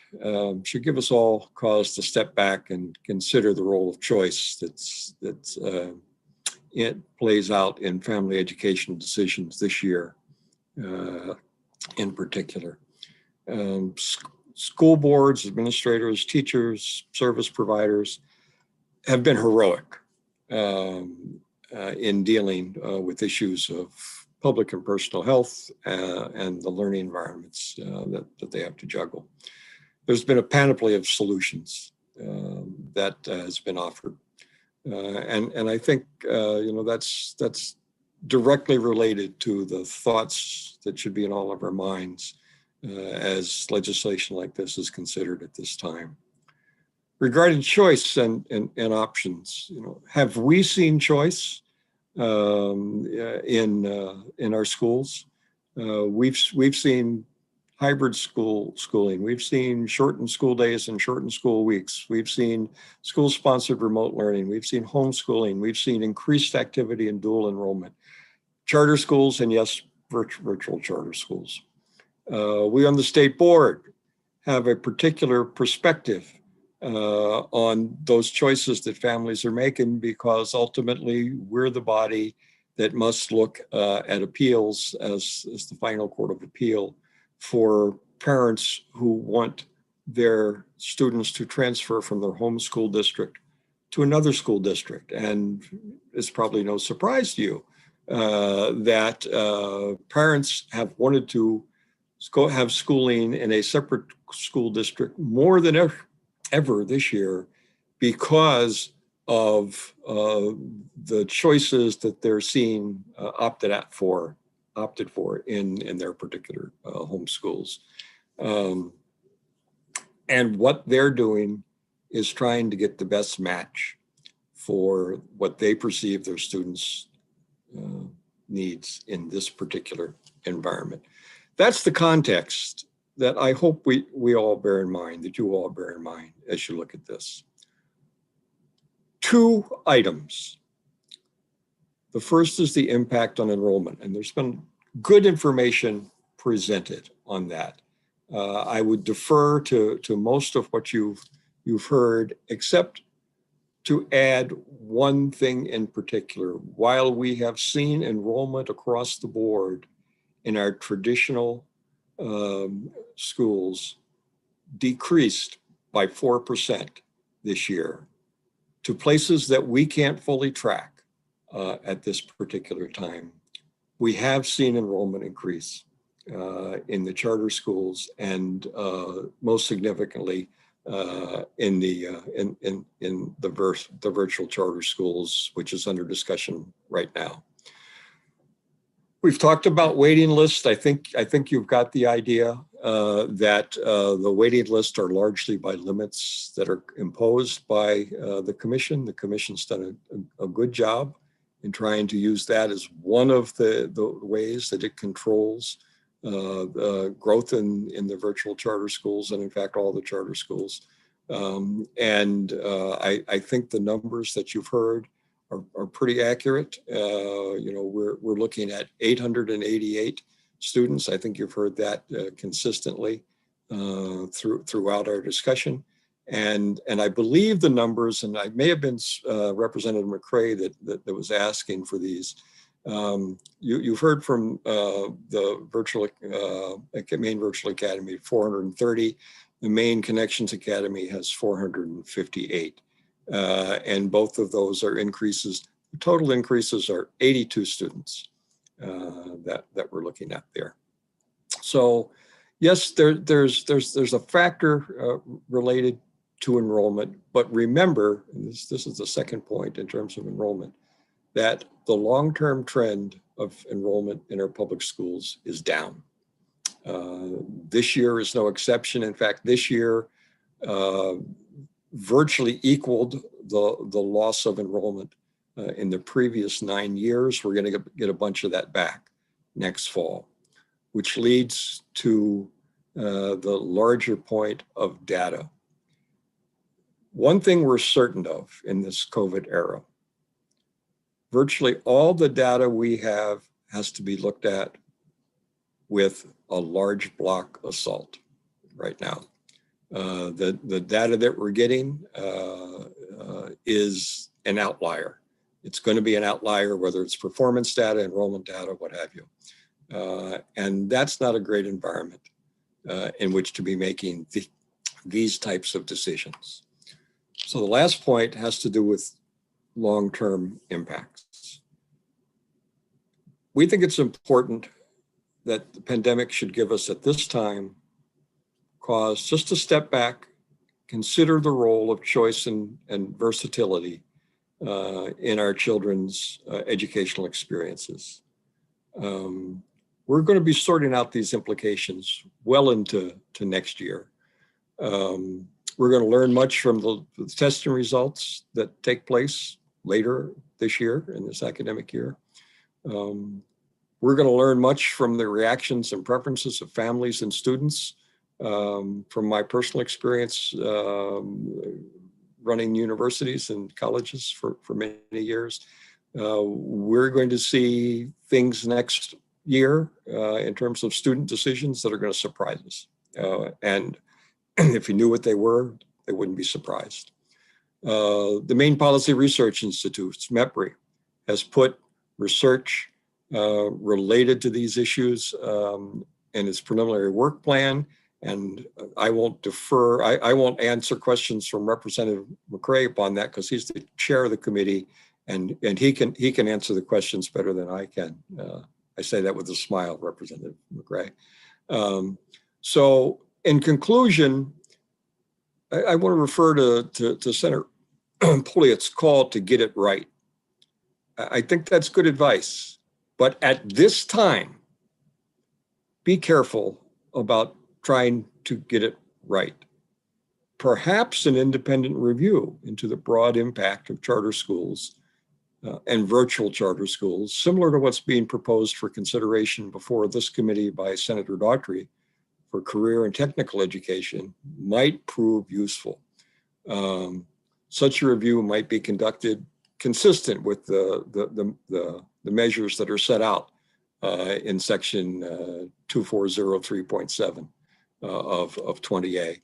should give us all cause to step back and consider the role of choice it plays out in family education decisions this year in particular. school boards, administrators, teachers, service providers have been heroic in dealing with issues of public and personal health and the learning environments that they have to juggle. There's been a panoply of solutions that has been offered. And I think, that's directly related to the thoughts that should be in all of our minds as legislation like this is considered at this time. Regarding choice and options, have we seen choice in our schools? We've seen hybrid schooling. We've seen shortened school days and shortened school weeks. We've seen school-sponsored remote learning. We've seen homeschooling. We've seen increased activity in dual enrollment. Charter schools, and yes, virtual charter schools. We on the state board have a particular perspective on those choices that families are making, because ultimately we're the body that must look at appeals as the final court of appeal for parents who want their students to transfer from their home school district to another school district. And it's probably no surprise to you that parents have wanted to have schooling in a separate school district more than ever this year because of the choices that they're seeing opted for in their particular home schools. And what they're doing is trying to get the best match for what they perceive their students' needs in this particular environment. That's the context that I hope we all bear in mind, that you all bear in mind as you look at this. 2 items. The first is the impact on enrollment, and there's been good information presented on that. I would defer to most of what you've heard, except to add one thing in particular. While we have seen enrollment across the board in our traditional schools decreased by 4% this year to places that we can't fully track at this particular time, we have seen enrollment increase in the charter schools, and most significantly in the virtual charter schools, which is under discussion right now. We've talked about waiting lists. I think you've got the idea that the waiting lists are largely by limits that are imposed by the commission. The commission's done a good job in trying to use that as one of the ways that it controls growth in the virtual charter schools, and in fact all the charter schools. I think the numbers that you've heard are pretty accurate. We're looking at 888 students. I think you've heard that consistently throughout our discussion. And I believe the numbers, and I may have been Representative McCray that was asking for these. You've heard from the Maine Virtual Academy, 430. The Maine Connections Academy has 458. And both of those are increases. The total increases are 82 students that we're looking at there. So yes, there's a factor related to enrollment, but remember, and this is the second point in terms of enrollment, that the long-term trend of enrollment in our public schools is down. This year is no exception. In fact, this year virtually equaled the loss of enrollment in the previous 9 years. We're going to get a bunch of that back next fall, which leads to the larger point of data. One thing we're certain of in this COVID era, virtually all the data we have has to be looked at with a large block assault right now. The data that we're getting is an outlier. It's going to be an outlier, whether it's performance data, enrollment data, what have you. And that's not a great environment in which to be making these types of decisions. So the last point has to do with long-term impacts. We think it's important that the pandemic should give us at this time cause just to step back, consider the role of choice and versatility in our children's educational experiences. We're going to be sorting out these implications well into next year. We're going to learn much from the testing results that take place later this year, in this academic year. We're going to learn much from the reactions and preferences of families and students. From my personal experience running universities and colleges for many years, we're going to see things next year in terms of student decisions that are going to surprise us. And if you knew what they were, they wouldn't be surprised. The Maine Policy Research Institute, MEPRI, has put research related to these issues in its preliminary work plan. And I won't answer questions from Representative McRae upon that because he's the chair of the committee, and he can answer the questions better than I can. I say that with a smile, Representative McRae. So in conclusion, I want to refer to Senator Polliot's call to get it right. I think that's good advice, but at this time, be careful about trying to get it right. Perhaps an independent review into the broad impact of charter schools and virtual charter schools, similar to what's being proposed for consideration before this committee by Senator Daughtry for career and technical education, might prove useful. Such a review might be conducted consistent with the measures that are set out in section 2403.7 of 20A.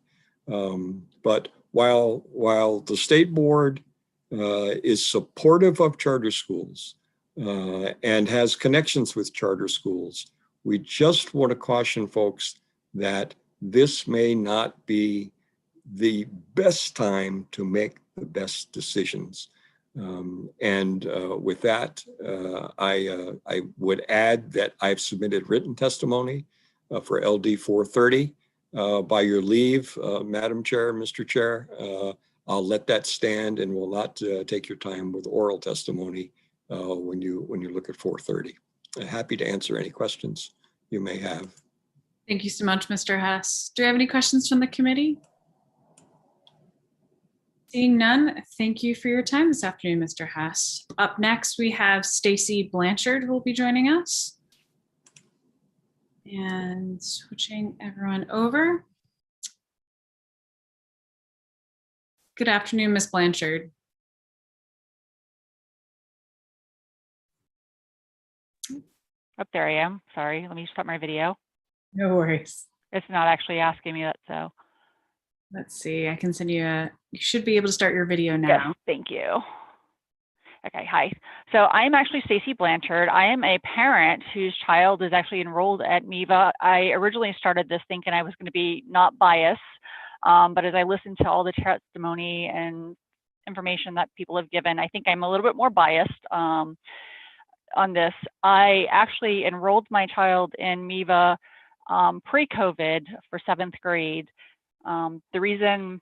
But while the state board is supportive of charter schools and has connections with charter schools, we just want to caution folks that this may not be the best time to make the best decisions. With that, I would add that I've submitted written testimony for LD 430. By your leave, Madam Chair, Mr. Chair, I'll let that stand and will not take your time with oral testimony when you look at 430. Happy to answer any questions you may have. Thank you so much, Mr. Hess. Do we have any questions from the committee? Seeing none, thank you for your time this afternoon, Mr. Hess. Up next, we have Stacy Blanchard, who will be joining us. And switching everyone over. Good afternoon, Ms. Blanchard. Oh, there I am. Sorry, let me stop my video. No worries. It's not actually asking me that, so. Let's see, I can send you you should be able to start your video now. Yes, thank you. Okay, hi. So I'm actually Stacy Blanchard. I am a parent whose child is actually enrolled at MEVA. I originally started this thinking I was going to be not biased, but as I listened to all the testimony and information that people have given, I think I'm a little bit more biased on this. I actually enrolled my child in MEVA pre-COVID for 7th grade. The reason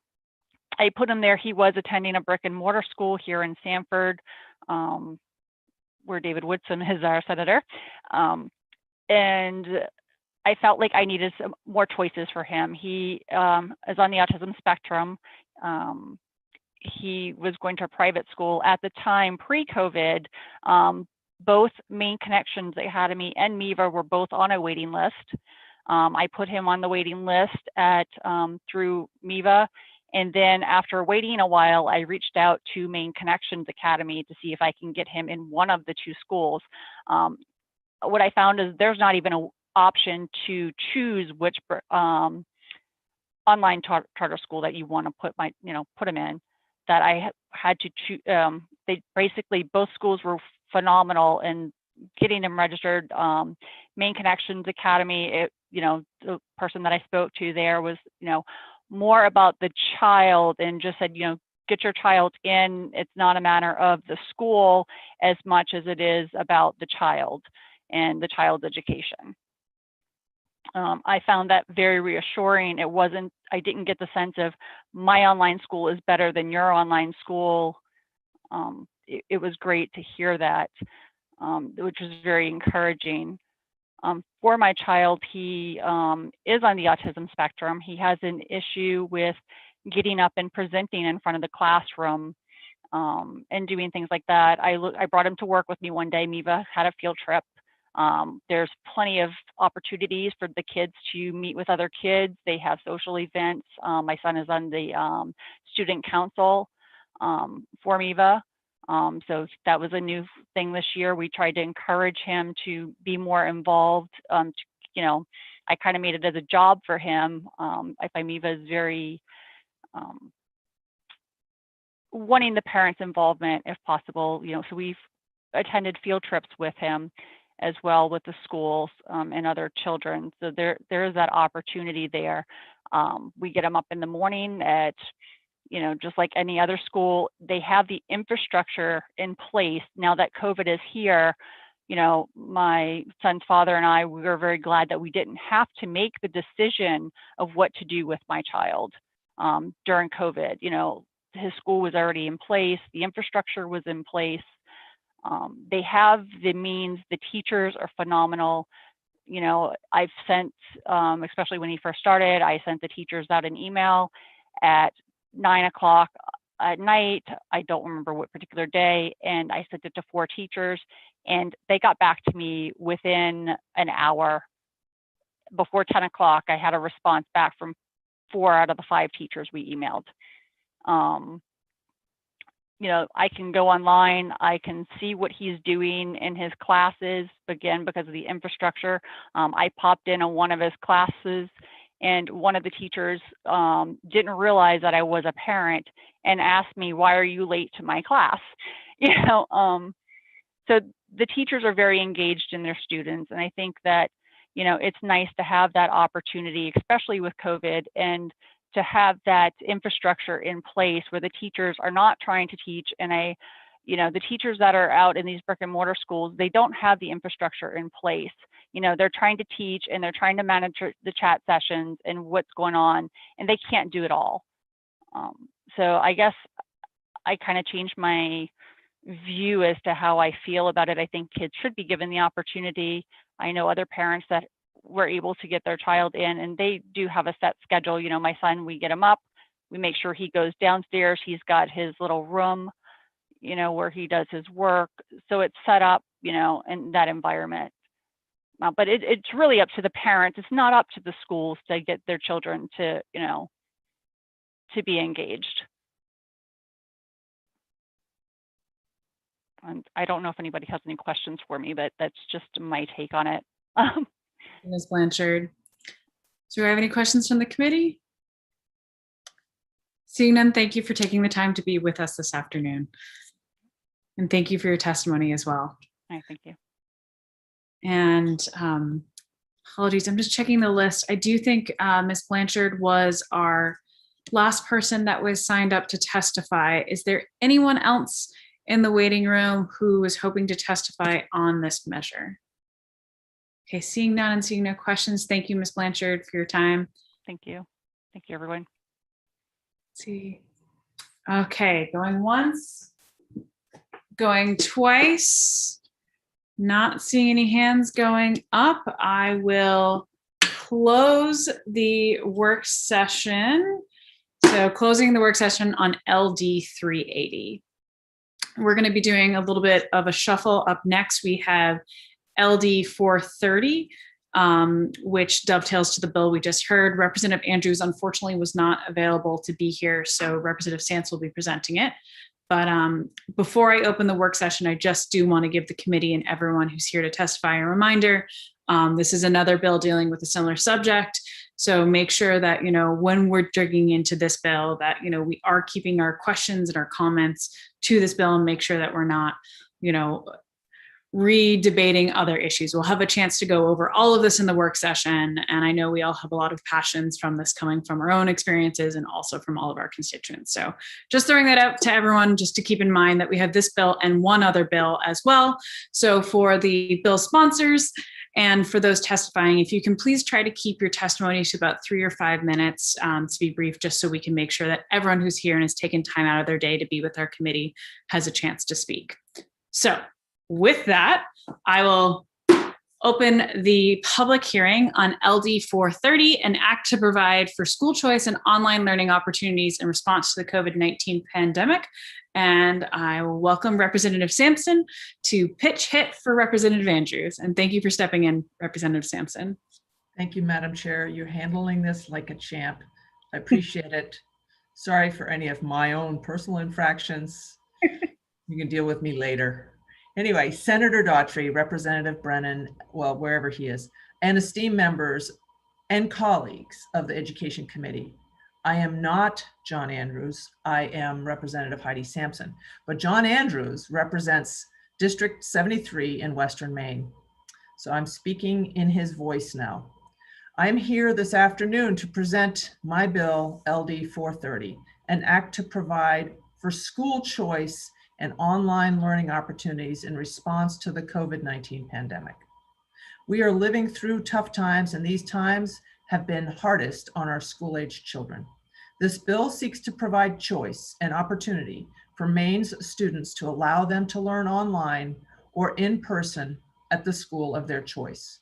I put him there, he was attending a brick and mortar school here in Sanford, where David Woodson is our senator. And I felt like I needed some more choices for him. He is on the autism spectrum. He was going to a private school at the time, pre-COVID. Both Maine Connections Academy and MEVA were both on a waiting list. I put him on the waiting list through MEVA. And then after waiting a while, I reached out to Maine Connections Academy to see if I can get him in one of the two schools. What I found is there's not even an option to choose which online charter school that you want to put him in. That I had to choose. They basically, both schools were phenomenal in getting him registered. Maine Connections Academy, the person that I spoke to there was, more about the child and just said, get your child in. It's not a matter of the school as much as it is about the child and the child's education. I found that very reassuring. I didn't get the sense of my online school is better than your online school. It was great to hear that, which was very encouraging. For my child, he is on the autism spectrum. He has an issue with getting up and presenting in front of the classroom and doing things like that. I brought him to work with me one day. Miva had a field trip. There's plenty of opportunities for the kids to meet with other kids. They have social events. My son is on the student council for Miva. So that was a new thing this year. We tried to encourage him to be more involved. I kind of made it as a job for him. I find Miva is very wanting the parents' involvement if possible. So we've attended field trips with him as well with the schools and other children. So there is that opportunity there. We get them up in the morning at, just like any other school. They have the infrastructure in place. Now that COVID is here, my son's father and I, we were very glad that we didn't have to make the decision of what to do with my child during COVID. His school was already in place. The infrastructure was in place. They have the means. The teachers are phenomenal. I've sent, especially when he first started, I sent the teachers out an email at 9 o'clock at night. I don't remember what particular day. And I sent it to 4 teachers, and they got back to me within an hour. Before 10 o'clock, I had a response back from 4 out of the 5 teachers we emailed. I can go online, I can see what he's doing in his classes, again, because of the infrastructure. I popped in on one of his classes, and one of the teachers didn't realize that I was a parent and asked me, "Why are you late to my class?" So the teachers are very engaged in their students. And I think that, it's nice to have that opportunity, especially with COVID, and to have that infrastructure in place where the teachers are not trying to teach in the teachers that are out in these brick and mortar schools, they don't have the infrastructure in place. They're trying to teach and they're trying to manage the chat sessions and what's going on, and they can't do it all. So I guess I kind of changed my view as to how I feel about it. I think kids should be given the opportunity. I know other parents that were able to get their child in, and they do have a set schedule. My son, we get him up, we make sure he goes downstairs. He's got his little room, where he does his work. So it's set up, in that environment. But it's really up to the parents. It's not up to the schools to get their children to, to be engaged. And I don't know if anybody has any questions for me, but that's just my take on it. Ms. Blanchard. Do we have any questions from the committee? Seeing none, thank you for taking the time to be with us this afternoon. And thank you for your testimony as well. All right, thank you. And apologies, I'm just checking the list. I do think Ms. Blanchard was our last person that was signed up to testify. Is there anyone else in the waiting room who is hoping to testify on this measure? Okay, seeing none and seeing no questions, thank you, Ms. Blanchard, for your time. Thank you. Thank you, everyone. Let's see. Okay, going once, going twice, not seeing any hands going up. I will close the work session. So closing the work session on LD 380. We're going to be doing a little bit of a shuffle. Up next, we have LD 430, which dovetails to the bill we just heard. Representative Andrews unfortunately was not available to be here, so Representative Sants will be presenting it. But before I open the work session, I just do want to give the committee and everyone who's here to testify a reminder. This is another bill dealing with a similar subject. So make sure that, when we're digging into this bill, that, we are keeping our questions and our comments to this bill, and make sure that we're not, re-debating other issues. We'll have a chance to go over all of this in the work session. And I know we all have a lot of passions from this coming from our own experiences and also from all of our constituents. So just throwing that out to everyone, just to keep in mind that we have this bill and one other bill as well. So for the bill sponsors and for those testifying, if you can please try to keep your testimony to about 3 or 5 minutes to be brief, just so we can make sure that everyone who's here and has taken time out of their day to be with our committee has a chance to speak. So with that, I will open the public hearing on LD 430, an act to provide for school choice and online learning opportunities in response to the COVID-19 pandemic. And I will welcome Representative Sampson to pitch hit for Representative Andrews. And thank you for stepping in, Representative Sampson. Thank you, Madam Chair. You're handling this like a champ. I appreciate it. Sorry for any of my own personal infractions. You can deal with me later. Anyway, Senator Daughtry, Representative Brennan, well, wherever he is, and esteemed members and colleagues of the Education Committee. I am not John Andrews. I am Representative Heidi Sampson, but John Andrews represents District 73 in Western Maine. So I'm speaking in his voice now. I'm here this afternoon to present my bill, LD 430, an act to provide for school choice and online learning opportunities in response to the COVID-19 pandemic. We are living through tough times, and these times have been hardest on our school-aged children. This bill seeks to provide choice and opportunity for Maine's students to allow them to learn online or in person at the school of their choice.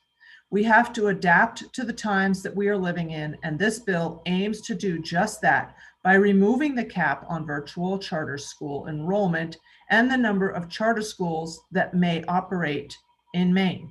We have to adapt to the times that we are living in, and this bill aims to do just that by removing the cap on virtual charter school enrollment and the number of charter schools that may operate in Maine.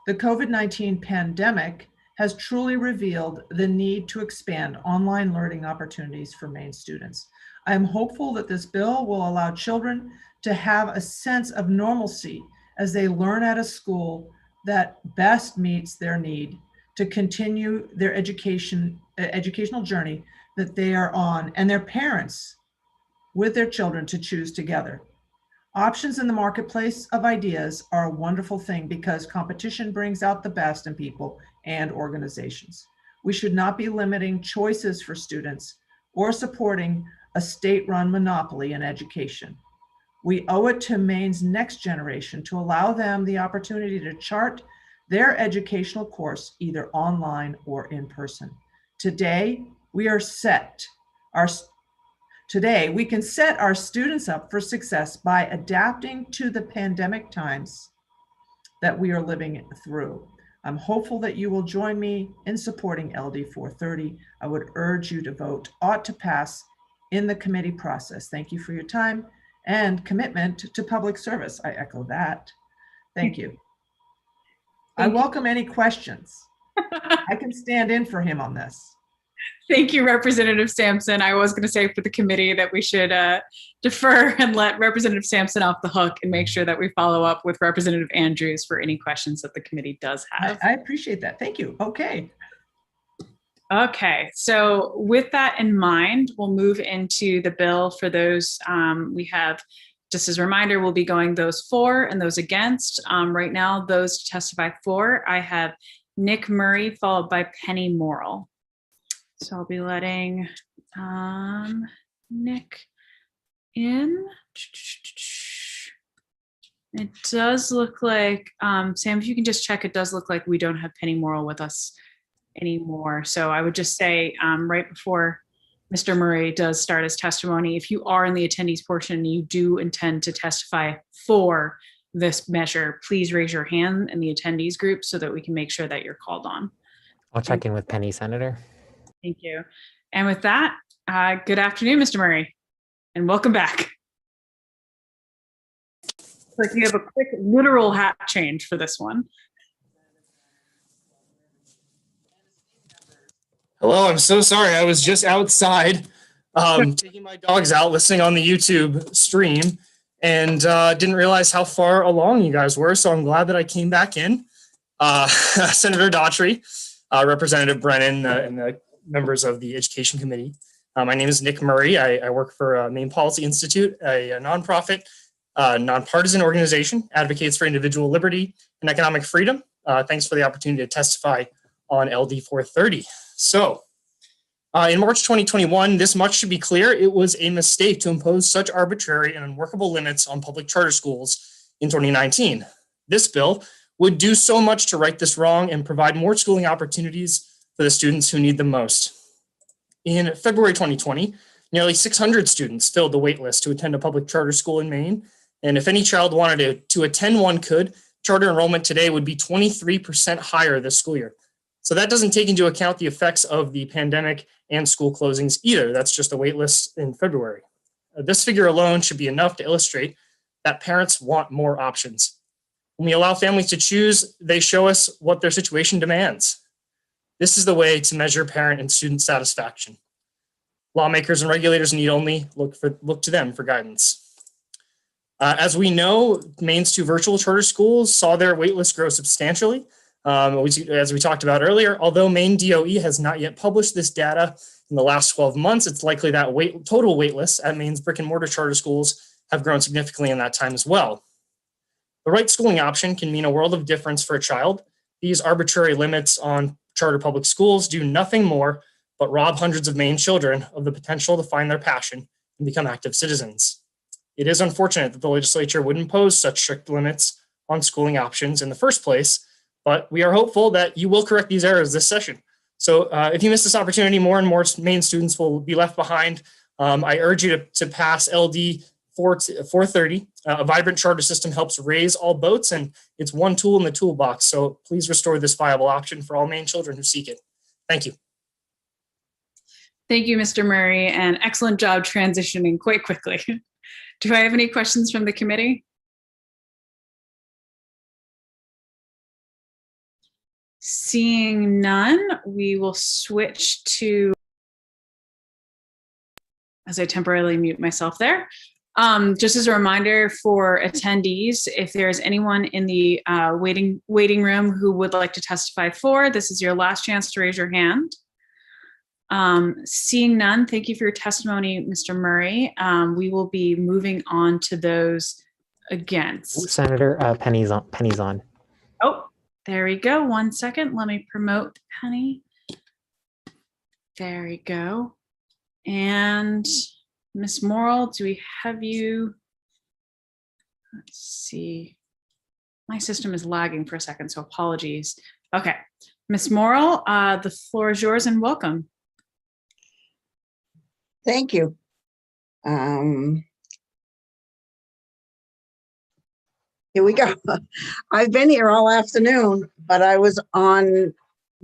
The COVID-19 pandemic has truly revealed the need to expand online learning opportunities for Maine students. I am hopeful that this bill will allow children to have a sense of normalcy as they learn at a school that best meets their need to continue their educational journey that they are on, and their parents with their children to choose together. Options in the marketplace of ideas are a wonderful thing because competition brings out the best in people and organizations. We should not be limiting choices for students or supporting a state-run monopoly in education. We owe it to Maine's next generation to allow them the opportunity to chart their educational course either online or in person. Today, we can set our students up for success by adapting to the pandemic times that we are living through. I'm hopeful that you will join me in supporting LD 430. I would urge you to vote ought to pass in the committee process. Thank you for your time and commitment to public service. I echo that. Thank you. I welcome any questions. I can stand in for him on this. Thank you, Representative Sampson. I was going to say for the committee that we should defer and let Representative Sampson off the hook and make sure that we follow up with Representative Andrews for any questions that the committee does have. I appreciate that. Thank you. Okay. Okay, so with that in mind, we'll move into the bill for those we have. Just as a reminder, we'll be going those for and those against. Right now, those to testify for, I have Nick Murray followed by Penny Morrill. So I'll be letting Nick in. It does look like, Sam, if you can just check, it does look like we don't have Penny Morrill with us anymore. So I would just say right before Mr. Murray does start his testimony, if you are in the attendees portion and you do intend to testify for this measure, please raise your hand in the attendees group so that we can make sure that you're called on. I'll check in with Penny, Senator. Thank you. And with that, good afternoon, Mr. Murray, and welcome back. Like we have a quick literal hat change for this one. Hello, I'm so sorry. I was just outside taking my dogs out, listening on the YouTube stream, and didn't realize how far along you guys were. So I'm glad that I came back in. Senator Daughtry, Representative Brennan, and the members of the Education Committee. My name is Nick Murray. I work for Maine Policy Institute, a nonprofit nonpartisan organization, advocates for individual liberty and economic freedom. Thanks for the opportunity to testify on LD 430. So, in March 2021, this much should be clear. It was a mistake to impose such arbitrary and unworkable limits on public charter schools in 2019. This bill would do so much to right this wrong and provide more schooling opportunities for the students who need them most. In February 2020, nearly 600 students filled the wait list to attend a public charter school in Maine. And if any child wanted to attend one could, charter enrollment today would be 23% higher this school year. So that doesn't take into account the effects of the pandemic and school closings either. That's just the wait list in February. This figure alone should be enough to illustrate that parents want more options. When we allow families to choose, they show us what their situation demands. This is the way to measure parent and student satisfaction. Lawmakers and regulators need only look to them for guidance. As we know, Maine's 2 virtual charter schools saw their waitlist grow substantially. As we talked about earlier, although Maine DOE has not yet published this data in the last 12 months, it's likely that total waitlists at Maine's brick and mortar charter schools have grown significantly in that time as well. The right schooling option can mean a world of difference for a child. These arbitrary limits on charter public schools do nothing more but rob hundreds of Maine children of the potential to find their passion and become active citizens. It is unfortunate that the legislature would impose such strict limits on schooling options in the first place, but we are hopeful that you will correct these errors this session. So if you miss this opportunity, more and more Maine students will be left behind. I urge you to pass LD 430. A vibrant charter system helps raise all boats, and it's one tool in the toolbox. So please restore this viable option for all Maine children who seek it. Thank you. Thank you, Mr. Murray, and excellent job transitioning quite quickly. Do I have any questions from the committee? Seeing none, we will switch to, as I temporarily mute myself there. Just as a reminder for attendees, if there's anyone in the waiting room who would like to testify for, this is your last chance to raise your hand. Seeing none, thank you for your testimony, Mr. Murray. We will be moving on to those against. Senator Penny's on. Oh, there we go. 1 second. Let me promote Penny. There we go. And Ms. Morrill, do we have you? Let's see. My system is lagging for a second, so apologies. Okay. Ms. Morrill, the floor is yours and welcome. Thank you. Here we go. I've been here all afternoon, but I was on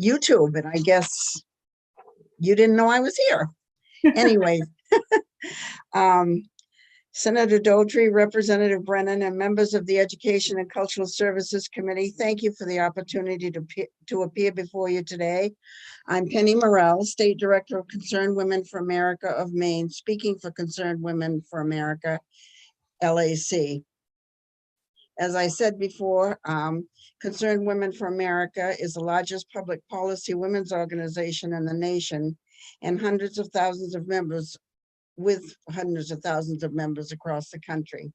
YouTube and I guess you didn't know I was here. Anyway, Senator Dotry, Representative Brennan, and members of the Education and Cultural Services Committee, thank you for the opportunity to appear before you today. I'm Penny Morrell, State Director of Concerned Women for America of Maine, speaking for Concerned Women for America, LAC. As I said before, Concerned Women for America is the largest public policy women's organization in the nation, and with hundreds of thousands of members across the country.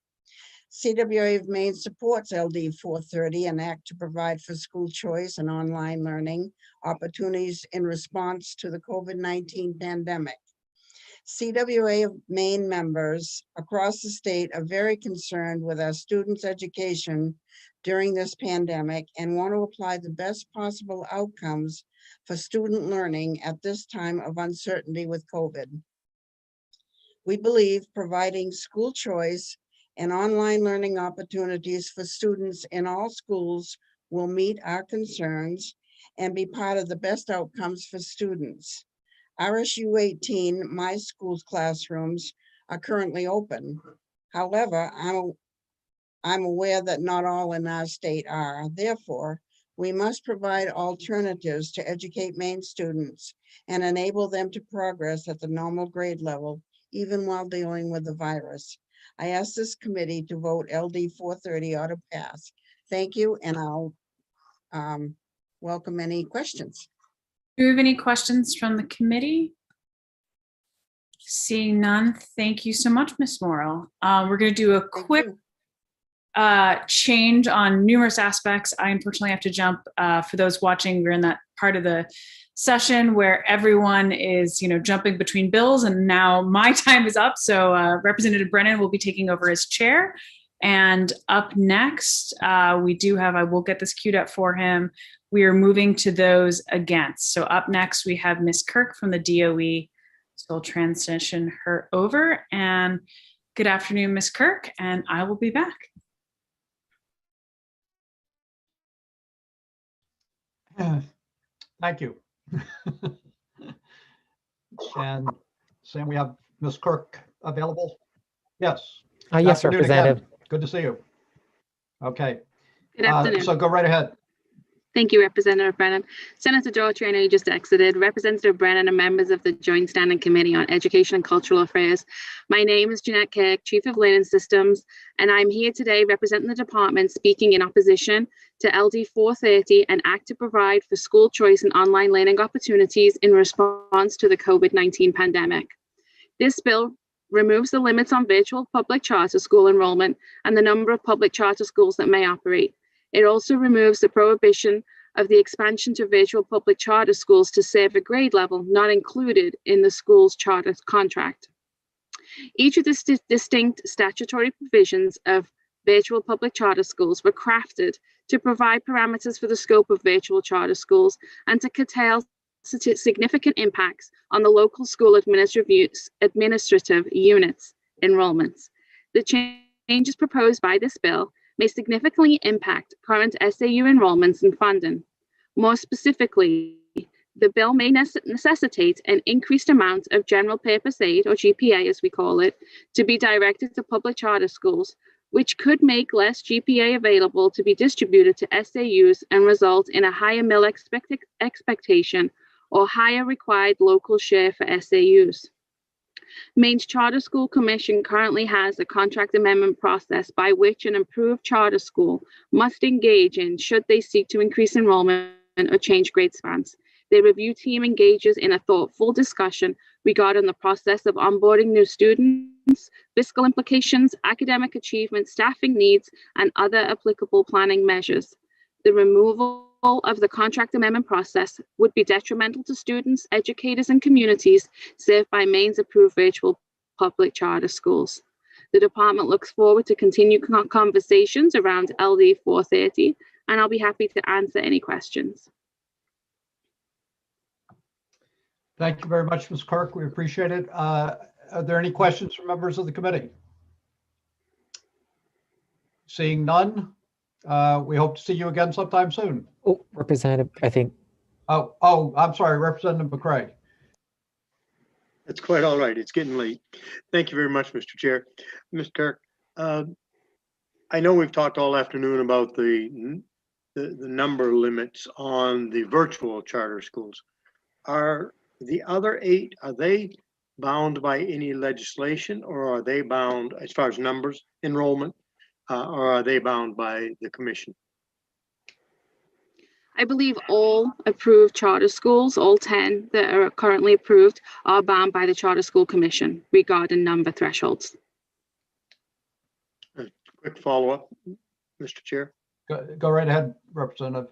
CWA of Maine supports LD 430, an act to provide for school choice and online learning opportunities in response to the COVID-19 pandemic. CWA of Maine members across the state are very concerned with our students' education during this pandemic and want to apply the best possible outcomes for student learning at this time of uncertainty with COVID. We believe providing school choice and online learning opportunities for students in all schools will meet our concerns and be part of the best outcomes for students. RSU 18, my school's classrooms are currently open. However, I'm aware that not all in our state are. Therefore, we must provide alternatives to educate Maine students and enable them to progress at the normal grade level, even while dealing with the virus. I ask this committee to vote LD 430 ought to pass. Thank you, and I'll welcome any questions. Do we have any questions from the committee? Seeing none, thank you so much, Ms. Morrill. We're going to do a quick change on numerous aspects. I unfortunately have to jump. For those watching, we're in that part of the session where everyone is, jumping between bills, and now my time is up. So Representative Brennan will be taking over as chair. And up next, I will get this queued up for him. We are moving to those against. So up next, we have Ms. Kirk from the DOE. So I'll transition her over. And good afternoon, Ms. Kirk, and I will be back. Thank you. And Sam, we have Ms. Kirk available? Yes. Yes, Representative. Again. Good to see you. Okay. Good afternoon. So go right ahead. Thank you, Representative Brennan. Senator Daughtry, I know you just exited. Representative Brennan and members of the Joint Standing Committee on Education and Cultural Affairs. My name is Jeanette Kirk, Chief of Learning Systems, and I'm here today representing the department speaking in opposition to LD 430, an act to provide for school choice and online learning opportunities in response to the COVID-19 pandemic. This bill removes the limits on virtual public charter school enrollment and the number of public charter schools that may operate. It also removes the prohibition of the expansion to virtual public charter schools to serve a grade level not included in the school's charter contract. Each of the distinct statutory provisions of virtual public charter schools were crafted to provide parameters for the scope of virtual charter schools and to curtail significant impacts on the local school administrative units' enrollments. The changes proposed by this bill may significantly impact current SAU enrollments and funding. More specifically, the bill may necessitate an increased amount of general purpose aid, or GPA as we call it, to be directed to public charter schools, which could make less GPA available to be distributed to SAUs and result in a higher mill expectation or higher required local share for SAUs. Maine's Charter School Commission currently has a contract amendment process by which an approved charter school must engage in should they seek to increase enrollment or change grade spans. The review team engages in a thoughtful discussion regarding the process of onboarding new students, fiscal implications, academic achievement, staffing needs, and other applicable planning measures. The removal of the contract amendment process would be detrimental to students, educators, and communities served by Maine's approved virtual public charter schools. The department looks forward to continued conversations around LD 430, and I'll be happy to answer any questions. Thank you very much, Ms. Kirk. We appreciate it. Are there any questions from members of the committee? Seeing none, we hope to see you again sometime soon. Oh, Representative, I think. Oh, I'm sorry, Representative McCray. That's quite all right. It's getting late. Thank you very much, Mr. Chair. Mr. Kirk, I know we've talked all afternoon about the number limits on the virtual charter schools. Are the other 8, are they bound by any legislation, or are they bound as far as numbers, enrollment, or are they bound by the commission? I believe all approved charter schools, all 10 that are currently approved, are bound by the Charter School Commission regarding number thresholds. A quick follow-up, Mr. Chair. Go right ahead, Representative.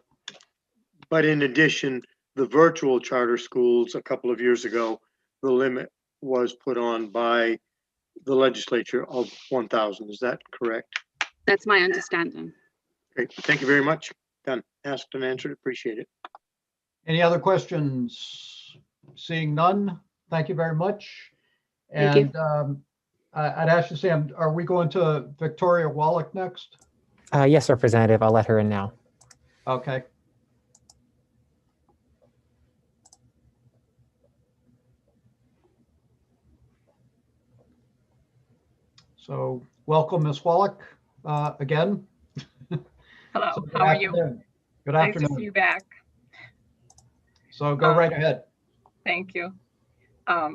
But in addition, the virtual charter schools a couple of years ago, the limit was put on by the legislature of 1,000. Is that correct? That's my understanding. Great. Thank you very much. Done. Asked and answered. Appreciate it. Any other questions? Seeing none, thank you very much. Thank And I'd ask you, Sam, are we going to Victoria Wallach next? Yes, Representative. I'll let her in now. Okay. So welcome, Ms. Wallach, again. Hello, So how are you? Good Nice afternoon. to see you back. So go right ahead. Thank you.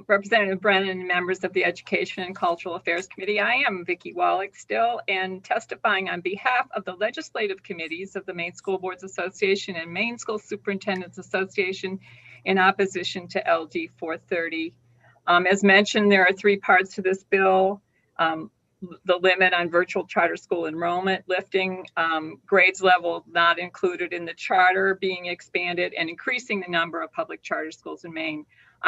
Representative Brennan and members of the Education and Cultural Affairs Committee, I am Vicki Wallach still, and testifying on behalf of the legislative committees of the Maine School Boards Association and Maine School Superintendents Association in opposition to LD 430. As mentioned, there are 3 parts to this bill. the limit on virtual charter school enrollment lifting, grades level not included in the charter being expanded, and increasing the number of public charter schools in Maine.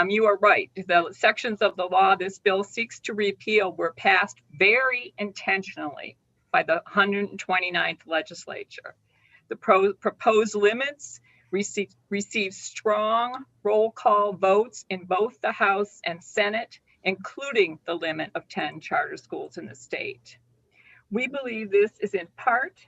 You are right. The sections of the law this bill seeks to repeal were passed very intentionally by the 129th legislature. The proposed limits received strong roll call votes in both the House and Senate, including the limit of 10 charter schools in the state. We believe this is in part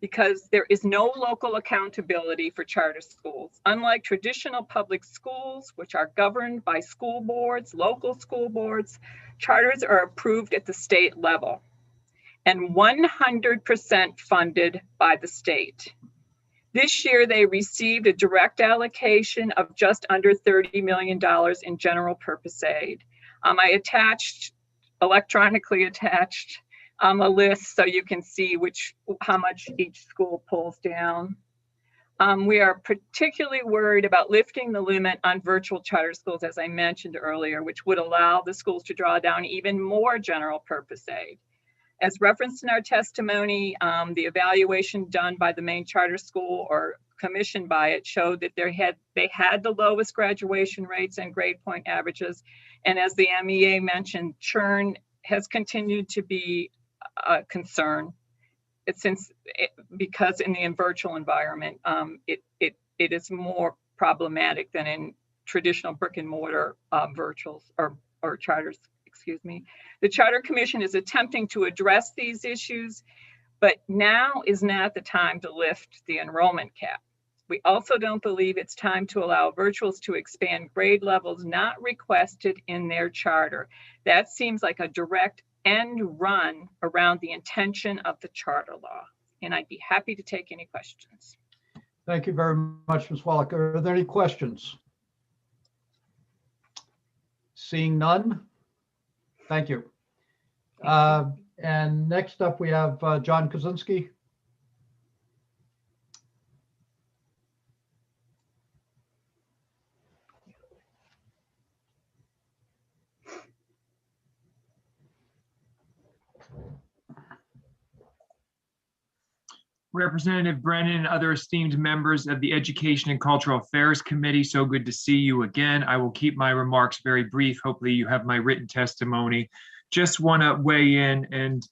because there is no local accountability for charter schools. Unlike traditional public schools, which are governed by school boards, local school boards, charters are approved at the state level and 100% funded by the state. This year, they received a direct allocation of just under $30 million in general purpose aid. I electronically attached a list so you can see how much each school pulls down. We are particularly worried about lifting the limit on virtual charter schools, as I mentioned earlier, which would allow the schools to draw down even more general purpose aid. As referenced in our testimony, the evaluation done by the Maine Charter School or commissioned by it showed that they had the lowest graduation rates and grade point averages. And as the MEA mentioned, churn has continued to be a concern. Because in the virtual environment, it is more problematic than in traditional brick and mortar virtuals or charters. Excuse me. The Charter Commission is attempting to address these issues, but now is not the time to lift the enrollment cap. We also don't believe it's time to allow virtuals to expand grade levels not requested in their charter. That seems like a direct end run around the intention of the charter law. And I'd be happy to take any questions. Thank you very much, Ms. Wallach. Are there any questions? Seeing none. Thank you. And next up, we have John Kozinski. Representative Brennan and other esteemed members of the Education and Cultural Affairs Committee, so good to see you again. I will keep my remarks very brief. Hopefully you have my written testimony. Just want to weigh in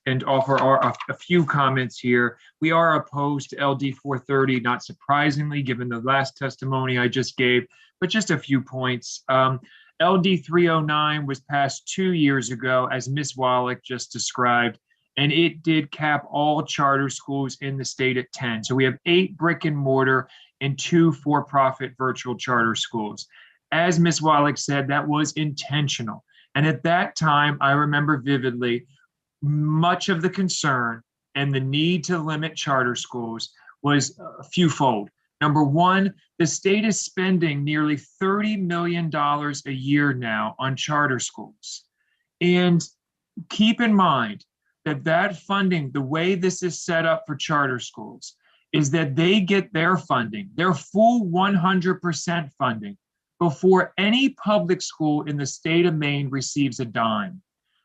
and offer a few comments here. We are opposed to LD 430, not surprisingly, given the last testimony I just gave, but just a few points. LD 309 was passed 2 years ago, as Ms. Wallach just described, and it did cap all charter schools in the state at 10. So we have 8 brick and mortar and 2 for-profit virtual charter schools. As Ms. Wallach said, that was intentional. And at that time, I remember vividly, much of the concern and the need to limit charter schools was a fewfold. Number one, the state is spending nearly $30 million a year now on charter schools. And keep in mind that funding, the way this is set up for charter schools, is that they get their funding, their full 100% funding, before any public school in the state of Maine receives a dime.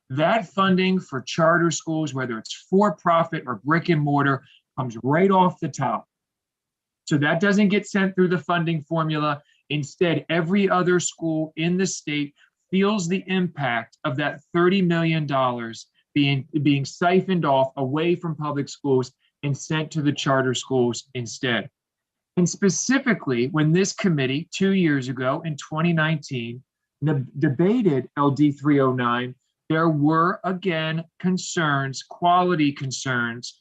That funding for charter schools, whether it's for-profit or brick and mortar, comes right off the top. So that doesn't get sent through the funding formula. Instead, every other school in the state feels the impact of that $30 million being siphoned off away from public schools and sent to the charter schools instead. And specifically, when this committee 2 years ago in 2019 debated LD 309, there were again concerns, quality concerns,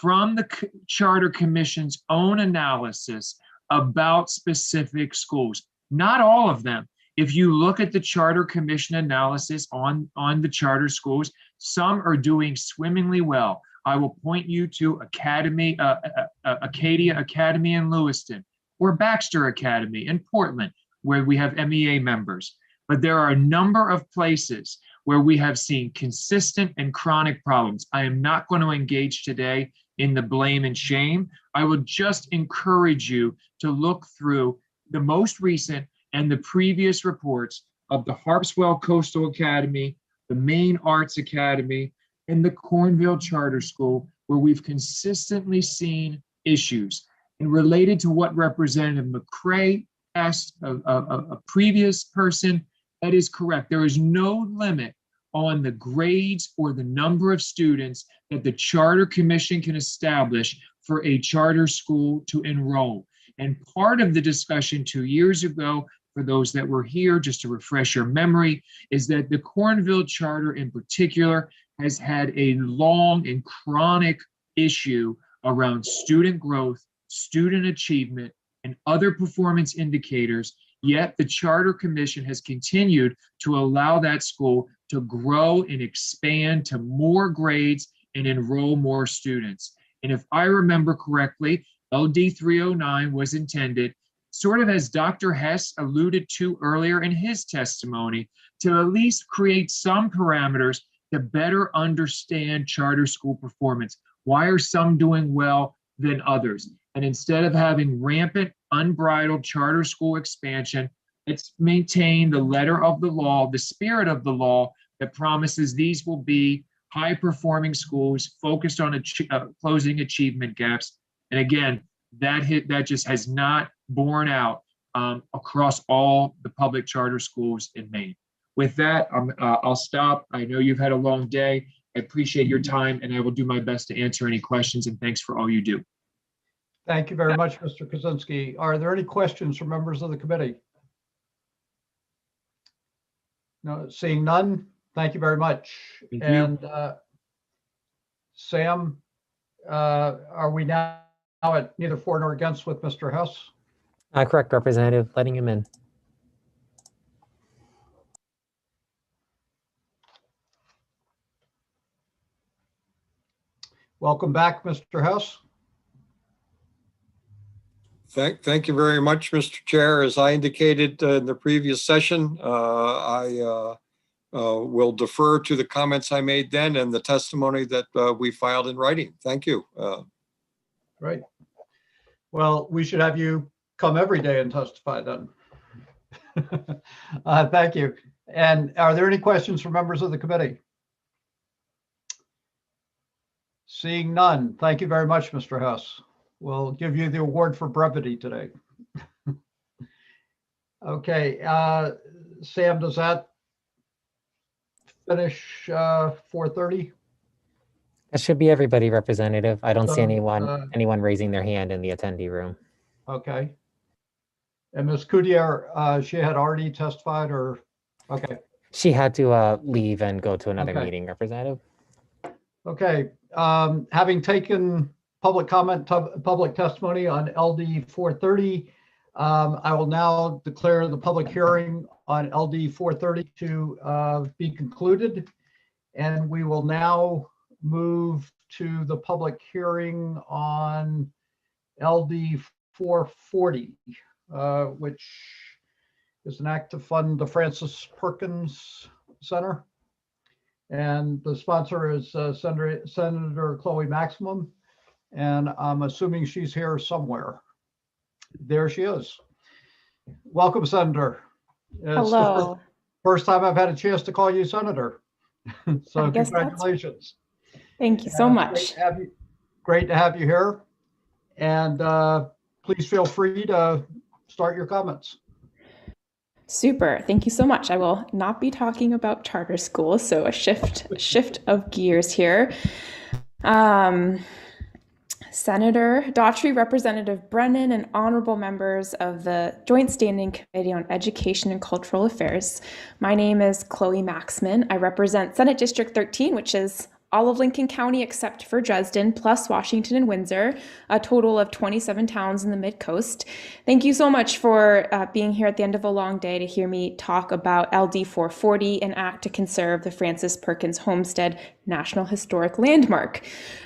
from the Charter Commission's own analysis about specific schools. Not all of them. If you look at the Charter Commission analysis on the charter schools, some are doing swimmingly well. I will point you to Acadia Academy in Lewiston, or Baxter Academy in Portland, where we have MEA members. But there are a number of places where we have seen consistent and chronic problems. I am not going to engage today in the blame and shame. I would just encourage you to look through the most recent and the previous reports of the Harpswell Coastal Academy, the Maine Arts Academy, in the Cornville Charter School where we've consistently seen issues. And related to what Representative McCray asked a previous person, that is correct. There is no limit on the grades or the number of students that the Charter Commission can establish for a charter school to enroll. And part of the discussion 2 years ago, for those that were here, just to refresh your memory, is that the Cornville Charter in particular has had a long and chronic issue around student growth, student achievement, and other performance indicators. Yet the Charter Commission has continued to allow that school to grow and expand to more grades and enroll more students. And if I remember correctly, LD 309 was intended, sort of as Dr. Hess alluded to earlier in his testimony, to at least create some parameters to better understand charter school performance. Why are some doing well than others? And instead of having rampant, unbridled charter school expansion, let's maintain the letter of the law, the spirit of the law that promises these will be high-performing schools focused on closing achievement gaps. And again, that just has not borne out across all the public charter schools in Maine. With that, I'll stop. I know you've had a long day. I appreciate your time, and I will do my best to answer any questions, and thanks for all you do. Thank you very much, Mr. Kaczynski. Are there any questions from members of the committee? No, seeing none, thank you very much. Thank you. And Sam, are we now at neither for nor against with Mr. Hess? Correct, Representative. Letting him in. Welcome back, Mr. Hess. Thank you very much, Mr. Chair. As I indicated in the previous session, I will defer to the comments I made then and the testimony that we filed in writing. Thank you. Great. Well, we should have you come every day and testify then. Thank you. And are there any questions from members of the committee? Seeing none, thank you very much, Mr. Hess. We'll give you the award for brevity today. Okay, Sam, does that finish 4:30? That should be everybody, Representative. I don't see So, anyone raising their hand in the attendee room. Okay. And Ms. Coutier, she had already testified or, okay. She had to leave and go to another Okay. meeting, Representative. Okay, having taken public comment, public testimony on LD 430, I will now declare the public hearing on LD 430 to be concluded. And we will now move to the public hearing on LD 440, which is an act to fund the Francis Perkins Center. And the sponsor is Senator Chloe Maximum. And I'm assuming she's here somewhere. There she is. Welcome, Senator. It's Hello. the first time I've had a chance to call you Senator. So I guess congratulations. Thank you so much. Great to have you here. And please feel free to start your comments. Super. Thank you so much. I will not be talking about charter schools, so a shift of gears here. Senator Daughtry, Representative Brennan, and honorable members of the Joint Standing Committee on Education and Cultural Affairs. My name is Chloe Maxman. I represent Senate District 13, which is all of Lincoln County except for Dresden, plus Washington and Windsor, a total of 27 towns in the Mid-Coast. Thank you so much for being here at the end of a long day to hear me talk about LD 440, an act to conserve the Francis Perkins Homestead National Historic Landmark.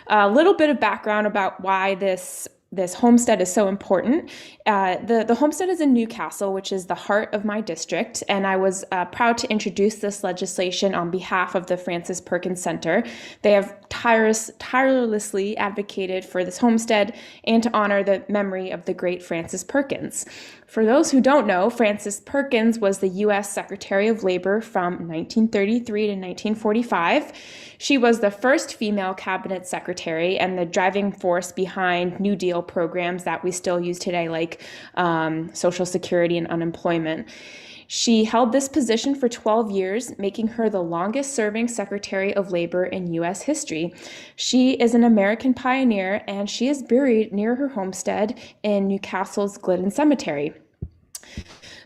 A little bit of background about why this homestead is so important. The homestead is in Newcastle, which is the heart of my district, and I was proud to introduce this legislation on behalf of the Francis Perkins Center. They have tirelessly advocated for this homestead and to honor the memory of the great Francis Perkins. For those who don't know, Frances Perkins was the U.S. Secretary of Labor from 1933 to 1945. She was the first female cabinet secretary and the driving force behind New Deal programs that we still use today, like Social Security and unemployment. She held this position for 12 years, making her the longest serving Secretary of Labor in U.S. history. She is an American pioneer, and she is buried near her homestead in Newcastle's Glidden Cemetery.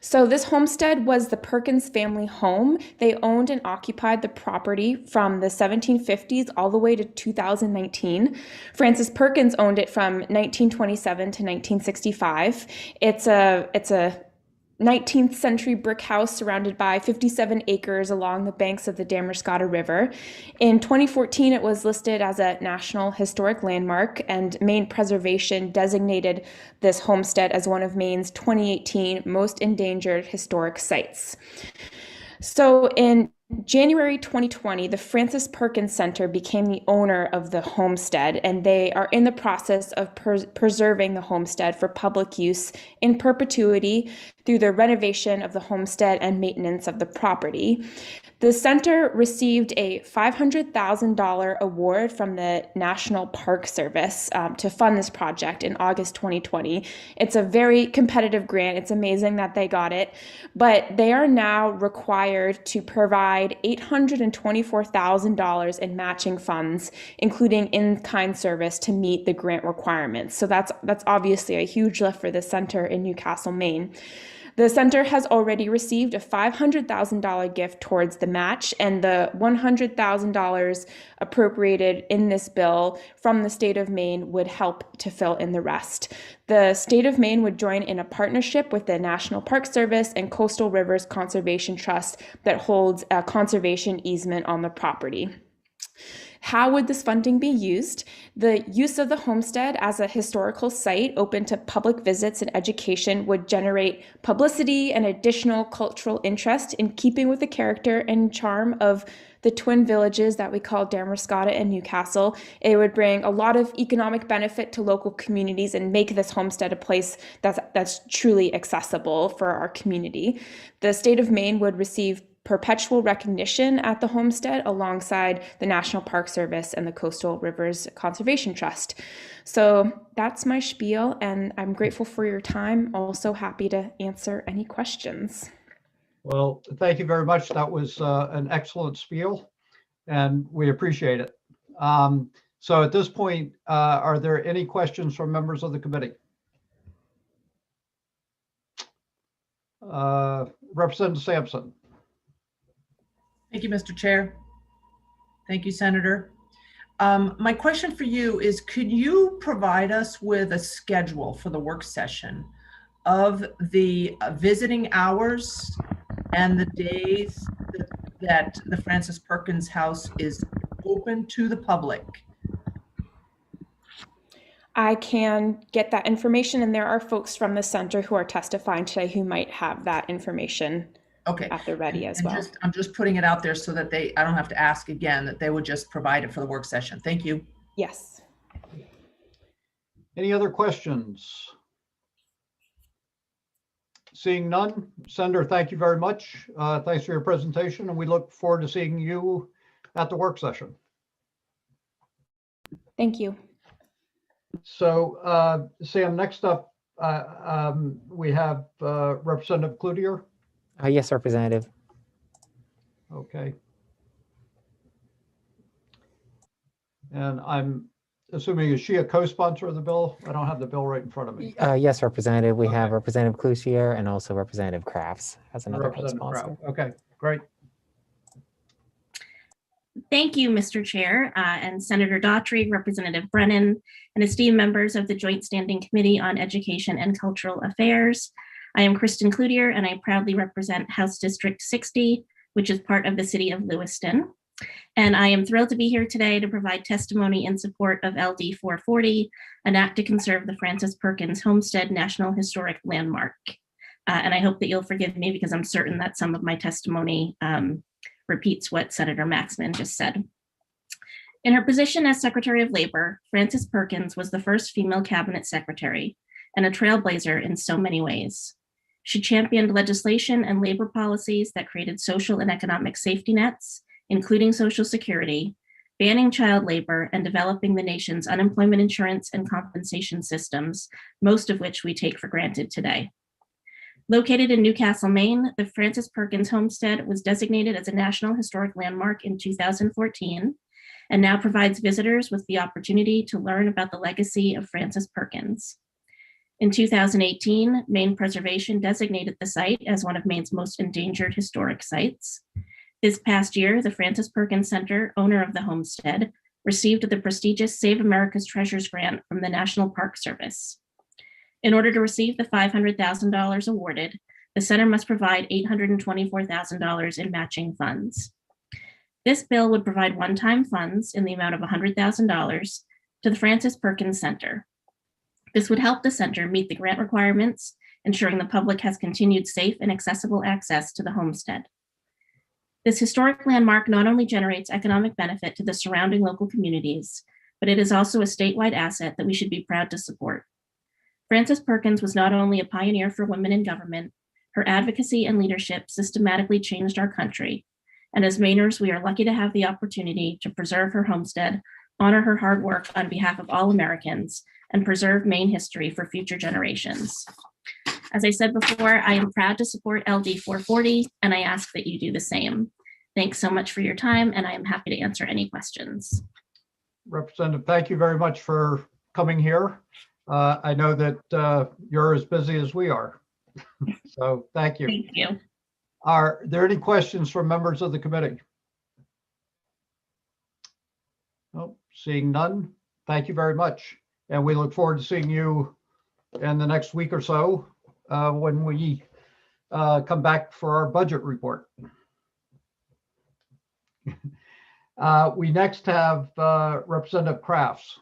So this homestead was the Perkins family home. They owned and occupied the property from the 1750s all the way to 2019. Frances Perkins owned it from 1927 to 1965. It's a 19th century brick house surrounded by 57 acres along the banks of the Damerscott River. In 2014, it was listed as a National Historic Landmark, and Maine Preservation designated this homestead as one of Maine's 2018 most endangered historic sites. So in January 2020, the Frances Perkins Center became the owner of the homestead, and they are in the process of preserving the homestead for public use in perpetuity through the renovation of the homestead and maintenance of the property. The center received a $500,000 award from the National Park Service to fund this project in August 2020. It's a very competitive grant. It's amazing that they got it, but they are now required to provide $824,000 in matching funds, including in-kind service, to meet the grant requirements. So that's obviously a huge lift for the center in Newcastle, Maine. The center has already received a $500,000 gift towards the match, and the $100,000 appropriated in this bill from the state of Maine would help to fill in the rest. The state of Maine would join in a partnership with the National Park Service and Coastal Rivers Conservation Trust that holds a conservation easement on the property. How would this funding be used? The use of the homestead as a historical site open to public visits and education would generate publicity and additional cultural interest in keeping with the character and charm of the twin villages that we call Damerscott and Newcastle. It would bring a lot of economic benefit to local communities and make this homestead a place that's truly accessible for our community. The state of Maine would receive perpetual recognition at the homestead alongside the National Park Service and the Coastal Rivers Conservation Trust. So that's my spiel, and I'm grateful for your time. Also happy to answer any questions. Well, thank you very much. That was an excellent spiel, and we appreciate it. So at this point, are there any questions from members of the committee? Representative Sampson. Thank you, Mr. Chair. Thank you, Senator. My question for you is, could you provide us with a schedule for the work session of the visiting hours and the days that the Frances Perkins House is open to the public? I can get that information, and there are folks from the center who are testifying today who might have that information at the ready as well. I'm just putting it out there so that I don't have to ask again, that they would just provide it for the work session. Thank you. Yes. Any other questions? Seeing none, Senator, thank you very much. Thanks for your presentation, and we look forward to seeing you at the work session. Thank you. So, Sam, next up, we have Representative Cloutier. Yes, Representative. Okay. And I'm assuming, is she a co-sponsor of the bill? I don't have the bill right in front of me. Yes, Representative. We have Representative Cloutier and also Representative Crafts as another co-sponsor. Okay, great. Thank you, Mr. Chair, and Senator Daughtry, Representative Brennan, and esteemed members of the Joint Standing Committee on Education and Cultural Affairs. I am Kristen Cloutier, and I proudly represent House District 60, which is part of the city of Lewiston. And I am thrilled to be here today to provide testimony in support of LD 440, an act to conserve the Frances Perkins Homestead National Historic Landmark. And I hope that you'll forgive me because I'm certain that some of my testimony repeats what Senator Maxman just said. In her position as Secretary of Labor, Frances Perkins was the first female cabinet secretary and a trailblazer in so many ways. She championed legislation and labor policies that created social and economic safety nets, including Social Security, banning child labor, and developing the nation's unemployment insurance and compensation systems, most of which we take for granted today. Located in Newcastle, Maine, the Frances Perkins Homestead was designated as a National Historic Landmark in 2014 and now provides visitors with the opportunity to learn about the legacy of Frances Perkins. In 2018, Maine Preservation designated the site as one of Maine's most endangered historic sites. This past year, the Frances Perkins Center, owner of the homestead, received the prestigious Save America's Treasures grant from the National Park Service. In order to receive the $500,000 awarded, the center must provide $824,000 in matching funds. This bill would provide one-time funds in the amount of $100,000 to the Frances Perkins Center. This would help the center meet the grant requirements, ensuring the public has continued safe and accessible access to the homestead. This historic landmark not only generates economic benefit to the surrounding local communities, but it is also a statewide asset that we should be proud to support. Frances Perkins was not only a pioneer for women in government, her advocacy and leadership systematically changed our country. And as Mainers, we are lucky to have the opportunity to preserve her homestead, honor her hard work on behalf of all Americans, and preserve Maine history for future generations. As I said before, I am proud to support LD 440, and I ask that you do the same. Thanks so much for your time, and I am happy to answer any questions. Representative, thank you very much for coming here. I know that you're as busy as we are. So thank you. Thank you. Are there any questions from members of the committee? Oh, seeing none, thank you very much. And we look forward to seeing you in the next week or so when we come back for our budget report. We next have Representative Crafts.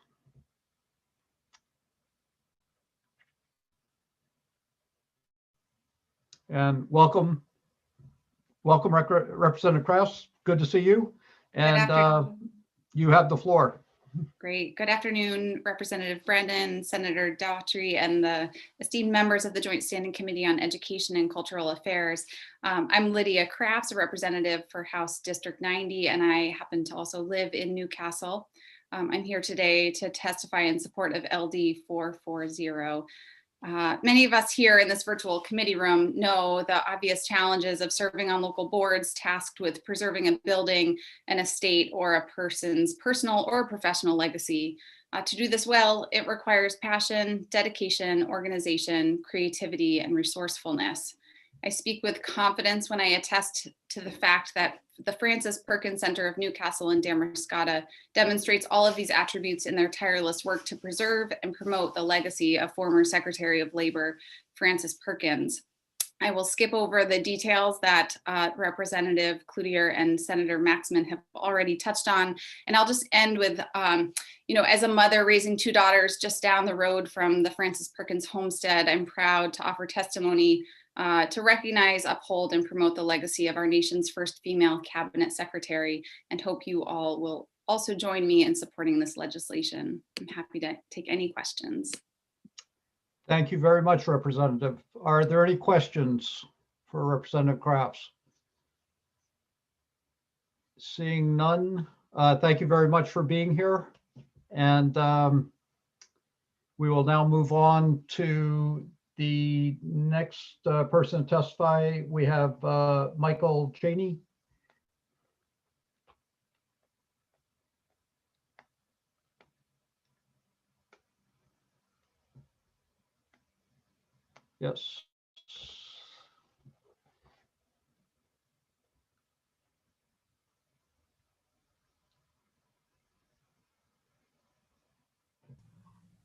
And welcome, Representative Krause. Good to see you. And you have the floor. Great. Good afternoon, Representative Brennan, Senator Daughtry, and the esteemed members of the Joint Standing Committee on Education and Cultural Affairs. I'm Lydia Crafts, a representative for House District 90, and I happen to also live in Newcastle. I'm here today to testify in support of LD 440. Many of us here in this virtual committee room know the obvious challenges of serving on local boards tasked with preserving a building, an estate, or a person's personal or professional legacy. To do this well, it requires passion, dedication, organization, creativity, and resourcefulness. I speak with confidence when I attest to the fact that the Frances Perkins Center of Newcastle and Damariscotta demonstrates all of these attributes in their tireless work to preserve and promote the legacy of former Secretary of Labor, Frances Perkins. I will skip over the details that Representative Cloutier and Senator Maxman have already touched on. And I'll just end with, as a mother raising two daughters just down the road from the Frances Perkins homestead, I'm proud to offer testimony to recognize, uphold, and promote the legacy of our nation's first female cabinet secretary, and hope you all will also join me in supporting this legislation. I'm happy to take any questions. Thank you very much, Representative. Are there any questions for Representative Crafts? Seeing none, thank you very much for being here. And we will now move on to the next person to testify. We have Michael Cheney. Yes.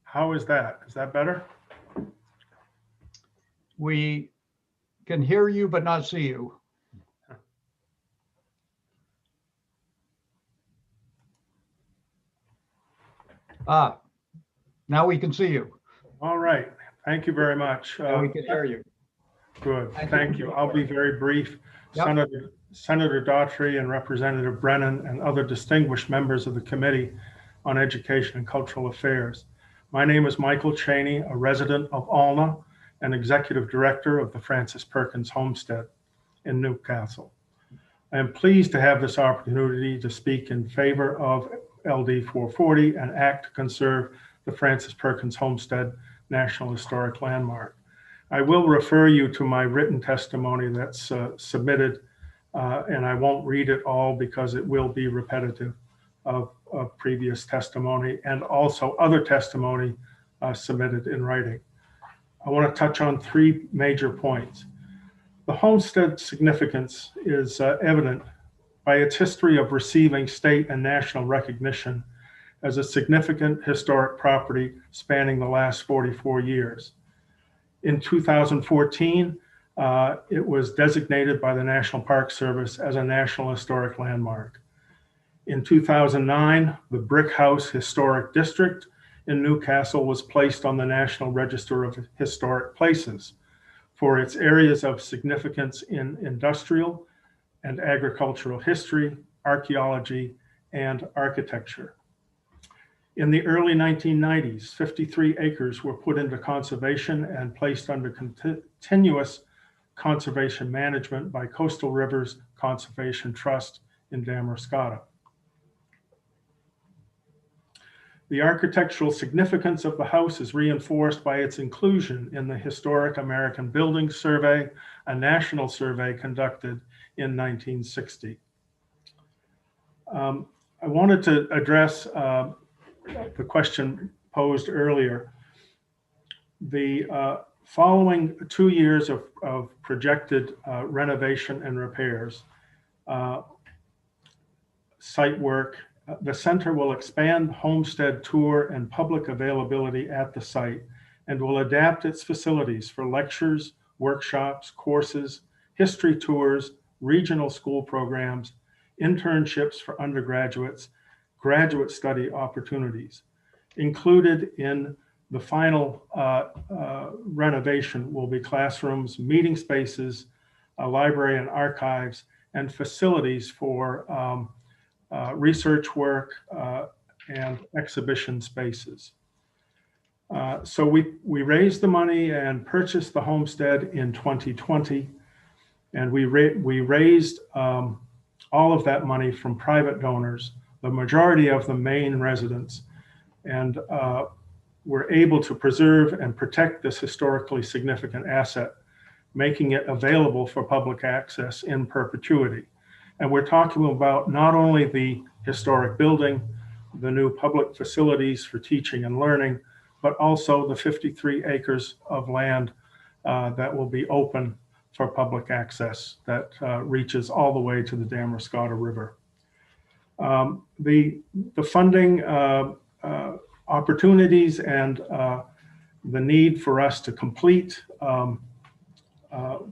How is that? Is that better? We can hear you, but not see you. Now we can see you. All right. Thank you very much. Now we can hear you. Good. Thank you. I'll be very brief. Yep. Senator Daughtry and Representative Brennan and other distinguished members of the Committee on Education and Cultural Affairs. My name is Michael Cheney, a resident of Alna and Executive Director of the Francis Perkins Homestead in Newcastle. I am pleased to have this opportunity to speak in favor of LD 440 and act to conserve the Francis Perkins Homestead National Historic Landmark. I will refer you to my written testimony that's submitted, and I won't read it all because it will be repetitive of previous testimony and also other testimony submitted in writing. I want to touch on three major points. The homestead significance is evident by its history of receiving state and national recognition as a significant historic property spanning the last 44 years. In 2014, it was designated by the National Park Service as a National Historic Landmark. In 2009, the Brick House Historic District in Newcastle was placed on the National Register of Historic Places for its areas of significance in industrial and agricultural history, archaeology, and architecture. In the early 1990s, 53 acres were put into conservation and placed under continuous conservation management by Coastal Rivers Conservation Trust in Damariscotta. The architectural significance of the house is reinforced by its inclusion in the Historic American Buildings Survey, a national survey conducted in 1960. I wanted to address the question posed earlier. The following 2 years of projected renovation and repairs, site work, the center will expand homestead tour and public availability at the site and will adapt its facilities for lectures, workshops, courses, history tours, regional school programs, internships for undergraduates, graduate study opportunities. Included in the final renovation will be classrooms, meeting spaces, a library and archives, and facilities for research work and exhibition spaces. So we raised the money and purchased the homestead in 2020, and we raised all of that money from private donors, the majority of the Maine residents, and we're able to preserve and protect this historically significant asset, making it available for public access in perpetuity. And we're talking about not only the historic building, the new public facilities for teaching and learning, but also the 53 acres of land that will be open for public access that reaches all the way to the Damariscotta River. The funding opportunities and the need for us to complete,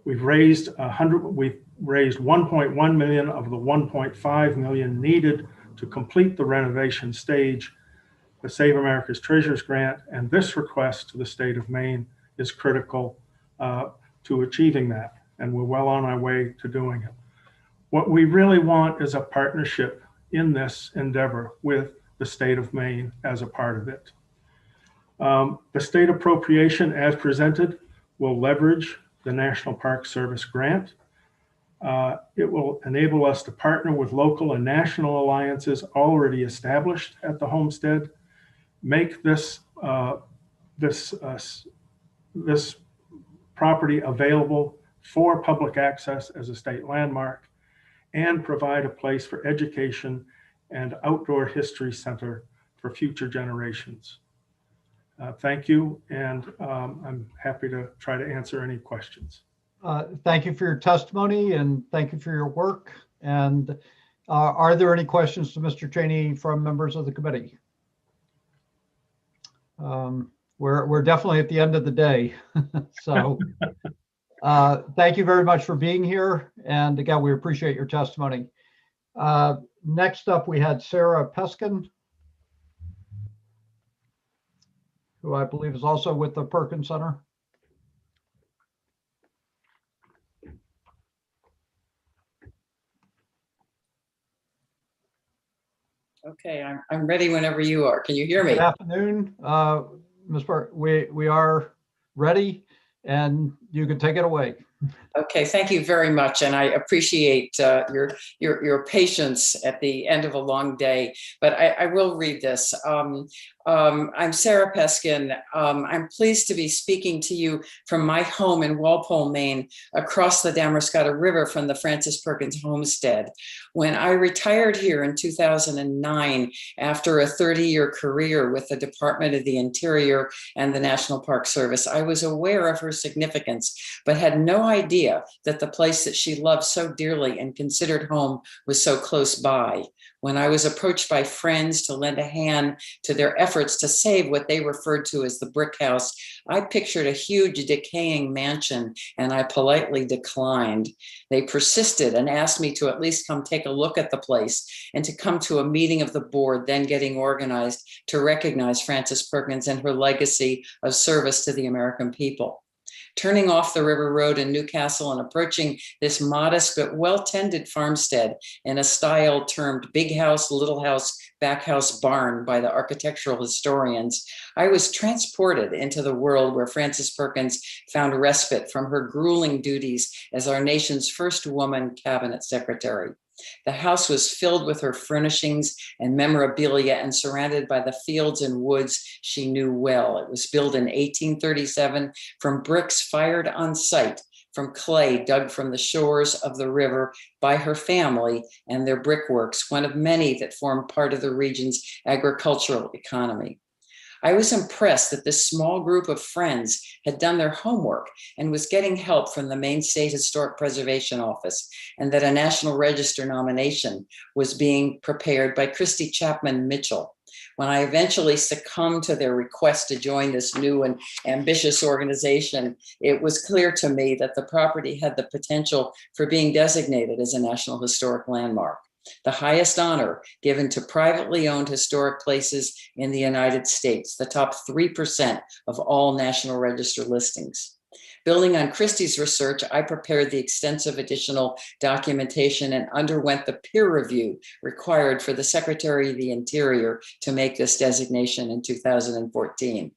we've raised 1.1 million of the 1.5 million needed to complete the renovation stage, the Save America's Treasures grant, and this request to the state of Maine is critical to achieving that, and we're well on our way to doing it. What we really want is a partnership in this endeavor with the state of Maine as a part of it. The state appropriation as presented will leverage the National Park Service grant. It will enable us to partner with local and national alliances already established at the homestead, make this property available for public access as a state landmark, and provide a place for education and outdoor history center for future generations. Thank you, and I'm happy to try to answer any questions. Thank you for your testimony and thank you for your work. And are there any questions to Mr. Cheney from members of the committee? We're definitely at the end of the day. So thank you very much for being here. And again, we appreciate your testimony. Next up, we had Sarah Peskin, who I believe is also with the Perkins Center. Okay, I'm ready whenever you are. Can you hear me? Good afternoon, Ms. Burke. We are ready. and you can take it away. Okay, thank you very much, and I appreciate your patience at the end of a long day. But I will read this. I'm Sarah Peskin. I'm pleased to be speaking to you from my home in Walpole, Maine, across the Damariscotta River from the Francis Perkins homestead. When I retired here in 2009 after a 30-year career with the Department of the Interior and the National Park Service, I was aware of her significance, but had no idea that the place that she loved so dearly and considered home was so close by. When I was approached by friends to lend a hand to their efforts to save what they referred to as the brick house, I pictured a huge decaying mansion, and I politely declined. They persisted and asked me to at least come take a look at the place and to come to a meeting of the board, then getting organized to recognize Frances Perkins and her legacy of service to the American people. Turning off the River Road in Newcastle and approaching this modest but well-tended farmstead in a style termed big house, little house, back house, barn by the architectural historians, I was transported into the world where Frances Perkins found respite from her grueling duties as our nation's first woman cabinet secretary. The house was filled with her furnishings and memorabilia and surrounded by the fields and woods she knew well. It was built in 1837 from bricks fired on site, from clay dug from the shores of the river by her family and their brickworks, one of many that formed part of the region's agricultural economy. I was impressed that this small group of friends had done their homework and was getting help from the Maine State Historic Preservation Office, and that a National Register nomination was being prepared by Christy Chapman Mitchell. When I eventually succumbed to their request to join this new and ambitious organization, it was clear to me that the property had the potential for being designated as a National Historic Landmark, the highest honor given to privately owned historic places in the United States, the top 3% of all National Register listings. Building on Christie's research, I prepared the extensive additional documentation and underwent the peer review required for the Secretary of the Interior to make this designation in 2014.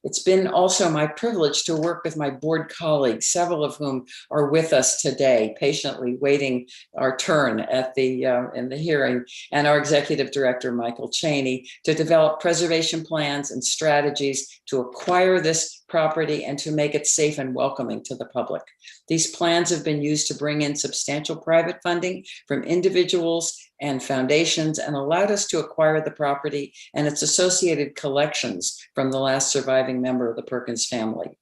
It's been also my privilege to work with my board colleagues, several of whom are with us today, patiently waiting our turn at in the hearing, and our executive director, Michael Cheney, to develop preservation plans and strategies to acquire this property and to make it safe and welcoming to the public. These plans have been used to bring in substantial private funding from individuals and foundations and allowed us to acquire the property and its associated collections from the last surviving member of the Perkins family.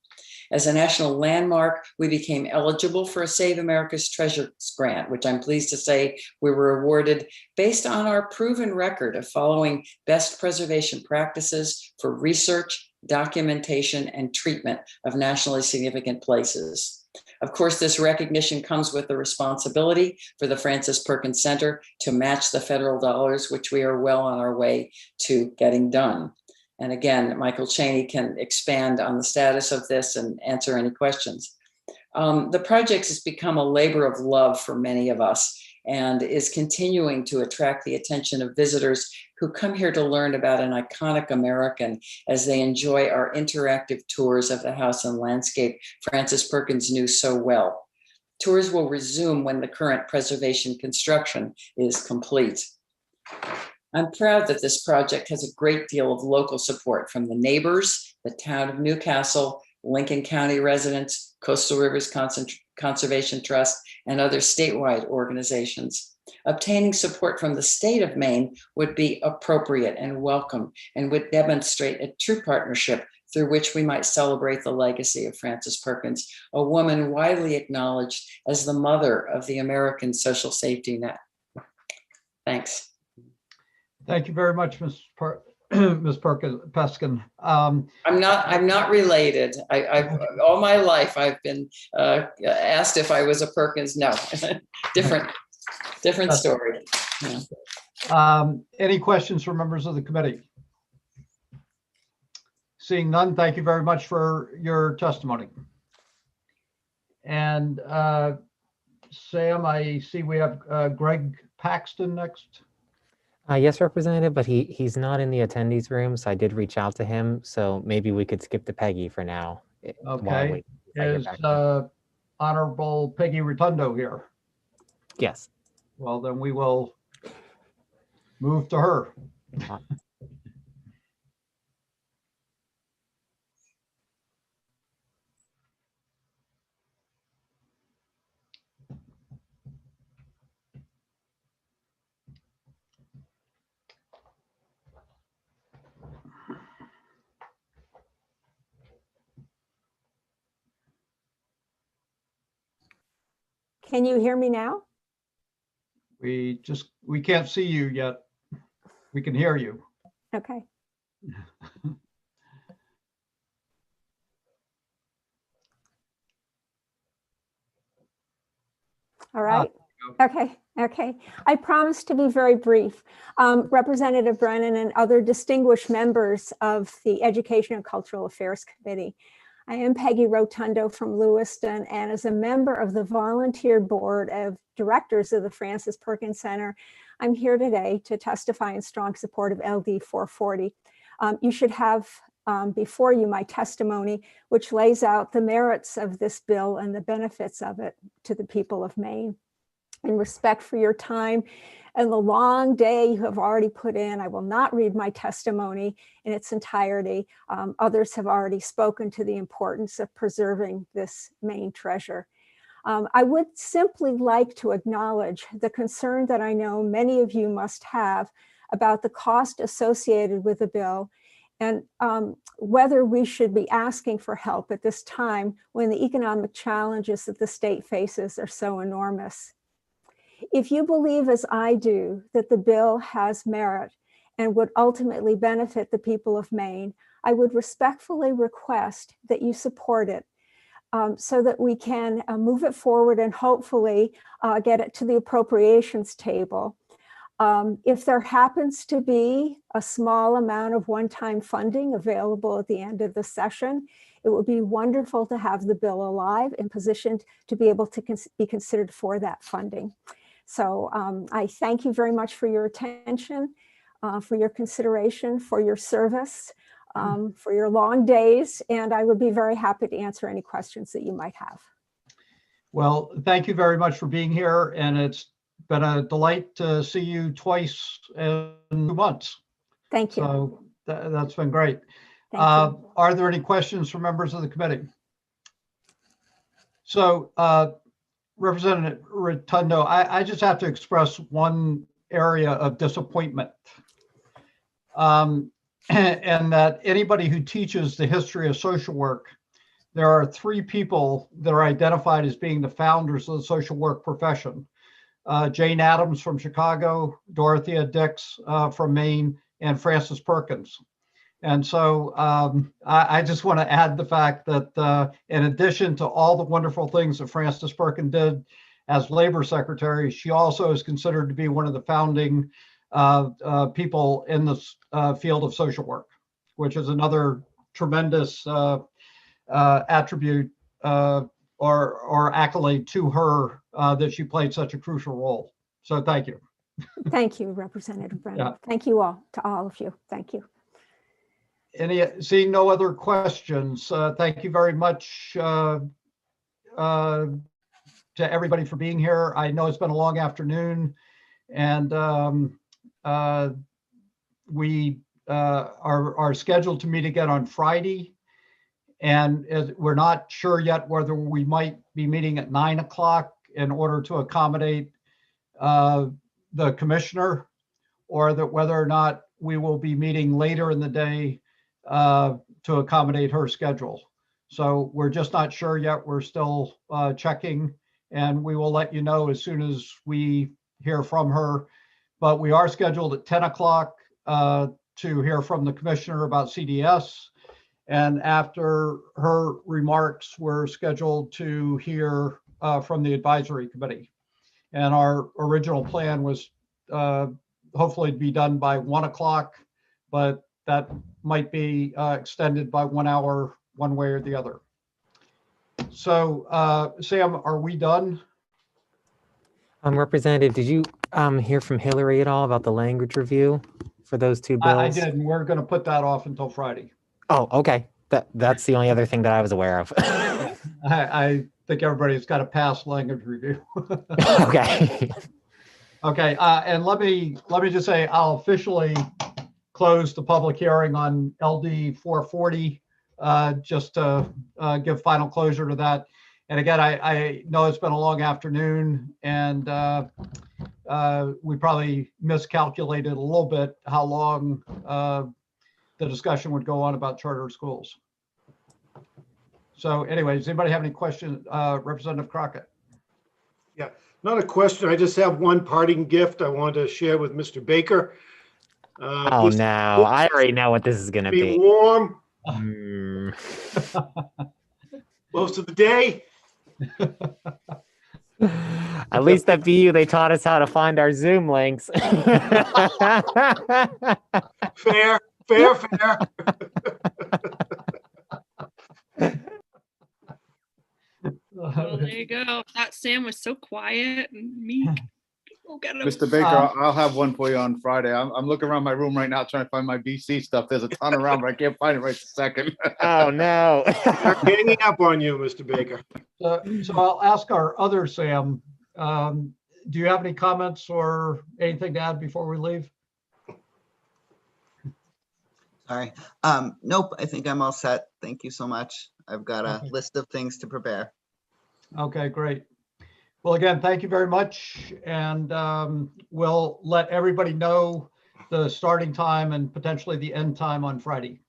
As a national landmark, we became eligible for a Save America's Treasures grant, which I'm pleased to say we were awarded based on our proven record of following best preservation practices for research, documentation, and treatment of nationally significant places. Of course, this recognition comes with the responsibility for the Francis Perkins Center to match the federal dollars, which we are well on our way to getting done. And again, Michael Cheney can expand on the status of this and answer any questions. The project has become a labor of love for many of us and is continuing to attract the attention of visitors who come here to learn about an iconic American as they enjoy our interactive tours of the house and landscape Francis Perkins knew so well. Tours will resume when the current preservation construction is complete. I'm proud that this project has a great deal of local support from the neighbors, the town of Newcastle, Lincoln County residents, Coastal Rivers Conservation Trust, and other statewide organizations. Obtaining support from the state of Maine would be appropriate and welcome and would demonstrate a true partnership through which we might celebrate the legacy of Frances Perkins, a woman widely acknowledged as the mother of the American social safety net. Thanks. Thank you very much, Ms. Peskin. I'm not related. I've all my life I've been asked if I was a Perkins. No, different story. Yeah. Any questions from members of the committee? Seeing none, thank you very much for your testimony. And Sam, I see we have Greg Paxton next. Yes, Representative, but he's not in the attendees room, so I did reach out to him. So maybe we could skip to Peggy for now. Okay. get Is back. Honorable Peggy Rotundo here? Yes. Well, then we will move to her. Can you hear me now? We can't see you yet. We can hear you. Okay. All right. Okay. I promise to be very brief. Representative Brennan and other distinguished members of the Education and Cultural Affairs Committee. I am Peggy Rotundo from Lewiston, and as a member of the volunteer board of directors of the Francis Perkins Center, I'm here today to testify in strong support of LD 440. You should have before you my testimony, which lays out the merits of this bill and the benefits of it to the people of Maine. In respect for your time and the long day you have already put in, I will not read my testimony in its entirety. Others have already spoken to the importance of preserving this Maine treasure. I would simply like to acknowledge the concern that I know many of you must have about the cost associated with the bill and whether we should be asking for help at this time when the economic challenges that the state faces are so enormous. If you believe, as I do, that the bill has merit and would ultimately benefit the people of Maine, I would respectfully request that you support it so that we can move it forward and hopefully get it to the appropriations table. If there happens to be a small amount of one-time funding available at the end of the session, it would be wonderful to have the bill alive and positioned to be able to be considered for that funding. So I thank you very much for your attention, for your consideration, for your service, for your long days, and I would be very happy to answer any questions that you might have. Well, thank you very much for being here, and it's been a delight to see you twice in 2 months. Thank you. So that's been great. Thank you. Are there any questions from members of the committee? So Representative Rotundo, I just have to express one area of disappointment. And that anybody who teaches the history of social work, there are 3 people that are identified as being the founders of the social work profession. Jane Addams from Chicago, Dorothea Dix from Maine, and Francis Perkins. And so I just want to add the fact that in addition to all the wonderful things that Francis Perkins did as labor secretary, she also is considered to be one of the founding people in the field of social work, which is another tremendous attribute or accolade to her that she played such a crucial role. So thank you. Thank you, Representative Brennan. Yeah. Thank you all, to all of you. Thank you. Seeing no other questions, thank you very much to everybody for being here. I know it's been a long afternoon, and we are scheduled to meet again on Friday. And we're not sure yet whether we might be meeting at 9 o'clock in order to accommodate the commissioner, or that whether or not we will be meeting later in the day to accommodate her schedule. So we're just not sure yet. We're still checking, and we will let you know as soon as we hear from her. But we are scheduled at 10 o'clock to hear from the commissioner about CDS. And after her remarks, we're scheduled to hear from the advisory committee. And our original plan was hopefully to be done by 1 o'clock, but that might be extended by 1 hour, one way or the other. So Sam, are we done? Representative, did you hear from Hillary at all about the language review for those 2 bills? I did, and we're going to put that off until Friday. Oh, okay. That's the only other thing that I was aware of. I think everybody's got to pass language review. Okay. Okay, and let me just say I'll officially close the public hearing on LD 440, just to give final closure to that. And again, I know it's been a long afternoon, and we probably miscalculated a little bit how long the discussion would go on about charter schools. So anyways, does anybody have any questions? Representative Crockett. Yeah, not a question. I just have one parting gift I want to share with Mr. Baker. Oh no, I already know what this is going to Be be. warm Hmm. most of the day. At least at BU, they taught us how to find our Zoom links. Fair. Well, there you go. That Sam was so quiet and meek. We'll get him. Mr. Baker, I'll have one for you on Friday. I'm looking around my room right now trying to find my BC stuff. There's a ton around, but I can't find it right this second. Oh no. I'm hanging up on you, Mr. Baker. So I'll ask our other Sam, do you have any comments or anything to add before we leave? Sorry. Nope, I think I'm all set. Thank you so much. I've got a list of things to prepare. Okay, great. Well, again, thank you very much. And we'll let everybody know the starting time and potentially the end time on Friday.